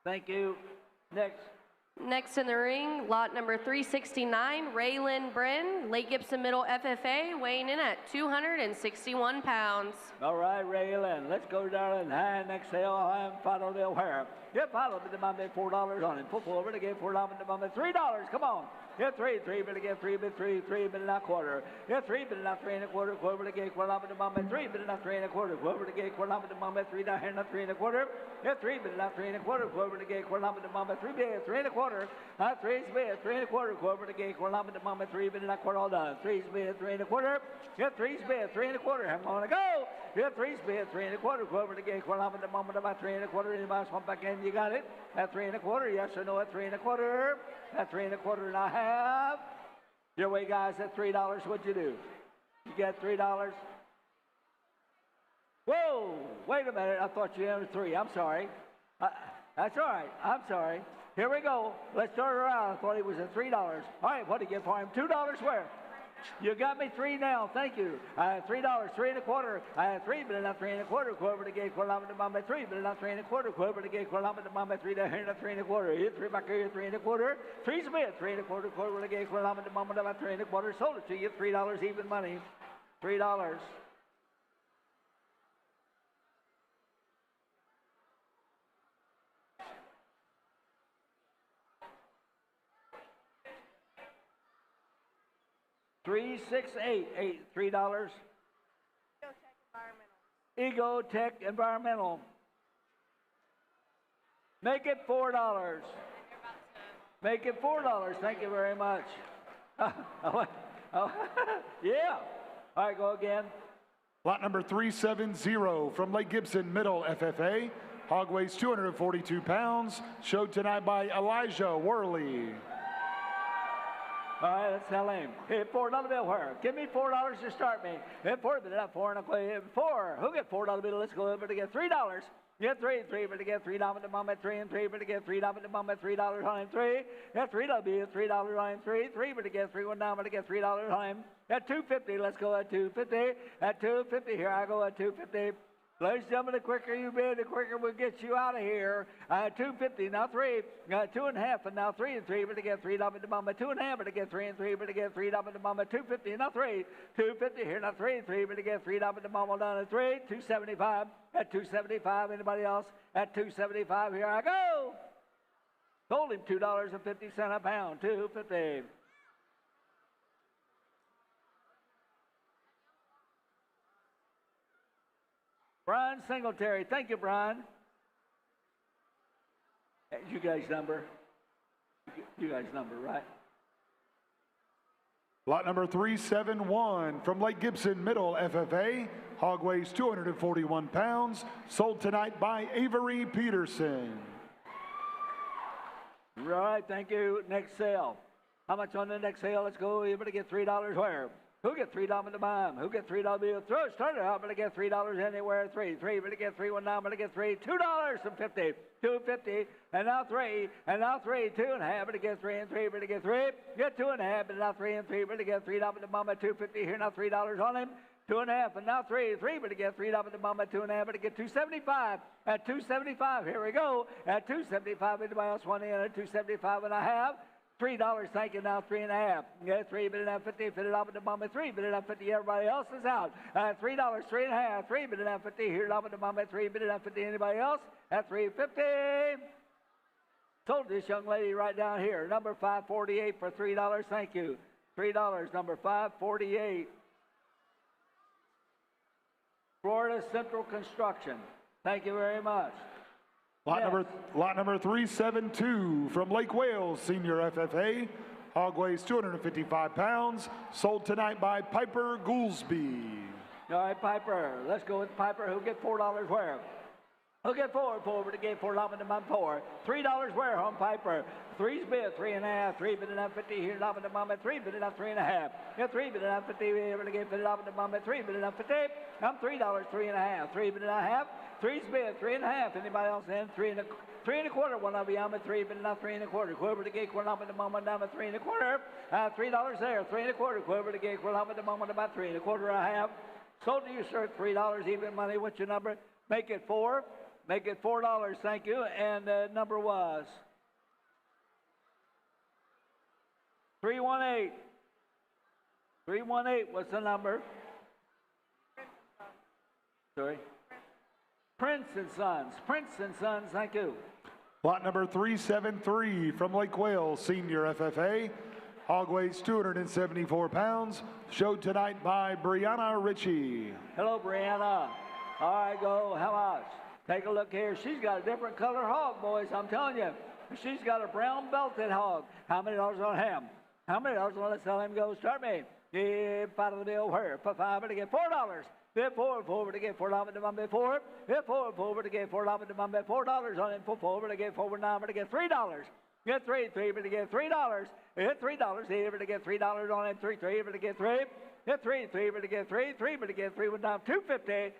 Thank you. Next. Next in the ring, lot number 369, Raylyn Bryn, Lake Gibson Middle FFA, weighing in at 261 pounds. All right, Raylyn, let's go, darling. Hand, exhale, I'm follow the where. Yep, follow me to my bid $4 on it. Pull forward to get $4 to my bid $3. Come on. Get three, but again, three, but a quarter. Get three, but not 3 1/4, quarter to get $1 to my bid 3, but not 3 1/4, quarter to get $1 to my bid 3 down here, not 3 1/4. Get three, but not 3 1/4, quarter to get $1 to my bid 3 bid 3 1/4. Not 3 bid 3 1/4, quarter to get $1 to my bid 3 bid not quarter all done. 3 bid 3 1/4. Get 3 bid 3 1/4. I'm gonna go. Get 3 bid 3 1/4, quarter to get $1 to my bid about 3 1/4. Anybody swamp back in? You got it. At 3 1/4, yes or no? At 3 1/4. At 3 1/4, and I have. Your way, guys, at $3, what'd you do? You get $3. Whoa! Wait a minute. I thought you had 3. I'm sorry. That's all right. I'm sorry. Here we go. Let's turn around. I thought he was at $3. All right, what did you get for him? $2 where? You got me 3 now. Thank you. $3, 3 1/4. 3, but not 3 1/4. Quarter to get $1 to my 3, but not 3 1/4. Quarter to get $1 to my 3 down here, not 3 1/4. Hit 3 back here, 3 1/4. 3's a bit, 3 1/4. Quarter to get $1 to my 3 1/4. Sold it to you, $3 even money. $3. $368, $3. Ego Tech Environmental. Make it $4. Make it $4. Thank you very much. Yeah. All right, go again. Lot number 370 from Lake Gibson Middle FFA. Hog weighs 242 pounds. Showed tonight by Elijah Worley. All right, let's tell him. Hey, $4 bill where? Give me $4 to start me. Hey, 4, but not 4 and a quarter. 4. Who get $4 bill? Let's go over to get $3. Get 3, but to get $3 to mom at 3 and 3, but to get $3 to mom at $3 on him 3. Get $3 bill, $3 on him 3, but to get 3 1 down, but to get $3 on him. At $2.50, let's go at $2.50. At $2.50, here I go at $2.50. Ladies and gentlemen, the quicker you bid, the quicker we'll get you out of here. $2.50, now 3, 2 1/2, and now 3 and 3, but to get $3 to mama, 2 1/2, but to get 3 and 3, but to get $3 to mama, $2.50, now 3, $2.50 here, now 3 and 3, but to get $3 to mama down at 3, $2.75, at $2.75, anybody else? At $2.75, here I go. Told him $2.50 a pound, $2.50. Brian Singletary. Thank you, Brian. You guys' number. You guys' number, right? Lot number 371 from Lake Gibson Middle FFA. Hog weighs 241 pounds. Sold tonight by Avery Peterson. Right, thank you. Next sale. How much on the next sale? Let's go. You're going to get $3 where? Who get $3 to buy him? Who get $3 bill? Throw started out, but I get $3 anywhere. 3, but I get 3 1 down, but I get 3, $2.50, $2.50, and now 3, and now 3, 2 1/2, but I get 3 and 3, but I get 3, get 2 1/2, but now 3 and 3, but I get $3 to mama, $2.50 here, now $3 on him. 2 1/2, and now 3, but I get $3 to mama, 2 1/2, but I get $2.75. At $2.75, here we go. At $2.75, anybody else want in at $2.75 and I have? $3, thank you, now 3 1/2. Yeah, 3, but now 50, fit it up at the mama, 3, but now 50, everybody else is out. $3, 3 1/2, 3, but now 50, here up at the mama, 3, but now 50, anybody else? At $3.50. Sold this young lady right down here, number 548 for $3, thank you. $3, number 548. Florida Central Construction, thank you very much. Lot number 372 from Lake Wales Senior FFA. Hog weighs 255 pounds. Sold tonight by Piper Goolsby. All right, Piper. Let's go with Piper. Who get $4 where? Who get four over to get 4 lobbing to mum 4. $3 where home piper. Three's bid, 3.5. 3 bid enough 50 here lobbing to mum at 3 bid enough 3.5. Yeah, 3 bid enough 50 over to get 50 lobbing to mum at 3 bid enough 50. I'm $3, 3.5. 3 bid enough half. Three's bid, 3.5. Anybody else in? 3.25. One of you, I'm at 3 bid enough 3.25. Quiver to get 4 lobbing to mum and I'm at 3.25. $3 there, 3.25. Quiver to get 4 lobbing to mum and about 3.25 I have. Sold to you, sir, $3 even money. What's your number? Make it 4. Make it $4, thank you. And number was 318. 318, what's the number? Sorry? Prince and Sons. Prince and Sons, thank you. Lot number 373 from Lake Wales, Senior FFA. Hog weighs 274 pounds. Showed tonight by Brianna Ritchie. Hello, Brianna. All right, go. How much? Take a look here. She's got a different color hog, boys. I'm telling you. She's got a brown belted hog. How many dollars on him? How many dollars? Well, let's tell him go. Start me. Get out of the bill. Where? Put 5 to get $4. Get 4 over to get $4 to mum. 4. Get 4 over to get $4 to mum. $4 on him. 4 over to get 4 9 to get $3. Get 3 over to get $3. Get $3 over to get $3 on him. 3 over to get 3. Get 3 over to get 3. 3 over to get 3 down. $2.50.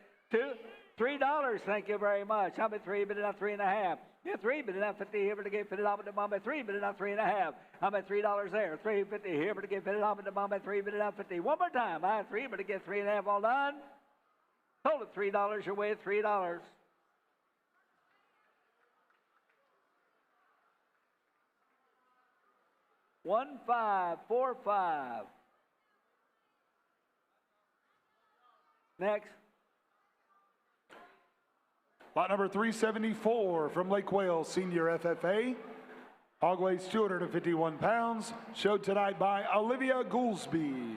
$3, thank you very much. I'm at 3, but enough 3.5. Yeah, 3, but enough 50 here to get fitted off to mom at 3, but enough 3.5. I'm at $3 there. 3.50 here to get fitted off to mom at 3, but enough 50. One more time. I had 3, but to get 3.5 all done. Told it $3 your way at $3. $1,545. Next. Lot number 374 from Lake Wales, Senior FFA. Hog weighs 251 pounds. Showed tonight by Olivia Goolsby.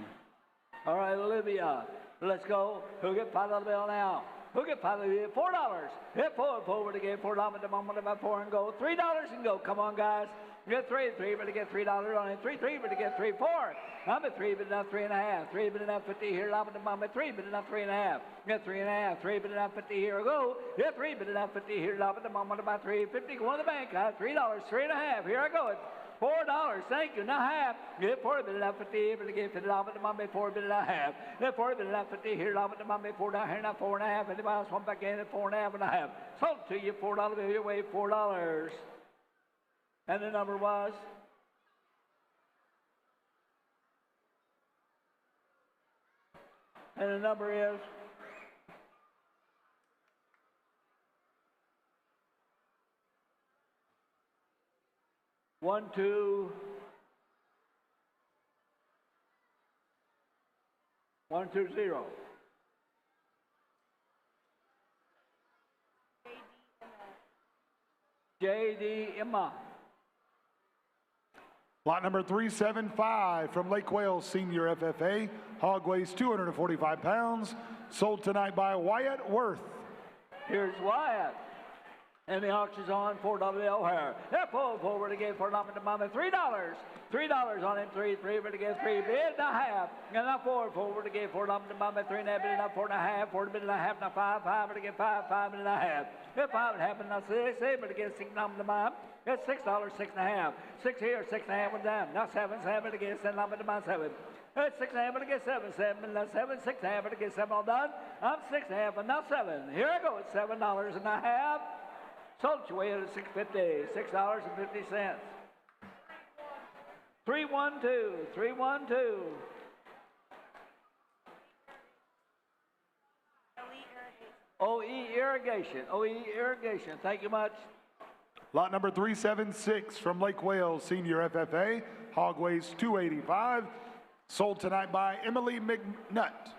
All right, Olivia, let's go. Who get $5 bill now? Who get $5 bill? $4. Hit 4 over to get $4 the moment about 4 and go. $3 and go. Come on, guys. Get 3, but to get $3 on it. 3, but to get 3, 4. I'm at 3, but enough 3.5. 3, but enough 50 here. I'm at 3, but enough 3.5. Get 3.5. 3, but enough 50 here. Go. Get 3, but enough 50 here. I'm at the moment about 3.50. Go to the bank. I have $3, 3.5. Here I go. $4. Thank you. Now half. Get 4, but enough 50 here. But to get 50 I'm at the moment 4, but enough half. Get 4, but enough 50 here. I'm at the moment 4 down here. Now 4.5. Anybody else want back in at 4.5 and a half? Sold to you $4 bill your way $4. And the number was? And the number is? One, two, 120. J.D. Emma. Lot number 375 from Lake Wales, Senior FFA. Hog weighs 245 pounds. Sold tonight by Wyatt Worth. Here's Wyatt. And the auction's on $4 bill here. They're pulled forward again for $3. $3 on him, 3 but to get 3 bid and a half. And now 4 forward again for $3 3.5 bid and a 4.5, 4 bid and a half, now 5 but to get 5 bid and a half. If 5 and a half and now 6 but to get $6 to mine. That's $6, 6.5. 6 here, 6.5 one down. Now 7 but to get $7 to mine 7. That's 6.5 but to get 7 and now 7, 6.5 but to get 7 all done. I'm 6.5 and now 7. Here I go at $7 and a half. Sold you away at $6.50, $6.50. 312, 312. OE Irrigation, OE Irrigation. Thank you much. Lot number 376 from Lake Wales, Senior FFA. Hog weighs 285. Sold tonight by Emily McNutt.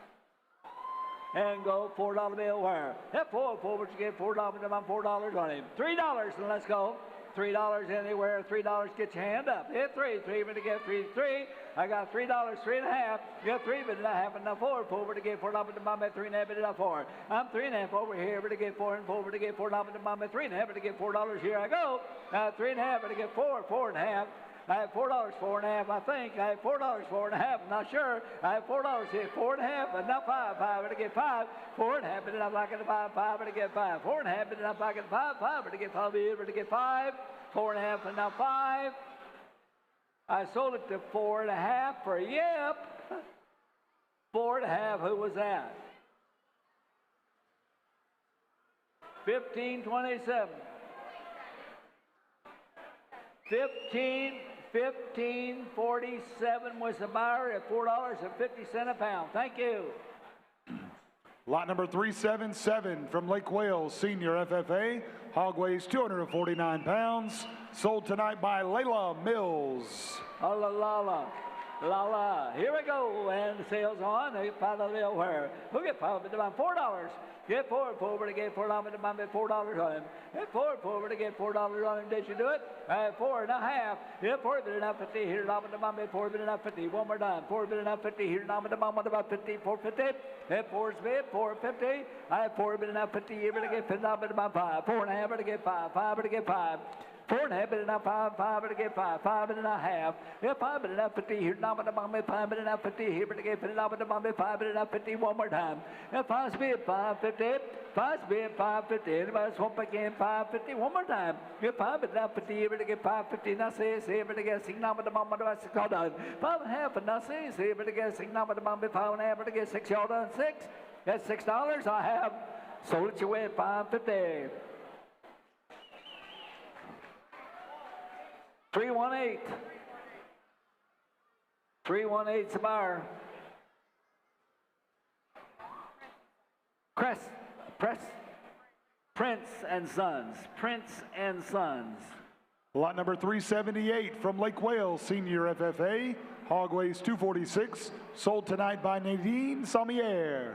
And go $4 bill where? That 4 forward you get $4 and I'm $4 on him. $3 and let's go. $3 anywhere. $3 get your hand up. Hit 3 but to get 3. I got $3, 3.5. Get 3 but not half enough 4 forward to get $4 to mom at 3.5 but enough 4. I'm 3.5 over here but to get 4 and forward to get $4 to mom at 3.5 but to get $4. Here I go. 3.5 but to get 4, 4.5. I have $4, 4 and a half, I think. I have $4, 4 and a half, I'm not sure. I have $4 here, 4 and a half, but not 5. 5, but I get 5. 4 and a half, but I'm not going to 5. 5, but I get 5. 4 and a half, but I'm not going to 5. 5, but I get 5. But I get 5. 4 and a half, and now 5. I sold it to 4 and a half for yep. 4 and a half, who was that? 15.27. 15.47 was the buyer at $4.50 a pound. Thank you. Lot number 377 from Lake Wales, Senior FFA. Hog weighs 249 pounds. Sold tonight by Layla Mills. Oh, la la. Here we go. And the sales on. They get $5 where? Who get $5? $4. Get $4 but to get $4 on him. Get $4 but to get $4 on him. Did you do it? 4 and a half. Get $4 but enough 50. Here, $4 but enough 50. One more time. $4 but enough 50. Here, about 50. 450. Get 4's bid. 450. I have $4 but enough 50. Here, but to get $5 but about 5. 4 and a half but to get 5. 5 but to get 5. 4 and a half, but enough 5, 5, but to get 5, 5, but enough half. Yeah, 5, but enough 50. Here, now, but the bomb, 5, but enough 50. Here, but to get 50, now, but the bomb, 5, but enough 50. One more time. Yeah, 5's bid, 550. 5's bid, 550. Anybody swamp again, 550. One more time. Yeah, 5, but enough 50. Here, but to get 550. Now, say, but to get 6, now, but the bomb, but it's all done. 5 and a half, but now, say, but to get 6, now, but the bomb, 5 and a half, but to get 6, y'all done 6. That's $6 I have. Sold it your way at 550. 318. 318's the buyer. Prince and Sons. Prince and Sons. Lot number 378 from Lake Wales, Senior FFA. Hog weighs 246. Sold tonight by Nadine Samier.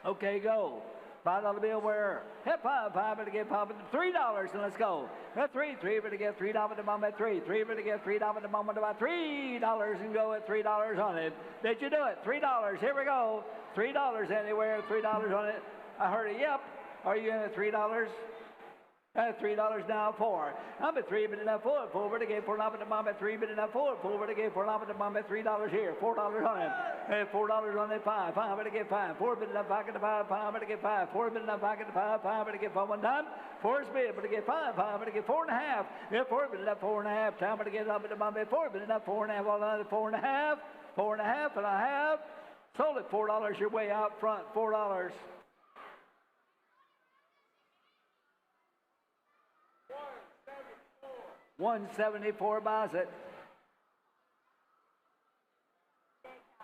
Okay, go. $5 bill where? Hit 5, but to get $5, $3, and let's go. Hit 3, but to get $3 to mom at 3, but to get $3 to mom at about $3 and go at $3 on it. Did you do it? $3. Here we go. $3 anywhere, $3 on it. I heard a yep. Are you in at $3? $3 now, 4. I'm at 3, but enough 4. 4 but to get $4 to mom at 3, but enough 4. 4 but to get $4 to mom at $3 here. $4 on it. $4 on it, 5. 5 but to get 5. 4 but enough pocket to 5. 5 but to get 5. 4 but enough pocket to 5. 5 but to get 5 one time. 4 is bid, but to get 5. 5 but to get 4 and a half. 4 but enough 4 and a half. Time but to get up to mom at 4 but enough 4 and a half. All on it, 4 and a half. 4 and a half, and I have sold it $4 your way out front. $4. $174 buys it.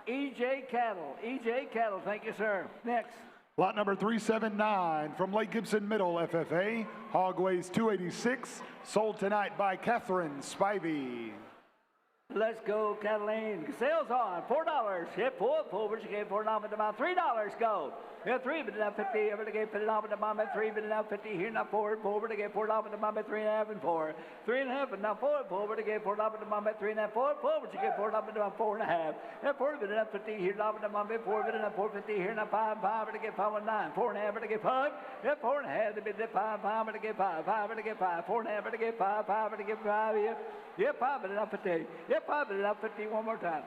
EJ Cattle, thank you, sir. Next. Lot number 379 from Lake Gibson Middle FFA. Hog weighs 286. Sold tonight by Catherine Spivey. Let's go, Cataline. Sales on. $4. Hit 4. But you gave $4 to mom. $3. Go. Hit 3, but now 50. Ever to get $50 to mom at 3, but now 50. Here now 4. 4 but to get $4 to mom at 3 and a half and 4. 3 and a half, and now 4. 4 but to get $4 to mom at 3 and a half. 4. 4 but you get $4 to mom 4 and a half. Hit 4 but now 50. Here now to mom at 4 but now 450. Here now 5. 5 but to get 5 and 9. 4 and a half but to get 5. Hit 4 and a half. To be 5. 5 but to get 5. 5 but to get 5. 4 and a half but to get 5. 5 but to get 5 here. Yep, 5 but now 50. Yep, 5 but now 50 one more time.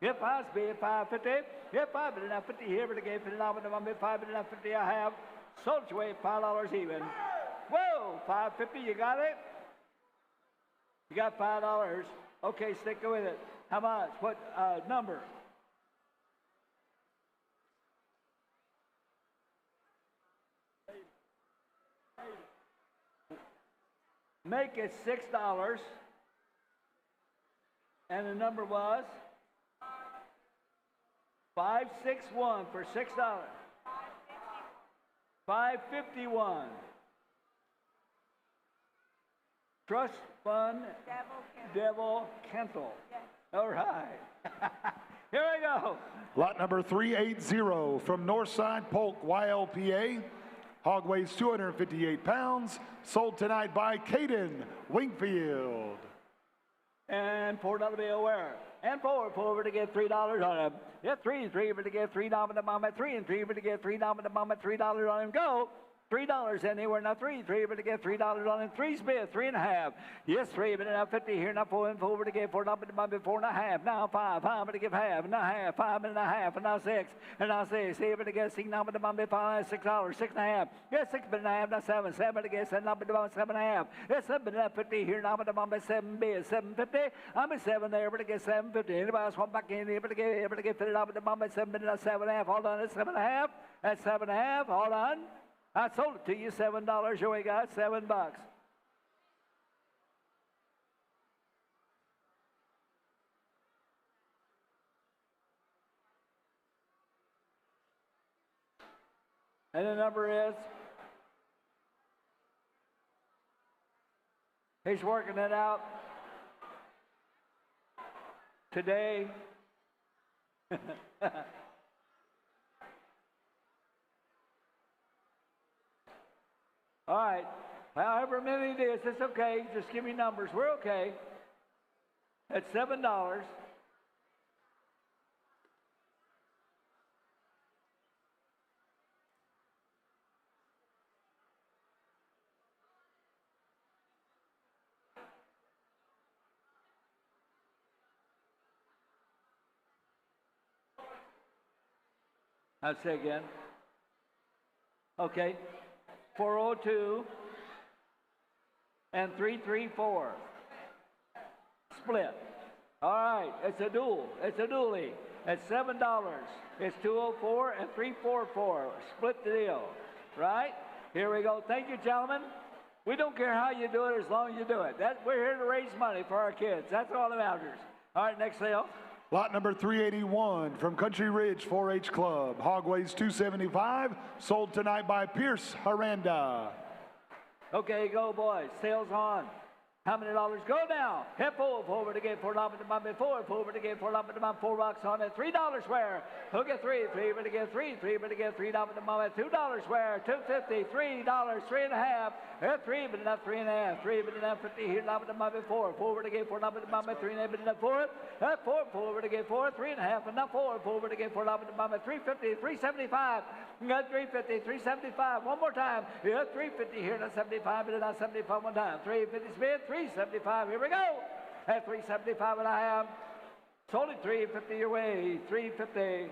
Yep, 5's bid 550. Yep, 5 but now 50 here, but again, $50 to mom, 5 but now 50 I have. Sold your way $5 even. Whoa, 550, you got it? You got $5. Okay, stick with it. How much? What number? Make it $6. And the number was 561 for $6. 551. Trust Fund Devil Kentel. Yes. All right. Here we go. Lot number 380 from Northside Polk YLPA. Hog weighs 258 pounds. Sold tonight by Caden Wingfield. And $4 bill where? And 4 to get $3 on him. Yeah, 3 but to get $3 to mom at 3 and 3 but to get $3 to mom at $3 on him. Go. $3 anywhere now. Three but to get $3 on him. Three Smith, 3.5. Yes, three but now 50 here now. Four and forward to get 4 up and 4.5. Now five but to give half. Now half, 5.5 and now 6 and now 6. See but to get 6 now but to $5, $6, 6.5. Yes, 6 but now now 7 to get 7 up and 7.5. Yes, 7 but now 50 here now but to $7 bid 7.50. I'm at 7 there but to get 7.50. Anybody else want back in here but to get fit it up at the 7 but now 7.5. Hold on, that's 7.5. That's 7.5. Hold on. I sold it to you, $7. Here we got $7. And the number is, he's working it out today. All right, however many it is, it's okay. Just give me numbers. We're okay. It's $7. I'll say again. Okay. 402 and 334. Split. All right, it's a duel. It's a dually. It's $7. It's 204 and 344. Split the deal. Right? Here we go. Thank you, gentlemen. We don't care how you do it as long as you do it. We're here to raise money for our kids. That's all that matters. All right, next sale. Lot number 381 from Country Ridge 4-H Club. Hog weighs 275. Sold tonight by Pierce Haranda. Okay, go boys. Sales on. How many dollars? Go now. Hip forward to get $4 to my forward to get $4 to my $4 on it. $3 where? Hook it three but to get $3 but to get $3 to my $2 where? $2.50, $3, 3.5. Three but enough 3.5. 3 but enough 50 here now to my forward to get $4 to my 3.5 but enough for it. Forward to get 4, 3.5 enough forward to get $4 to my 3.50, 3.75. Got 3.50, 3.75. One more time. Yeah, 3.50 here now 75 but not 75 one time. 3.50 Smith. 375. Here we go. At 375 and I have sold it 350 your way. 350.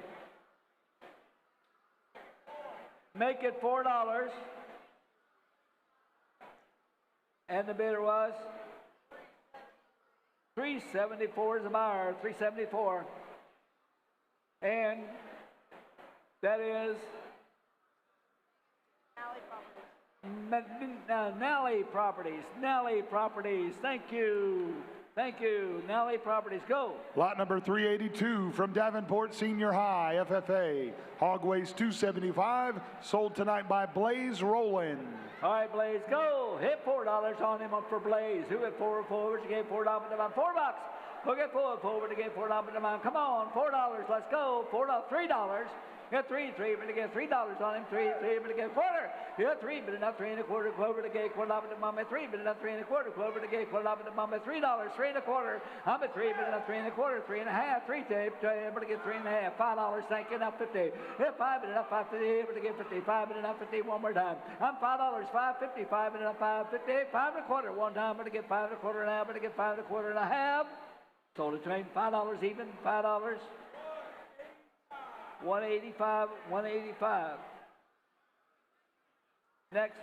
Make it $4. And the bidder was 374 is the buyer. 374. And that is Nally Properties. Thank you. Nally Properties, go. Lot number 382 from Davenport Senior High, FFA. Hog weighs 275. Sold tonight by Blaze Rowland. All right, Blaze, go. Hit $4 on him for Blaze. Who hit forward? You gave $4 to my $4. Who get forward to get $4 to my? Come on, $4. Let's go. $3. Get three but to get $3 on him. Three but to get quarter. Get 3 but enough 3 1/4. Clover to get $1 to mama. 3 but enough 3 1/4. Clover to get $1 to mama. $3, 3 1/4. I'm at 3 but enough 3 1/4. 3.5. 3 tape. But to get 3.5. $5. Thank you. Enough 50. Hit 5 but enough 550. But to get 50. 5 but enough 50. One more time. I'm $5. 5.50. 5 but enough 5.50. 5 1/4. One time. But to get 5 1/4 now. But to get 5 1/4 and a half. Sold it to him. $5 even. $5. 185, 185. Next.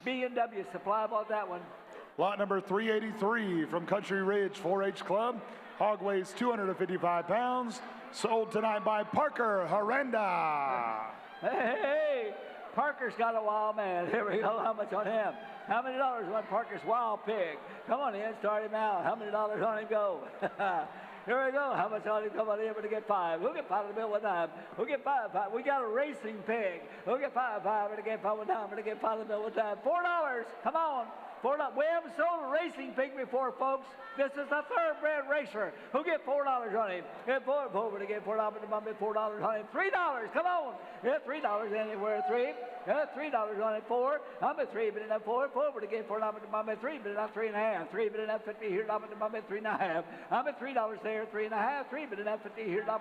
B&W Supply bought that one. Lot number 383 from Country Ridge 4-H Club. Hog weighs 255 pounds. Sold tonight by Parker Haranda. Hey, Parker's got a wild man. Here we go. How much on him? How many dollars on Parker's wild pig? Come on in, start him out. How many dollars on him go? Here we go. How much on him? Come on in to get 5. We'll get 5 in the bill one time. We'll get 5. We got a racing pig. We'll get 5 to get 5 one time. We'll get 5 in the bill one time. $4. Come on. $4. We haven't sold a racing pig before, folks. This is a thoroughbred racer. Who get $4 on him? Get $4 to get $4 on him. $4 on him. $3. Come on. Yeah, $3 anywhere. $3. Yeah, $3 on it. $4. I'm at $3, but enough $4. $4 to get $4 on him. $3, but enough $3.5. $3, but enough $50 here. $3.5. I'm at $3 there. $3.5. $3, but enough $50 here. $3.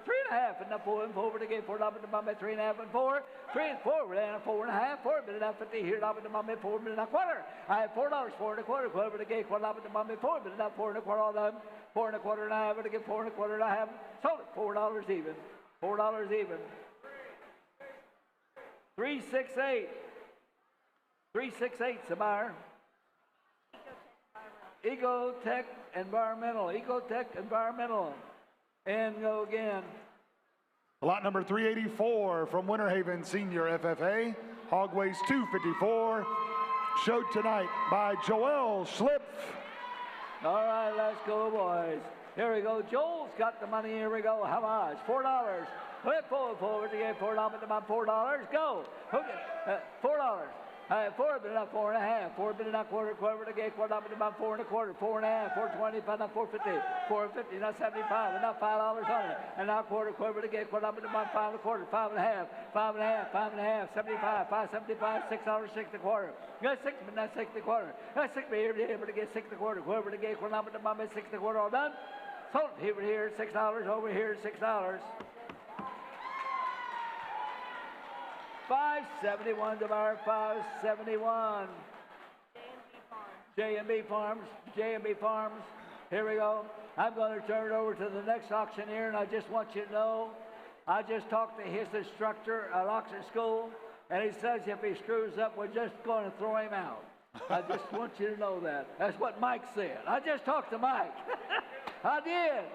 $3.5 enough $4 to get $4 on him. $3.5 and $4. $3 and $4, but enough $4.5. $4, but enough $50 here. $4, but enough $1. I have $4, $4 and a quarter. $4 to get $4 on him. $4, but enough $4 and a quarter on them. $4 and a quarter and a half to get $4 and a quarter and a half. Sold it. $4 even. $4 even. 368. 368's the buyer. Ecotech Environmental. Ecotech Environmental. And go again. Lot number 384 from Winter Haven Senior FFA. Hog weighs 254. Showed tonight by Joel Schlipf. All right, let's go, boys. Here we go. Joel's got the money. Here we go. How much? $4. Flip forward to get $4 on $4. Go. $4. $4, but enough $4.5. $4, but enough quarter to get $4 on $4 and a quarter. $4.5. $4.20, but enough $4.50. $4.50, not $75. Enough $5 on it. And now quarter to get $4 on $5 and a quarter. $5.5. $5.5. $75. $5.75. $6, $6 a quarter. Got $6, but not $6 a quarter. Got $6, but here to able to get $6 a quarter. Quarter to get $4 on $6 a quarter. All done. Sold here $6. Over here $6. 571 to our 571. J&B Farms. J&B Farms. Here we go. I'm going to turn it over to the next auctioneer, and I just want you to know, I just talked to his instructor at auction school, and he says if he screws up, we're just going to throw him out. I just want you to know that. That's what Mike said. I just talked to Mike. I did.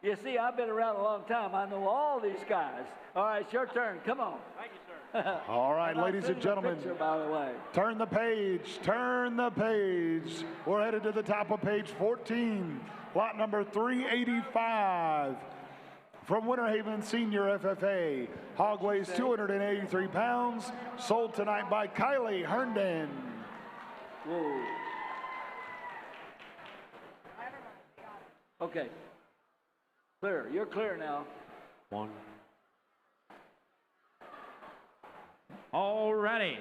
You see, I've been around a long time. I know all these guys. All right, it's your turn. Come on. Thank you, sir. All right, ladies and gentlemen. Picture, by the way. Turn the page. Turn the page. We're headed to the top of page 14. Lot number 385 from Winter Haven Senior FFA. Hog weighs 283 pounds. Sold tonight by Kylie Herndon. Whoa. Okay. Clear. You're clear now. One. All righty.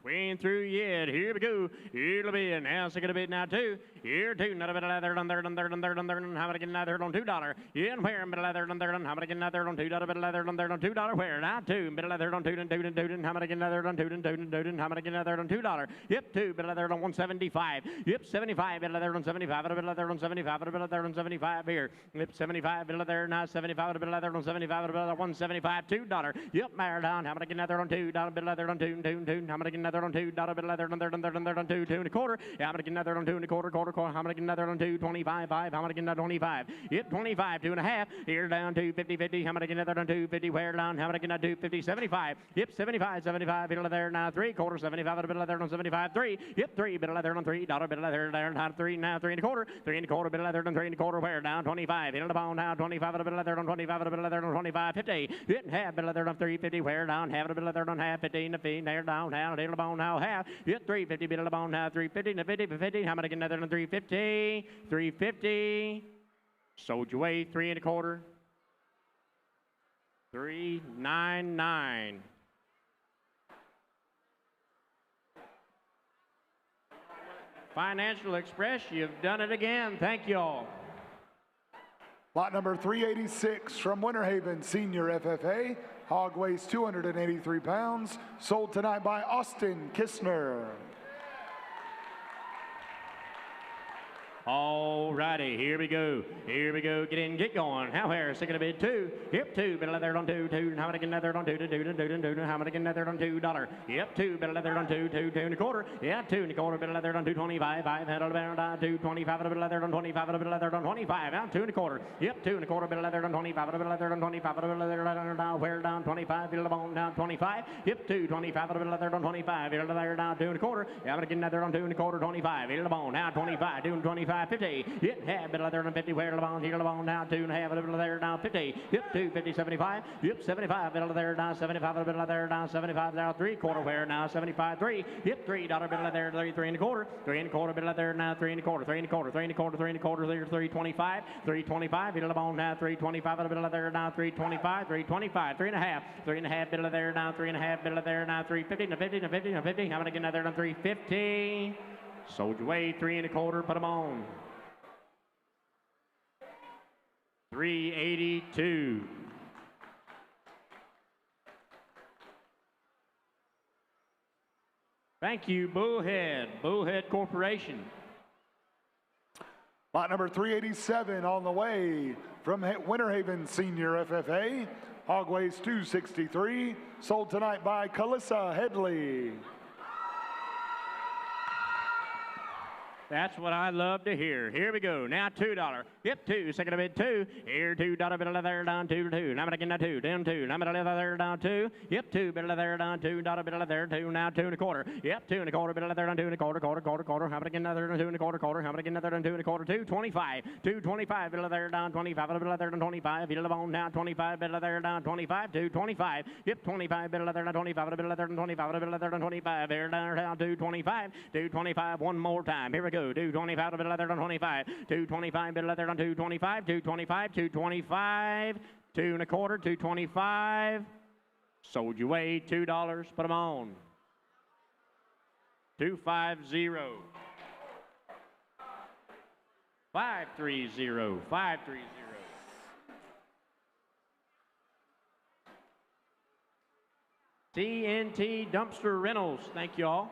We ain't through yet. Here we go. Here'll be an ounce of a bit now, too. Here, too. Not a bit of leather on there, how about again now there on $2? Yeah, and where? A bit of leather on there, how about again now there on $2? A bit of leather on there on $2. Where? Now, two. Bit of leather on $2, how about again now there on $2, how about again now there on $2? Yep, two. Bit of leather on $175. Yep, 75. Bit of leather on 75. A bit of leather on 75. A bit of leather on 75 here. Yep, 75. Bit of leather now 75. A bit of leather on 75. A bit of leather on $175. $2. Yep, married down. How about again now there on $2? A bit of leather on $2, how about again now there on $2? A bit of leather on there on $2, 2 and a quarter. Yeah, I'm gonna get another on 2 and a quarter. How many get another on 2? 25, 5. How many get another 25? Yep, 25, 2 and a half. Here down to 50, 50. How many get another on 2? 50. Where down? How many get another 2? 50, 75. Yep, 75, 75. Bit of leather now 3 quarters. 75. A bit of leather on 75. 3. Yep, 3. Bit of leather on $3. Bit of leather there on 3. Now 3 and a quarter. 3 and a quarter. Bit of leather on 3 and a quarter. Where down? 25. Hit the bone now 25. A bit of leather on 25. A bit of leather on 25. 50. Hit half. Bit of leather on 3. 50. Where down? Half. A bit of leather on half. 15. The feet there down. Now hit the bone now half. Hit 350. Bit of the bone now 350. The 50. 50. How many get another on 350? 350. Sold your way 3 and a quarter. 399. Financial Express, you've done it again. Thank you all. Lot number 386 from Winter Haven Senior FFA. Hog weighs 283 pounds. Sold tonight by Austin Kistner. All righty, here we go. Here we go. Get in, get going. How here? Second a bid 2. Yep, 2. Bit of leather on 2, 2. How many get leather on 2, 2, 2, 2, 2. How many get leather on $2? Yep, 2. Bit of leather on 2, 2, 2 and a quarter. Yeah, 2 and a quarter. Bit of leather on 225. 5. Head on 225. A bit of leather on 25. A bit of leather on 25. Out 2 and a quarter. Yep, 2 and a quarter. Bit of leather on 25. A bit of leather on 25. A bit of leather down. Where down 25. Bit of bone down 25. Yep, 2. 25. A bit of leather on 25. Bit of leather down 2 and a quarter. Yeah, I'm gonna get leather on 2 and a quarter. 25. Bit of bone now 25. 2 and 25. 25, 50. Yep, half, middle of there, and 50. Where the bone, here the bone, down 2.5, middle of there, down 50. Yep, 2, 50, 75. Yep, 75, middle of there, down 75, middle of there, down 75, down 3/4. Where now 75, 3. Yep, $3, middle of there, 3 1/4. 3 1/4, middle of there, now 3 1/4. 3 1/4, 3 1/4, 3 1/4, there, 325. 325, middle of the bone, now 325, middle of there, now 325. 325, 3.5. 3.5, middle of there, now 3.5, middle of there, now 350. Now 50, now 50, now 50. How many get another on 350? Sold your way, 3 1/4, put them on. 382. Thank you, Bullhead Corporation. Lot number 387 on the way from Winter Haven Senior FFA. Hog weighs 263. Sold tonight by Calissa Headley. That's what I love to hear. Here we go. Now $2. Yep, 2. Second of bid 2. Here $2. Middle of there down 2 2. Now I'm gonna 2. Down 2. Now middle of there down 2. Yep, 2. Middle of there down $2. Middle of there 2. Now 2 1/4. Yep, 2 1/4. Middle of there down 2 1/4. Quarter. How about again another 2 1/4. How about again another 2 1/4. 225. 225. Middle of there down 25. Middle of there down 25. Middle of the bone down 25. Middle of there down 25. 225. Yep, 25. Middle of there down 25. Middle of there down 25. Middle of there down 25. There down 225. 225. One more time. Here we go. 225, middle of there on 25. 225, middle of there on 225. 225, 225. 2 1/4, 225. Sold your way, $2. Put them on. 250. 530. 530. TNT Dumpster Rentals. Thank you all.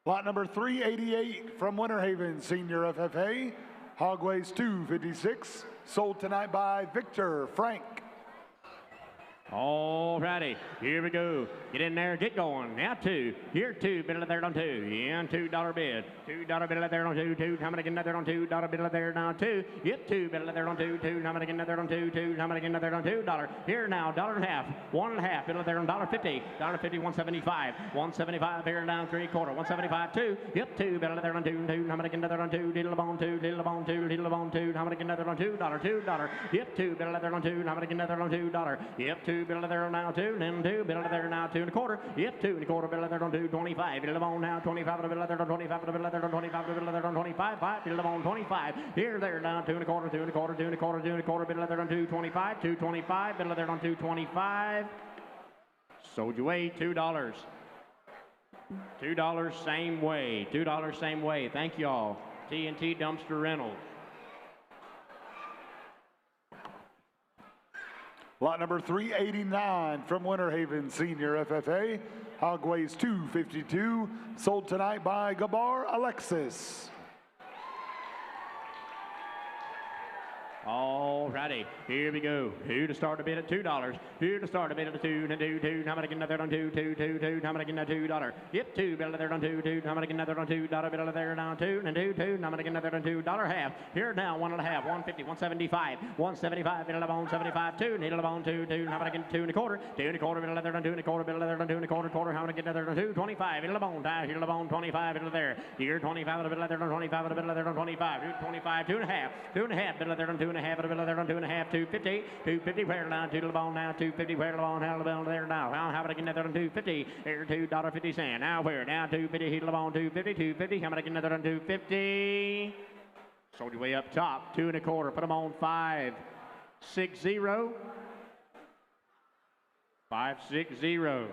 Lot number 388 from Winter Haven Senior FFA. Hog weighs 256. Sold tonight by Victor Frank. All righty, here we go. Get in there, get going. Now 2. Here 2, middle of there on 2. Yeah, $2 bid. $2 middle of there on 2. 2. How many get another on $2? Middle of there down 2. Yep, 2 middle of there on 2. 2. How many get another on 2? 2. How many get another on $2? Here now, $1.50. 1.5. Middle of there on $1.50. $1.50, 175. 175 here down 3/4. 175, 2. Yep, 2 middle of there on 2. 2. How many get another on 2? Diddle bone 2. Diddle bone 2. Diddle bone 2. How many get another on $2? $2. Yep, 2 middle of there on 2. How many get another on $2? Yep, 2 middle of there now 2. Then 2 middle of there now 2 1/4. Yep, 2 1/4 middle of there on 2. 25. Middle of on now 25. Middle of there on 25. Middle of there on 25. Middle of there on 25. 5. Middle of on 25. Here there now 2 1/4. 2 1/4. 2 1/4. 2 1/4. Middle of there on 225. 225. Middle of there on 225. Sold your way, $2. $2 same way. $2 same way. Thank y'all. TNT Dumpster Rentals. Lot number 389 from Winter Haven Senior FFA. Hog weighs 252. Sold tonight by Gabar Alexis. All righty, here we go. Who to start a bid at $2? Who to start a bid at 2? And 2, 2. How many get another on 2? 2, 2, 2. How many get another $2? Yep, 2. Middle of there on 2, 2. How many get another on $2? Middle of there down 2. And 2, 2. How many get another on $2? Half. Here now, 1.5. 150. 175. 175. Middle of on 75. 2. Middle of on 2, 2. How many get 2 1/4? 2 1/4. Middle of there on 2 1/4. Middle of there on 2 1/4. Quarter. How many get another on 2? 25. Middle of on 5. Middle of on 25. Middle of there. Here 25. Middle of there on 25. Middle of there on 25. 25. 2.5. 2.5. Middle of there on 2.5. Middle of there on 2.5. 250. 250. Where down to the bone now. 250. Where the bone. How the bone there now. How about I get another on 250? Here $2.50. Now where? Now 250. Hit the bone 250. 250. How about I get another on 250? Sold your way up top. 2 1/4. Put them on 560. 560.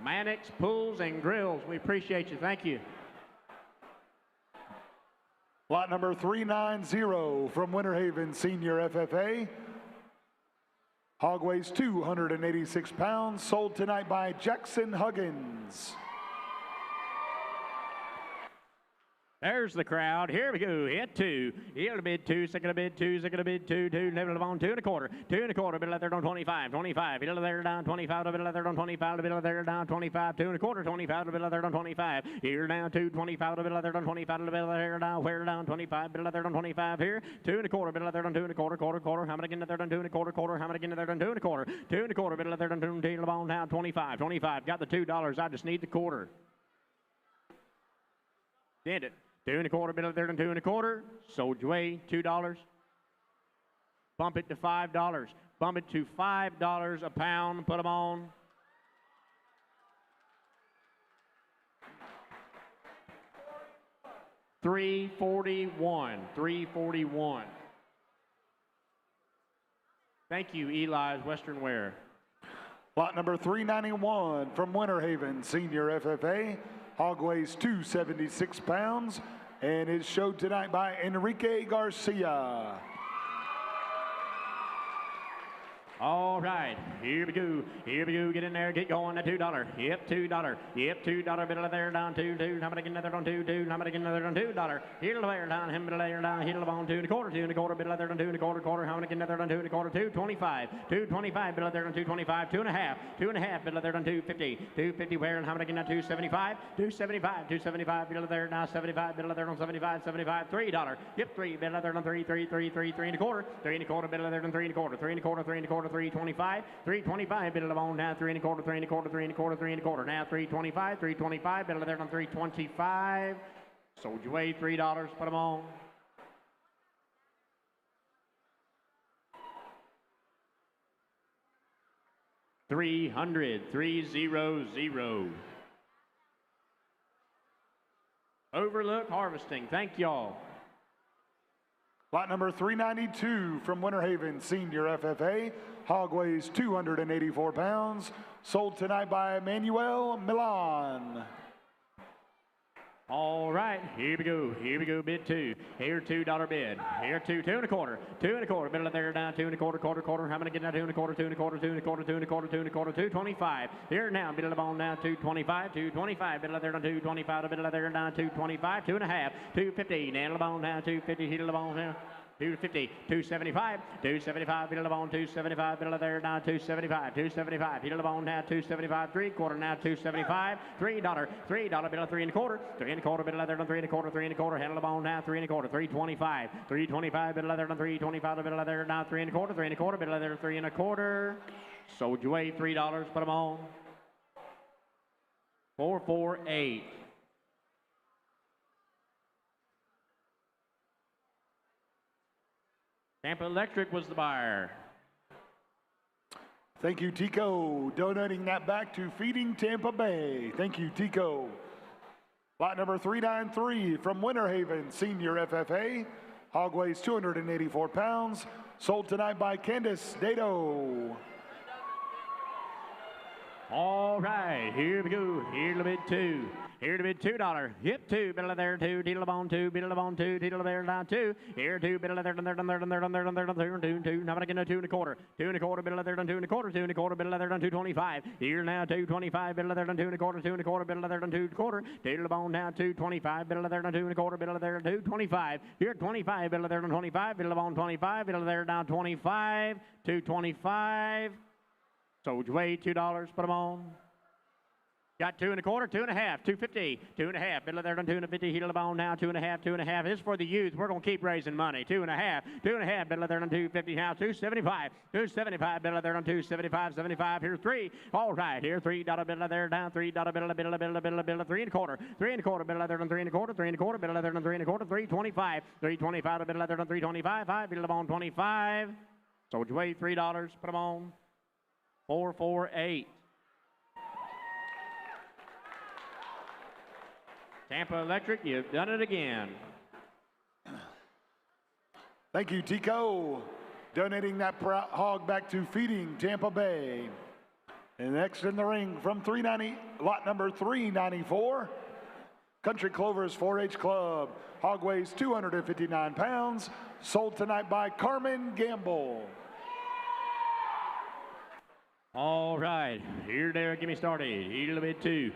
Mannix Pools and Grills. We appreciate you. Thank you. Lot number 390 from Winter Haven Senior FFA. Hog weighs 286 pounds. Sold tonight by Jackson Huggins. There's the crowd. Here we go. Hit two. Heel to bid two. Second to bid two. Second to bid two. Two. Level on 2 1/4. 2 1/4. Bid there on 25. 25. Middle there down 25. To bid there on 25. To bid there down 25. 2 1/4. 25. To bid there on 25. Here down 2 25. To bid there on 25. To bid there down where down 25. Bid there on 25 here. 2 1/4. Bid there on 2 1/4. Quarter. How many again there on 2 1/4. How many again there on 2 1/4. 2 1/4. Bid there on 2 deal on down 25. 25. Got the $2. I just need the quarter. Did it. 2 1/4, bid there on 2 1/4. Sold you away, $2. Bump it to $5. Bump it to $5 a pound. Put them on. $341. Thank you, Eli's Western Wear. Lot number 391 from Winter Haven, Senior FFA. Hog weighs 276 pounds and is showed tonight by Enrique Garcia. All right, here we go. Here we go. Get in there. Get going. At $2. Yep, $2. Yep, $2. Bit of there down 2 2. How many get another on 2 2? How many get another on $2? Here to there down. Him bit there down. Here to on 2 1/4. 2 1/4. Bit there on 2 1/4. Quarter. How many get another on 2 1/4? 225. 225. Bit there on 225. 2 1/2. 2 1/2. Bit there on 250. 250. Where and how many get another 275? 275. 275. Bit there now 75. Bit there on 75. 75. $3. Yep, 3. Bit there on 3 3 3 3 3 1/4. 3 1/4. Bit there on 3 1/4. 3 1/4. 3 1/4. 325. 325. Bit of on now 3 1/4. 3 1/4. 3 1/4. 3 1/4. Now 325. 325. Bit there on 325. Sold you away, $3. Put them on. $300. 300. Overlook Harvesting. Thank y'all. Lot number 392 from Winter Haven, Senior FFA. Hog weighs 284 pounds. Sold tonight by Manuel Milan. All right, here we go. Here we go, bid two. Here, $2 bid. Here, 2 1/4. 2 1/4. Bid there down 2 1/4. Quarter. How many get down 2 1/4? 2 1/4. 2 1/4. 2 1/4. 2 1/4. 225. Here now, bid the ball down 225. 225. Bid there down 225. Bid there down 225. 2 1/2. 250. Nail the ball down 250. Hit the ball down. 250, 275, 275, hit the ball 275, bid there down 275, 275, hit the ball now 275, 3 1/4 now 275, $3, $3, bid 3 1/4, 3 1/4, bid there down 3 1/4, 3 1/4, handle the ball now 3 1/4, 325, 325, bid there down 325, bid there down 3 1/4, 3 1/4, bid there 3 1/4. Sold you away, $3, put them on. 448. Tampa Electric was the buyer. Thank you, Tico. Donating that back to Feeding Tampa Bay. Thank you, Tico. Lot number 393 from Winter Haven, Senior FFA. Hog weighs 284 pounds. Sold tonight by Candace Dato. All right, here we go. Here to bid 2. Here to bid $2. Yep, 2. Bid there 2. Deal on 2. Bid on 2. Deal there down 2. Here 2. Bid there 2. Now I'm gonna get 2 1/4. 2 1/4. Bid there 2 1/4. 2 1/4. Bid there 225. Here now 225. Bid there 2 1/4. 2 1/4. Bid there 2 1/4. Deal on now 225. Bid there 2 1/4. Bid there 225. Here 25. Bid there 25. Bid on 25. Bid there down 25. 225. Sold you away, $2, put them on. Got 2 1/4, 2 1/2, 250, 2 1/2. Bid there on 250, heat the ball now, 2 1/2, 2 1/2. This is for the youth. We're gonna keep raising money. 2 1/2, 2 1/2. Bid there on 250 now, 275, 275. Bid there on 275, 75. Here's 3. All right, here $3. Bid there down, $3. Bid 3 1/4, 3 1/4. Bid there on 3 1/4, 3 1/4. Bid there on 3 1/4, 325, 325. Bid there on 325, 5. Bid on 25. Sold you away, $3, put them on. 448. Tampa Electric, you've done it again. Thank you, Tico. Donating that hog back to Feeding Tampa Bay. And next in the ring from 390, lot number 394, Country Clovers 4-H Club. Hog weighs 259 pounds. Sold tonight by Carmen Gamble. All right, here there, get me started. Heel a bit $2,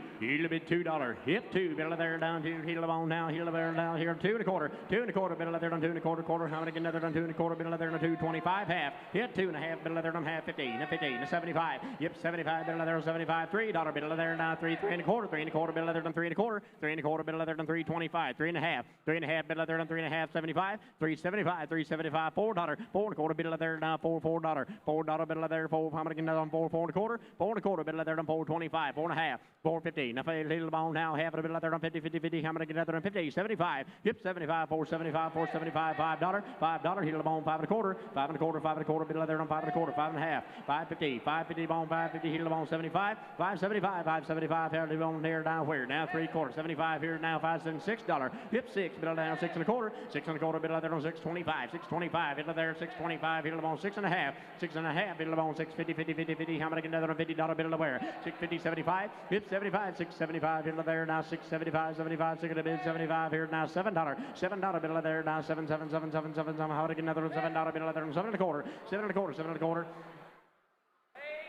hip $2, bill there down to heel on now, heel there down here, 2 1/4, 2 1/4, bill there down 2 1/4, quarter, how many get another down 2 1/4, bill there down 2.25, half, hit 2 1/2, bill there down half, 15, 75, yep, 75, bill there 75, $3, bill there down 3 1/4, 3 1/4, bill there down 3 1/4, 3 1/4, bill there down 3.25, 3 1/2, 3 1/2, bill there down 3 1/2, 75, 375, $4, 4 1/4, bill there down $4, $4, bill there 4, how many get another on 4 1/4, 4 1/4, bill there down 4.25, 4 1/2, 4.50. Now a little ball now, half of the bill there on 50, 50, 50. How many get another on 50? 75. Yep, 75, 475, 475, $5, $5. Hit the ball 5 1/4, 5 1/4, 5 1/4, bill there on 5 1/4, 5 1/2, 550, 550 ball 550. Hit the ball 75, 575, 575. Hit the ball there down where? Now 3 1/4, 75 here now 576 $6. Yep, 6, bill down 6 1/4, 6 1/4, bill there on 625, 625. Hit there 625. Hit the ball 6 1/2, 6 1/2. Hit the ball 650, 50, 50, 50. How many get another on $50 bill to where? 650, 75. Yep, 75, 675. Hit there now 675, 75. 6 bid 75 here now $7, $7 bill there now 7, 7, 7, 7, 7. How to get another $7 bill there on 7 1/4, 7 1/4, 7 1/4.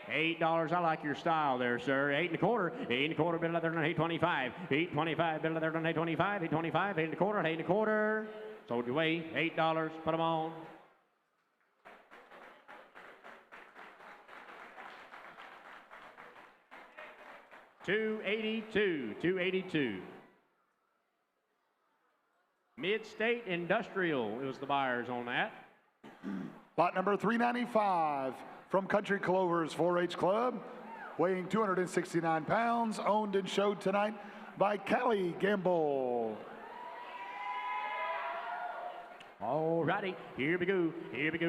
$8. I like your style there, sir. 8 1/4, 8 1/4 bill there on 825, 825 bill there on 825, 825, 8 1/4, 8 1/4. Sold your way, $8. Put them on. $282. Mid-State Industrial, it was the buyers on that. Lot number 395 from Country Clovers 4-H Club, weighing 269 pounds, owned and showed tonight by Callie Gamble. All righty, here we go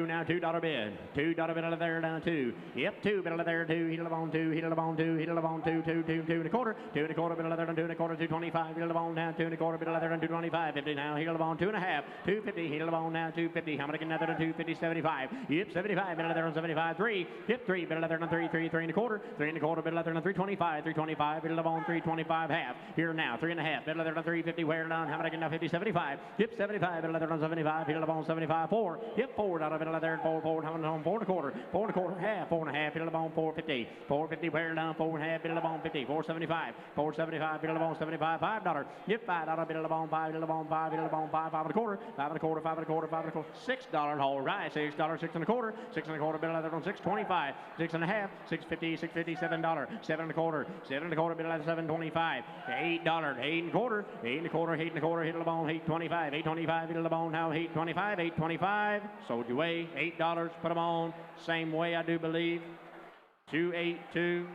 now, $2 bid. $2 bid there down 2. Yep, 2 bid there 2, hit on 2, hit on 2, hit on 2, 2, 2, 2 1/4, 2 1/4 bid there down 2 1/4, 225, hit on down 2 1/4 bid there down 225, 50 now, hit on 2 1/2, 250, hit on now 250, how many get another 250, 75, yep, 75 bid there on 75, 3, hit 3 bid there on 3, 3, 3 1/4, 3 1/4 bid there on 325, 325, hit on 325 half, here now, 3 1/2, bid there on 350, where down, how many get now 50, 75, yep, 75 bid there on 75, hit on 75, 4, hit 4 out of it there, 4, 4, how many on 4 1/4, 4 1/4, half, 4 1/2, hit on 450, 450, where down, 4 1/2, hit on 50, 475, 475, hit on 75, $5, hit $5, hit on 5, hit on 5, hit on 5, 5 1/4, 5 1/4, 5 1/4, 5 1/4, $6, all right, $6, 6 1/4, 6 1/4, bill there on 625, 6 1/2, 650, 650, $7, 7 1/4, 7 1/4, bill there 725, $8, 8 1/4, 8 1/4, 8 1/4, hit the bone, 825, 825, hit the bone now, 825, 825, sold your way, $8, put them on, same way I do believe, 282.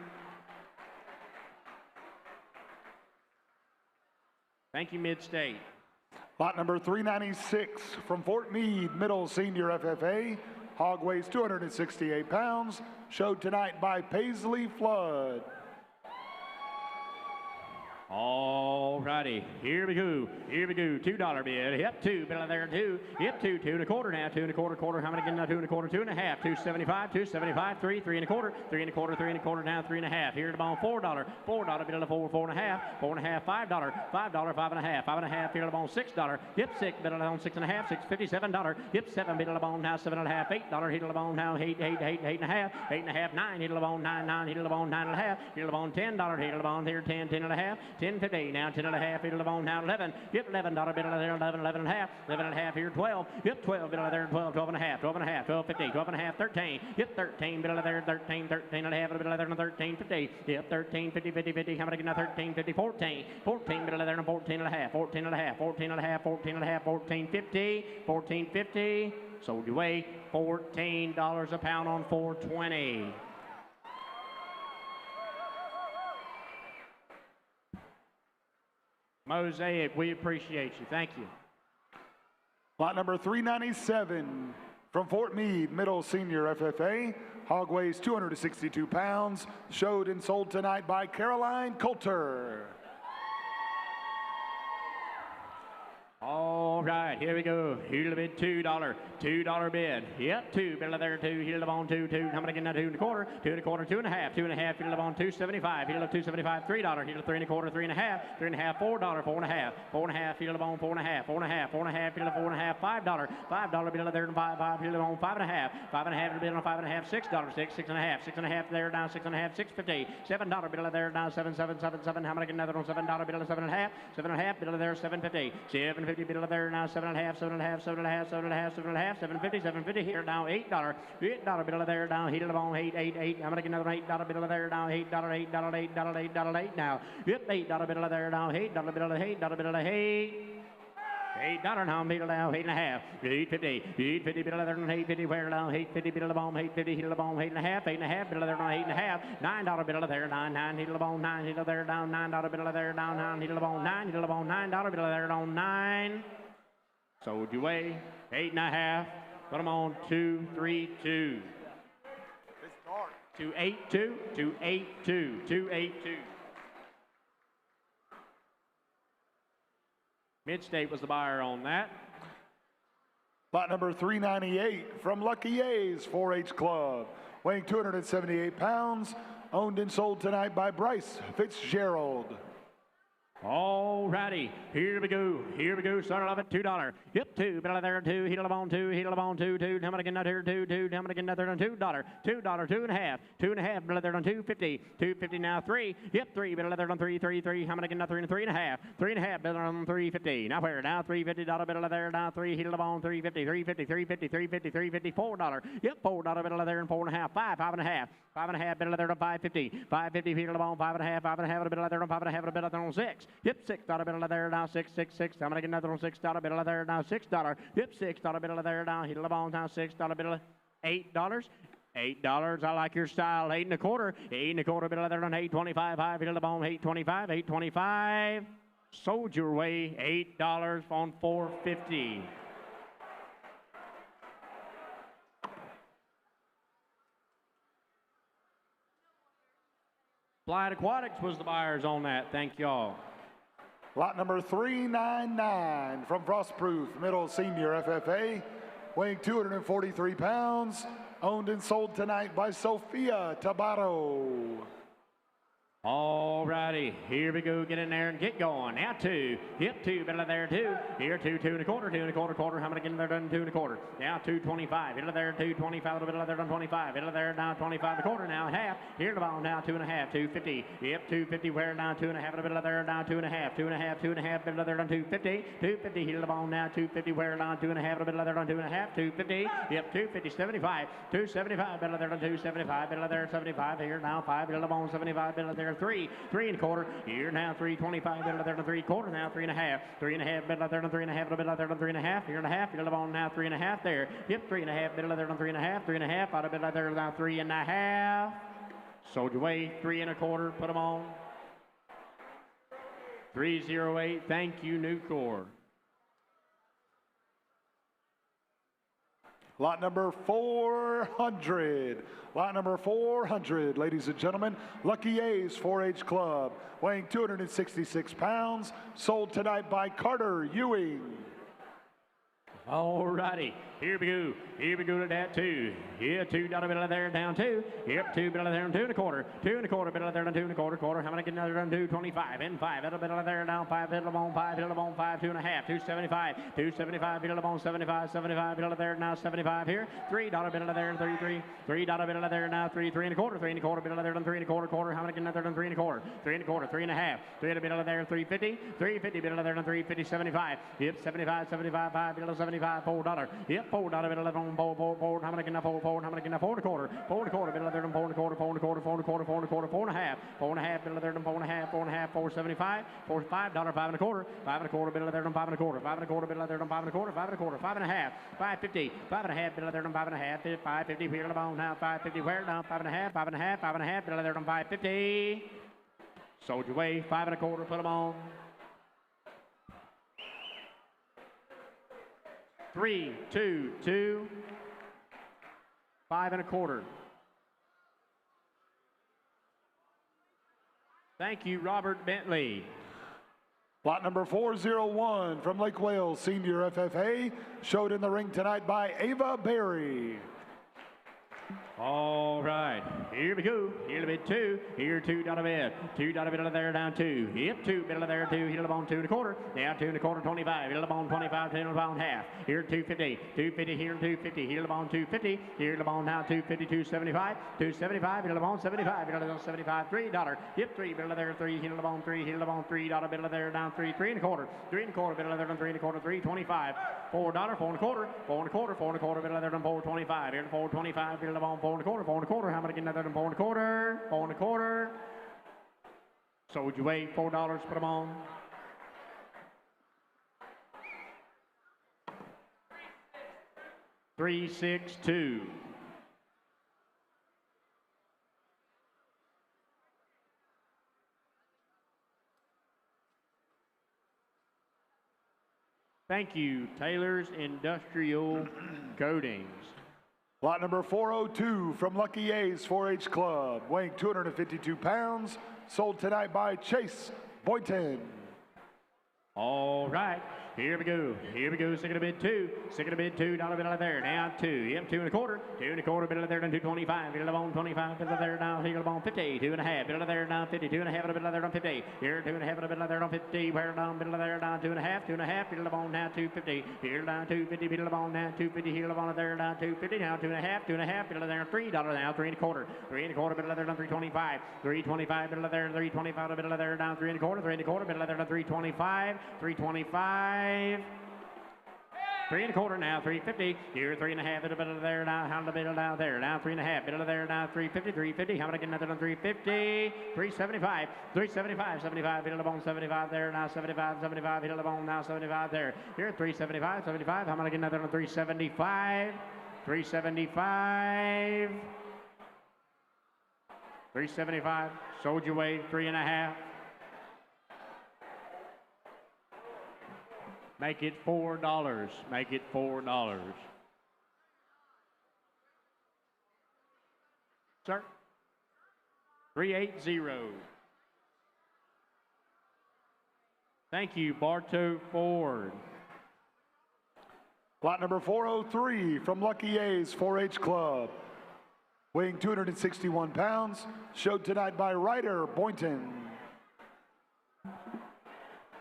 Thank you, Mid-State. Lot number 396 from Fort Meade Middle Senior FFA, hog weighs 268 pounds, showed tonight by Paisley Flood. All righty, here we go, $2 bid, yep, 2, bill there 2, yep, 2, 2 1/4 now, 2 1/4, quarter, how many get now, 2 1/4, 2 1/2, 275, 275, 3, 3 1/4, 3 1/4, 3 1/4 now, 3 1/2, here the ball, $4, $4, bill 4, 4 1/2, 4 1/2, $5, $5, 5 1/2, 5 1/2, here the ball, $6, yep, 6, bill on 6 1/2, 650, $7, yep, 7, bill the ball now, 7 1/2, $8, hit the ball now, 8 1/2, 8 1/2, 9, hit the ball, 9, 9, hit the ball, 9 1/2, hit the ball, $10, hit the ball here, 10, 10 1/2, 10 50, now 10 1/2, hit the ball now, 11, yep, $11, bill there, 11, 11 1/2, 11 1/2 here, 12, yep, 12, bill there, 12, 12 1/2, 12 1/2, 12 50, 12 1/2, 13, yep, 13, bill there, 13, 13 1/2, bill there, 13 50, yep, 13 50, 50, 50, how many get now, 13 50, 14, 14, bill there, 14 1/2, 14 1/2, 14 1/2, 14 1/2, 14 50, 14 50, sold your way, $14 a pound on 420. Mosaic, we appreciate you. Thank you. Lot number 397 from Fort Meade Middle Senior FFA, hog weighs 262 pounds, showed and sold tonight by Caroline Coulter. All right, here we go. Here's the bid, $2. $2 bid. Yep, two. Bill there, two. Here's the bone, two. How many getting that 2 1/4? 2 1/4, 2 1/2. 2 1/2. Here's the bone, $2.75. Here's the $2.75, $3. Here's the 3 1/4, 3 1/2. 3 1/2, $4. 4 1/2. 4 1/2. Here's the bone, 4 1/2. 4 1/2. 4 1/2. Here's the 4 1/2, $5. $5 bill there, 5. Here's the bone, 5 1/2. 5 1/2. The bill on 5 1/2, $6. 6. 6 1/2. 6 1/2 there, down 6 1/2. $6.50. $7 bill there, down 7. 7. 7. 7. How many getting another one? $7 bill 7 1/2. 7 1/2 bill there, $7.50. $7.50 bill there now. 7 1/2, 7 1/2, 7 1/2, 7 1/2, 7 1/2, 7.50, 7.50 here now, $8. $8 bill there down, heat it on 8, 8, 8. I'm gonna get another $8 bill there down, $8, $8, $8, $8, $8, $8 now. Yep, $8 bill there down, $8 bill, $8 bill, $8 now, bill down, 8 1/2, 8.50, 8.50 bill there down, 8.50 where down, 8.50 bill the bomb, 8.50 hit the bomb, 8 1/2, 8 1/2 bill there down, 8 1/2, $9 bill there, 9, 9 hit the bomb, 9 hit there down, $9 bill there down, 9 hit the bomb, 9 hit the bomb, $9 bill there down, 9. Sold you away, 8 1/2. Put them on 2 3 2. It's dark. 282, 282, 282. Midstate was the buyer on that. Lot number 398 from Lucky A's 4-H Club, weighing 278 pounds, owned and sold tonight by Bryce Fitzgerald. All righty, here we go. Here we go. Started off at $2. Yep, 2. Bill there, 2. Heat it on 2. Heat it on 2. 2. How many getting out here? 2. 2. How many getting out there on $2? $2. 2 1/2. 2 1/2. Bill there on 2.50. 2.50 now 3. Yep, 3. Bill there on 3. 3. 3. How many getting out there? 3 1/2. 3 1/2. Bill on 3.50. Now where? Now $3.50 bill there. Now 3. Heat it on 3.50. 3.50. 3.50. 3.50. 3.50. $4. Yep, $4 bill there and 4 1/2. 5. 5 1/2. 5 1/2. Bill there on 5.50. 5.50. Heat it on 5 1/2. 5 1/2. Bill there on 5 1/2. Bill there on 6. Yep, $6 bill there now, 6, 6, 6. I'm gonna get another one, $6 bill there now, $6. Yep, $6 bill there now. Hit the ball down, $6 bill, $8. $8. I like your style. 8 1/4. 8 1/4 bill there on 8.25. High hit the ball, 8.25. 8.25. Sold your way, $8 on 4.50. Flight Aquatics was the buyers on that. Thank y'all. Lot number 399 from Frostproof Middle Senior FFA, weighing 243 pounds, owned and sold tonight by Sophia Tabato. All righty, here we go. Get in there and get going. Now 2. Yep, 2. Bill there, 2. Here, 2, 2 1/4, 2 1/4, quarter. How many get in there done? 2 1/4. Now 2.25. Bill there, 2.25. Bill there done 25. Bill there now 25 1/4. Now half. Here the ball now 2 1/2. 2.50. Yep, 2.50. Where now 2 1/2. Bill there now 2 1/2. 2 1/2. 2 1/2. Bill there done 2.50. 2.50. Here the ball now 2.50. Where now 2 1/2. Bill there done 2 1/2. 2.50. Yep, 2.50. 75. 2.75. Bill there done 2.75. Bill there 75. Here now 5. Bill the ball 75. Bill there 3. 3 1/4. Here now 3.25. Bill there 3/4. Now 3 1/2. 3 1/2. Bill there 3 1/2. Bill there 3 1/2. Here and a half. Bill the ball now 3 1/2 there. Yep, 3 1/2. Bill there 3 1/2. 3 1/2. Out of Bill there now 3 1/2. Sold your way 3 1/4. Put them on. 308. Thank you, Nucor. Lot number 400. Lot number 400, ladies and gentlemen. Lucky A's 4-H Club, weighing 266 pounds, sold tonight by Carter Ewing. All righty, here we go. Here we go to that 2. Yeah, $2 bill there down 2. Yep, 2 bill there and 2 1/4. 2 1/4 bill there and 2 1/4 quarter. How many get another done? 2.25 and 5. Bill there down 5. Bill on 5. Bill on 5. 2 1/2. 2.75. 2.75. Bill on 75. 75. Bill there now 75 here. $3 bill there and 3 3. $3 bill there now 3 3 1/4. 3 1/4 bill there and 3 1/4 quarter. How many get another done? 3 1/4. 3 1/4. 3 1/2. 3 bill there 3.50. 3.50 bill there and 3.50. 75. Yep, 75. 75. 5 bill 75. $4. Yep, $4 bill on 4. How many can I 4? How many can I 4 1/4? 4 1/4 bill there on 4 1/4. 4 1/4. 4 1/4. 4 1/4. 4 1/2. 4 1/2 bill there on 4 1/2. 4 1/2. 4.75. $5. 5 1/4. 5 1/4 bill there on 5 1/4. 5 1/4 bill there on 5 1/4. 5 1/4. 5 1/2. 5.50. 5 1/2 bill there on 5 1/2. 5.50 here on the ball now. 5.50 where now? 5 1/2. 5 1/2. 5 1/2 bill there on 5.50. Sold your way 5 1/4. Put them on. 3 2 2. 5 1/4. Thank you, Robert Bentley. Lot number 401 from Lake Wales Senior FFA, showed in the ring tonight by Ava Berry. All right, here we go. Here a bit two. Here $2 bid. $2 bid there down two. Yep, $2 bid there two. Hit the bone 2 1/4. Now 2 1/4 25. Hit the bone 25. 10 pound half. Here 250. 250 here 250. Here the bone 250. Here the bone now 250. 275. 275. Hit the bone 75. Hit the bone 75. $3. Yep, 3 bid there 3. Hit the bone 3. Hit the bone $3 bid there down 3. 3 1/4. 3 1/4 bid there down 3 1/4. 325. $4. 4 1/4. 4 1/4. 4 1/4 bid there down 425. Here 425. Hit the bone 4 1/4. 4 1/4. How about getting that 4 1/4? 4 1/4. So would you weigh $4? Put them on. $362. Thank you, Taylor's Industrial Coatings. Lot number 402 from Lucky A's 4-H Club, weighing 252 pounds, sold tonight by Chase Boynton. All right, here we go. Here we go. Second a bid two. Second a bid $2 bid out there. Now 2. Yep, 2 1/4. 2 1/4 bid out there down 225. Bid out on 25. Bid out there now. Here on 50. 2 1/2. Bid out there now 50. 2 1/2 bid out there on 50. Here 2 1/2 bid out there on 50. Where down bid out there down 2 1/2. 2 1/2. Bid out on now 250. Here down 250. Bid out on now 250. Here on there down 250. Now 2 1/2. 2 1/2. Bid out there $3 now 3 1/4. 3 1/4 bid out there down 325. 325 bid out there 325 bid out there down 3 1/4. 3 1/4 bid out there down 325. 325. 3 1/4 now, 350. Here, 3 1/2. Bit of there now. How the bit down there now? 3 1/2. Bit of there now. 350. 350. How about I get another on 350? 375. 375. 75. Bit of the bone 75 there now. 75. 75. Hit the bone now. 75 there. Here, 375. 75. How about I get another on 375? 375. 375. Sold your way 3 1/2. Make it $4. Make it $4. Sir? 380. Thank you, Bartow Ford. Lot number 403 from Lucky A's 4-H Club, weighing 261 pounds, showed tonight by Ryder Boynton.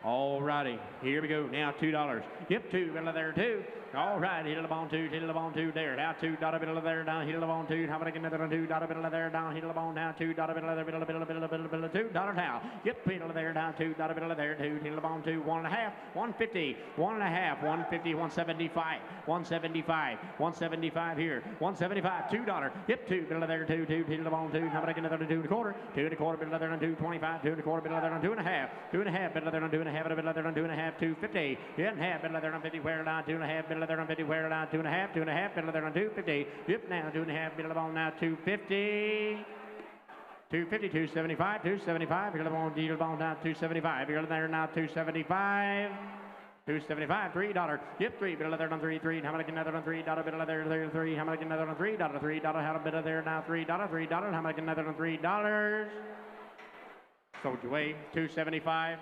All righty, here we go. Now $2. Yep, 2 bit of there 2. All right, hit the bone 2, hit the bone 2 there. Now $2 bit of there down, hit the bone 2. How about I get another $2 bit of there down, hit the bone now $2 bit of there, bit of $2 now. Yep, bit of there down, $2 bit of there 2, hit the bone 2, 1 1/2, 150, 1 1/2, 150, 175, 175, 175 here, 175, $2. Yep, 2 bit of there 2, hit the bone 2. How about I get another 2 1/4, 2 1/4 bit of there down 225, 2 1/4 bit of there down 2 1/2, 2 1/2 bit of there down 2 1/2, bit of there down 2 1/2, 250, 2 1/2 bit of there down 50, where down 2 1/2 bit of there down 50, where down 2 1/2, 2 1/2 bit of there down 250. Yep, now 2 1/2 bit of the bone now 250. 250, 275, 275. Here the bone, deal the bone down 275. Here there now 275. 275, $3. Yep, 3 bit of there on 3, 3. How about I get another on $3 bit of there 3? How about I get another on $3? $3. How about a bit of there now $3? $3. How about I get another on $3? Sold your way 275.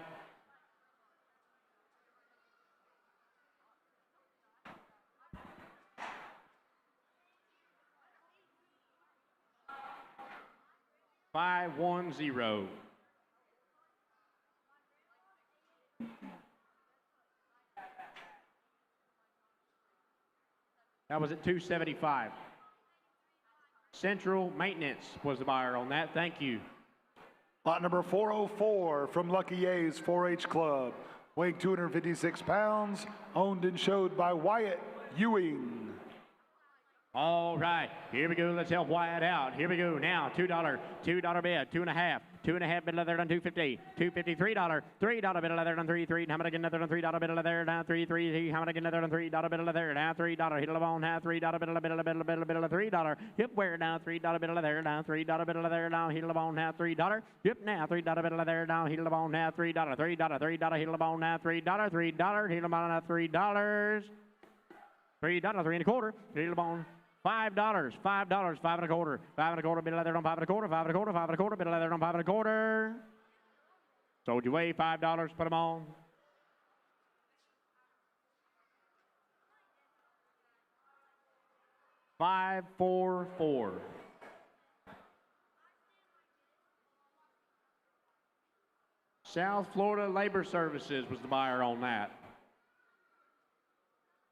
$510. That was at 275. Central Maintenance was the buyer on that. Thank you. Lot number 404 from Lucky A's 4-H Club, weighing 256 pounds, owned and showed by Wyatt Ewing. All right, here we go. Let's help Wyatt out. Here we go. Now, $2 bid, 2 1/2. 2 1/2 bid of there on 250. 250, $3. $3 bid of there on 3, 3. How about I get another on $3 bid of there down 3, 3. How about I get another on $3 bid of there now $3. Hit the bone now $3 bid of $3. Yep, where now $3 bid of there down $3 bid of there down. Hit the bone now $3. Yep, now $3 bid of there down. Hit the bone now $3. $3. Hit the bone now $3. $3. Hit the bone now $3. $3, 3 1/4. Hit the bone. $5, 5 1/4, 5 1/4 bit of leather on 5 1/4, 5 1/4, 5 1/4 bit of leather on 5 1/4. Sold your way $5, put them on. 544. South Florida Labor Services was the buyer on that.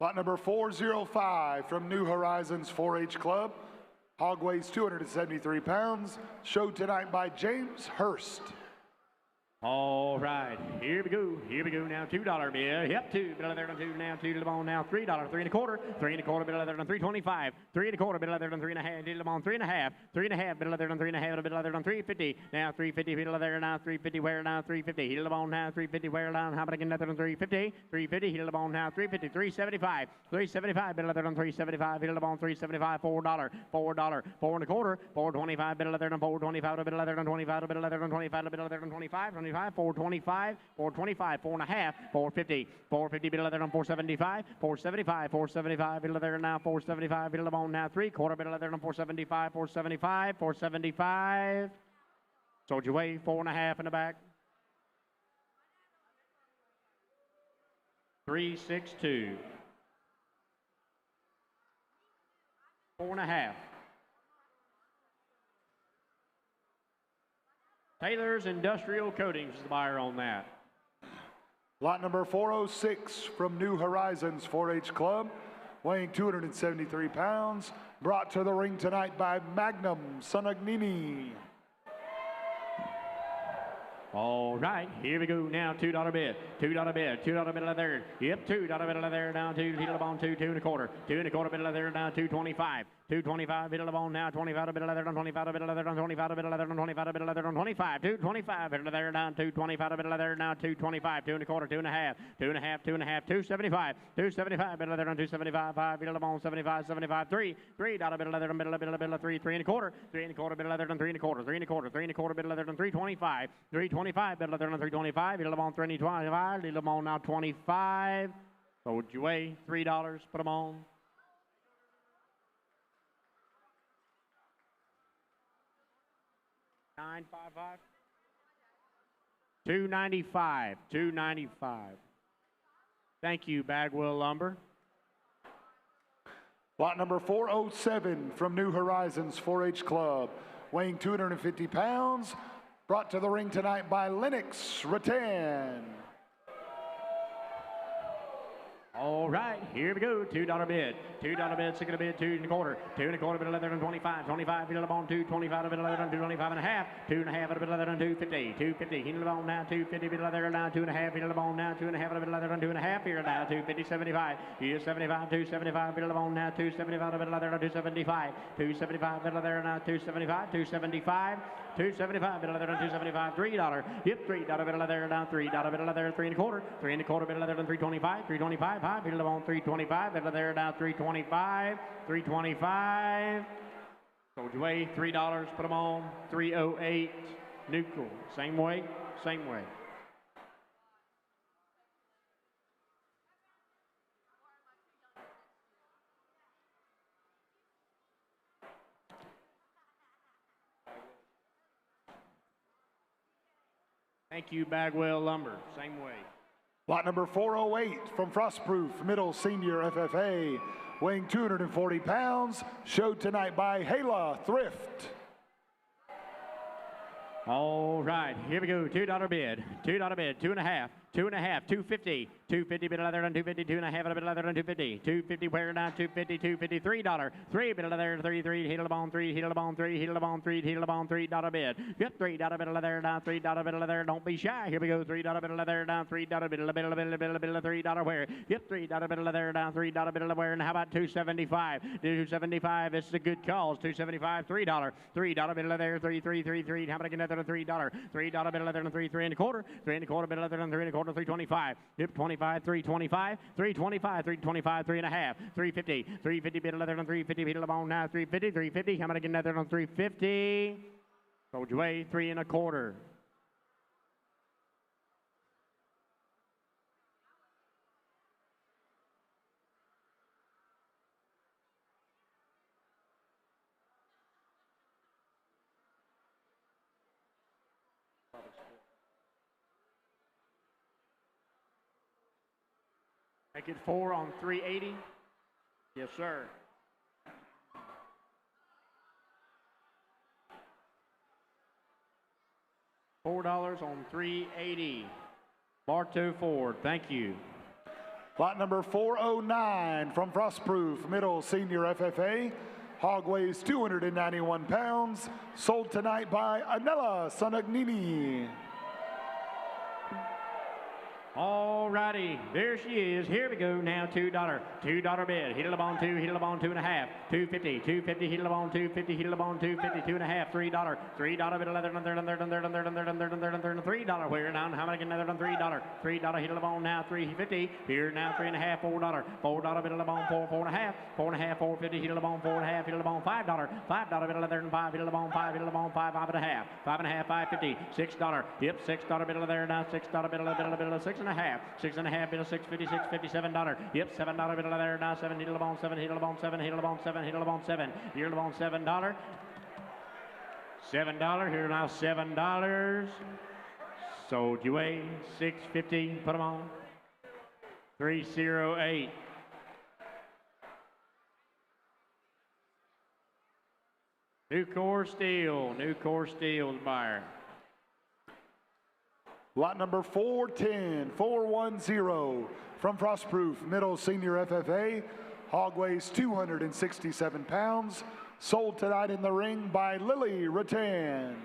Lot number 405 from New Horizons 4-H Club. Hog weighs 273 pounds. Showed tonight by James Hurst. All right, here we go now, $2 bill, yep, $2, bill there on 2 now, 2 to the bone now, $3, 3.25, bill there on 3.25, 3.25, bill there on 3.5, to the bone, 3.5, 3.5, bill there on 3.5, bill there on 3.50, now 3.50, bill there now, 3.50, where now, 3.50, heel the bone now, 3.50, where down, how about again, there on 3.50, 3.50, heel the bone now, 3.50, 3.75, 3.75, bill there on 3.75, heel the bone, 3.75, $4, 4.25, 4.25, bill there on 4.25, bill there on 25, bill there on 25, bill there on 25, 425, 425, 4.5, 450, 450, bill there on 475, 475, 475, bill there now, 475, bill on now, 3/4, bill there on 475, 475, 475. Sold your way, 4.5 in the back. 362. 4.5. Taylor's Industrial Coatings is the buyer on that. Lot number 406 from New Horizons 4-H Club, weighing 273 pounds, brought to the ring tonight by Magnum Sonagnini. All right, here we go now, $2 bid, $2 bid, $2 bid of there, yep, $2 bid of there, down 2, heel on 2, 2.25, 2.25 bid of there, down 2.25, 2.25 bid of on now, 25 bid of there, on 25 bid of there, on 25 bid of there, on 25 bid of there, on 25, 2.25 bid of there, down 2.25 bid of there, now 2.25, 2.25, 2.5, 2.5, 2.5, 2.75, 2.75 bid of there, on 2.75, 5 bid of on 75, 75, $3 bid of there, on bid of 3, 3.25, 3.25 bid of there, on 3.25, 3.25, 3.25 bid of there, on 3.25, 3.25 bid of there, on 3.25, bid of on 3.25, bid of on now 25. Sold your way, $3, put them on. $9.55. $2.95. $2.95. Thank you, Bagwell Lumber. Lot number 407 from New Horizons 4-H Club, weighing 250 pounds, brought to the ring tonight by Lennox Rattan. All right, here we go. $2 bid. $2 bid, $6 bid, 2.25. 2.25 bid of leather and 25. 25 bid of on 2. 25 bid of leather and 2.25 and a half. 2.5 bid of leather and 2.50. 2.50. Heel of on now. 2.50 bid of leather now. 2.5 bid of on now. 2.5 bid of leather and 2.5 here now. 2.50. 75. Here 75. 2.75 bid of on now. 2.75 bid of leather and 2.75. 2.75 bid of leather now. 2.75. 2.75. 2.75 bid of leather and 2.75. $3. Yep, $3 bid of leather now. $3 bid of leather. 3.25. 3.25 bid of leather and 3.25. 3.25. 5 bid of on 3.25. Bid of leather now. 3.25. 3.25. Sold your way, $3, put them on, 308, neutral, same way, same way. Thank you, Bagwell Lumber, same way. Lot number 408 from Frostproof Middle Senior FFA, weighing 240 pounds, showed tonight by Hala Thrift. All right, here we go. $2 bid. $2 bid. 2.5. 2.5. 2.50. 2.50 bid of leather and 2.50. 2.5 bid of leather and 2.50. 2.50 where down. 2.50. 2.50. $3. 3 bid of leather. 3. Heel of on 3. Heel of on 3. Heel of on 3. Heel of on $3 bid. Yep. $3 bid of leather down. $3 bid of leather. Don't be shy. Here we go. $3 bid of leather down. $3 bid of $3 where. Yep. $3 bid of leather down. $3 bid of where. And how about 2.75? 2.75. This is a good cause. 2.75. $3. $3 bid of leather. 3. How about again another $3? $3 bid of leather and 3.25. 3.25 bid of leather and 3.25. 3.25. Yep. 25. 3.25. 3.25. 3.25. 3.5. 3.50. 3.50 bid of leather and 3.50 bid of on now. 3.50. 3.50. How about again another on 3.50? Sold your way. 3.25. Make it 4 on 380. Yes, sir. $4 on 380. Bartow Ford, thank you. Lot number 409 from Frostproof Middle Senior FFA. Hog weighs 291 pounds. Sold tonight by Anella Sonagnini. All righty, there she is. Here we go now. $2 bid. Hit it on two. Hit it on 2.5. 250. 250. Hit it on 250. Hit it on 250. 2.5. $3. $3 bid. Leather. $3. Where down? How many can another on $3? $3. Hit it on now. 350. Here now. 3.5. $4. $4 bid. On 4. 4.5. 4.5. 450. Hit it on 4.5. Hit it on $5. $5 bid. Leather. 5. Hit it on 5. Hit it on 5. 5.5. 5.5. 550. $6. Yep. $6 bid. Leather now. $6 bid. 6.5. 6.5 bid of 650, 657 $. Yep, $7 bid of there now. 7 hit on 7, hit on 7, hit on 7, hit on 7. Here on $7. $7 here now. $7. Sold you away. 650. Put them on. 308. New core steel. New core steel's buyer. Lot number 410 from Frostproof Middle Senior FFA. Hog weighs 267 pounds. Sold tonight in the ring by Lily Rattan.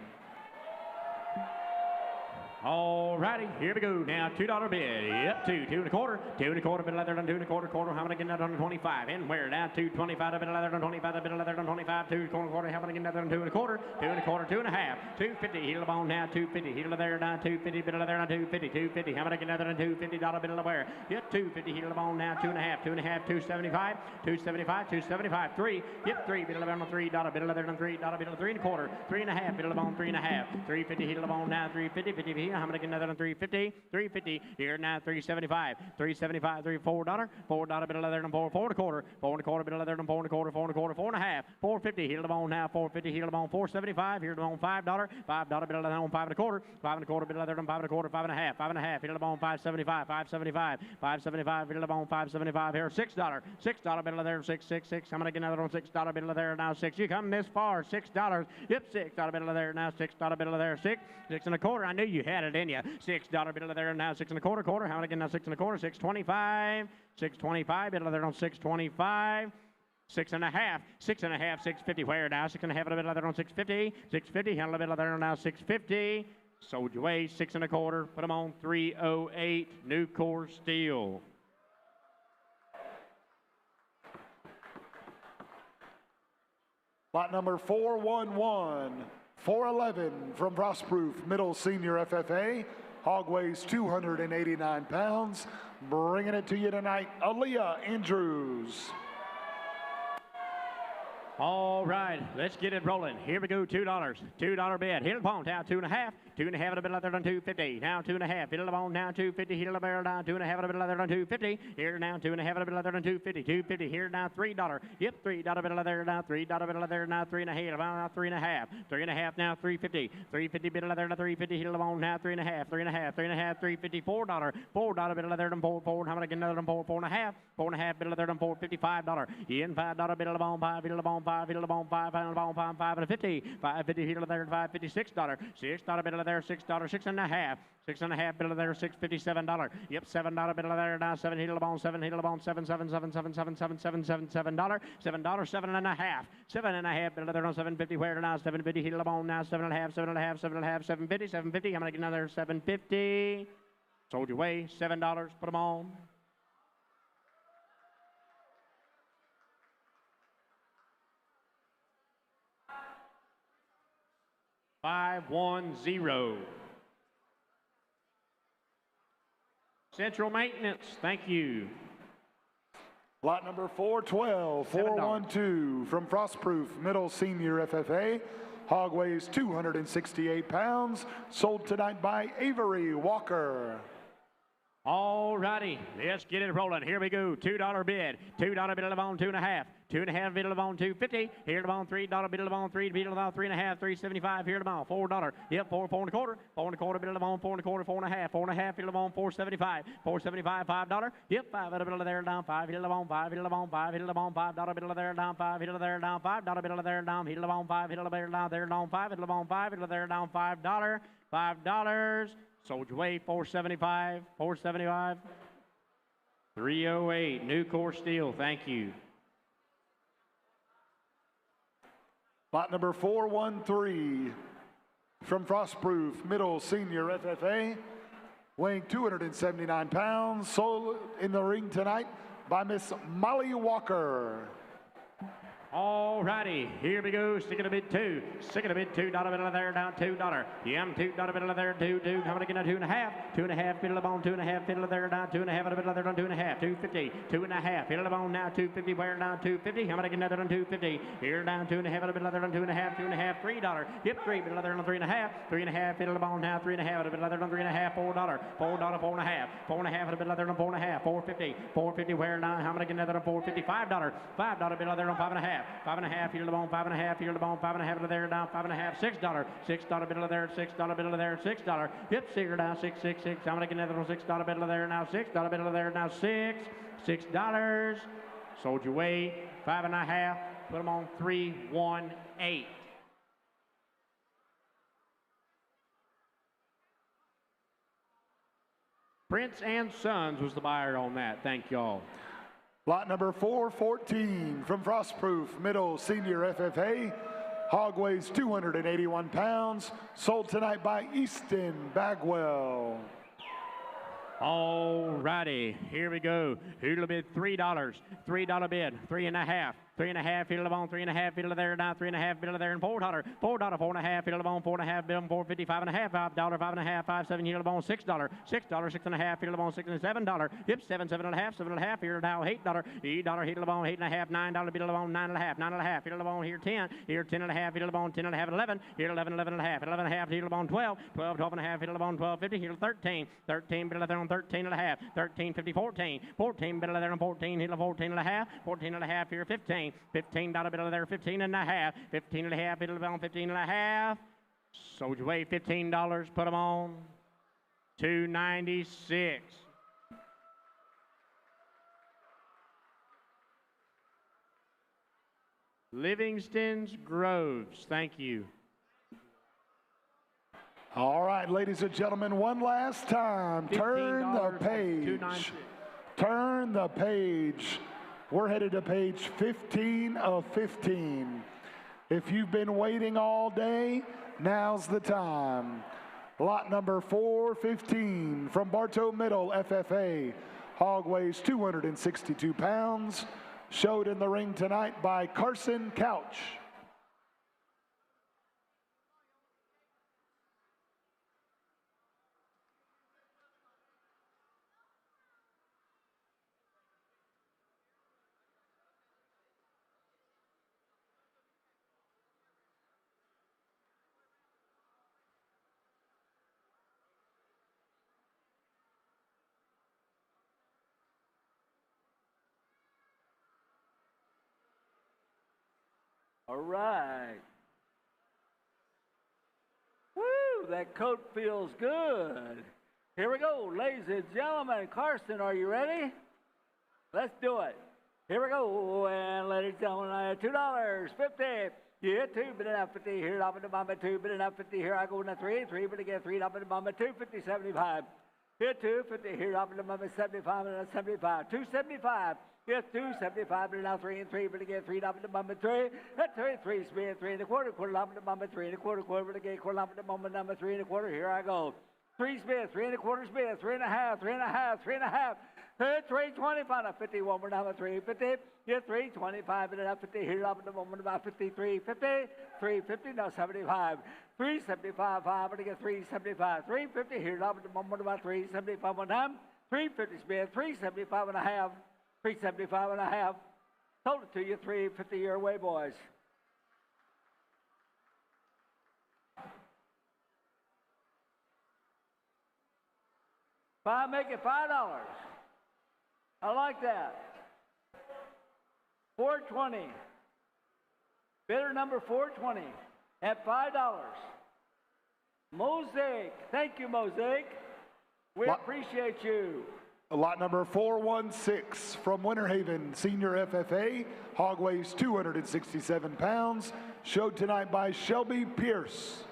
All righty, here we go now. $2 bid. Yep, 2. 2.25. 2.25 bit of leather on 2.25. How many getting that on 25? And where now? 2.25 bit of leather on 25. A bit of leather on 25. 2.25. How many getting that on 2.25? 2.25. 2.5. 250. Heel on now. 250. Heel there now. 250 bit of leather on 250. 250. How many getting that on $250 bit of leather? Yep, 250. Heel on now. 2.5. 2.5. 275. 275. 275. 3. Yep, 3 bit of leather on $3 bit of leather on $3 bit of 3.25. 3.5 bit of leather on 3.5. 350. Heel on now. 350. 50. How many getting another on 350? 350. Here now 375. 375. $4. $4 bit of leather on 4. 4.25. 4.25 bit of leather on 4.25. 4.25. 4.5. 450. Here them on now. 450. Here them on 475. Here them on $5. $5 bit of leather on 5.25. 5.25 bit of leather on 5.25. 5.5. 5.5. Here them on 575. 575. 575. Here them on 575. Here $6. $6 bit of leather 666. I'm gonna get another on $6 bit of leather now 6. You come this far. $6. Yep, $6 bit of leather now. $6 bit of leather 6. 6.25. I knew you had it in you. $6 bit of leather now. 6.25. Quarter. How many again now? 6.25. 625. 625 bit of leather on 625. 6.5. 6.5. 650. Where now? 6.5 bit of leather on 650. 650. Handle a bit of leather now. 650. Sold you away. 6.25. Put them on 308. New core steel. Lot number 411. 411 from Frostproof Middle Senior FFA. Hog weighs 289 pounds. Bringing it to you tonight, Aaliyah Andrews. All right, let's get it rolling. Here we go, $2. $2 bid. Hit it upon now, 2.5. 2.5 a bit leather on 250. Now 2.5. Hit it upon now, 250. Hit it a barrel down, 2.5 a bit leather on 250. Here now, 2.5 a bit leather on 250. 250. Here now, $3. Yep, $3 bit of leather now, $3 bit of leather now, 3.5. About 3.5. 3.5 now, 350. 350 bit of leather now, 350. Hit it upon now, 3.5. 3.5. 3.5. 350. $4. $4 bit of leather on 4. How many get another on 4? 4.5. 4.5 bit of leather on 4. $55. In $5 bit of on 5. Hit it upon 5. Hit it upon 5. Hit it upon 5. 5 and 50. 550. Hit it there. $556. $6 bit of leather. $6. 6.5. 6.5 bit of there. $657. Yep. $7 bit of there now. 7 hit it on 7 hit it on 7 7 7 7 7 7 7 7 $7. $7. 7.5. 7.5 bit of there on 750. Where now? 750. Hit it on now. 7.5. 7.5. 7.5. 750. 750. I'm gonna get another 750. Sold your way. $7. Put them on. $510. Central Maintenance, thank you. Lot number 412, 412 from Frostproof Middle Senior FFA. Hog weighs 268 pounds. Sold tonight by Avery Walker. All righty, let's get it rolling. Here we go. $2 bid. $2 bid on 2.5. 2.5 bid on 250. Here to on $3 bid on 3 bid on 3.5. 375 here to on $4. Yep, 4 4.25. 4.25 bid on 4.25. 4.5. 4.5 bid on 475. 475 $5. Yep, 5 bid there down 5 hit on 5 hit on 5 hit on $5 bid there down 5 hit there down $5 bid there down hit on 5 hit there down there down 5 hit on 5 hit there down $5. $5. Soldier Way, $4.75. $4.75. 308, new core steel. Thank you. Lot number 413 from Frostproof Middle Senior FFA, weighing 279 pounds, sold in the ring tonight by Miss Molly Walker. All righty, here we go. Stick it a bid two. Stick it a bid $2 bill there, down $2. Yum, $2 bill there, two. Coming again, 2.5. 2.5 bill bone, 2.5 bill there, down 2.5 at a bill there, down 2.5. 250. 2.5 bill bone now, 250. Where down 250. Coming again, another down 250. Here down 2.5 at a bill there, down 2.5. 2.5, $3. Yep, 3 bill there, down 3.5. 3.5 bill bone now, 3.5 at a bill there, down 3.5. $4. $4, 4.5. 4.5 at a bill there, down 4.5. 450. 450. Where down? Coming again, another down 450. $5. $5 bill there, down 5.5. 5.5 here to the bone, 5.5 here to the bone, 5.5 to there, down 5.5, $6. $6 bill there, $6 bill there, $6. Yep, $6 down, 6. I'm gonna get another one, $6 bill there now, $6 bill there now, $6. Soldier Way, 5.5. Put them on 318. Prince and Sons was the buyer on that. Thank y'all. Lot number 414 from Frostproof Middle Senior FFA. Hog weighs 281 pounds. Sold tonight by Easton Bagwell. All righty, here we go. Hoodle bid $3. $3 bid, 3.5. 3.5 fiddle of bone, 3.5 fiddle there, down 3.5 fiddle there, and $4. $4, 4.5 fiddle of bone, 4.5 bill, 4.50, 5.5, $5, 5.5, 5.7 fiddle of bone, $6. $6, 6.5 fiddle of bone, $7. Yep, 7.5 here now, $8. $8 fiddle of bone, 8.5, $9 fiddle of bone, 9.5 fiddle of bone, here 10. Here 10.5 fiddle of bone, 10.5, 11. Here 11.5, 11.5 fiddle of bone, 12. 12.5 fiddle of bone, 12.50. Here 13. 13 fiddle there on 13.5. 13.50, 14. 14 fiddle there on 14. Here 14.5. 14.5 here 15. $15 bill there, 15.5. 15.5 bill on 15.5. Soldier Way, $15. Put them on. 296. Livingston's Groves. Thank you. All right, ladies and gentlemen, one last time. Turn the page. Turn the page. We're headed to page 15 of 15. If you've been waiting all day, now's the time. Lot number 415 from Bartow Middle FFA. Hog weighs 262 pounds. Showed in the ring tonight by Carson Couch. All right. Woo, that coat feels good. Here we go, ladies and gentlemen. Carson, are you ready? Let's do it. Here we go, and ladies and gentlemen, $2.50. Yeah, 2, but enough 50 here, up in the mama 2, but enough 50 here. I go in the 3, but again 3, up in the mama 250, 75. Here 250 here, up in the mama 75, and 75. 275. Yes, 275, but now 3 and 3, but again 3 up in the mama 3. That's 3 spin, 3 and a quarter up in the mama 3 and a quarter, but again quarter up in the mama number 3 and a quarter. Here I go. 3 spin, 3 and a quarter spin, 3.5, 3.5, 3.5. 325, 51, but now 350. Yes, 325, and up 50 here up in the moment about 53, 50, 350, now 75. 375, 5, but again 375, 350 here up in the moment about 375 one time. 350 spin, 375 and a half. 375 and a half. Told it to you, 350 your way, boys. Make it $5. I like that. 420. Bidder number 420 at $5. Mosaic. Thank you, Mosaic. We appreciate you. Lot number 416 from Winter Haven Senior FFA. Hog weighs 267 pounds. Showed tonight by Shelby Pierce.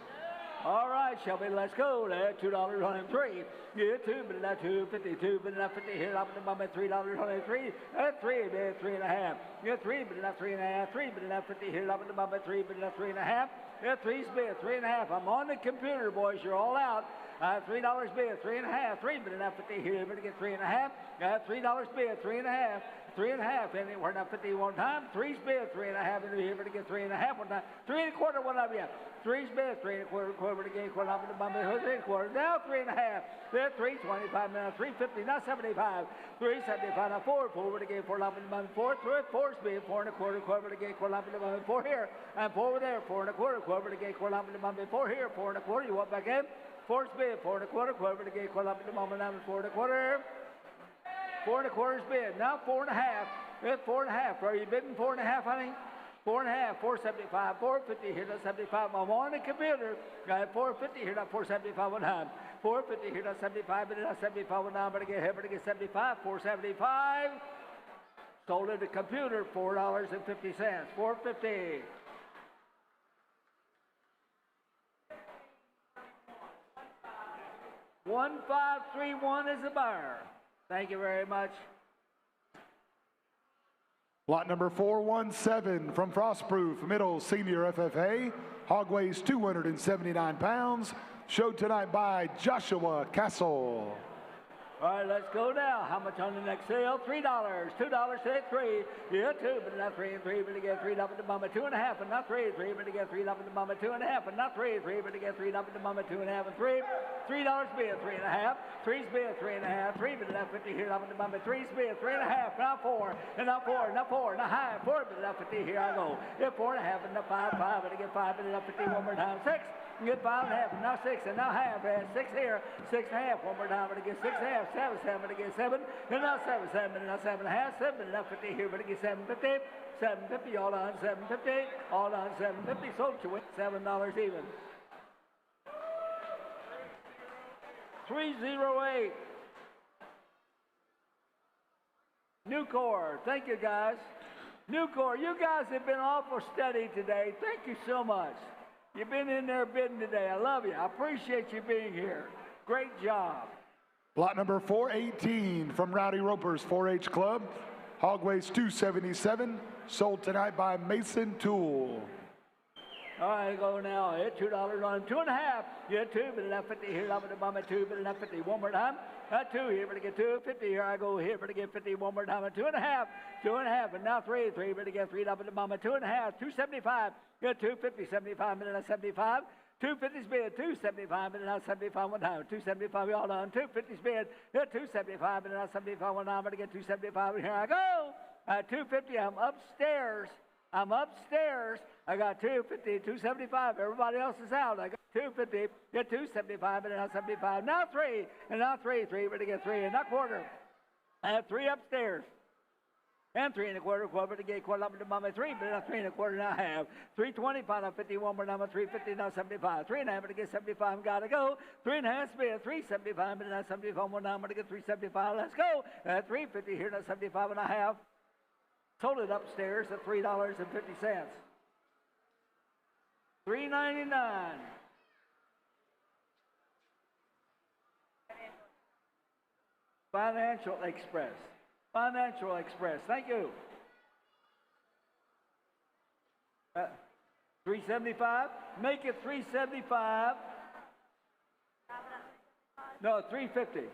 All right, Shelby, let's go. There, $2 on him, 3. Yeah, 2, but not 250, 2, but not 50. Here, up at the moment, $3 on him, 3. 3, man, 3.5. Yeah, 3, but not 3.5. 3, but not 50. Here, up at the moment, 3, but not 3.5. Yeah, 3's bid, 3.5. I'm on the computer, boys. You're all out. $3 bid, 3.5. 3, but not 50. Here, but to get 3.5. $3 bid, 3.5. 3.5, and we're not 50 one time. 3's bid, 3.5, and here to get 3.5 one time. 3.25 one up, yeah. 3's bid, 3.25, quarter to get quarter up in the bump, 3.25. Now 3.5. Then 3.25, now 3.50, now 75. 3.75, now 4 to get quarter up in the bump, 4's bid, 4.25, quarter to get quarter up in the bump, 4 here, and 4 over there, 4.25, quarter to get quarter up in the bump, 4 here, 4.25. You want back in? 4's bid, 4.25, quarter to get quarter up in the bump, now 4.25. 4.25 bid. Now 4.5. It's 4.5. Are you bidding 4.5, honey? 4.5. 4.75. 4.50. Here, not 75. I'm on the computer. Got 4.50. Here, not 4.75 one time. 4.50. Here, not 75. But not 75 one time. But again, here, but again, 75. 4.75. Sold at the computer. $4.50. 4.50. $1,531 is the buyer. Thank you very much. Lot number 417 from Frostproof Middle Senior FFA. Hog weighs 279 pounds. Showed tonight by Joshua Castle. All right, let's go now. How much on the next sale? $3. $2 to 3. Yeah, 2, but not 3 and 3, but to get 3 up at the moment. 2.5 and not 3, 3, but to get 3 up at the moment. 2.5 and not 3, 3, but to get 3 up at the moment. 2.5 and 3. $3 bid, 3.5. 3's bid, 3.5. 3, but not 50 here up at the moment. 3's bid, 3.5. Now 4, and not 4, not 4, not high. 4, but not 50. Here I go. Yeah, 4.5 and not 5, 5, but to get 5, but not 50 one more time. 6. Get 5.5, and now 6, and now half. 6 here, 6.5. One more time, but to get 6.5. 7, 7, but to get 7, and now 7, 7, and now 7.5. 7, and now 50 here, but to get 7.50. 7.50, all on 7.50. All on 7.50. Sold you with $7 even. 308. Nucor, thank you guys. Nucor, you guys have been awful steady today. Thank you so much. You've been in there bidding today. I love you. I appreciate you being here. Great job. Lot number 418 from Rowdy Roper's 4-H Club. Hog weighs 277. Sold tonight by Mason Tool. All right, go now. Hit $2 on 2.5. Get 2, but not 50 here. Up at the bottom at 2, but not 50. One more time. 2 here, but to get 2.50 here. I go here, but to get 50. One more time at 2.5. 2.5, and now 3. 3, but to get 3 up at the bottom at 2.5. 2.75. Get 2.50. 75, but not 75. 250's bid, 275, but not 75 one time. 275, all done. 250's bid, 275, but not 75 one time. But to get 275, and here I go. 250, I'm upstairs. I got 250, 275. Everybody else is out. I got 250, get 275, but not 75. Now 3, and now 3, but to get 3, and not quarter. I have 3 upstairs. And 3.25, quarter to get quarter up to mama 3, but not 3.25 now I have. 325 now 51 more number 350 now 75. 3.5 to get 75, gotta go. 3.5 bid, 375, but not 75 more number to get 375. Let's go. 350 here now 75 and a half. Sold it upstairs at $3.50. $3.99. Financial Express. Financial Express. Thank you. 375. Make it 375. No, 350.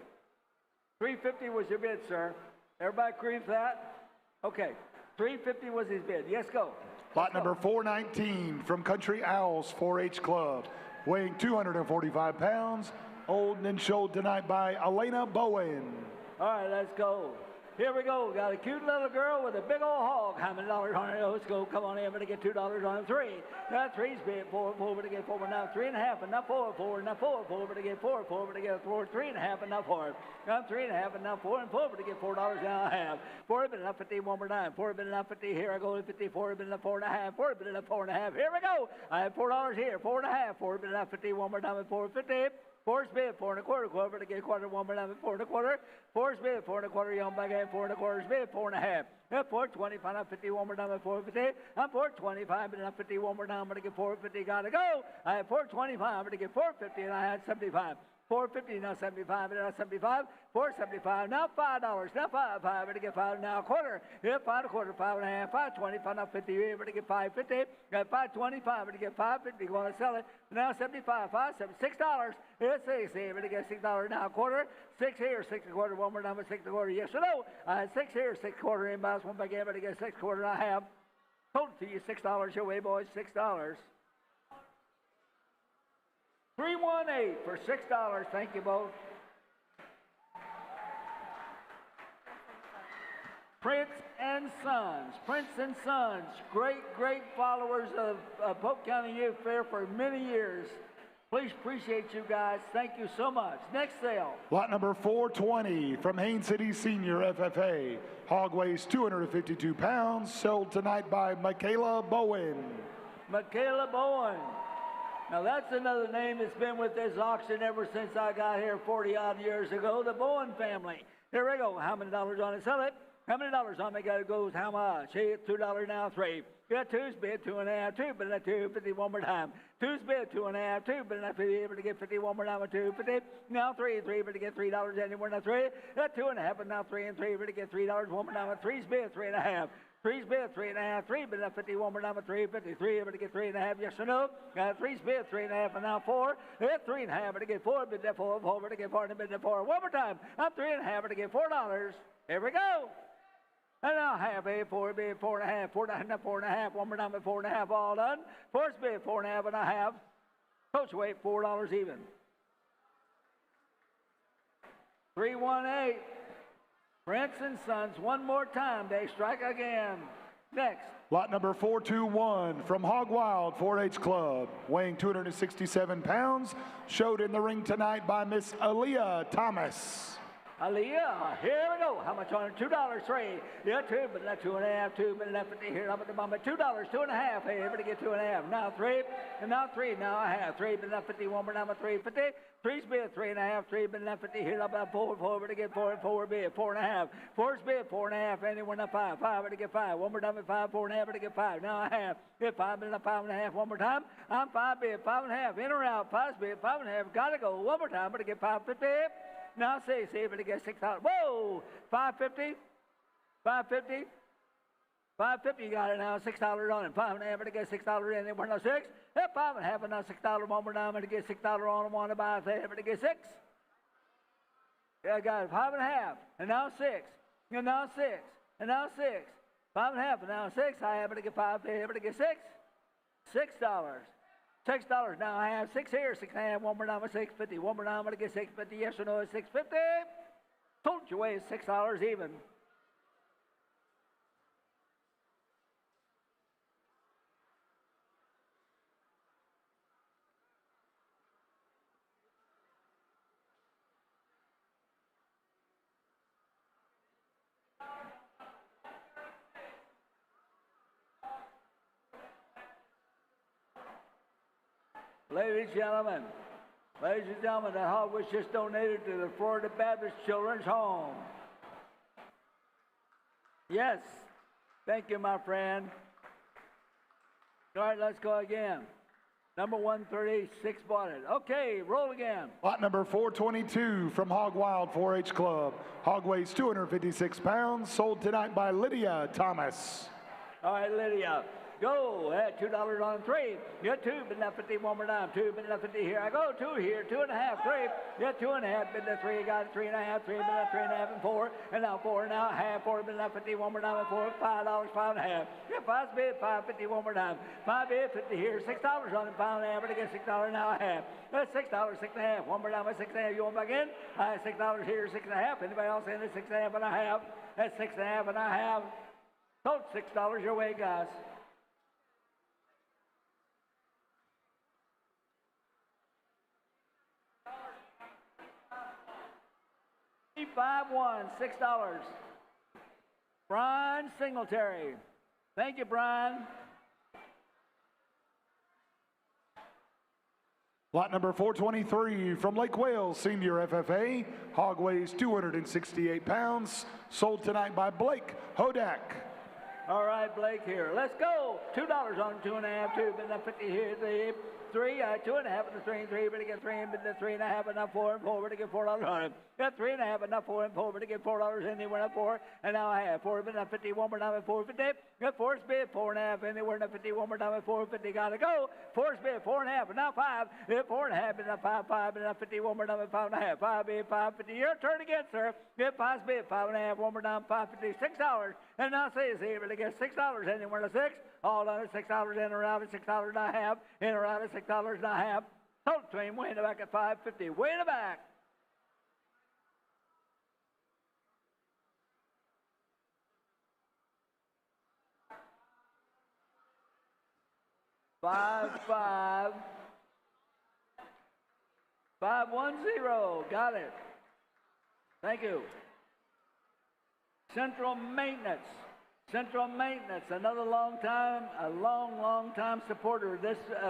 350 was your bid, sir. Everybody agree with that? Okay. 350 was his bid. Yes, go. Lot number 419 from Country Owls 4-H Club, weighing 245 pounds. Owned and sold tonight by Elena Bowen. All right, let's go. Here we go. Got a cute little girl with a big old hog. How many dollars on it? Let's go. Come on in. We're going to get $2 on 3. Now 3's bid. 4, we're going to get 4. Now 3.5 and now 4. 4 and now 4. 4, we're going to get 4. 4, we're going to get 4. 3.5 and now 4. Now 3.5 and now 4 and 4. We're going to get $4 now I have. 4 bid enough 50. 1 more time. 4 bid enough 50. Here I go. 54 bid enough 4.5. 4 bid enough 4.5. Here we go. I have $4 here. 4.5. 4 bid enough 50. 1 more time at 4.50. Four's bid, 4 1/4, quarter to get quarter, 1 more down, 4 1/4. Four's bid, 4 1/4, young back in, 4 1/4 bid, 4 1/2. 425, I'm 50, 1 more down, 450. I'm 425, but I'm 50, 1 more down, I'm going to get 450, gotta go. I have 425, I'm going to get 450, and I had 75. 450, now 75, and now 75, 475, now $5, now 5, I'm going to get 5, now a quarter. Yeah, 5 1/4, 5 1/2, 525, now 50, you're going to get 550. Got 525, I'm going to get 550, you want to sell it. Now 75, 5, 7, $6. It's 6, you're going to get $6, now a quarter. 6 here, 6 1/4, 1 more number, 6 1/4, yes or no? I had 6 here, 6 1/4 inbounds, 1 back in, but I get 6 1/4, I have. Total to you, $6 your way, boys, $6. 318 for $6. Thank you both. Prince and Sons. Prince and Sons. Great followers of Polk County Youth Fair for many years. Please appreciate you guys. Thank you so much. Next sale. Lot number 420 from Haines City Senior FFA. Hog weighs 252 pounds. Sold tonight by Michaela Bowen. Michaela Bowen. Now that's another name that's been with this auction ever since I got here 40-odd years ago, the Bowen family. Here we go. How many dollars on it? Sell it. How many dollars on it? Gotta goes how much? Hey, $2 now, 3. Yeah, 2's bid, 2 1/2, 2, but not 2, 50, 1 more time. 2's bid, 2 1/2, 2, but not 50, able to get 50, 1 more time, 2, 50. Now 3, but to get $3 anywhere, now 3. Yeah, 2 1/2, but now 3 and 3, but to get $3, 1 more time, 3's bid, 3 1/2. 3's bid, 3 1/2, 3, but not 50, 1 more time, 3, 53, able to get 3 1/2, yes or no? 3's bid, 3 1/2, and now 4. Yeah, 3 1/2, but to get 4, but that 4, but to get 4, and bid 4. 1 more time. I'm 3 1/2, but to get $4. Here we go. And now half a 4 bid, 4 1/2, 4 1/2, 4 1/2, 1 more time, 4 1/2, all done. 4's bid, 4 1/2, and I have. Coach weight, $4 even. 318. Prince and Sons, one more time, they strike again. Next. Lot number 421 from Hog Wild 4-H Club, weighing 267 pounds, showed in the ring tonight by Miss Aaliyah Thomas. Aaliyah, here we go. How much on it? $2, 3. Yeah, 2, but not 2 1/2, 2, but not 50 here up at the bottom. $2, 2 1/2. Hey, everybody get 2 1/2. Now 3, and now 3. Now I have 3, but not 50. 1 more now 3, 50. 3's bid, 3 1/2, 3, but not 50 here up at 4, 4, but to get 4, and 4 bid, 4 1/2. 4's bid, 4 1/2, anywhere not 5, 5, but to get 5. 1 more time at 5, 4 1/2, but to get 5. Now I have. Get 5, but not 5 1/2. 1 more time. I'm 5 bid, 5 1/2. In or out, 5's bid, 5 1/2. Gotta go. 1 more time, but to get 550. Now see, but to get $6. Whoa! 550, 550, 550. You got it now. $6 on it. 5 1/2, but to get $6 in. We're no 6. Yeah, 5 1/2, and now $6. 1 more time, but to get $6 on. Want to buy it, but to get 6. Yeah, I got it. 5 1/2, and now 6, and now 6, and now 6. 5 1/2, and now 6. I have to get 5, able to get 6. $6. $6 now. I have 6 here, 6 1/2, 1 more time, 650. 1 more time, I'm going to get 650. Yes or no, it's 650. Told you way is $6 even. Ladies and gentlemen, that hog was just donated to the Florida Baptist Children's Home. Yes, thank you, my friend. All right, let's go again. Number 136 bought it. Okay, roll again. Lot number 422 from Hog Wild 4-H Club. Hog weighs 256 pounds, sold tonight by Lydia Thomas. All right, Lydia. Go. $2 on 3. Yeah, 2, but not 50. 1 more time. 2, but not 50. Here I go. 2 here. 2 1/2. 3. Yeah, 2 1/2. But not 3. Got it. 3 1/2. 3, but not 3 1/2 and 4. And now 4. Now half. 4, but not 50. 1 more time and 4. $5. 5 1/2. Yeah, 5's bid. 5.50. 1 more time. 5 bid. 50 here. $6 on it. 5 1/2. But I get $6 now. Half. That's $6. 6 1/2. 1 more time. That's 6 1/2. You want back in? I have $6 here. 6 1/2. Anybody else in it? 6 1/2. And I have. That's 6 1/2. And I have. Total $6 your way, guys. 5-1, $6. Brian Singletary. Thank you, Brian. Lot number 423 from Lake Wales Senior FFA. Hog weighs 268 pounds. Sold tonight by Blake Hodak. All right, Blake here. Let's go. $2 on 2.5, 2, but not 50 here. The 3, 2.5, and the 3, and 3, but to get 3, and the 3.5, enough 4, and 4, but to get $4 on it. Got 3.5, enough 4, and 4, but to get $4 anywhere, not 4, and now I have 4, but not 50, one more time at 4.50. Got 4 spit, 4.5, anywhere, not 50, one more time at 4.50. Gotta go. 4 spit, 4.5, and now 5, 4.5, and now 5, 5, and now 50, one more time at 5.5. 5 bid, 5.50. Your turn again, sir. Get 5 spit, 5.5, one more time, 5.50, $6. And now say it's able to get $6 anywhere, not 6. All done at $6 in or out at $6.50, in or out at $6.50. Total train way in the back at 5.50. Way in the back. $5.10. Got it. Thank you. Central Maintenance. Central Maintenance, another long time supporter of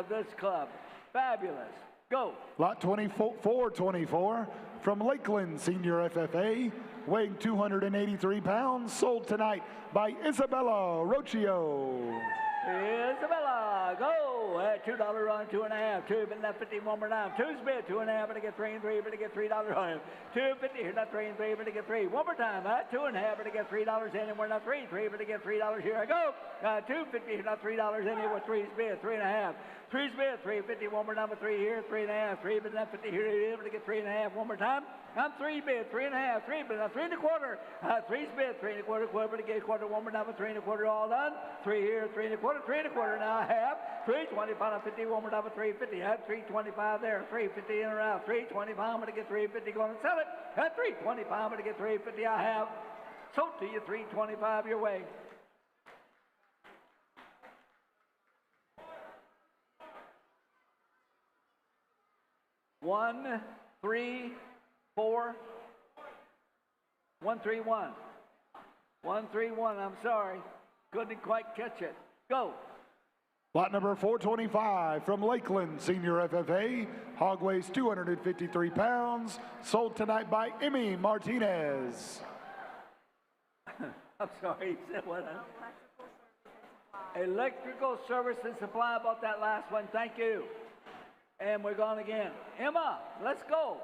this club. Fabulous. Go. Lot 424 from Lakeland Senior FFA, weighing 283 pounds, sold tonight by Isabella Rocio. Isabella, go at $2 on 2.5, 2, but not 50, one more time. 2's bid, 2.5, but to get 3 and 3, but to get $3 on it. 2.50, here, not 3 and 3, but to get 3. One more time, 2.5, but to get $3 in, and we're not 3, 3, but to get $3. Here I go. 2.50, here, not $3 in, and with 3's bid, 3.5. 3's bid, 3.50, one more time, 3 here, 3.5, 3, but not 50, here, but to get 3.5, one more time. I'm 3 bid, 3.5, 3, but not 3 1/4. 3's bid, 3 1/4, quarter, but to get quarter, one more time, 3 1/4, all done. 3 here, 3 1/4, 3 1/4, now I have. 3.25, 50, one more time, 3.50. At 3.25 there, 3.50 in or out. 3.25, I'm going to get 3.50, going to sell it. At 3.25, I'm going to get 3.50, I have. Sold to you, 3.25 your way. One, 3, 4, 131. 131, I'm sorry. Couldn't quite catch it. Go. Lot number 425 from Lakeland Senior FFA. Hog weighs 253 pounds. Sold tonight by Emmy Martinez. I'm sorry, he said what? Electrical service and supply about that last one. Thank you. And we're going again. Emma, let's go.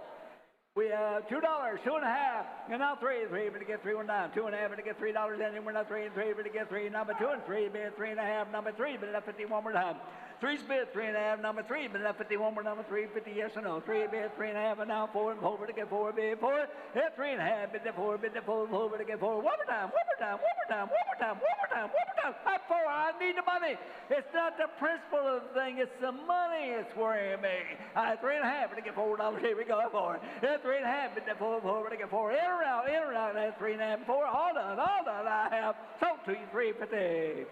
We have $2, 2.5, and now 3, 3, but to get 3.19, 2.5, but to get $3, and we're not 3 and 3, but to get 3, number 2 and 3, bid 3.5, number 3, but not 50, one more time. 3's bid 3.5, number 3, but not 51 more, number 3, 50, yes or no. 3 bid 3.5, and now 4 and 4, but to get 4, bid 4, hit 3.5, bid the 4, bid the 4, but to get 4. One more time, one more time, one more time, one more time, one more time, one more time. At 4, I need the money. It's not the principle of the thing, it's the money it's worrying me. 3.5, but to get $4, here we go, 4. Hit 3.5, bid the 4, but to get 4. In or out, at 3.5, 4. All done, I have. Sold to you, 3.50.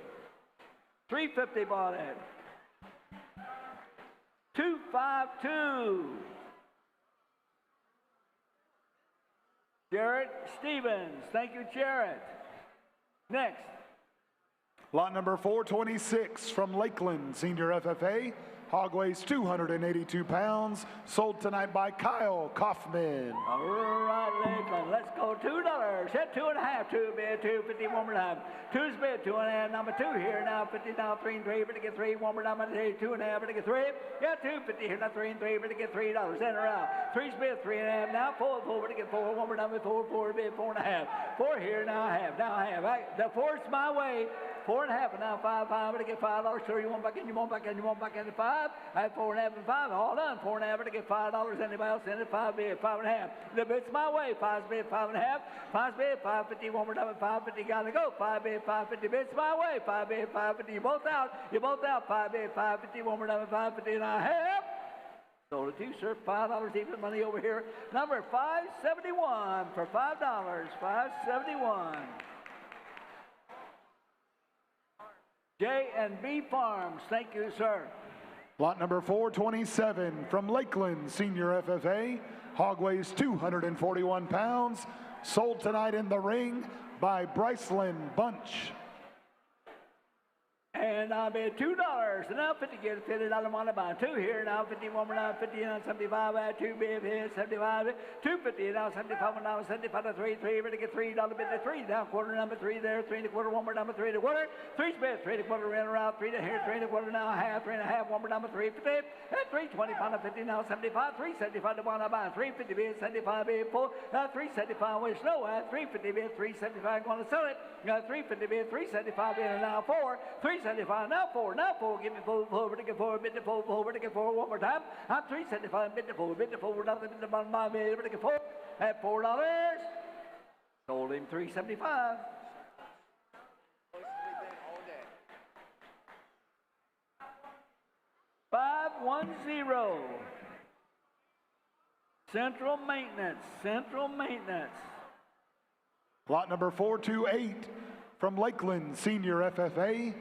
3.50 bought it. 252. Jarrett Stevens. Thank you, Jarrett. Next. Lot number 426 from Lakeland Senior FFA. Hog weighs 282 pounds. Sold tonight by Kyle Kaufman. All right, Lakeland. Let's go. $2. Hit 2.5. 2 bid. 2.50. One more time. 2's bid. 2.5. Number 2 here. Now 50. Now 3 and 3. But to get 3. One more time. 2.5. But to get 3. Yeah, 2.50 here. Now 3 and 3. But to get $3. In or out. 3's bid. 3.5. Now 4. 4. But to get 4. One more time. 4. 4 bid. 4.5. 4 here. Now I have. The 4's my way. 4.5, and now 5, 5, but to get $5. Sure, you want back in, you want back in, you want back in the 5. I have 4.5 and 5, all done. 4.5, but to get $5. Anybody else in it? 5 bid, 5.5. The bit's my way. 5's bid, 5.5. 5's bid, 5.50. One more time at 5.50. Gotta go. 5 bid, 5.50. Bit's my way. 5 bid, 5.50. You both out. 5 bid, 5.50. One more time at 5.50, and I have. Sold it to you, sir. $5 even money over here. Number 571 for $5. 571. J&B Farms, thank you, sir. Lot number 427 from Lakeland Senior FFA. Hog weighs 241 pounds. Sold tonight in the ring by Bryceland Bunch. And And I'll be $2. And now 50 get $50 on the buy. 2 here now 50 one more now 50 and 75 at 2 bid here 75 250 now 75 now 75 to 3 3 ready to get $3 bid to 3 down quarter number 3 there 3 and a quarter one more number 3 and a quarter 3 bid 3 and a quarter in around 3 to here 3 and a quarter now half 3 and a half one more number 3 50 at 325 to 50 now 75 375 to one I buy 350 bid 75 bid 4 375 with slow at 350 bid 375 going to sell it 350 bid 375 bid and now 4 375 now 4 give me 4 to get 4 bid to 4 to get 4 one more time I'm 375 bid to 4 nothing bid to bottom my bid to get 4 at $4 sold him 375 510 Central Maintenance. Lot number 428 from Lakeland Senior FFA.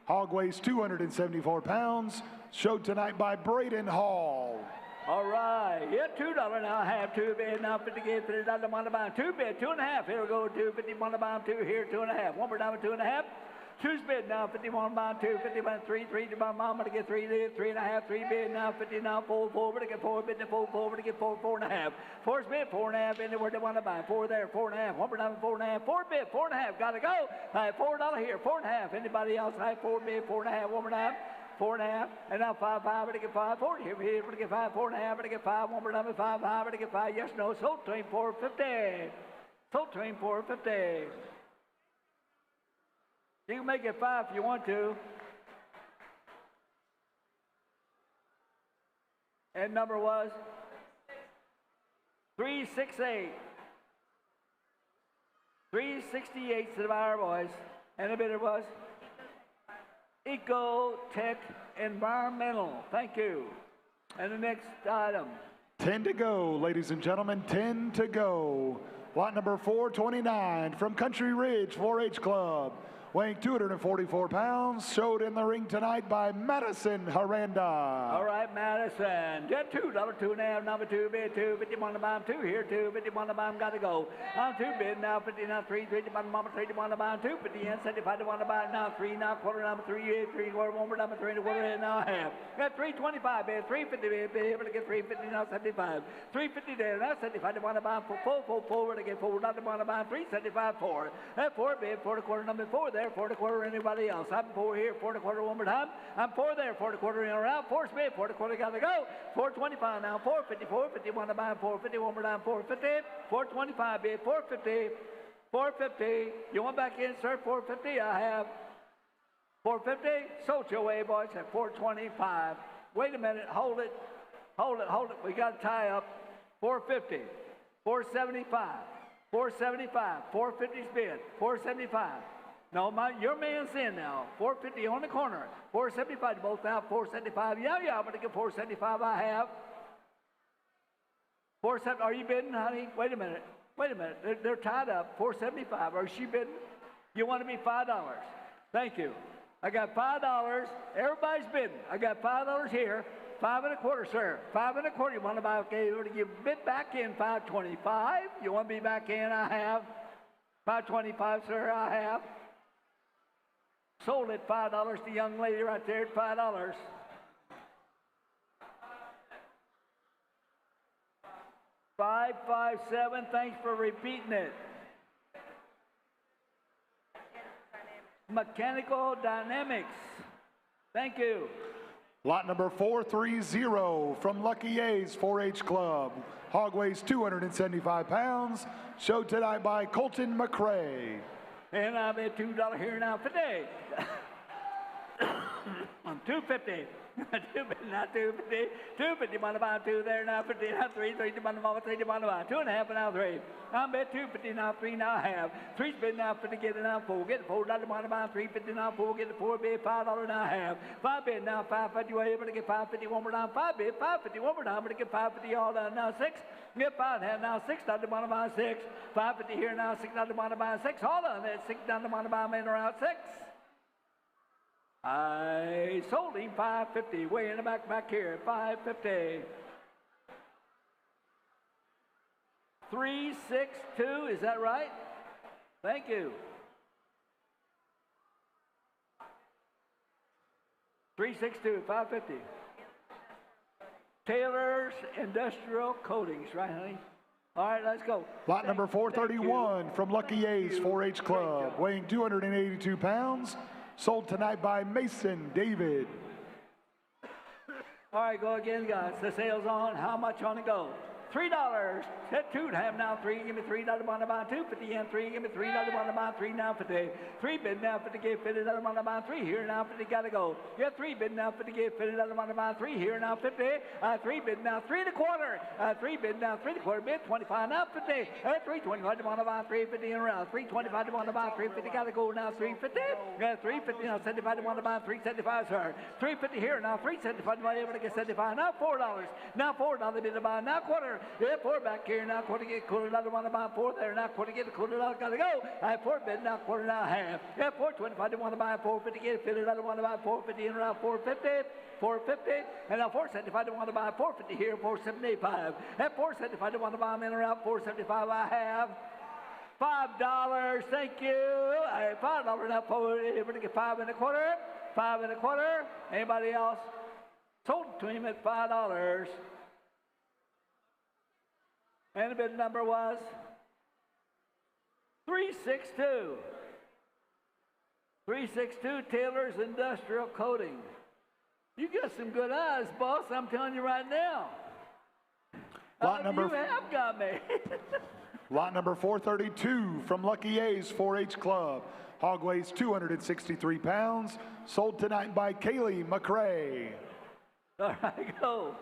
Hog weighs 274 pounds. Showed tonight by Braden Hall. All right, yeah, $2 now, half 2 bid now, 50 get $50 on the bottom, 2 bid, 2.5, here we go, 250 on the bottom, 2 here, 2.5, one more down, 2.5, 2's bid now, 51 bottom, 2, 50 bottom, 3, 3 to bottom, I'm gonna get 3, 3.5, 3 bid now, 50 now, 4, 4, to get 4, bid to 4, 4, to get 4, 4.5, 4's bid, 4.5, anywhere they want to buy, 4 there, 4.5, one more down, 4.5, 4 bid, 4.5, gotta go, all right, $4 here, 4.5, anybody else, all right, 4 bid, 4.5, one more down, 4.5, and now 5, 5, to get 5, 4, here, to get 5, 4.5, to get 5, one more number, 5, 5, to get 5, yes, no, sold to him 450. Sold to him 450. You can make it 5 if you want to. And number was 368. 368 to the buyer boys. And the bidder was Ecotech Environmental. Thank you. And the next item. 10 to go, ladies and gentlemen, 10 to go. Lot number 429 from Country Ridge 4-H Club. Weighing 244 pounds, showed in the ring tonight by Madison Haranda. All right, Madison. Get $2, 2.5, number 2 bid, 2, 51 to bottom, 2 here, 2, 51 to bottom, got to go. On 2 bid, now 50, now 3, 3 to bottom, number 3 to bottom, 2, 50 and 75 to 1 to bottom, now 3, now quarter, number 3, 8, 3, quarter, 1 more, number 3 and a quarter, and now half. Got 325 bid, 350 bid, able to get 350, now 75. 350 there, now 75 to 1 to bottom, 4, to get 4, not to 1 to bottom, 375, 4. That 4 bid, 4 to quarter, number 4 there, 4 to quarter, anybody else. I'm 4 here, 4 to quarter, one more time. I'm 4 there, 4 to quarter in around, 4 spin, 4 to quarter, got to go. 425 now, 450, 451 to buy, 450, one more time, 450, 425 bid, 450, 450. You want back in, sir? 450, I have 450. Sold your way, boys, at 425. Wait a minute, hold it. We got to tie up. 450, 475, 475, 450's bid, 475. No, your man's in now. 450 on the corner. 475 both out. 475. Yeah, I'm going to get 475. I have. 470. Are you bidding, honey? Wait a minute. They're tied up. 475. Are she bidding? You want to be $5. Thank you. I got $5. Everybody's bidding. I got $5 here. 5 1/4, sir. 5 1/4. You want to buy? Okay, you bid back in 525. You want to be back in? I have. 525, sir. I have. Sold at $5. The young lady right there at $5. $557. Thanks for repeating it. Mechanical Dynamics. Thank you. Lot number 430 from Lucky A's 4-H Club. Hog weighs 275 pounds. Showed tonight by Colton McCrae. And I'm at $2 here now today. I'm 250. Not 250. 250 on the bottom, 2 there now 50. Now 3, 3 to bottom, 3 to bottom, 2.5 and now 3. I'm at 250 now 3 now half. 3 spin now 50 get it now 4. Get the $4 on the bottom, 350 now 4. Get the 4 bid $5 now half. 5 bid now 550. You able to get 550 one more down. 5 bid 550 one more down. But to get 550 all down now 6. Get 5 and now 6 down the bottom by 6. 550 here now 6 down the bottom by 6. All on that 6 down the bottom by man around 6. I sold him 550, way in the back here, 550. 362, is that right? Thank you. 362, 550. Taylor's Industrial Coatings, right, honey? All right, let's go. Lot number 431 from Lucky A's 4-H Club, weighing 282 pounds, sold tonight by Mason David. All right, go again, guys. The sale's on. How much on it go? $3. Hit 2 and have now 3. Give me $3 on the buy 2. 50 yen 3. Give me $3 on the buy 3 now 50. 3 bid now 50. Give $50 on the buy 3. Here now 50. Gotta go. Yeah, 3 bid now 50. Give $50 on the buy 3. Here now 50. 3 bid now 3 and a quarter. 3 bid now 3 and a quarter. Bid 25 now 50. 325 on the buy 350 and around. 325 on the buy 350. Gotta go now 350. Yeah, 350 now 75 on the buy 375 sir. 350 here now 375 able to get 75 now $4. Now $4 bid to buy now quarter. Yeah, 4 back here now, quarter get quarter dollar one to buy 4 there now, quarter get a quarter dollar gotta go. 4 bid now, quarter now half. Yeah, 425 to want to buy 450 get $50 want to buy 450 and around 450. 450 and now 475 to want to buy 450 here, 475. At 475 to want to buy them in around 475 I have. $5, thank you. $5 now, able to get 5 and a quarter. 5 and a quarter. Anybody else? Sold to him at $5. And the bid number was 362. 362 Taylor's Industrial Coating. You got some good eyes, boss. I'm telling you right now. Lot number you have got me. Lot number 432 from Lucky A's 4-H Club. Hog weighs 263 pounds. Sold tonight by Kaylee McRae. All right, go.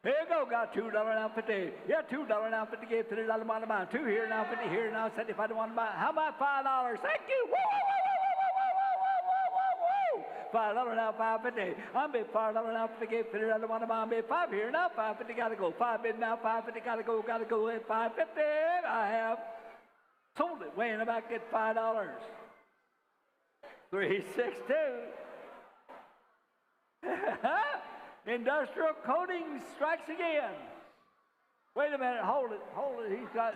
Here you go, got $2 now 50. Yeah, $2 now 50. Give $50 on the buy. 2 here now 50 here now 75 to 1 to buy. How about $5? Thank you. Whoa, whoa, whoa, whoa, whoa, whoa, whoa, whoa, whoa. $5 now 550. I'm bid $5 now 50. Give $50 on the buy. I'm bid 5 here now 550. Gotta go. 5 bid now 550. Gotta go. Gotta go at 550. I have sold it. Weighing about get $5. 362. Industrial Coating strikes again. Wait a minute, hold it. He's got.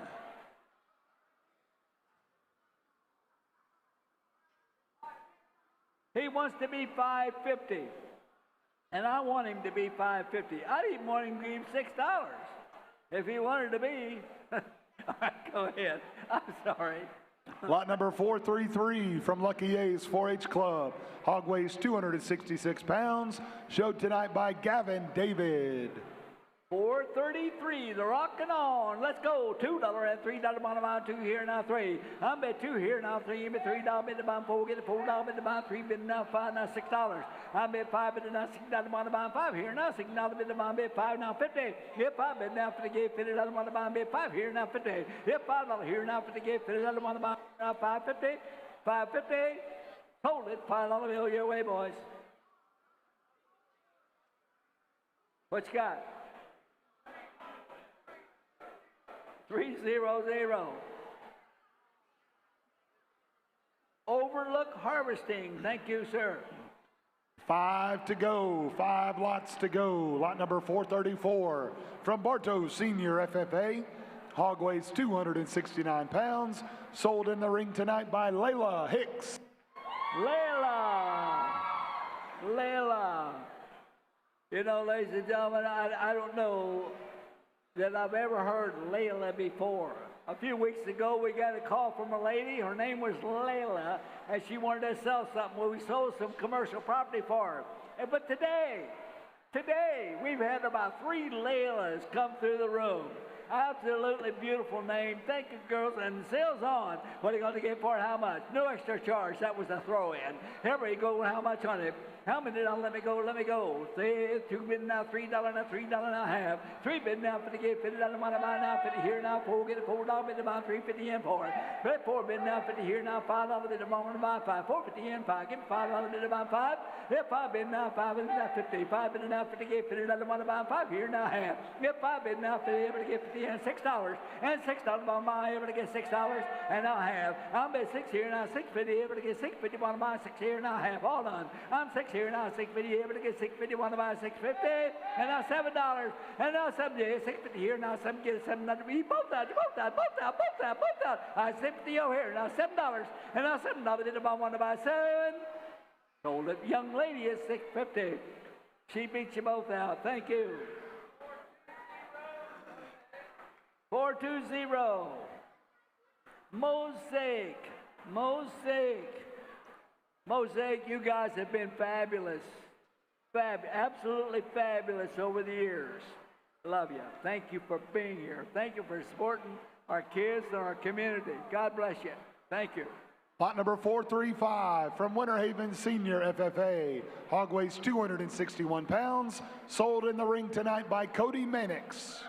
He wants to be 550, and I want him to be 550. I didn't want him to give him $6. If he wanted to be, all right, go ahead. I'm sorry. Lot number 433 from Lucky A's 4-H Club. Hog weighs 266 pounds. Showed tonight by Gavin David. 433, the rockin' on. Let's go. $2 and $3 bottom line. 2 here now 3. I'm bet 2 here now 3. You bet $3 bid to buy 4. Get a $4 bid to buy 3. Bid now 5 now $6. I'm bet 5 bid to now $6 bottom line. 5 here now $6 bid to buy bid 5 now 50. Get 5 bid now 50. Get $50 bottom line. Bid 5 here now 50. Get $5 here now 50. Get $50 bottom line. Now 550. 550. Hold it. $5 bill your way, boys. What you got? 300. Overlook Harvesting. Thank you, sir. 5 to go. 5 lots to go. Lot number 434 from Bartow Senior FFA. Hog weighs 269 pounds. Sold in the ring tonight by Layla Hicks. Layla. You know, ladies and gentlemen, I don't know that I've ever heard Layla before. A few weeks ago, we got a call from a lady. Her name was Layla, and she wanted to sell something. Well, we sold some commercial property for her. But today, we've had about 3 Laylas come through the room. Absolutely beautiful name. Thank you, girls. And the sale's on. What are you going to get for it? How much? No extra charge. That was a throw-in. Here we go. How much on it? How many? Let me go. Say 2 bid now, $3 now, $3 now half. 3 bid now, 50 get $50 money buy now, 50 here now, 4 get a $4 bid to buy 350 in for it. 4 bid now, 50 here now, $5 bid to buy 5, 450 in 5. Give me $5 bid to buy 5. 5 bid now, 5 bid now 50. 5 bid now, 50 get $50 money buy 5 here now half. Get 5 bid now, 50 able to get 50 and $6 and $6 by my able to get $6 and now half. I'm bet 6 here now, 650 able to get 650 by my 6 here now half. All done. I'm 6 here now, 650 able to get 650 want to buy 650 and now $7 and now 7 650 here now 7 get 700 both out. I 650 over here now $7 and now $7 did about want to buy 7 Sold it. Young lady is $6.50. She beat you both out. Thank you. 420. Mosaic. Mosaic, you guys have been fabulous. Absolutely fabulous over the years. Love you. Thank you for being here. Thank you for supporting our kids and our community. God bless you. Thank you. Lot number 435 from Winter Haven Senior FFA. Hog weighs 261 pounds. Sold in the ring tonight by Cody Mannix.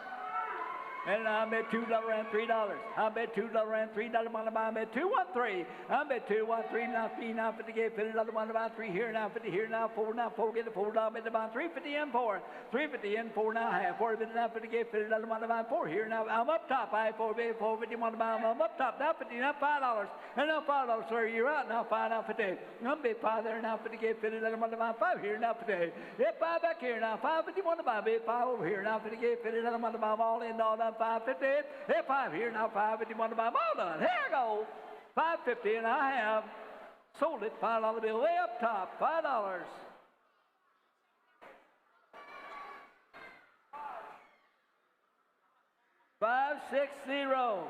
And I bet $2 and $3. I bet $2 and $3. I bet 213. I bet 213. Now 3 now 50 get 50. Another one about 3 here now 50 here now 4 now 4 get the $4 bet about 350 and 4. 350 and 4 now half 4 bit now 50 get 50. Another one about 4 here now. I'm up top. I 4 bit 451 about I'm up top now 50 now $5. And now $5, sir. You're out now 5 now 50. I'm bit 5 there now 50 get 50. Another one about 5 here now 50. Yeah 5 back here now 551 about bit 5 over here now 50 get 50. Another one about all in all done 550. Hey, 5 here now, 551 about all done. Here I go. 550, and I have sold it. $5 bill way up top. $5. $560.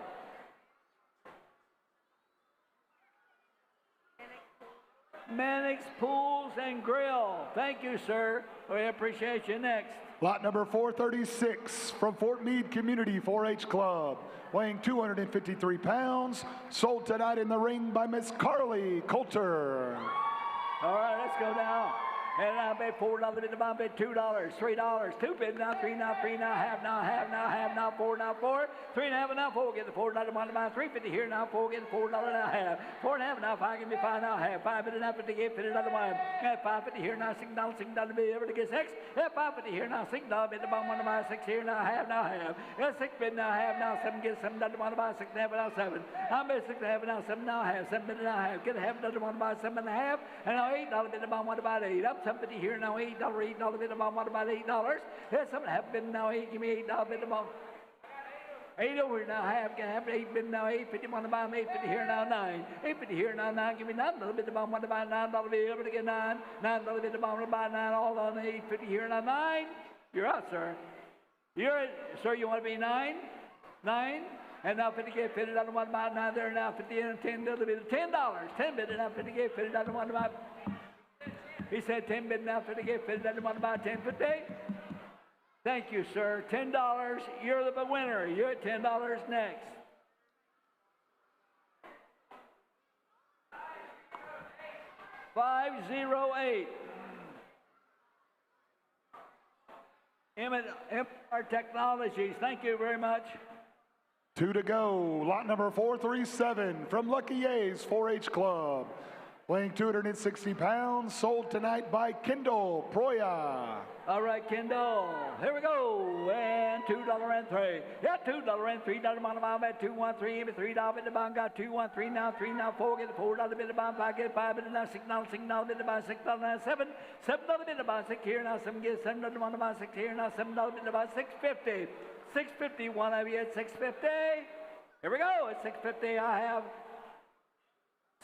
Mannix Pools and Grill. Thank you, sir. We appreciate you. Next. Lot number 436 from Fort Meade Community 4-H Club, weighing 253 pounds, sold tonight in the ring by Miss Carly Coulter. All right, let's go now. And I bet $4 bid the bomb bid $2, $3, 2 bid now, 3 now, 3 now, half now, half now, half now, 4 now, 4, 3 and a half now, 4 get the $4 one about 350 here now, 4 get the $4 now, half, 4 and a half now, 5 give me 5 now, half, 5 bid now, 50 get 50 another one, at 550 here now, $6 bid ever to get 6, at 550 here now, $6 bid the bomb one about 6 here now, half, at 6 bid now, half now, 7 get $7 one about 6 and a half now, 7, I'm at 6 and a half now, 7 now, half, 7 bid now, half, get a half another one about 7 and a half, and now $8 bid the bomb one about 8, up $7.50 here now, $8 bid the bomb one about $8, that's something half bid now, 8, give me $8 bid the bomb. 8 over here now, half 8 bid now, 850 one about 850 here now, 9. 850 here now, 9, give me $9 bid the bomb one about $9 bid able to get 9. $9 bid the bomb about 9, all on 850 here now, 9. You're out, sir. Sir, you want to be 9? 9? And now 50 get 50 one about 9 there now, 50 and 10 bid $10. 10 bid now, 50 get 50 one about. He said 10 bid now, 50 get 50 one about 1050. Thank you, sir. $10. You're the winner. You're at $10 next. $508. Empire Technologies. Thank you very much. 2 to go. Lot number 437 from Lucky A's 4-H Club, weighing 260 pounds, sold tonight by Kendall Proya. All right, Kendall. Here we go. And $2 and 3. Yeah, $2 and $3 on the bomb at 213. $3 in the bomb got 213 now. 3 now 4 get the $4 bid the bomb. 5 get 5 bid now. $6 bid the bomb. $6 and 7. $7 bid the bomb. 6 here now. 7 get $7 on the bomb. 6 here now. $7 bid the bomb. $650. $650. One of you at $650. Here we go. At $650 I have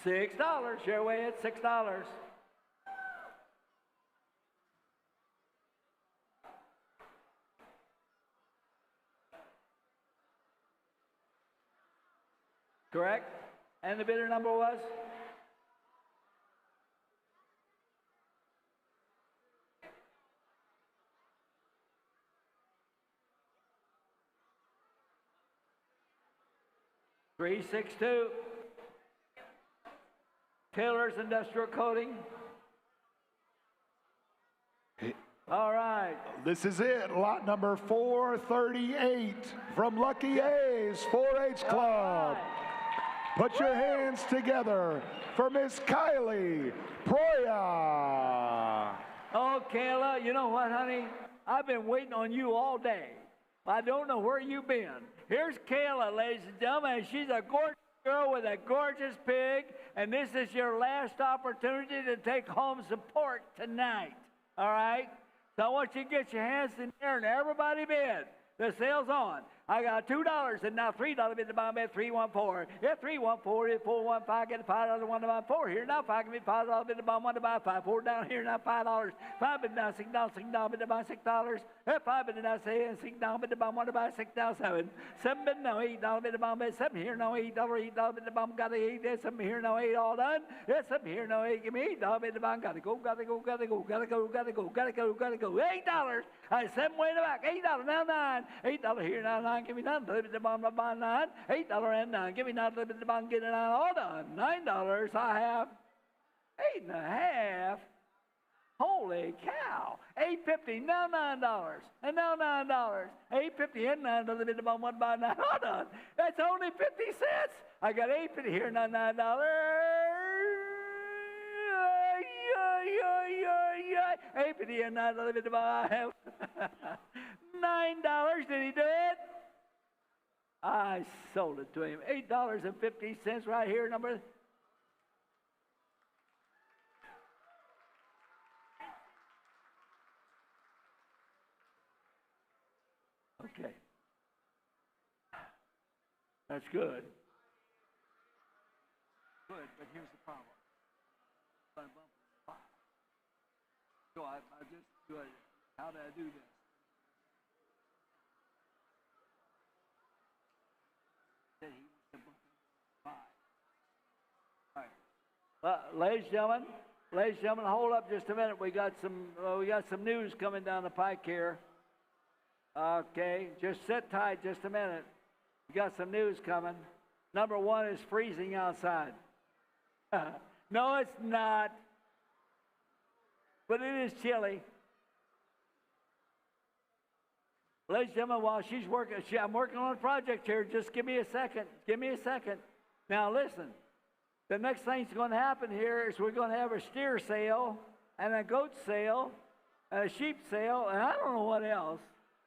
$6. Your way at $6. Correct? And the bidder number was? $362. Taylor's Industrial Coating. All right. This is it. Lot number 438 from Lucky A's 4-H Club. Put your hands together for Miss Kylie Proya. Oh, Kayla, you know what, honey? I've been waiting on you all day. I don't know where you've been. Here's Kayla, ladies and gentlemen. She's a gorgeous girl with a gorgeous pig, and this is your last opportunity to take home support tonight. All right? So I want you to get your hands in there and everybody bid. The sale's on. I got $2 and now $3 bid the bomb at 314. If 314, if 415, get a $5 one to buy 4 here. Now 5 give me $5 bid the bomb one to buy 5. 4 down here now $5. 5 bid now $6 bid the bomb $6. If 5 bid now $6 bid the bomb one to buy 6 now 7. 7 bid now $8 bid the bomb bid 7 here now $8 bid the bomb got a 8. 7 here now 8 all done. Yes, 7 here now 8 give me $8 bid the bomb gotta go. $8. I 7 way in the back. $8 now 9. $8 here now 9 give me 9. The bomb buy 9. $8 and 9 give me 9. The bomb get it 9 all done. $9 I have 8.5. Holy cow! $8.50 now $9 and now $9. $8.50 and $9 bid the bomb one by 9 all done. That's only 50 cents. I got $8.50 here now $9. $8.50 and $9 bid the bomb I have $9. Did he do it? I sold it to him. $8.50 right here, number. Okay. That's good. Good, but here's the problem. So I just do it. How did I do this? Said he was the bump 5. All right. Ladies and gentlemen, hold up just a minute. We got some news coming down the pike here. Okay, just sit tight just a minute. We got some news coming. Number one is freezing outside. No, it's not. But it is chilly. Ladies and gentlemen, while she's working, I'm working on a project here. Just give me a second. Give me a second. Now listen. The next thing's going to happen here is we're going to have a steer sale and a goat sale and a sheep sale and I don't know what else.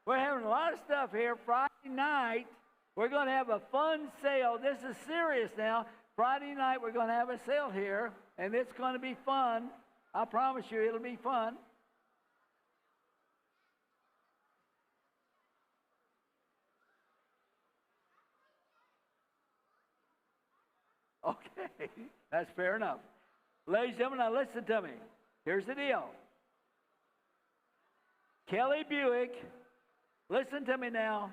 We're having a lot of stuff here. Friday night, we're going to have a fun sale. This is serious now. Friday night, we're going to have a sale here, and it's going to be fun. I promise you it'll be fun. Okay, that's fair enough. Ladies and gentlemen, now listen to me. Here's the deal. Kelly Buick. Listen to me now.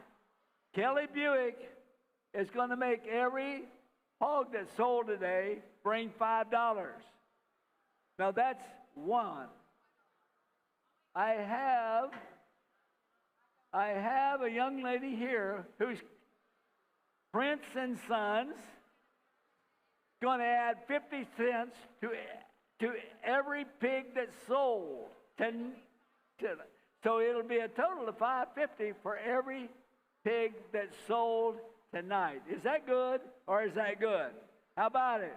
Kelly Buick is going to make every hog that's sold today bring $5. Now that's one. I have a young lady here who's Prince and Sons going to add 50 cents to every pig that's sold. So it'll be a total of $5.50 for every pig that's sold tonight. Is that good or is that good? How about it?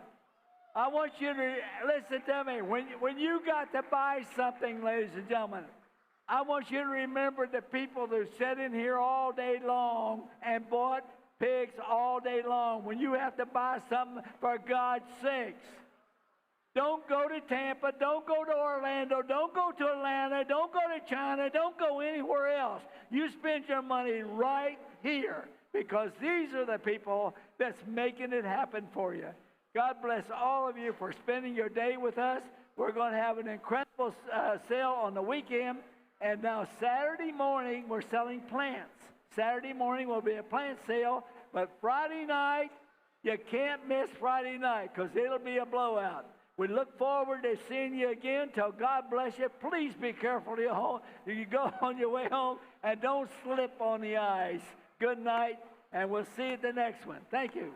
I want you to listen to me. When you got to buy something, ladies and gentlemen, I want you to remember the people that sat in here all day long and bought pigs all day long. When you have to buy something, for God's sakes, don't go to Tampa, don't go to Orlando, don't go to Atlanta, don't go to China, don't go anywhere else. You spend your money right here because these are the people that's making it happen for you. God bless all of you for spending your day with us. We're going to have an incredible sale on the weekend. And now Saturday morning, we're selling plants. Saturday morning will be a plant sale. But Friday night, you can't miss Friday night because it'll be a blowout. We look forward to seeing you again. Till God bless you. Please be careful you go on your way home and don't slip on the ice. Good night, and we'll see you at the next one. Thank you.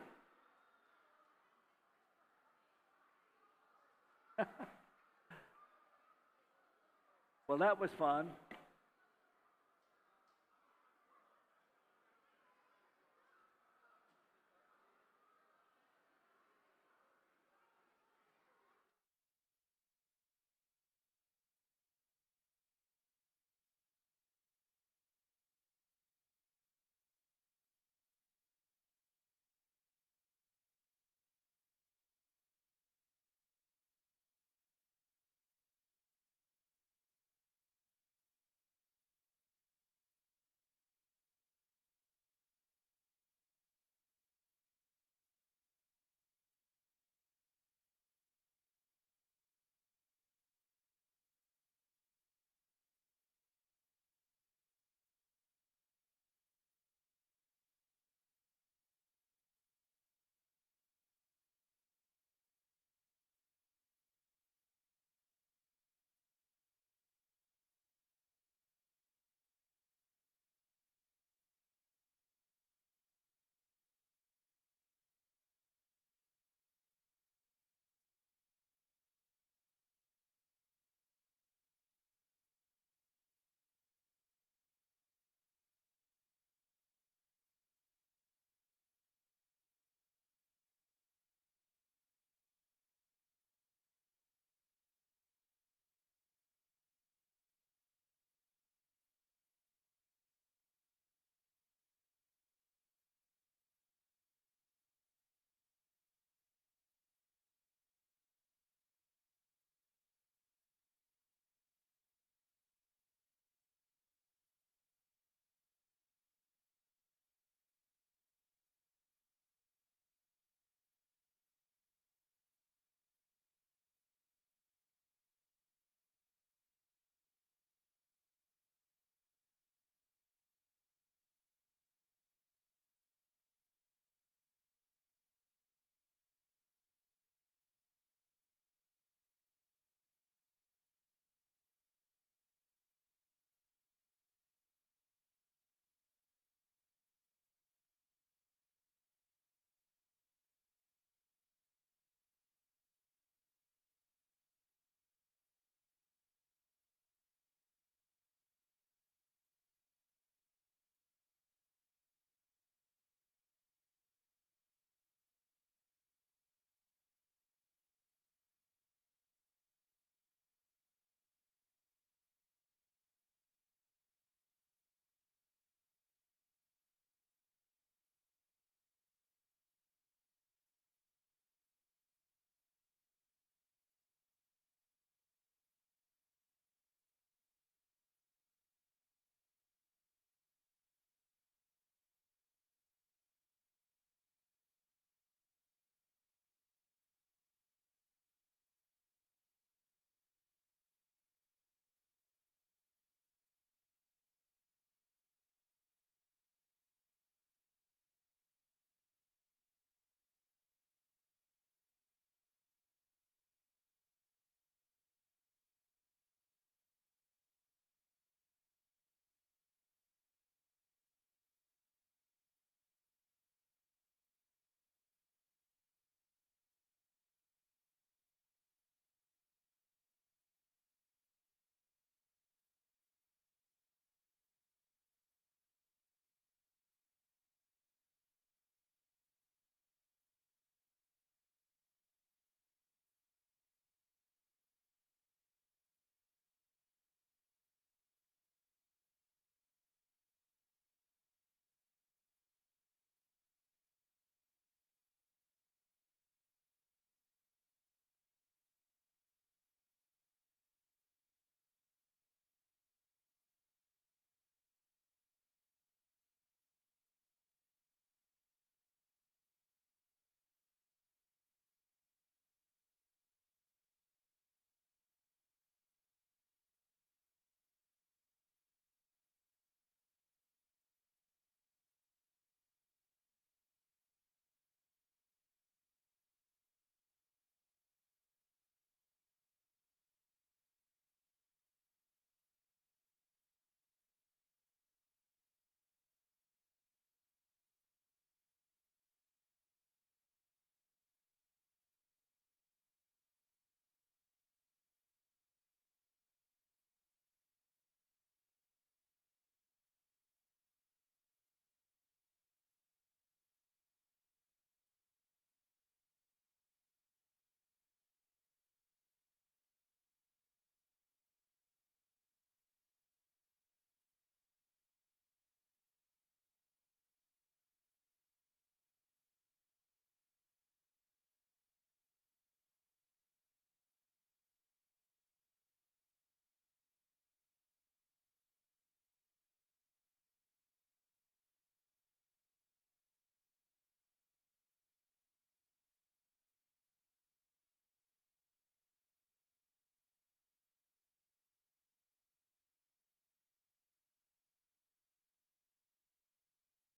Well, that was fun.